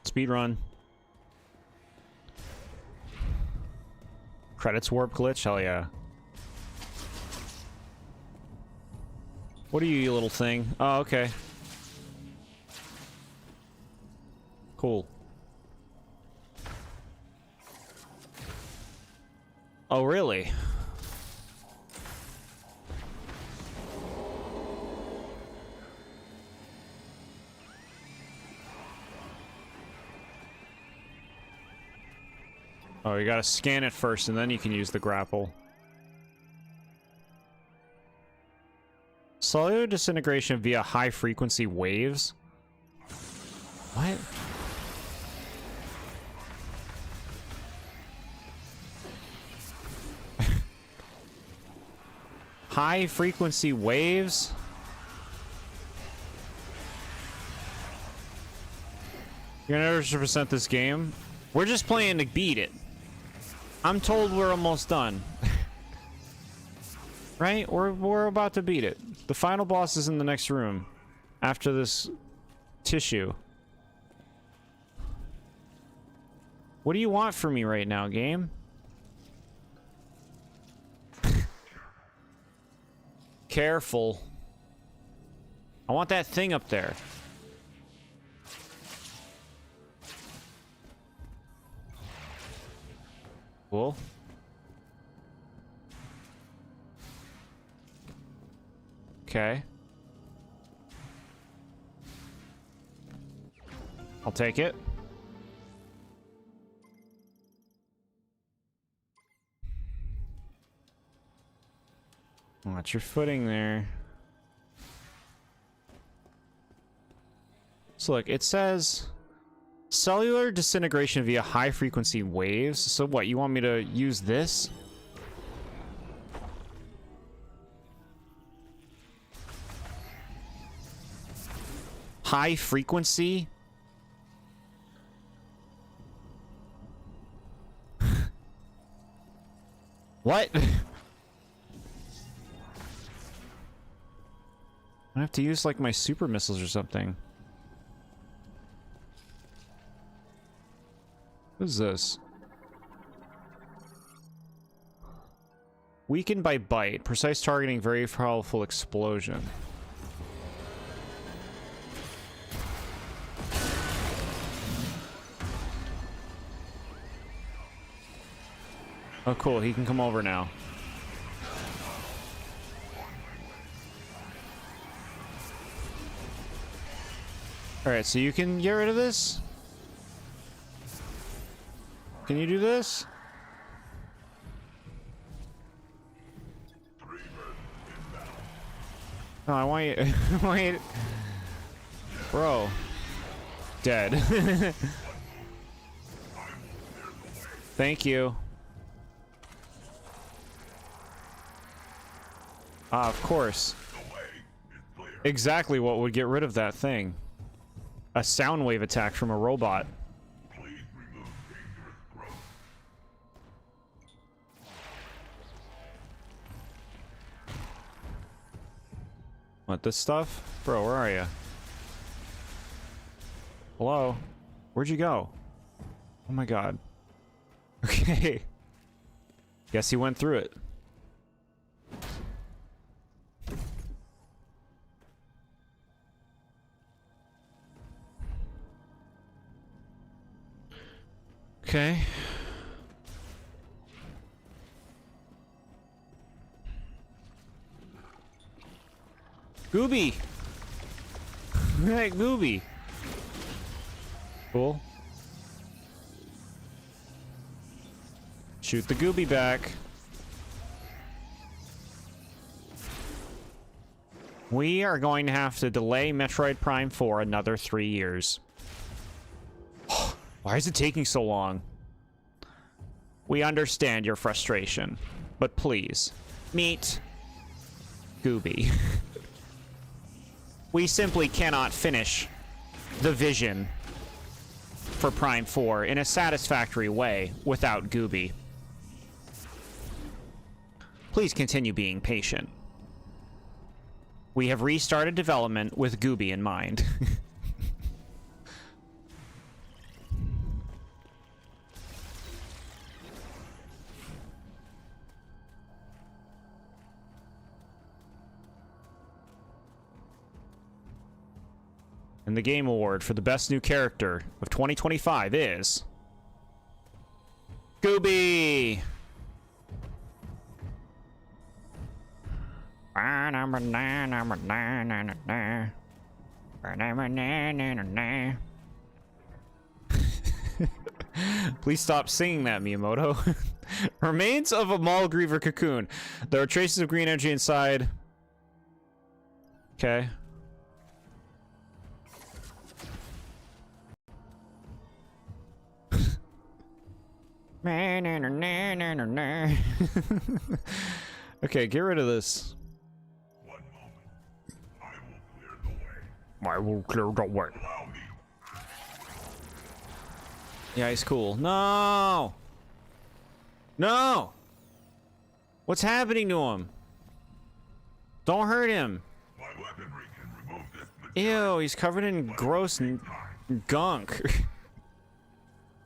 Speed run. Credits warp glitch? Hell yeah. What are you, you little thing? Oh, okay. Cool. Oh, really? Oh, you gotta scan it first, and then you can use the grapple. Cellular disintegration via high-frequency waves? What? High-frequency waves? You're gonna 100% this game? We're just playing to beat it. I'm told we're almost done. Right? We're about to beat it. The final boss is in the next room. After this tissue. What do you want from me right now, game? Careful. I want that thing up there. Cool. Okay. I'll take it. Watch your footing there. So look, it says cellular disintegration via high frequency waves. So what, you want me to use this? High frequency? What? I have to use like my super missiles or something. What is this? Weakened by bite. Precise targeting, very powerful explosion. Oh cool, he can come over now. Alright, so you can get rid of this? Can you do this? No, I want you... I want you... Bro. Dead. Thank you. Ah, of course. Exactly what would get rid of that thing. A sound wave attack from a robot. What, this stuff? Bro, where are you? Hello? Where'd you go? Oh my god. Okay. Guess he went through it. Okay. Gooby! Hey, Gooby! Cool. Shoot the Gooby back. We are going to have to delay Metroid Prime 4 another 3 years. Why is it taking so long? We understand your frustration, but please, meet Gooby. We simply cannot finish the vision for Prime 4 in a satisfactory way without Gooby. Please continue being patient. We have restarted development with Gooby in mind. And the Game Award for the best new character of 2025 is... Gooby! Please stop singing that, Miyamoto. Remains of a Maulgriever cocoon. There are traces of green energy inside. Okay. Okay, get rid of this. One moment. I will clear the way. I will clear the way. Allow me. Yeah, he's cool. No! No! What's happening to him? Don't hurt him. My weaponry can remove this material. Ew, he's covered in gross gunk.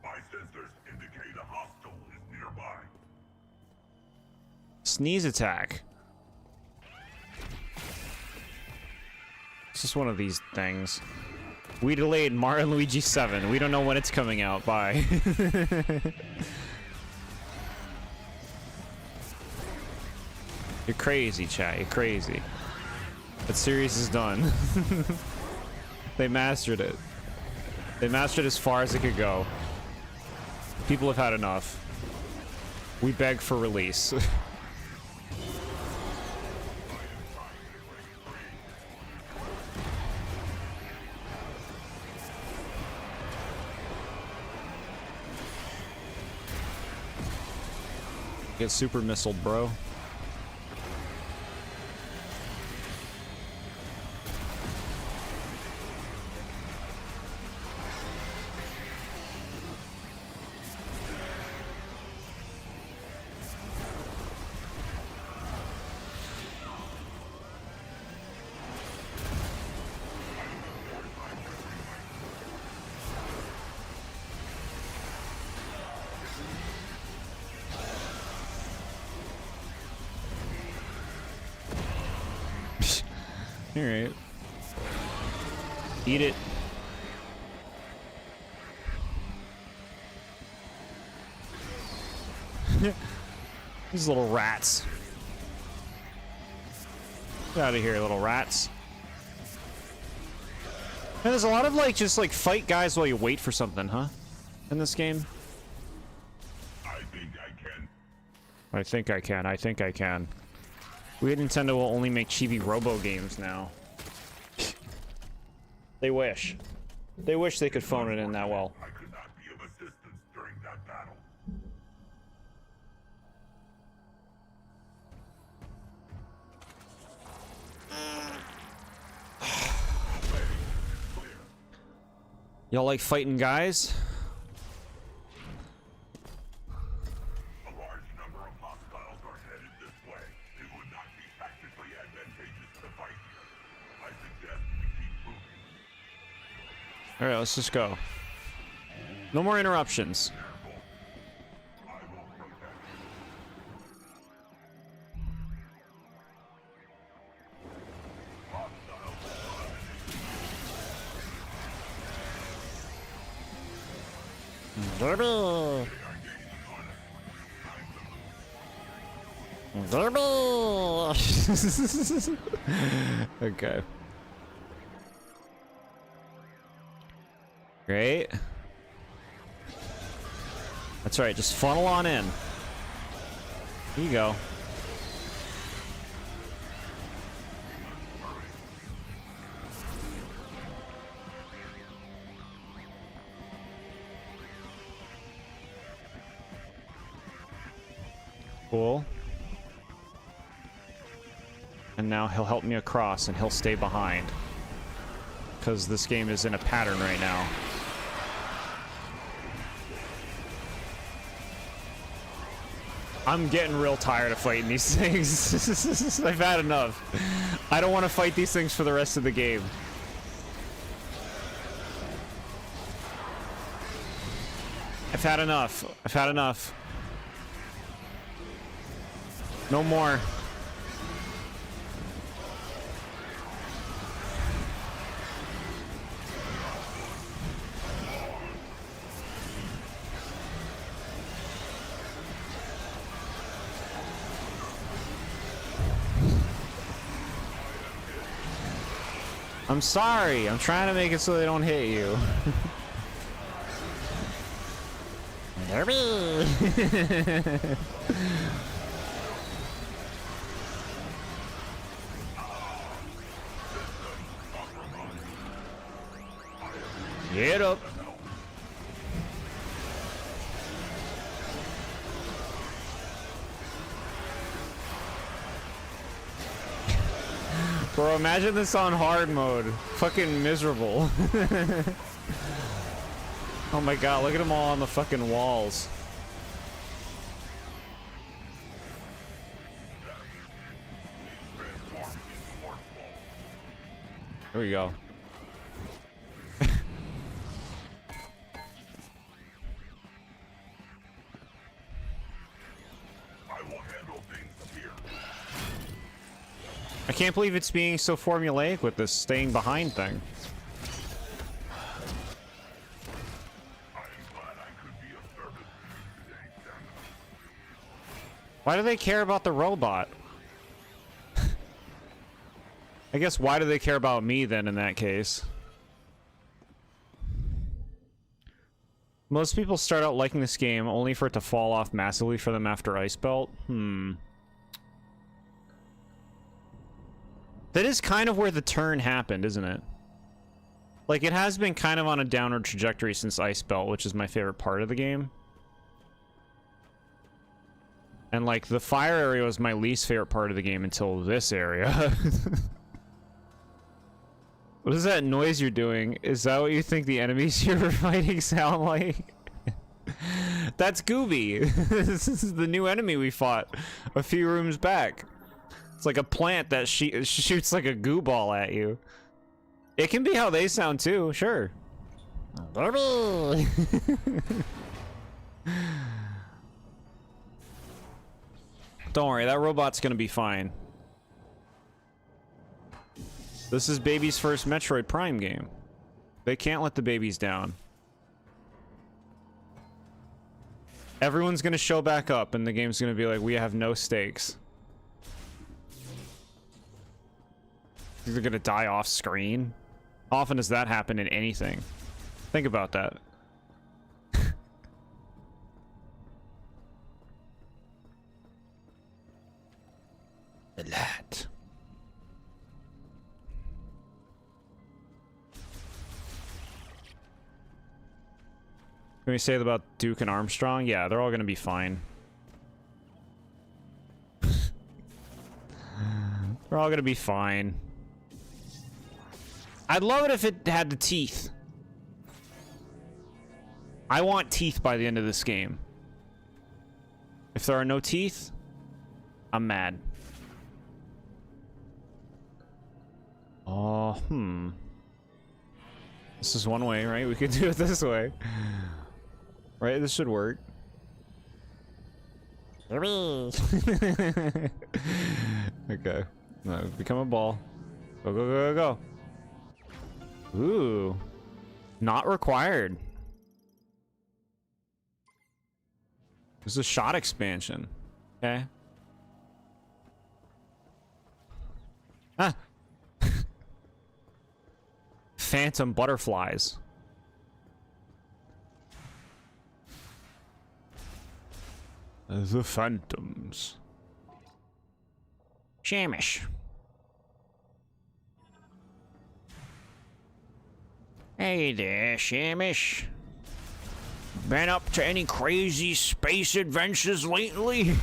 My sensors indicate a hostile is nearby. Sneeze attack. It's just one of these things. We delayed Mario and Luigi 7. We don't know when it's coming out. Bye. You're crazy, chat. You're crazy. That series is done. They mastered it. They mastered as far as it could go. People have had enough. We beg for release. Get super missiled, bro. Alright. Eat it. These little rats. Get out of here, little rats. And there's a lot of like just like fight guys while you wait for something, huh? In this game. I think I can. I think I can. I think I can. Weird Nintendo will only make chibi robo games now. They wish. They wish they could phone it in that well. I could not be of assistance during that battle. Y'all like fighting guys? A large number of hostiles are headed this way. It would not be tactically advantageous to fight here. I suggest we keep moving. Alright, let's just go. No more interruptions. I will protect Derby! Derby! Okay. Great. That's right, just funnel on in. Here you go. Cool. And now he'll help me across and he'll stay behind. Because this game is in a pattern right now. I'm getting real tired of fighting these things. I've had enough. I don't want to fight these things for the rest of the game. I've had enough. I've had enough. No more. I'm sorry. I'm trying to make it so they don't hit you. Derby! Get up. Bro, imagine this on hard mode. Fucking miserable. Oh my god, look at them all on the fucking walls. There we go. I will handle things here. I can't believe it's being so formulaic with this staying behind thing. Why do they care about the robot? I guess why do they care about me then in that case? Most people start out liking this game only for it to fall off massively for them after Ice Belt. That is kind of where the turn happened, isn't it? Like, it has been kind of on a downward trajectory since Ice Belt, which is my favorite part of the game. And, like, the fire area was my least favorite part of the game until this area. What is that noise you're doing? Is that what you think the enemies you're fighting sound like? That's Gooby. This is the new enemy we fought a few rooms back. It's like a plant that shoots like a goo ball at you. It can be how they sound too, sure. Don't worry, that robot's gonna be fine. This is baby's first Metroid Prime game. They can't let the babies down. Everyone's gonna show back up and the game's gonna be like, we have no stakes. They're gonna die off screen. How often does that happen in anything? Think about that. The light. Can we say that about Duke and Armstrong? Yeah, they're all gonna be fine. They're all gonna be fine. I'd love it if it had the teeth. I want teeth by the end of this game. If there are no teeth, I'm mad. Oh, This is one way, right? We could do it this way. Right? This should work. Okay. No, become a ball. Go, go, go, go, go. Ooh. Not required. This is a shot expansion. Okay. Ah. Phantom butterflies. The phantoms. Shamish. Hey there, Shamish. Been up to any crazy space adventures lately?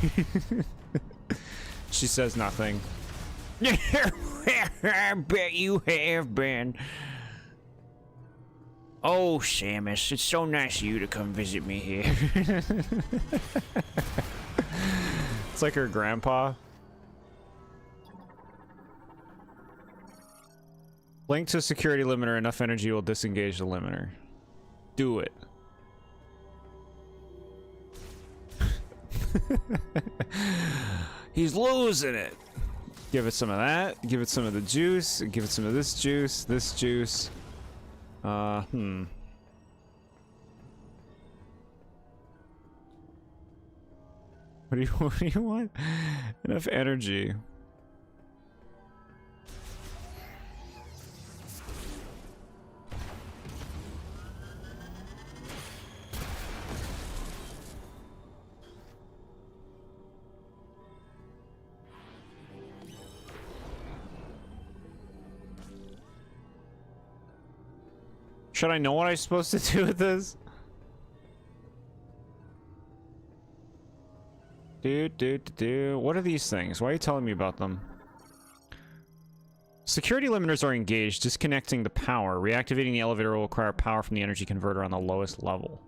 She says nothing. I bet you have been. Oh, Samus, it's so nice of you to come visit me here. It's like her grandpa. Link to a security limiter, enough energy will disengage the limiter. Do it. He's losing it. Give it some of that. Give it some of the juice. Give it some of this juice. This juice. What do you want? Enough energy. Should I know what I'm supposed to do with this? What are these things? Why are you telling me about them? Security limiters are engaged, disconnecting the power. Reactivating the elevator will require power from the energy converter on the lowest level.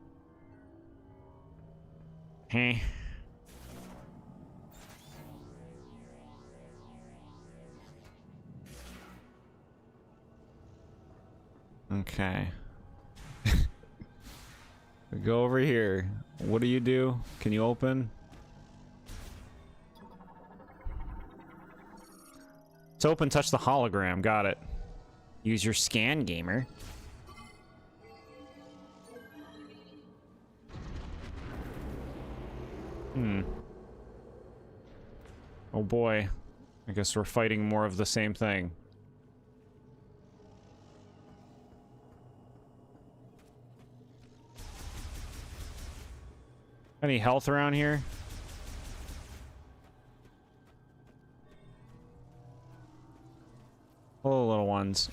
Heh. Okay. Go over here. What do you do? Can you open? To open, touch the hologram. Got it. Use your scan, gamer. Oh boy. I guess we're fighting more of the same thing. Any health around here? Hello, little ones.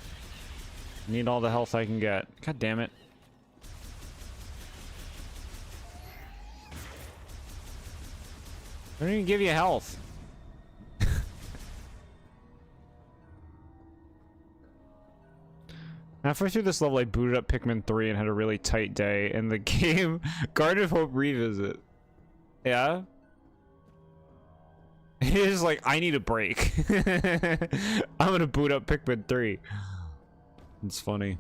Need all the health I can get. God damn it. I don't even give you health. Halfway through this level, I booted up Pikmin 3 and had a really tight day, and the game Garden of Hope Revisit. Yeah? It is like, I need a break. I'm gonna boot up Pikmin 3. It's funny.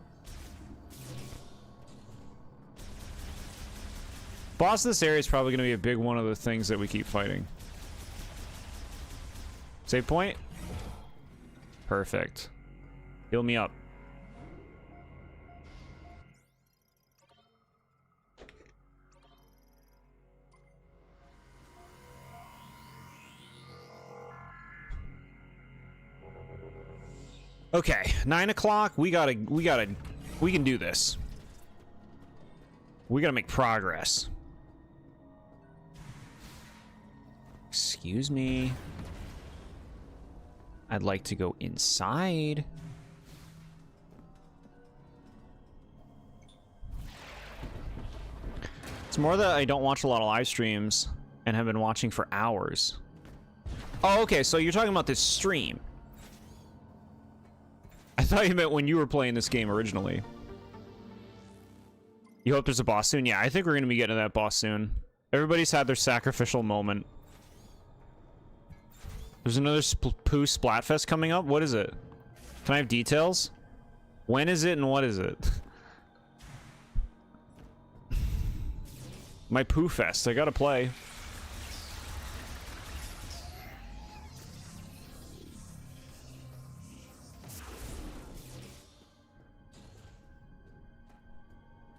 Boss of this area is probably gonna be a big one of the things that we keep fighting. Save point? Perfect. Heal me up. Okay, 9 o'clock. We can do this. We gotta make progress. Excuse me. I'd like to go inside. It's more that I don't watch a lot of live streams and have been watching for hours. Oh, okay, so you're talking about this stream. I thought you meant when you were playing this game originally. You hope there's a boss soon? Yeah, I think we're gonna be getting to that boss soon. Everybody's had their sacrificial moment. There's another Pooh Splatfest coming up? What is it? Can I have details? When is it and what is it? My Pooh Fest, I gotta play.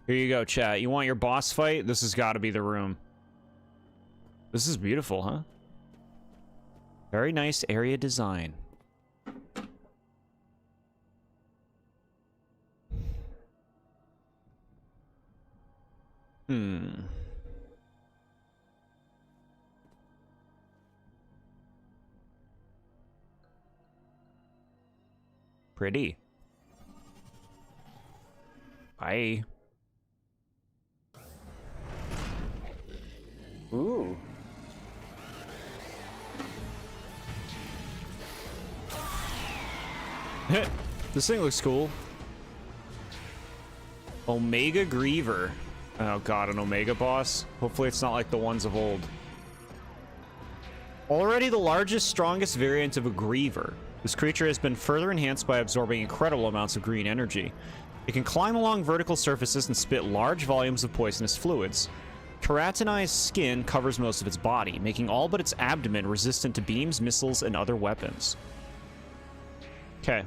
Here you go, chat. You want your boss fight? This has got to be the room. This is beautiful, huh? Very nice area design. Pretty. Bye. Ooh. This thing looks cool. Omega Griever. Oh god, an Omega boss. Hopefully it's not like the ones of old. Already the largest, strongest variant of a Griever. This creature has been further enhanced by absorbing incredible amounts of green energy. It can climb along vertical surfaces and spit large volumes of poisonous fluids. Keratinized skin covers most of its body, making all but its abdomen resistant to beams, missiles, and other weapons. Okay.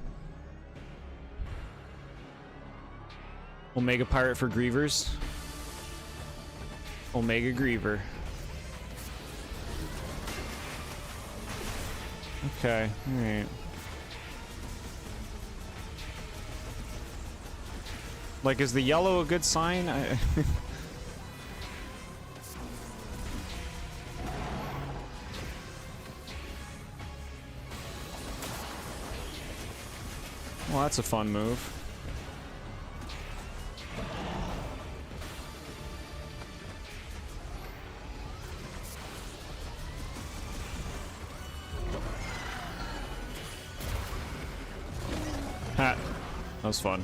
Omega Pirate for Grievers. Omega Griever. Okay, alright. Like, is the yellow a good sign? Well, that's a fun move. Ha! That was fun.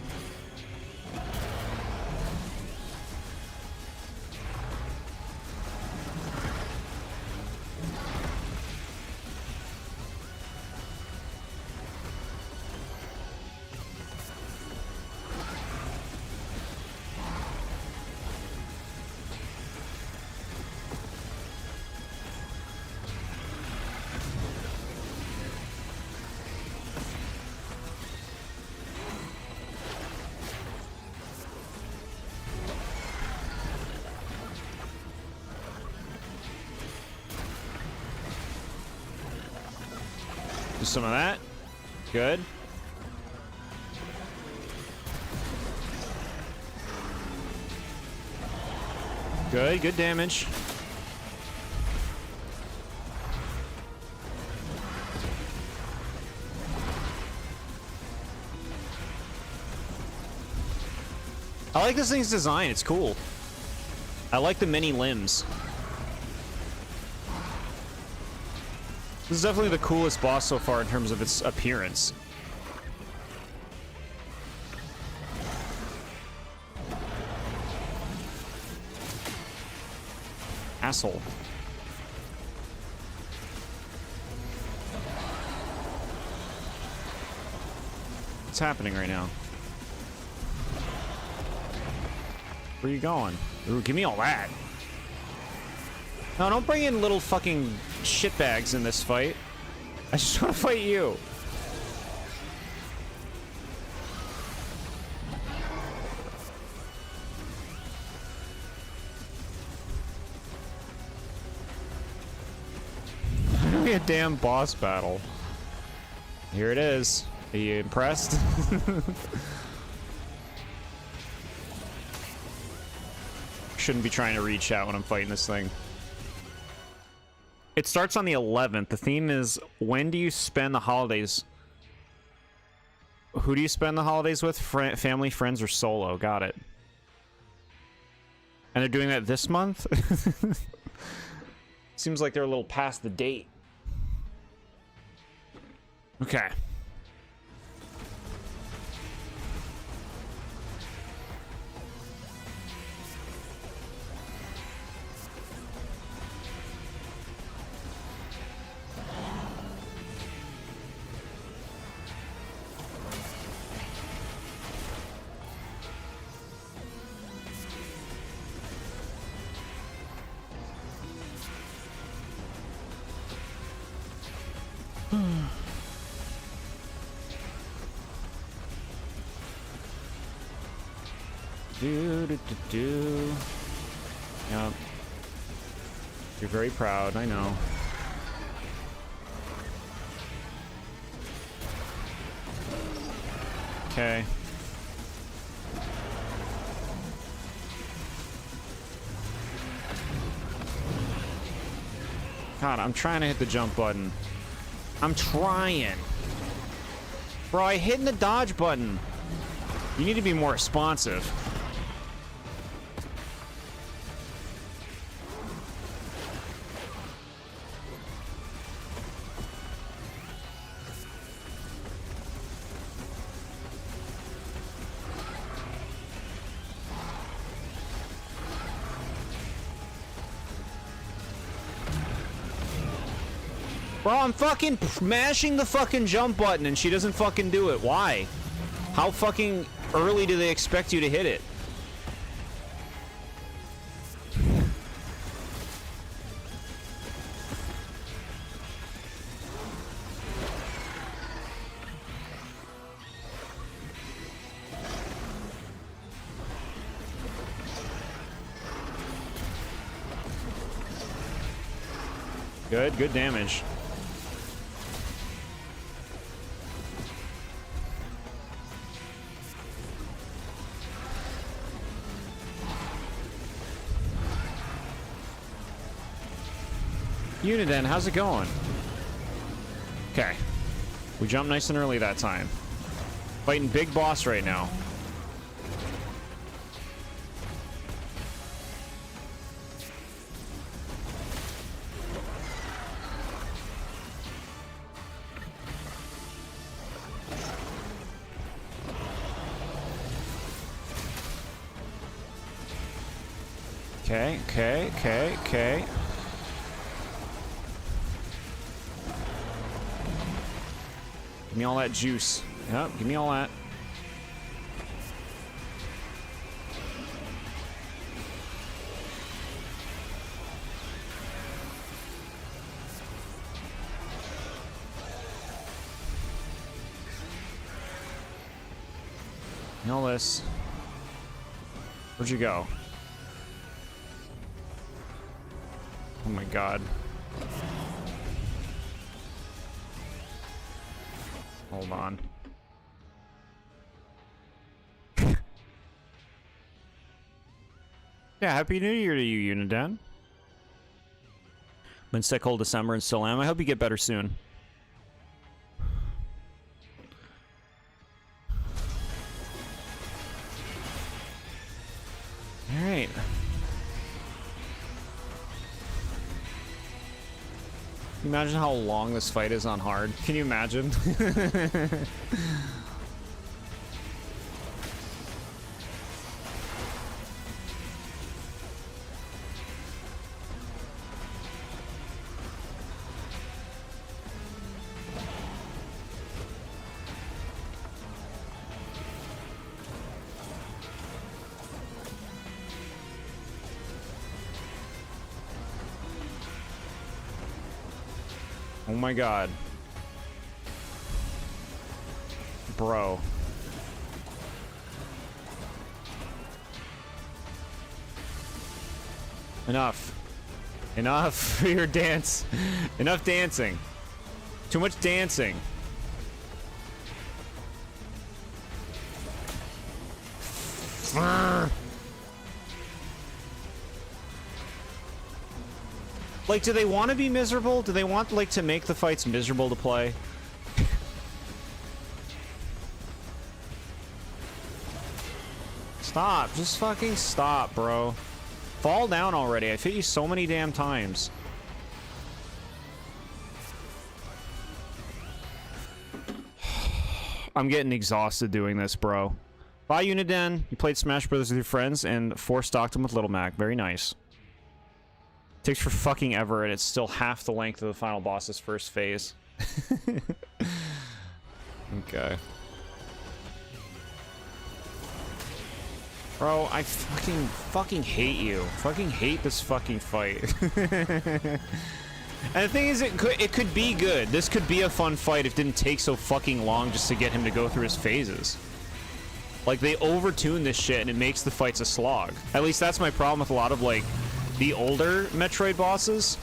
Do some of that. Good. Good, good damage. I like this thing's design, it's cool. I like the many limbs. This is definitely the coolest boss so far in terms of its appearance. Asshole. What's happening right now? Where are you going? Ooh, give me all that. No, don't bring in little fucking shitbags in this fight. I just want to fight you. Finally a damn boss battle. Here it is. Are you impressed? Shouldn't be trying to reach out when I'm fighting this thing. It starts on the 11th. The theme is, when do you spend the holidays? Who do you spend the holidays with? Family, friends, or solo? Got it. And they're doing that this month? Seems like they're a little past the date. Okay. Do. Yep. You're very proud, I know. Okay. God, I'm trying to hit the jump button. I'm trying. Bro, I hit the dodge button. You need to be more responsive. Bro, I'm fucking mashing the fucking jump button and she doesn't fucking do it. Why? How fucking early do they expect you to hit it? Good, good damage. Uniden, how's it going? Okay. We jumped nice and early that time. Fighting big boss right now. Okay. Give me all that juice. Yep, give me all that. Give me all this. Where'd you go? Oh my god. Hold on. Yeah, Happy New Year to you, Unidan. Been sick whole December and still am. I hope you get better soon. Alright. Imagine how long this fight is on hard. Can you imagine? Oh my god. Bro. Enough. Enough for your dance. Enough dancing. Too much dancing. Like, do they want to be miserable? Do they want, like, to make the fights miserable to play? Stop. Just fucking stop, bro. Fall down already. I've hit you so many damn times. I'm getting exhausted doing this, bro. Bye, Uniden. You played Smash Brothers with your friends and 4-stocked them with Little Mac. Very nice. Takes for fucking ever, and it's still half the length of the final boss's first phase. Okay. Bro, I fucking hate you. Fucking hate this fucking fight. And the thing is, it could be good. This could be a fun fight if it didn't take so fucking long just to get him to go through his phases. Like, they overtune this shit and it makes the fights a slog. At least that's my problem with a lot of, like, the older Metroid bosses.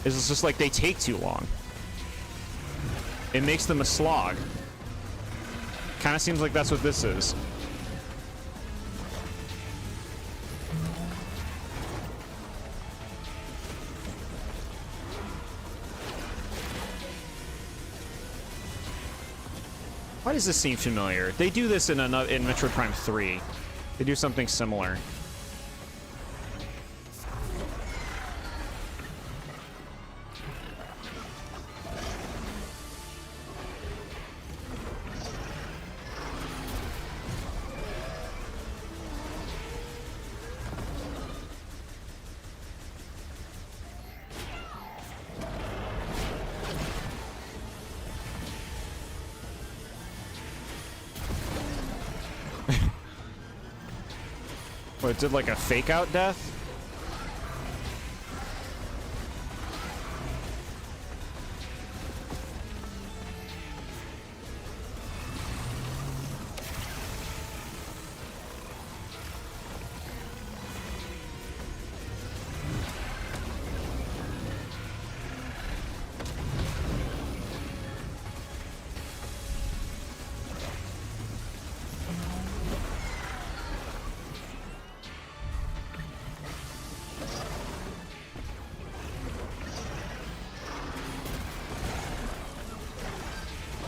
Is it's just like they take too long. It makes them a slog. Kind of seems like that's what this is. Why does this seem familiar? They do this in Metroid Prime 3. They do something similar. What, it did like a fake out death?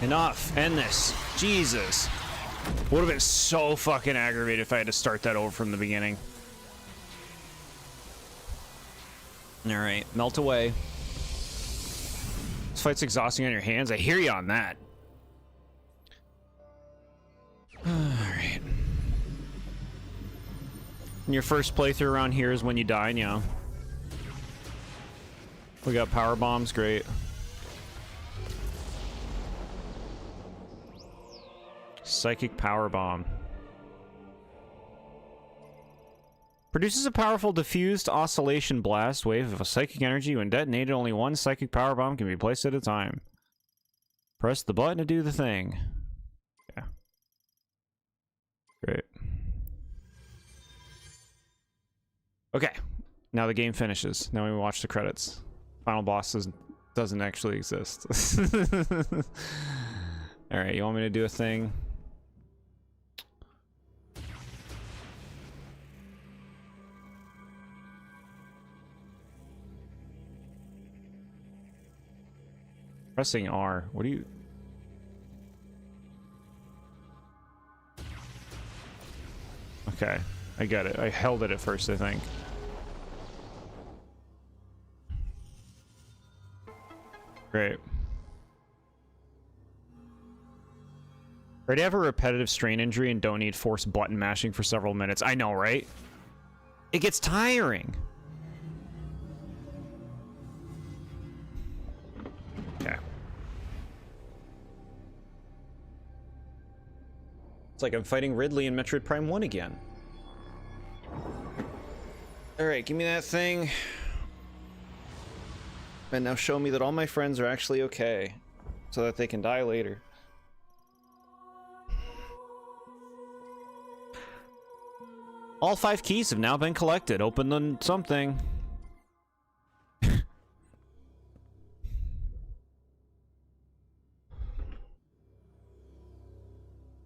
Enough. End this. Jesus. Would have been so fucking aggravated if I had to start that over from the beginning. Alright, melt away. This fight's exhausting on your hands. I hear you on that. Alright. Your first playthrough around here is when you die, you know. We got power bombs, great. Psychic power bomb. Produces a powerful diffused oscillation blast wave of psychic energy. When detonated, only one psychic power bomb can be placed at a time. Press the button to do the thing. Yeah. Great. Okay. Now the game finishes. Now we watch the credits. Final boss is doesn't actually exist. All right, you want me to do a thing? Pressing R. What do you... Okay, I got it. I held it at first, I think. Great. Ready to have a repetitive strain injury and don't need forced button mashing for several minutes. I know, right? It gets tiring. Okay. It's like I'm fighting Ridley in Metroid Prime 1 again. Alright, give me that thing. And now show me that all my friends are actually okay. So that they can die later. All 5 keys have now been collected. Open them something.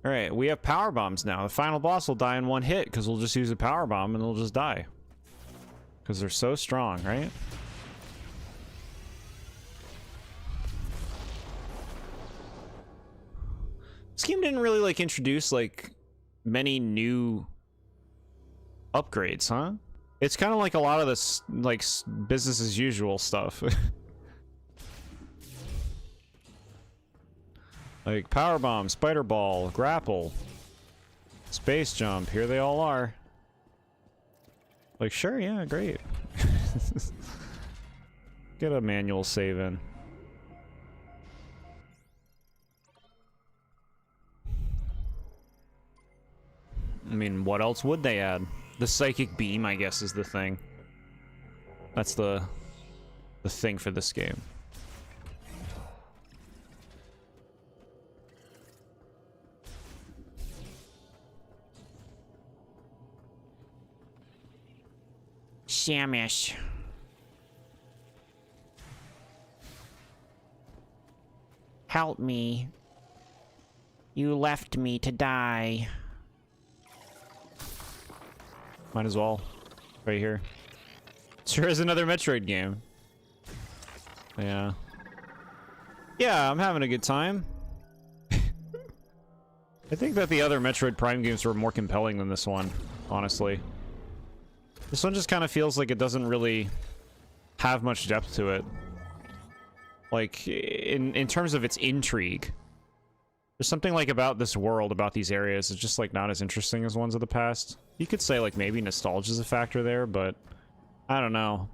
Alright, we have power bombs now. The final boss will die in one hit because we'll just use a power bomb and they'll just die. Because they're so strong, right? This game didn't really like introduce like many new upgrades, huh? It's kind of like a lot of this like business as usual stuff. Like power bomb, spider ball, grapple, space jump. Here they all are. Like, sure, yeah, great. Get a manual save in. I mean, what else would they add? The psychic beam, I guess, is the thing. That's the thing for this game. Samus. Help me. You left me to die. Might as well. Right here. Sure is another Metroid game. Yeah. Yeah, I'm having a good time. I think that the other Metroid Prime games were more compelling than this one, honestly. This one just kind of feels like it doesn't really have much depth to it. Like, in terms of its intrigue. There's something like about this world, about these areas, it's just like not as interesting as ones of the past. You could say like maybe nostalgia is a factor there, but I don't know.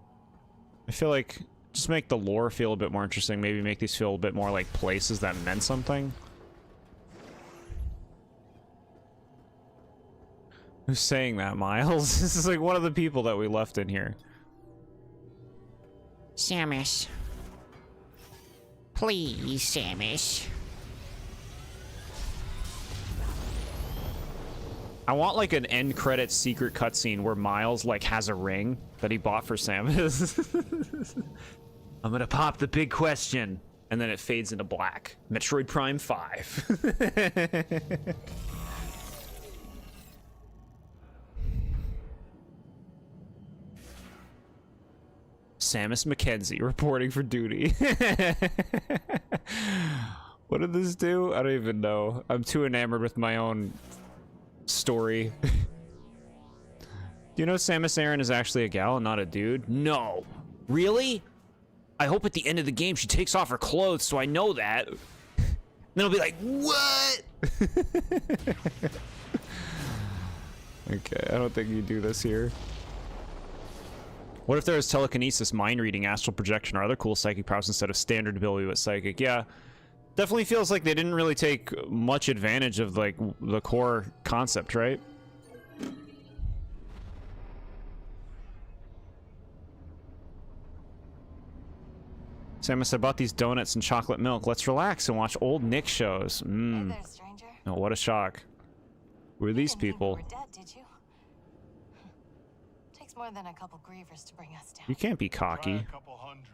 I feel like just make the lore feel a bit more interesting, maybe make these feel a bit more like places that meant something. Who's saying that, Miles? This is like one of the people that we left in here. Samus. Please, Samus. I want like an end credits secret cutscene where Miles like has a ring that he bought for Samus. I'm gonna pop the big question, and then it fades into black. Metroid Prime 5. Samus Mackenzie reporting for duty. What did this do? I don't even know. I'm too enamored with my own story. Do you know Samus Aran is actually a gal and not a dude? No. Really? I hope at the end of the game she takes off her clothes so I know that. Then I'll be like, what? Okay, I don't think you do this here. What if there was telekinesis, mind reading, astral projection, or other cool psychic powers instead of standard ability with psychic? Yeah, definitely feels like they didn't really take much advantage of like the core concept, right? Samus, I bought these donuts and chocolate milk. Let's relax and watch old Nick shows. Hey there, stranger. Oh, what a shock. Who are these You didn't think we people? were dead, did you? Takes more than a couple grievers to bring us down. You can't be Try cocky. a couple hundred.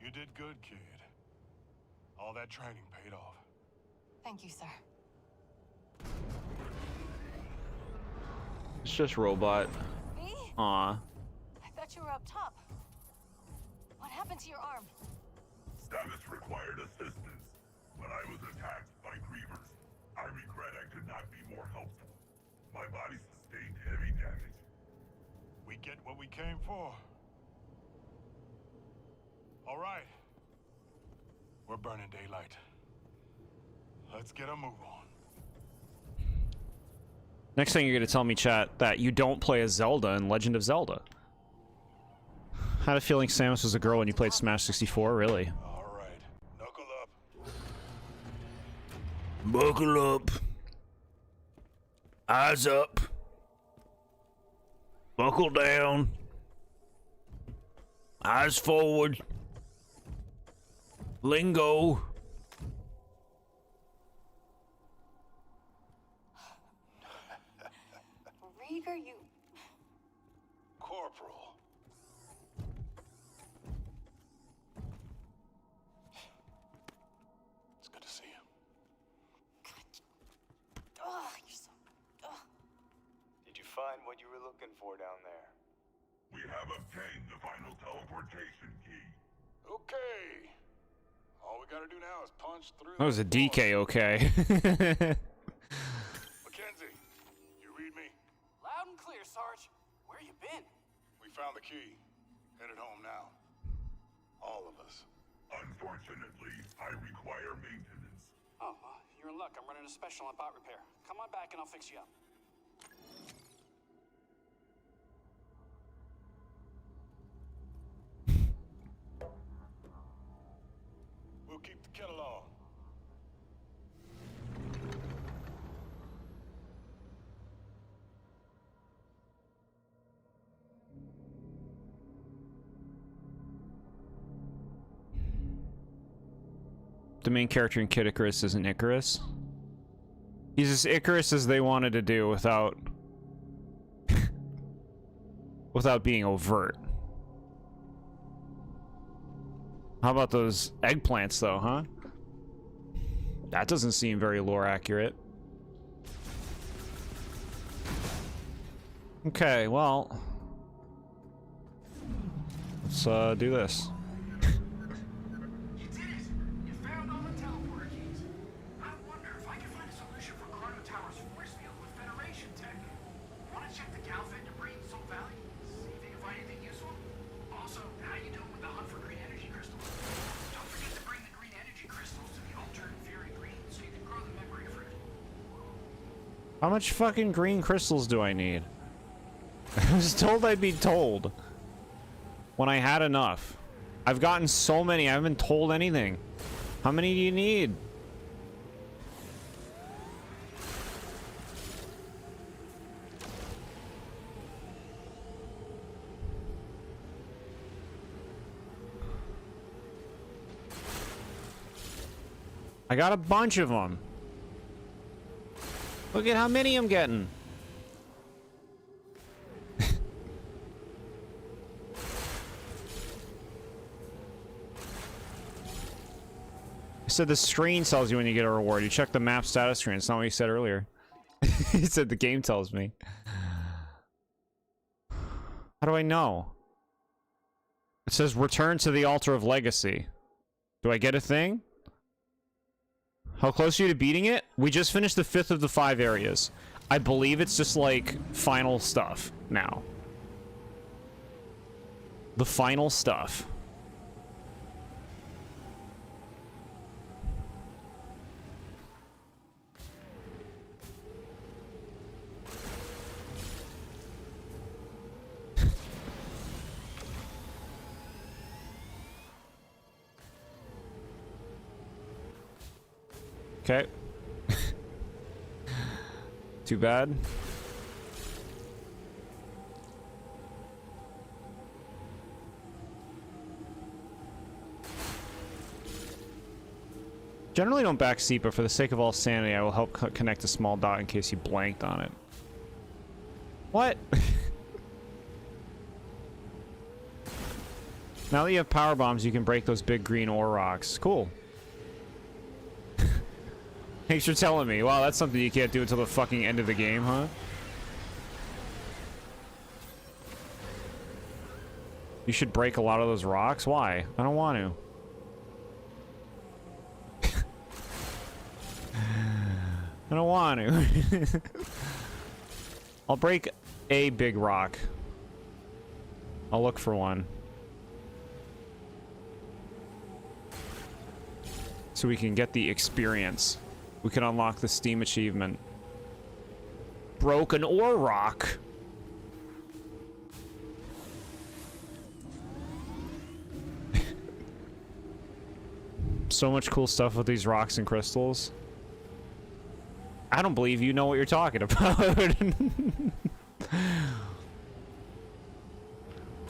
You did good, kid. All that training paid off. Thank you, sir. It's just robot. Me? Aw. I thought you were up top. What happened to your arm? Samus required assistance, but I was attacked by grievers. I regret I could not be more helpful. My body sustained heavy damage. We get what we came for. All right. We're burning daylight. Let's get a move on. Next thing you're gonna tell me, chat, that you don't play as Zelda in Legend of Zelda. I had a feeling Samus was a girl when you played Smash 64, really. All right. Knuckle up. Buckle up. Eyes up. Buckle down. Eyes forward. Lingo. Rieger, you... Corporal. It's good to see you. Ugh, you're so... Ugh. Did you find what you were looking for down there? We have obtained the final teleportation key. Okay. All we gotta do now is punch through. That was a DK, okay. Mackenzie, you read me? Loud and clear, Sarge. Where you been? We found the key. Headed home now. All of us. Unfortunately, I require maintenance. Oh, you're in luck. I'm running a special on bot repair. Come on back and I'll fix you up. We'll keep the kettle on. The main character in Kid Icarus isn't Icarus. He's as Icarus as they wanted to do without... without being overt. How about those eggplants, though, huh? That doesn't seem very lore accurate. Okay, well... let's, do this. You did it! You found all the teleporter keys. I wonder if I can find a solution for Chrono Tower's force field with Federation tech. Want to check the Galfed debris in Soul Valley? See if you can find anything useful? Also, how you doing with the hunt for green energy crystals? Don't forget to bring the green energy crystals to the altar in Fury Green so you can grow the memory fruit. How much fucking green crystals do I need? I was told I'd be told when I had enough. I've gotten so many, I haven't been told anything. How many do you need? I got a bunch of them. Look at how many I'm getting. I said the screen tells you when you get a reward. You check the map status screen. It's not what you said earlier. He said the game tells me. How do I know? It says return to the altar of legacy. Do I get a thing? How close are you to beating it? We just finished the 5th of the 5 areas. I believe it's just like final stuff now. The final stuff. Okay. Too bad. Generally don't backseat, but for the sake of all sanity, I will help connect a small dot in case you blanked on it. What? Now that you have power bombs, you can break those big green ore rocks. Cool. Thanks for telling me. Wow, that's something you can't do until the fucking end of the game, huh? You should break a lot of those rocks? Why? I don't want to. I don't want to. I'll break a big rock. I'll look for one. So we can get the experience. We can unlock the Steam achievement. Broke an ore rock. So much cool stuff with these rocks and crystals. I don't believe you know what you're talking about.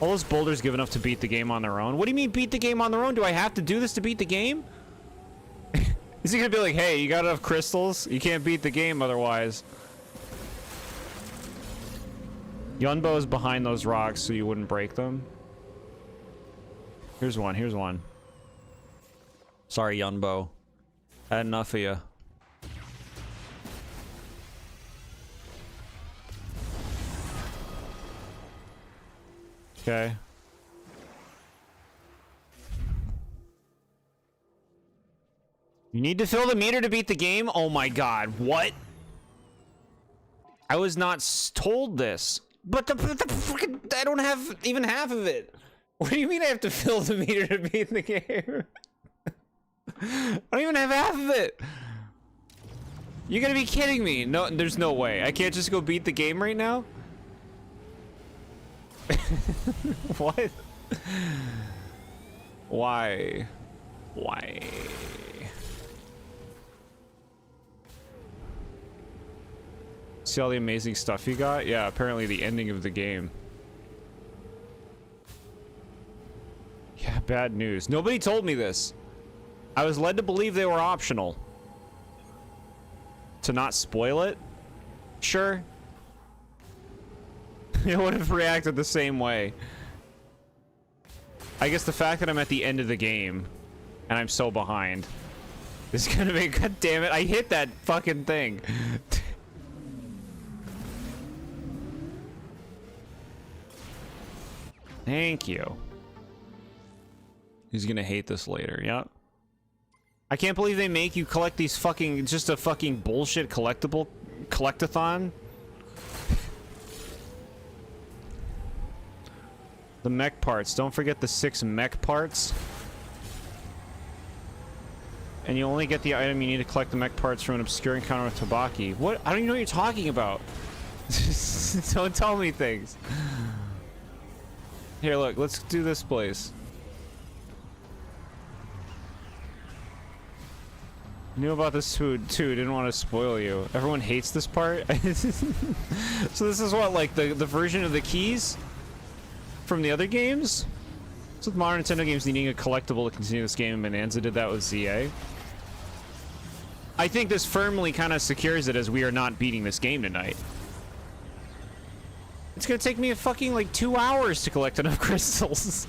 All those boulders give enough to beat the game on their own. What do you mean beat the game on their own? Do I have to do this to beat the game? Is he gonna be like, hey, you got enough crystals? You can't beat the game otherwise. Yunbo is behind those rocks so you wouldn't break them. Here's one, here's one. Sorry, Yunbo. Had enough of you. Okay. You need to fill the meter to beat the game? Oh my god, what? I was not told this. But the freaking, I don't have even half of it. What do you mean I have to fill the meter to beat the game? I don't even have half of it. You're gonna be kidding me. No, there's no way. I can't just go beat the game right now? What? Why? Why? See all the amazing stuff you got? Yeah, apparently the ending of the game. Yeah, bad news. Nobody told me this. I was led to believe they were optional. To not spoil it? Sure. I would have reacted the same way. I guess the fact that I'm at the end of the game and I'm so behind is gonna be, god damn it, I hit that fucking thing. Thank you. He's gonna hate this later, yep. I can't believe they make you collect these fucking, just a fucking bullshit collectible, collectathon. The mech parts. Don't forget the 6 mech parts. And you only get the item you need to collect the mech parts from an obscure encounter with Tabaki. What? I don't even know what you're talking about. Don't tell me things. Here, look. Let's do this place. Knew about this food too, didn't want to spoil you. Everyone hates this part. So this is what, like the version of the keys from the other games? So with modern Nintendo games needing a collectible to continue this game, and Bonanza did that with ZA. I think this firmly kind of secures it, as we are not beating this game tonight. It's gonna take me a fucking like 2 hours to collect enough crystals.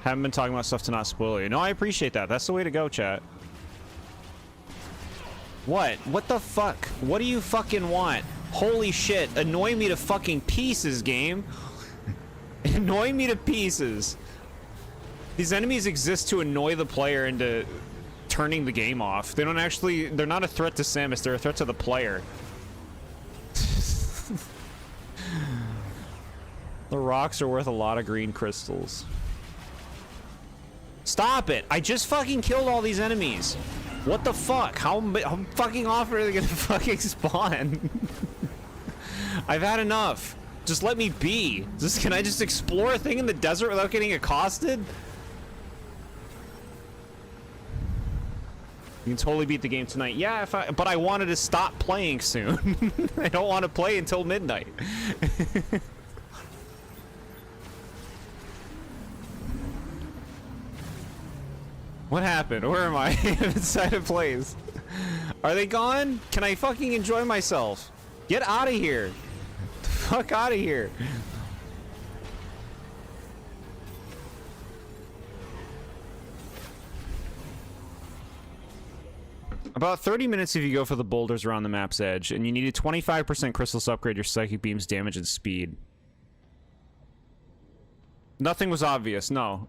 Haven't been talking about stuff to not spoil you. No, I appreciate that. That's the way to go, chat. What? What the fuck? What do you fucking want? Holy shit. Annoy me to fucking pieces, game. Annoy me to pieces. These enemies exist to annoy the player into turning the game off. They don't actually... They're not a threat to Samus. They're a threat to the player. The rocks are worth a lot of green crystals. Stop it! I just fucking killed all these enemies. What the fuck? How fucking often are they gonna fucking spawn? I've had enough. Just let me be. Can I just explore a thing in the desert without getting accosted? You can totally beat the game tonight. Yeah, but I wanted to stop playing soon. I don't want to play until midnight. What happened? Where am I? Inside a place. Are they gone? Can I fucking enjoy myself? Get out of here. The fuck out of here. About 30 minutes if you go for the boulders around the map's edge, and you needed 25% crystals to upgrade your psychic beam's damage and speed. Nothing was obvious, no.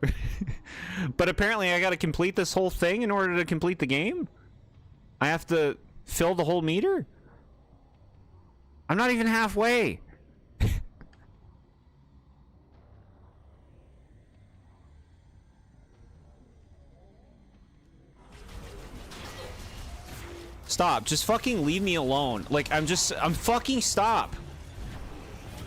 But apparently I gotta complete this whole thing in order to complete the game? I have to fill the whole meter? I'm not even halfway. Stop. Just fucking leave me alone. Like, I'm fucking stop.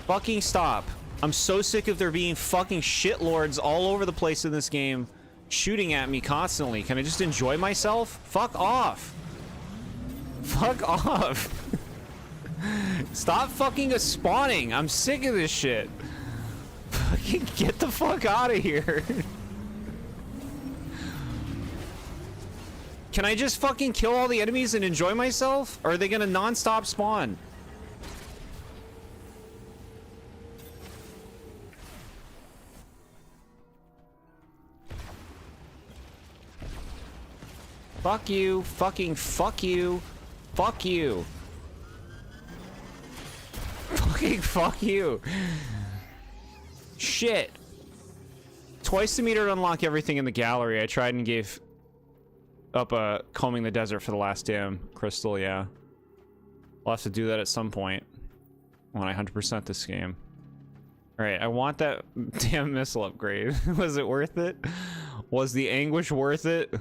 Fucking stop. I'm so sick of there being fucking shitlords all over the place in this game shooting at me constantly. Can I just enjoy myself? Fuck off. Fuck off. Stop fucking spawning. I'm sick of this shit. Fucking get the fuck out of here. Can I just fucking kill all the enemies and enjoy myself? Or are they gonna non-stop spawn? Fuck you. Fucking fuck you. Fuck you. Fucking fuck you. Shit. Twice the meter to unlock everything in the gallery. I tried and gave up combing the desert for the last damn crystal, yeah. I'll have to do that at some point when I 100% this game. Alright, I want that damn missile upgrade. Was it worth it? Was the anguish worth it?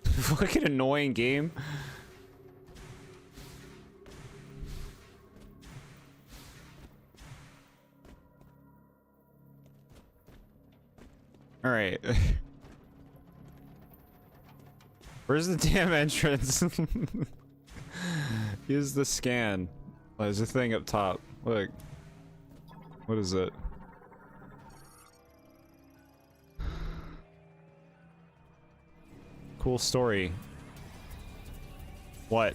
Fucking annoying game. All right. Where's the damn entrance? Use the scan. Oh, there's a thing up top. Look. What is it? Cool story. What?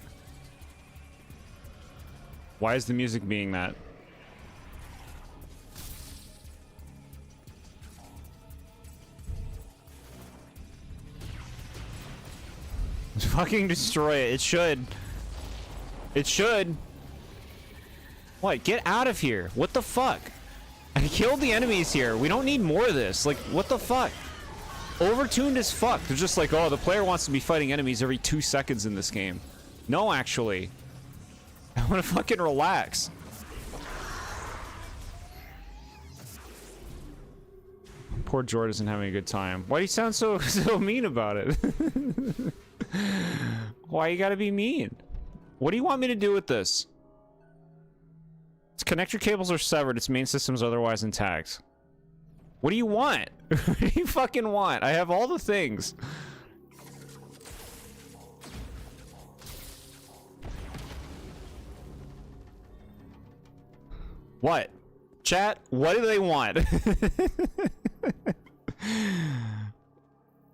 Why is the music being that? Fucking destroy it. It should. It should. What? Get out of here. What the fuck? I killed the enemies here. We don't need more of this. Like, what the fuck? Overtuned as fuck. They're just like, oh, the player wants to be fighting enemies every 2 seconds in this game. No, actually. I want to fucking relax. Poor Jord isn't having a good time. Why do you sound so mean about it? Why you gotta be mean? What do you want me to do with this? Its connector cables are severed. Its main system's otherwise intact. What do you want? What do you fucking want? I have all the things. What? Chat, what do they want?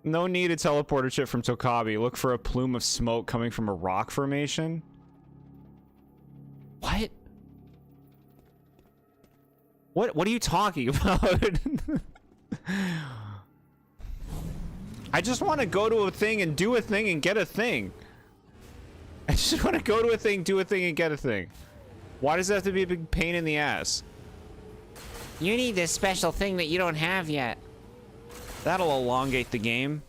No need to teleport a chip from Tokabi. Look for a plume of smoke coming from a rock formation. What? What are you talking about? I just want to go to a thing and do a thing and get a thing. I just want to go to a thing, do a thing, and get a thing. Why does it have to be a big pain in the ass? You need this special thing that you don't have yet. That'll elongate the game.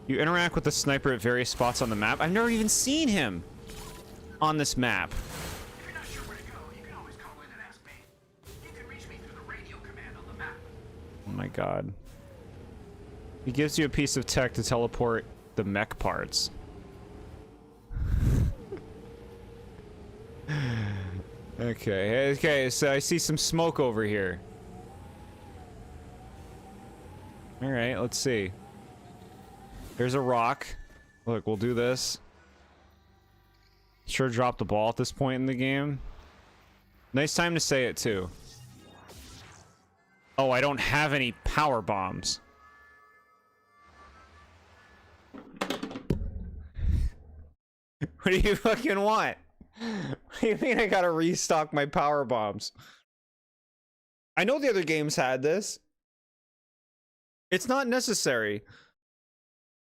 You interact with the sniper at various spots on the map. I've never even seen him on this map. If you're not sure where to go, you can always call in and ask me. You can reach me through the radio command on the map. Oh my god. He gives you a piece of tech to teleport the mech parts. Okay, so I see some smoke over here. Alright, let's see. There's a rock. Look, we'll do this. Sure dropped the ball at this point in the game. Nice time to say it, too. Oh, I don't have any power bombs. What do you fucking want? What do you mean I gotta restock my power bombs? I know the other games had this. It's not necessary.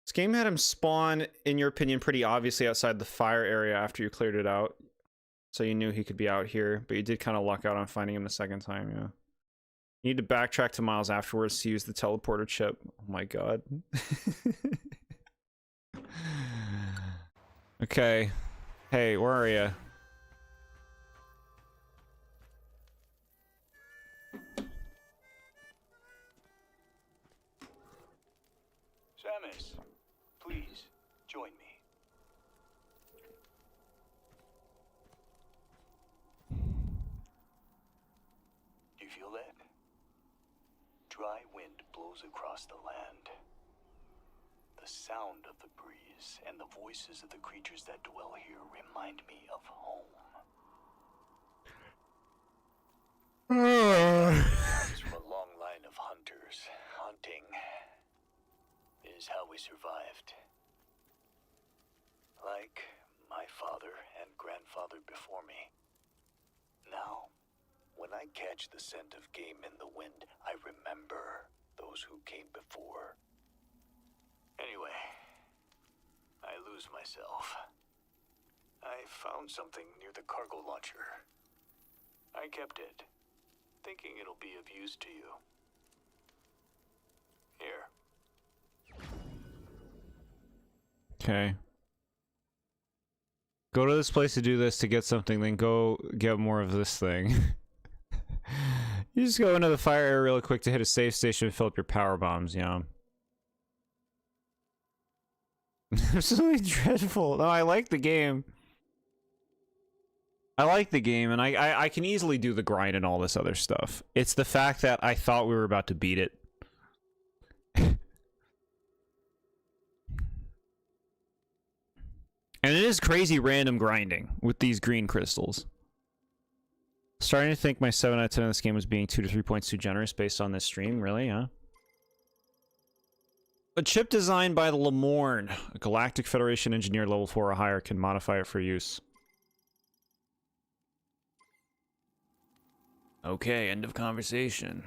This game had him spawn, in your opinion, pretty obviously outside the fire area after you cleared it out. So you knew he could be out here, but you did kind of luck out on finding him the second time, yeah. You need to backtrack to miles afterwards to use the teleporter chip. Oh my god. Okay. Hey, where are you? Samus, please join me. Do you feel that? Dry wind blows across the land. The sound of the breeze and the voices of the creatures that dwell here remind me of home. Comes from a long line of hunters. Hunting is how we survived. Like my father and grandfather before me. Now, when I catch the scent of game in the wind, I remember those who came before. Anyway, I lose myself. I found something near the cargo launcher. I kept it, thinking it'll be of use to you. Here. Okay. Go to this place to do this to get something, then go get more of this thing. You just go into the fire area really quick to hit a safe station and fill up your power bombs, yeah. Absolutely dreadful. No, I like the game. I like the game, and I can easily do the grind and all this other stuff. It's the fact that I thought we were about to beat it. And it is crazy random grinding with these green crystals. Starting to think my 7 out of 10 of this game was being 2 to 3 points too generous based on this stream. Really, huh? A chip designed by the Lemorn, a Galactic Federation engineer level 4 or higher, can modify it for use. Okay, end of conversation.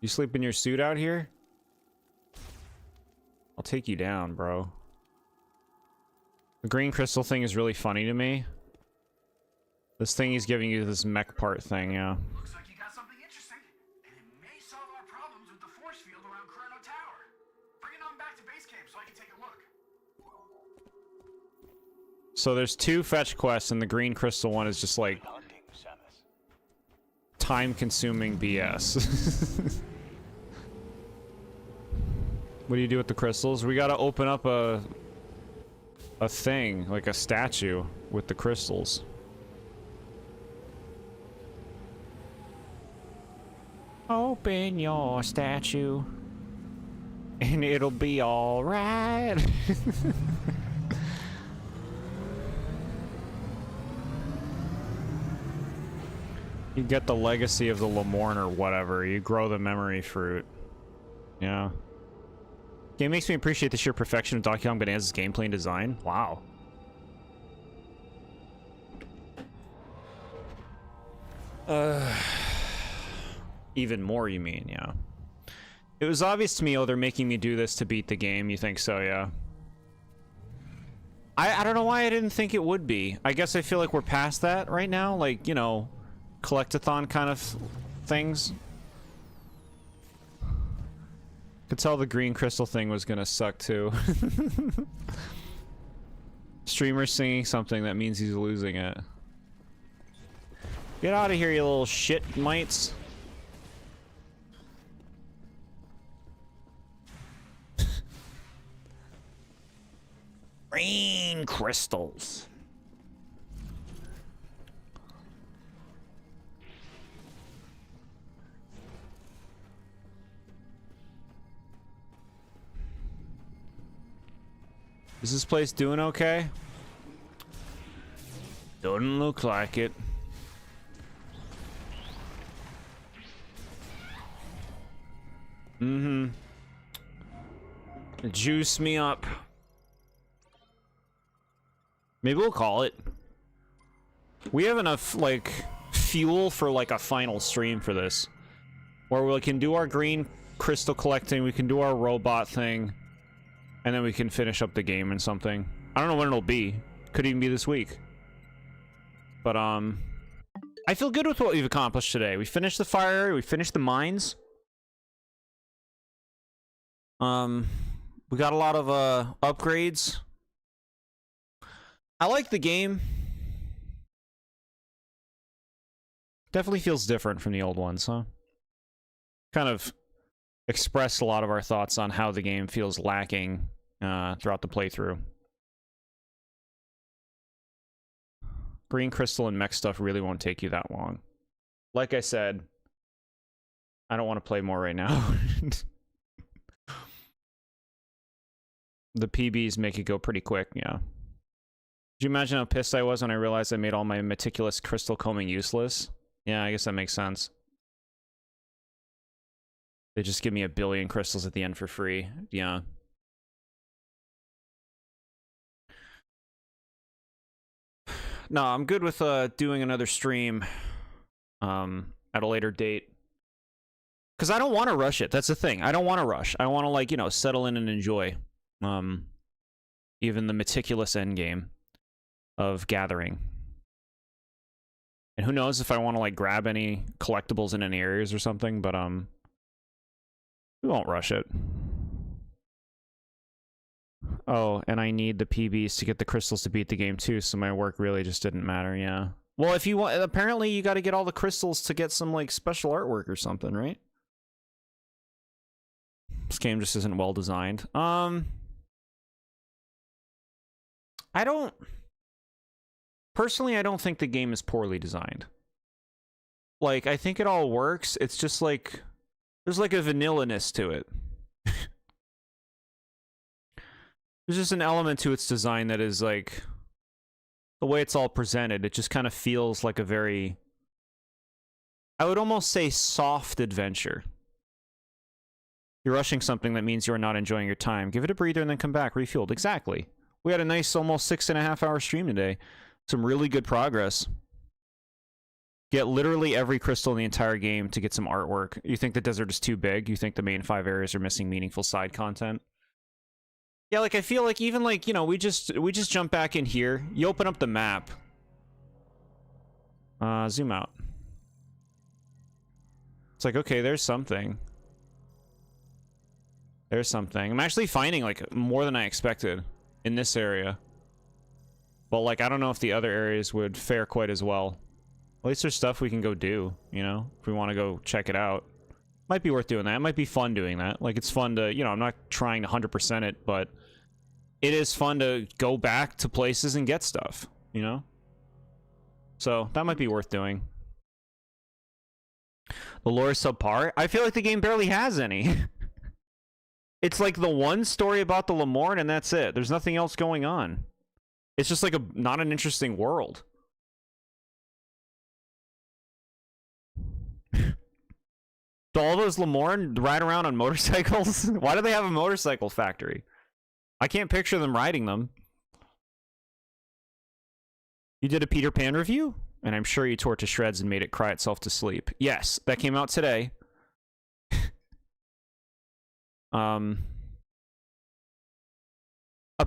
You sleep in your suit out here? I'll take you down, bro. The green crystal thing is really funny to me. This thing he's giving you, this mech part thing, yeah. Looks like you got something interesting, and it may solve our problems with the force field around Chrono Tower. Bring it on back to base camp so I can take a look. So there's 2 fetch quests, and the green crystal one is just like Hunting, Samus. time-consuming BS. What do you do with the crystals? We gotta open up a thing, like a statue with the crystals. Open your statue and it'll be all right. You get the legacy of the Lemorn or whatever. You grow the memory fruit. Yeah. Game makes me appreciate the sheer perfection of Donkey Kong Bonanza's gameplay and design. Wow. Even more, you mean, yeah. It was obvious to me, oh, they're making me do this to beat the game. You think so, yeah. I don't know why I didn't think it would be. I guess I feel like we're past that right now. Like, you know, collectathon kind of things. Could tell the green crystal thing was gonna suck too. Streamer singing something, that means he's losing it. Get out of here, you little shit mites. Green crystals. Is this place doing okay? Doesn't look like it. Mm-hmm. Juice me up. Maybe we'll call it. We have enough, like, fuel for, like, a final stream for this. Where we can do our green crystal collecting, we can do our robot thing, and then we can finish up the game and something. I don't know when it'll be. Could even be this week. But, I feel good with what we've accomplished today. We finished the fire area, we finished the mines. We got a lot of, upgrades. I like the game. Definitely feels different from the old ones, huh? Kind of expressed a lot of our thoughts on how the game feels lacking throughout the playthrough. Green crystal and mech stuff really won't take you that long. Like I said, I don't want to play more right now. The PBs make it go pretty quick, yeah. Did you imagine how pissed I was when I realized I made all my meticulous crystal combing useless? Yeah, I guess that makes sense. They just give me 1 billion crystals at the end for free. Yeah. No, I'm good with doing another stream at a later date. Because I don't want to rush it. That's the thing. I don't want to rush. I want to, like, you know, settle in and enjoy even the meticulous endgame of gathering. And who knows if I want to, like, grab any collectibles in any areas or something, but we won't rush it. Oh, and I need the PBs to get the crystals to beat the game too, so my work really just didn't matter, yeah. Well, if you want, apparently you got to get all the crystals to get some, like, special artwork or something, right? This game just isn't well designed. Personally, I don't think the game is poorly designed. Like, I think it all works. It's just like, there's like a vanilla-ness to it. There's just an element to its design that is like, the way it's all presented, it just kind of feels like a very, I would almost say soft adventure. You're rushing something, that means you're not enjoying your time. Give it a breather and then come back refueled. Exactly. We had a nice almost 6.5 hour stream today. Some really good progress. Get literally every crystal in the entire game to get some artwork. You think the desert is too big? You think the main 5 areas are missing meaningful side content? Yeah, like, I feel like even, like, you know, we just jump back in here. You open up the map. Zoom out. It's like, okay, there's something. There's something. I'm actually finding, like, more than I expected in this area. But, like, I don't know if the other areas would fare quite as well. At least there's stuff we can go do, you know? If we want to go check it out. Might be worth doing that. It might be fun doing that. Like, it's fun to, you know, I'm not trying to 100% it, but it is fun to go back to places and get stuff, you know? So, that might be worth doing. The lore is subpar. I feel like the game barely has any. It's like the one story about the Lemorne, and that's it. There's nothing else going on. It's just like not an interesting world. Do all those Lemorne ride around on motorcycles? Why do they have a motorcycle factory? I can't picture them riding them. You did a Peter Pan review? And I'm sure you tore it to shreds and made it cry itself to sleep. Yes, that came out today. A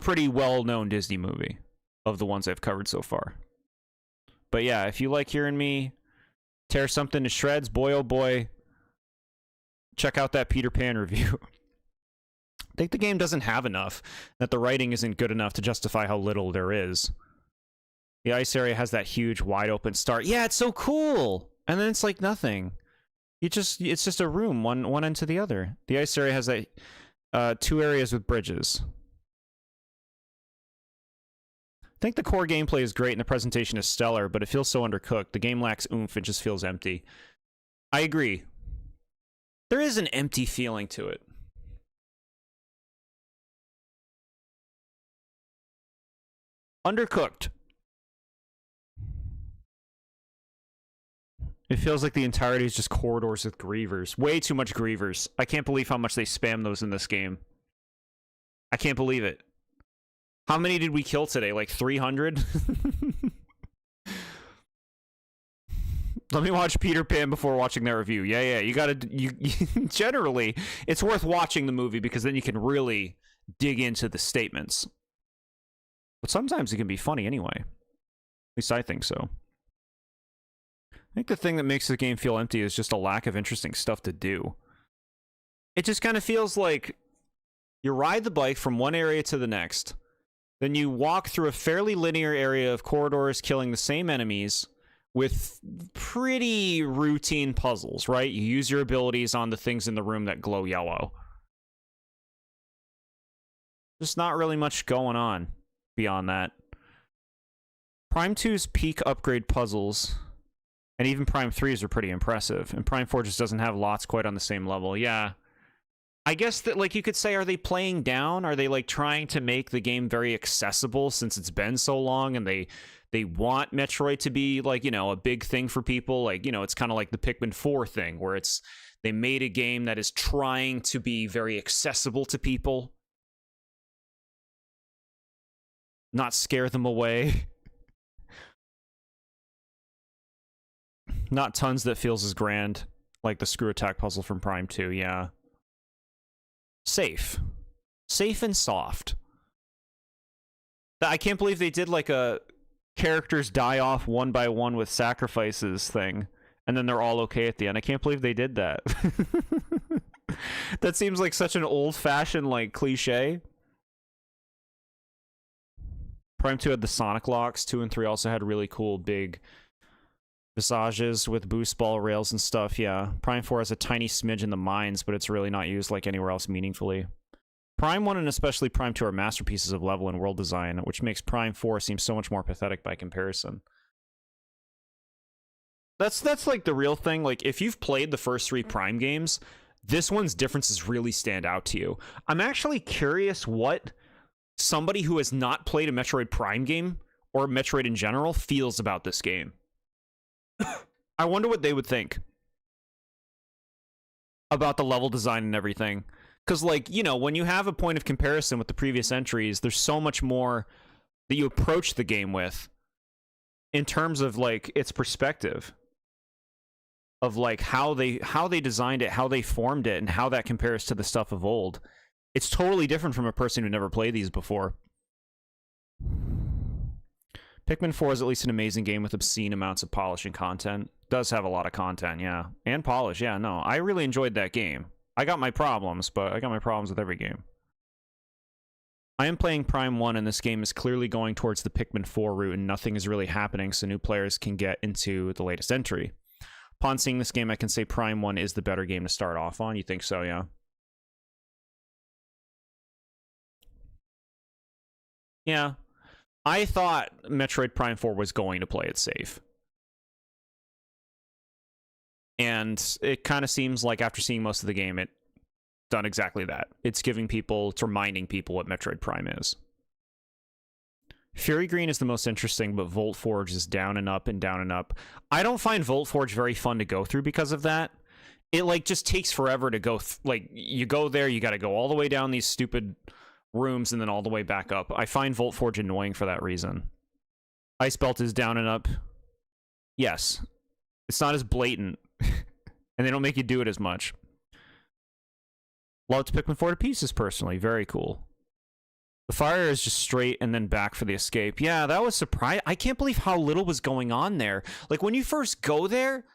pretty well-known Disney movie of the ones I've covered so far. But yeah, if you like hearing me tear something to shreds, boy oh boy, check out that Peter Pan review. I think the game doesn't have enough, that the writing isn't good enough to justify how little there is. The ice area has that huge wide open start. Yeah, it's so cool! And then it's like nothing. It's just a room, one end to the other. The ice area has that 2 areas with bridges. I think the core gameplay is great and the presentation is stellar, but it feels so undercooked. The game lacks oomph, it just feels empty. I agree. There is an empty feeling to it. Undercooked. It feels like the entirety is just corridors with grievers. Way too much grievers. I can't believe how much they spam those in this game. I can't believe it. How many did we kill today? Like 300? Let me watch Peter Pan before watching their review. Yeah, you gotta... Generally, it's worth watching the movie because then you can really dig into the statements. But sometimes it can be funny anyway. At least I think so. I think the thing that makes the game feel empty is just a lack of interesting stuff to do. It just kind of feels like you ride the bike from one area to the next, then you walk through a fairly linear area of corridors killing the same enemies with pretty routine puzzles, right? You use your abilities on the things in the room that glow yellow. Just not really much going on beyond that. Prime 2's peak upgrade puzzles, and even Prime 3's are pretty impressive, and Prime 4 just doesn't have lots quite on the same level. Yeah. I guess that, like, you could say, are they playing down? Are they, like, trying to make the game very accessible since it's been so long, and they want Metroid to be, like, you know, a big thing for people? Like, you know, it's kind of like the Pikmin 4 thing, where it's, they made a game that is trying to be very accessible to people. Not scare them away. Not tons that feels as grand, like the screw attack puzzle from Prime 2, yeah. Safe. Safe and soft. I can't believe they did like a characters die off one by one with sacrifices thing, and then they're all okay at the end. I can't believe they did that. That seems like such an old-fashioned, like, cliche. Prime 2 had the Sonic locks. 2 and 3 also had really cool big visages with boost ball rails and stuff, yeah. Prime 4 has a tiny smidge in the mines, but it's really not used like anywhere else meaningfully. Prime 1 and especially Prime 2 are masterpieces of level and world design, which makes Prime 4 seem so much more pathetic by comparison. That's like the real thing. Like, if you've played the first 3 Prime games, this one's differences really stand out to you. I'm actually curious what somebody who has not played a Metroid Prime game, or Metroid in general, feels about this game. I wonder what they would think about the level design and everything. Because, like, you know, when you have a point of comparison with the previous entries, there's so much more that you approach the game with in terms of, like, its perspective. Of, like, how they designed it, how they formed it, and how that compares to the stuff of old. It's totally different from a person who never played these before. Pikmin 4 is at least an amazing game with obscene amounts of polish and content. Does have a lot of content, yeah. And polish, yeah, no. I really enjoyed that game. I got my problems, but I got my problems with every game. I am playing Prime 1, and this game is clearly going towards the Pikmin 4 route, and nothing is really happening so new players can get into the latest entry. Upon seeing this game, I can say Prime 1 is the better game to start off on. You think so, yeah? Yeah. I thought Metroid Prime 4 was going to play it safe. And it kind of seems like after seeing most of the game, it's done exactly that. It's reminding people what Metroid Prime is. Fury Green is the most interesting, but Volt Forge is down and up and down and up. I don't find Volt Forge very fun to go through because of that. It, like, just takes forever to go, like, you go there, you gotta go all the way down these stupid rooms and then all the way back up. I find Volt Forge annoying for that reason. Ice Belt is down and up. Yes. It's not as blatant. And they don't make you do it as much. Loved Pikmin 4 to pieces, personally. Very cool. The fire is just straight and then back for the escape. Yeah, that was surprising. I can't believe how little was going on there. Like, when you first go there,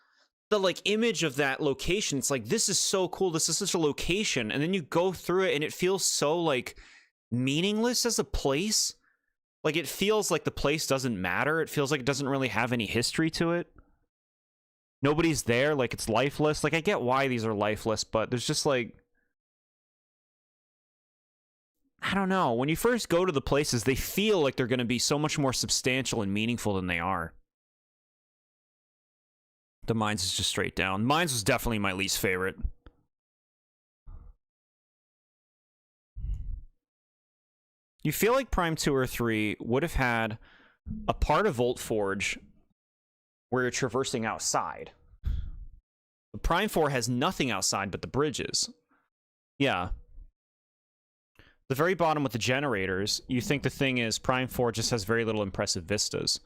the, like, image of that location, it's like, this is so cool. This is such a location. And then you go through it and it feels so, like, meaningless as a place. Like, it feels like the place doesn't matter. It feels like it doesn't really have any history to it. Nobody's there. Like, it's lifeless. Like, I get why these are lifeless, but there's just, like, I don't know. When you first go to the places, they feel like they're going to be so much more substantial and meaningful than they are. The Mines is just straight down. Mines was definitely my least favorite. You feel like Prime 2 or 3 would have had a part of Volt Forge where you're traversing outside. The Prime 4 has nothing outside but the bridges. Yeah. The very bottom with the generators, you think the thing is Prime 4 just has very little impressive vistas.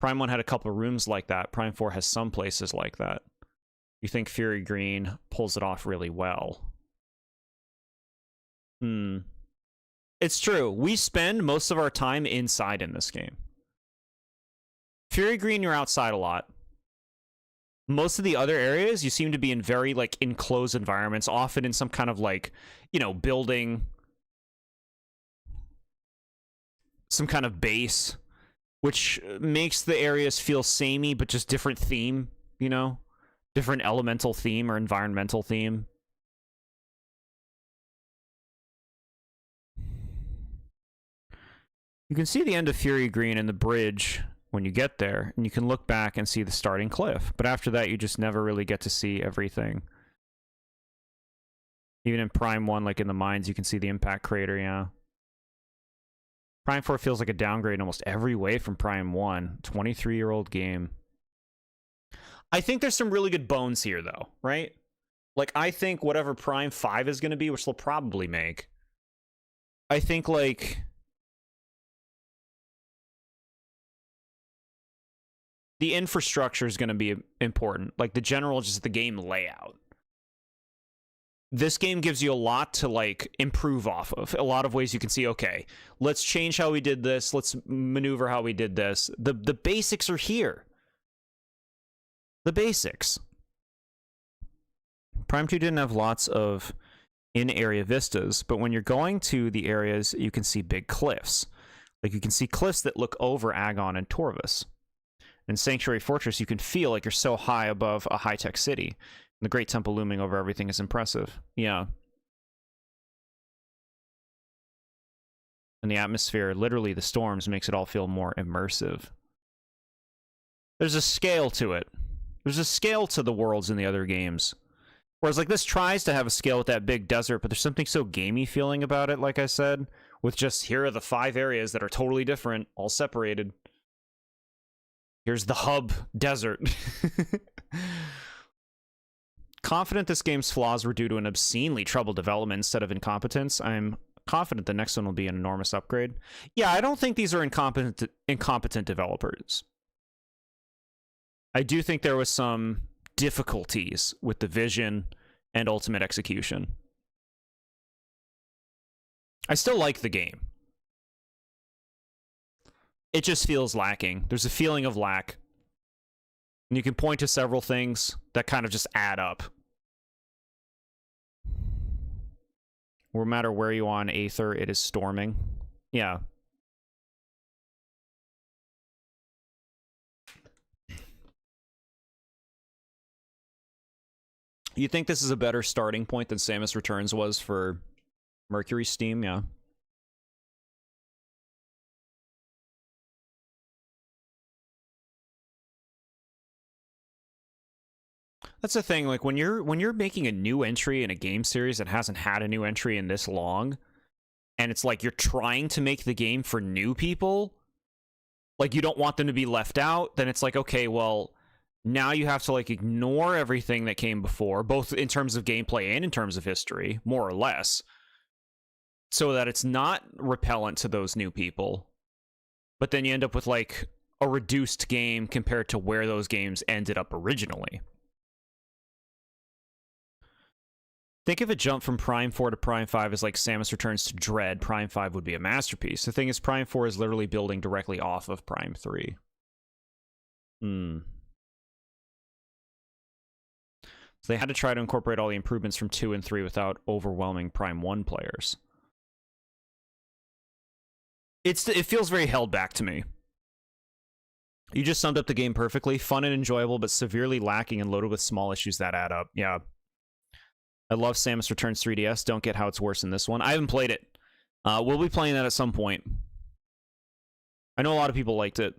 Prime 1 had a couple of rooms like that. Prime 4 has some places like that. You think Fury Green pulls it off really well. It's true. We spend most of our time inside in this game. Fury Green, you're outside a lot. Most of the other areas, you seem to be in very, like, enclosed environments, often in some kind of, like, you know, building, some kind of base, which makes the areas feel samey, but just different theme, you know? Different elemental theme or environmental theme. You can see the end of Fury Green and the bridge when you get there, and you can look back and see the starting cliff. But after that, you just never really get to see everything. Even in Prime 1, like in the mines, you can see the impact crater, yeah. Prime 4 feels like a downgrade in almost every way from Prime 1. 23-year-old game. I think there's some really good bones here, though, right? Like, I think whatever Prime 5 is going to be, which they'll probably make, I think, like, the infrastructure is going to be important. Like, the general, just the game layout. This game gives you a lot to, like, improve off of. A lot of ways you can see, okay, let's change how we did this. Let's maneuver how we did this. The basics are here. The basics. Prime 2 didn't have lots of in-area vistas, but when you're going to the areas, you can see big cliffs. Like, you can see cliffs that look over Agon and Torvus. In Sanctuary Fortress, you can feel like you're so high above a high-tech city. And the Great Temple looming over everything is impressive. Yeah. And the atmosphere, literally the storms, makes it all feel more immersive. There's a scale to it. There's a scale to the worlds in the other games. Whereas, like, this tries to have a scale with that big desert, but there's something so gamey feeling about it, like I said, with just, here are the 5 areas that are totally different, all separated. Here's the hub desert. Confident this game's flaws were due to an obscenely troubled development instead of incompetence. I'm confident the next one will be an enormous upgrade. Yeah, I don't think these are incompetent developers. I do think there was some difficulties with the vision and ultimate execution. I still like the game. It just feels lacking. There's a feeling of lack. And you can point to several things that kind of just add up. No matter where you are on Aether, it is storming. Yeah. You think this is a better starting point than Samus Returns was for Mercury Steam? Yeah. That's the thing, like, when you're making a new entry in a game series that hasn't had a new entry in this long, and it's like you're trying to make the game for new people, like, you don't want them to be left out, then it's like, okay, well, now you have to, like, ignore everything that came before, both in terms of gameplay and in terms of history, more or less, so that it's not repellent to those new people. But then you end up with, like, a reduced game compared to where those games ended up originally. Think if a jump from Prime 4 to Prime 5 is like Samus Returns to Dread, Prime 5 would be a masterpiece. The thing is, Prime 4 is literally building directly off of Prime 3. So they had to try to incorporate all the improvements from 2 and 3 without overwhelming Prime 1 players. It feels very held back to me. You just summed up the game perfectly. Fun and enjoyable, but severely lacking and loaded with small issues that add up. Yeah. I love Samus Returns 3DS. Don't get how it's worse in this one. I haven't played it. We'll be playing that at some point. I know a lot of people liked it.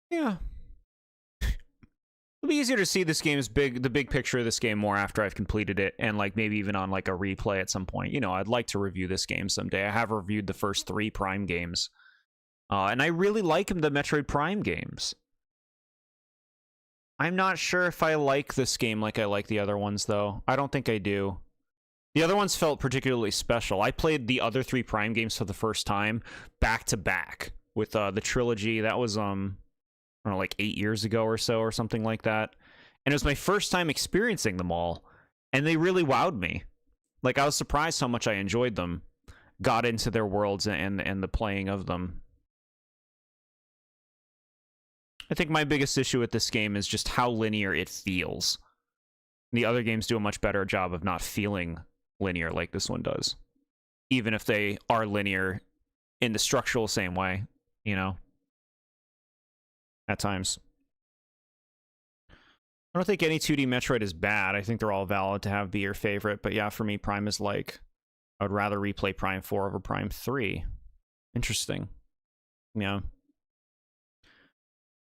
Yeah. It'll be easier to see this game's the big picture of this game more after I've completed it, and like maybe even on like a replay at some point. You know, I'd like to review this game someday. I have reviewed the first 3 Prime games. And I really like the Metroid Prime games. I'm not sure if I like this game like I like the other ones, though. I don't think I do. The other ones felt particularly special. I played the other 3 Prime games for the first time back to back with the trilogy. That was, I don't know, like 8 years ago or so or something like that. And it was my first time experiencing them all. And they really wowed me. Like, I was surprised how much I enjoyed them. Got into their worlds and the playing of them. I think my biggest issue with this game is just how linear it feels. The other games do a much better job of not feeling linear like this one does. Even if they are linear in the structural same way, you know? At times. I don't think any 2D Metroid is bad. I think they're all valid to have be your favorite. But yeah, for me, Prime is like... I would rather replay Prime 4 over Prime 3. Interesting. Yeah.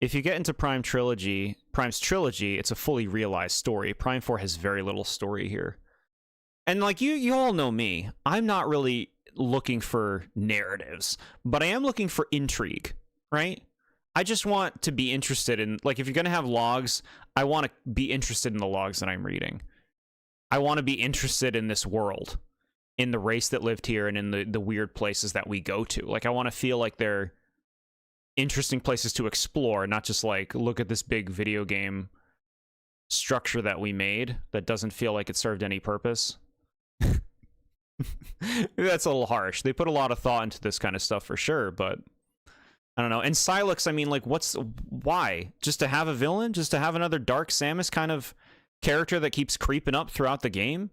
If you get into Prime's trilogy, it's a fully realized story. Prime 4 has very little story here. And like you all know me, I'm not really looking for narratives, but I am looking for intrigue, right? I just want to be interested in, like, if you're going to have logs, I want to be interested in the logs that I'm reading. I want to be interested in this world, in the race that lived here, and in the weird places that we go to. Like, I want to feel like they're interesting places to explore, not just like, look at this big video game structure that we made that doesn't feel like it served any purpose. That's a little harsh. They put a lot of thought into this kind of stuff for sure, but I don't know. And Silex, I mean, like, why? Just to have a villain? Just to have another Dark Samus kind of character that keeps creeping up throughout the game?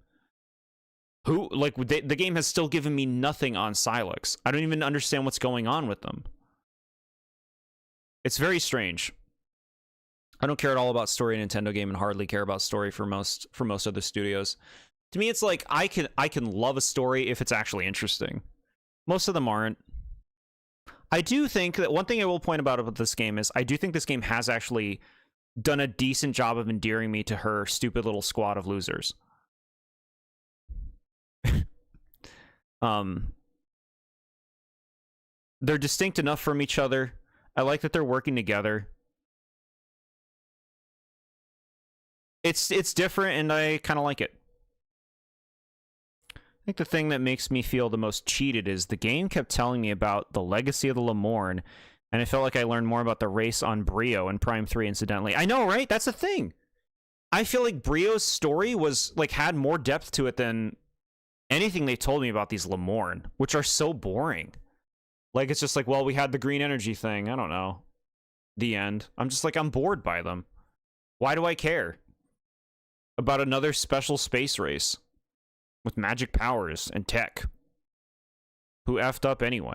Who, like, the game has still given me nothing on Silex. I don't even understand what's going on with them. It's very strange. I don't care at all about story in a Nintendo game and hardly care about story for most other studios. To me, it's like, I can love a story if it's actually interesting. Most of them aren't. I do think that one thing I will point about this game is I do think this game has actually done a decent job of endearing me to her stupid little squad of losers. They're distinct enough from each other. I like that they're working together. It's different, and I kind of like it. I think the thing that makes me feel the most cheated is the game kept telling me about the legacy of the Lemorne, and I felt like I learned more about the race on Brio in Prime 3, incidentally. I know, right? That's the thing. I feel like Brio's story was, like, had more depth to it than anything they told me about these Lemorne, which are so boring. Like, it's just like, well, we had the green energy thing. I don't know. The end. I'm just like, I'm bored by them. Why do I care about another special space race with magic powers and tech? Who effed up anyway?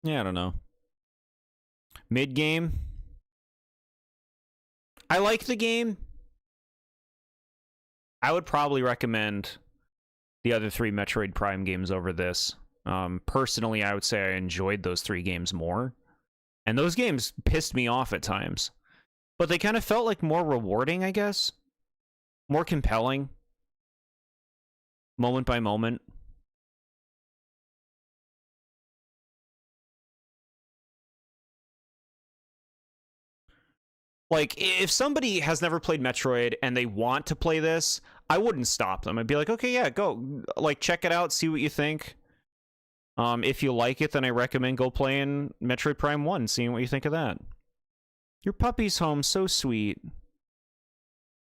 Yeah, I don't know. Mid-game. I like the game. I would probably recommend the other 3 Metroid Prime games over this. Personally, I would say I enjoyed those 3 games more. And those games pissed me off at times. But they kind of felt like more rewarding, I guess. More compelling. Moment by moment. Like, if somebody has never played Metroid and they want to play this, I wouldn't stop them. I'd be like, okay, yeah, go. Like, check it out, see what you think. If you like it, then I recommend go playing Metroid Prime 1, seeing what you think of that. Your puppy's home, so sweet.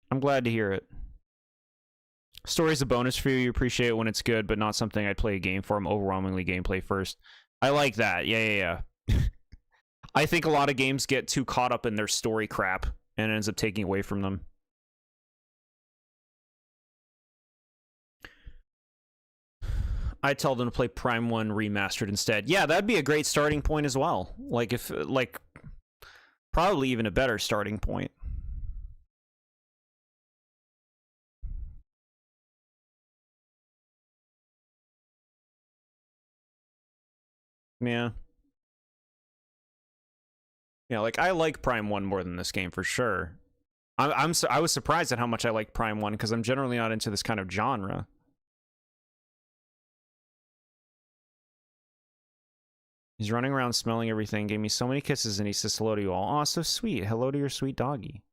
I'm glad to hear it. Story's a bonus for you. You appreciate it when it's good, but not something I'd play a game for. I'm overwhelmingly gameplay first. I like that. Yeah. I think a lot of games get too caught up in their story crap and it ends up taking away from them. I'd tell them to play Prime 1 Remastered instead. Yeah, that'd be a great starting point as well. Like, probably even a better starting point. Yeah. Yeah, like, I like Prime 1 more than this game for sure. I was surprised at how much I like Prime 1 because I'm generally not into this kind of genre. He's running around smelling everything, gave me so many kisses, and he says hello to you all. Aw, so sweet. Hello to your sweet doggy.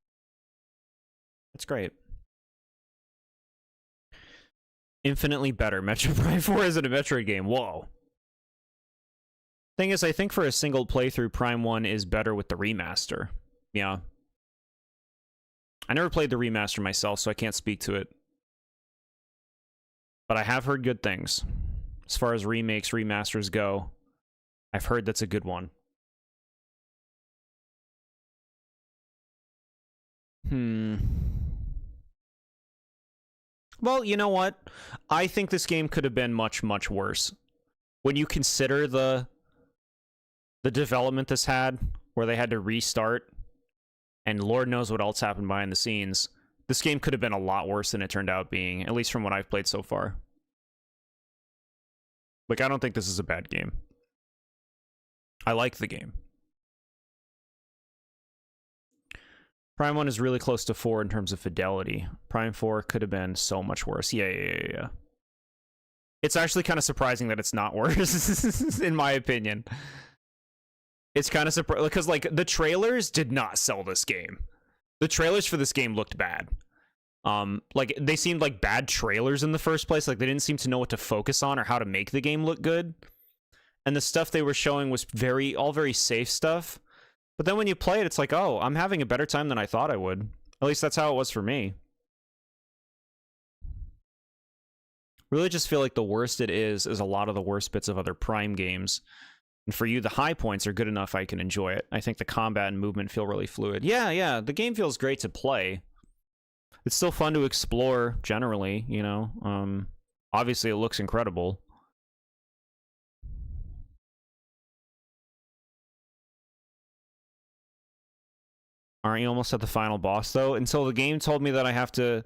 That's great. Infinitely better. Metroid Prime 4 isn't a Metroid game. Whoa. Thing is, I think for a single playthrough, Prime 1 is better with the remaster. Yeah. I never played the remaster myself, so I can't speak to it. But I have heard good things. As far as remakes, remasters go, I've heard that's a good one. Well, you know what? I think this game could have been much, much worse. When you consider the development this had, where they had to restart, and Lord knows what else happened behind the scenes, this game could have been a lot worse than it turned out being, at least from what I've played so far. Like, I don't think this is a bad game. I like the game. Prime 1 is really close to 4 in terms of fidelity. Prime 4 could have been so much worse. Yeah. It's actually kind of surprising that it's not worse, in my opinion. It's kind of surprising, because, like, the trailers did not sell this game. The trailers for this game looked bad. Like, they seemed like bad trailers in the first place. Like, they didn't seem to know what to focus on or how to make the game look good. And the stuff they were showing was all very safe stuff. But then when you play it, it's like, oh, I'm having a better time than I thought I would. At least that's how it was for me. Really just feel like the worst it is a lot of the worst bits of other Prime games. And for you, the high points are good enough I can enjoy it. I think the combat and movement feel really fluid. Yeah, the game feels great to play. It's still fun to explore, generally, you know. Obviously, it looks incredible. Aren't you almost at the final boss, though? Until the game told me that I have to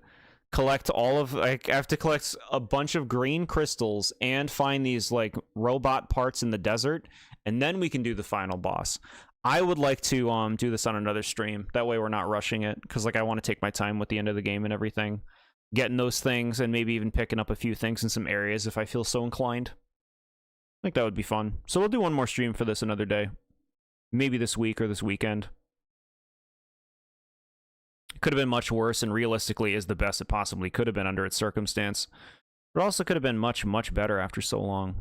collect I have to collect a bunch of green crystals and find these, like, robot parts in the desert, and then we can do the final boss. I would like to do this on another stream. That way we're not rushing it, because, like, I want to take my time with the end of the game and everything. Getting those things, and maybe even picking up a few things in some areas if I feel so inclined. I think that would be fun. So we'll do one more stream for this another day. Maybe this week or this weekend. Could have been much worse, and realistically is the best it possibly could have been under its circumstance. But also could have been much, much better after so long.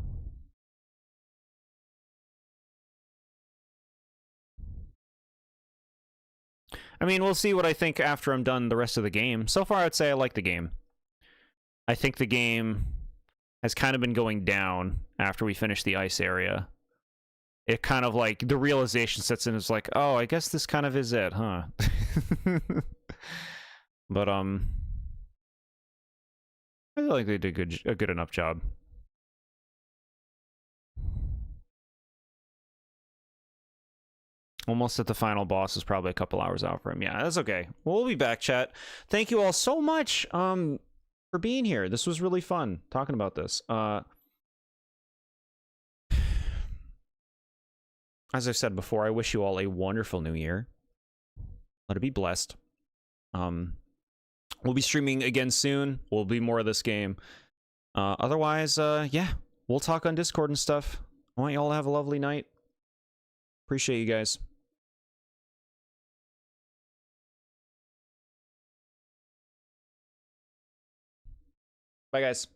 I mean, we'll see what I think after I'm done the rest of the game. So far, I'd say I like the game. I think the game has kind of been going down after we finish the ice area. It kind of, like, the realization sets in, it's like, oh, I guess this kind of is it, huh? But, I feel like they did a good enough job. Almost at the final boss is probably a couple hours out for him. Yeah, that's okay. We'll be back, chat. Thank you all so much for being here. This was really fun talking about this. As I've said before, I wish you all a wonderful new year. Let it be blessed. We'll be streaming again soon. We'll be more of this game. Otherwise, yeah, we'll talk on Discord and stuff. I want you all to have a lovely night. Appreciate you guys. Bye, guys.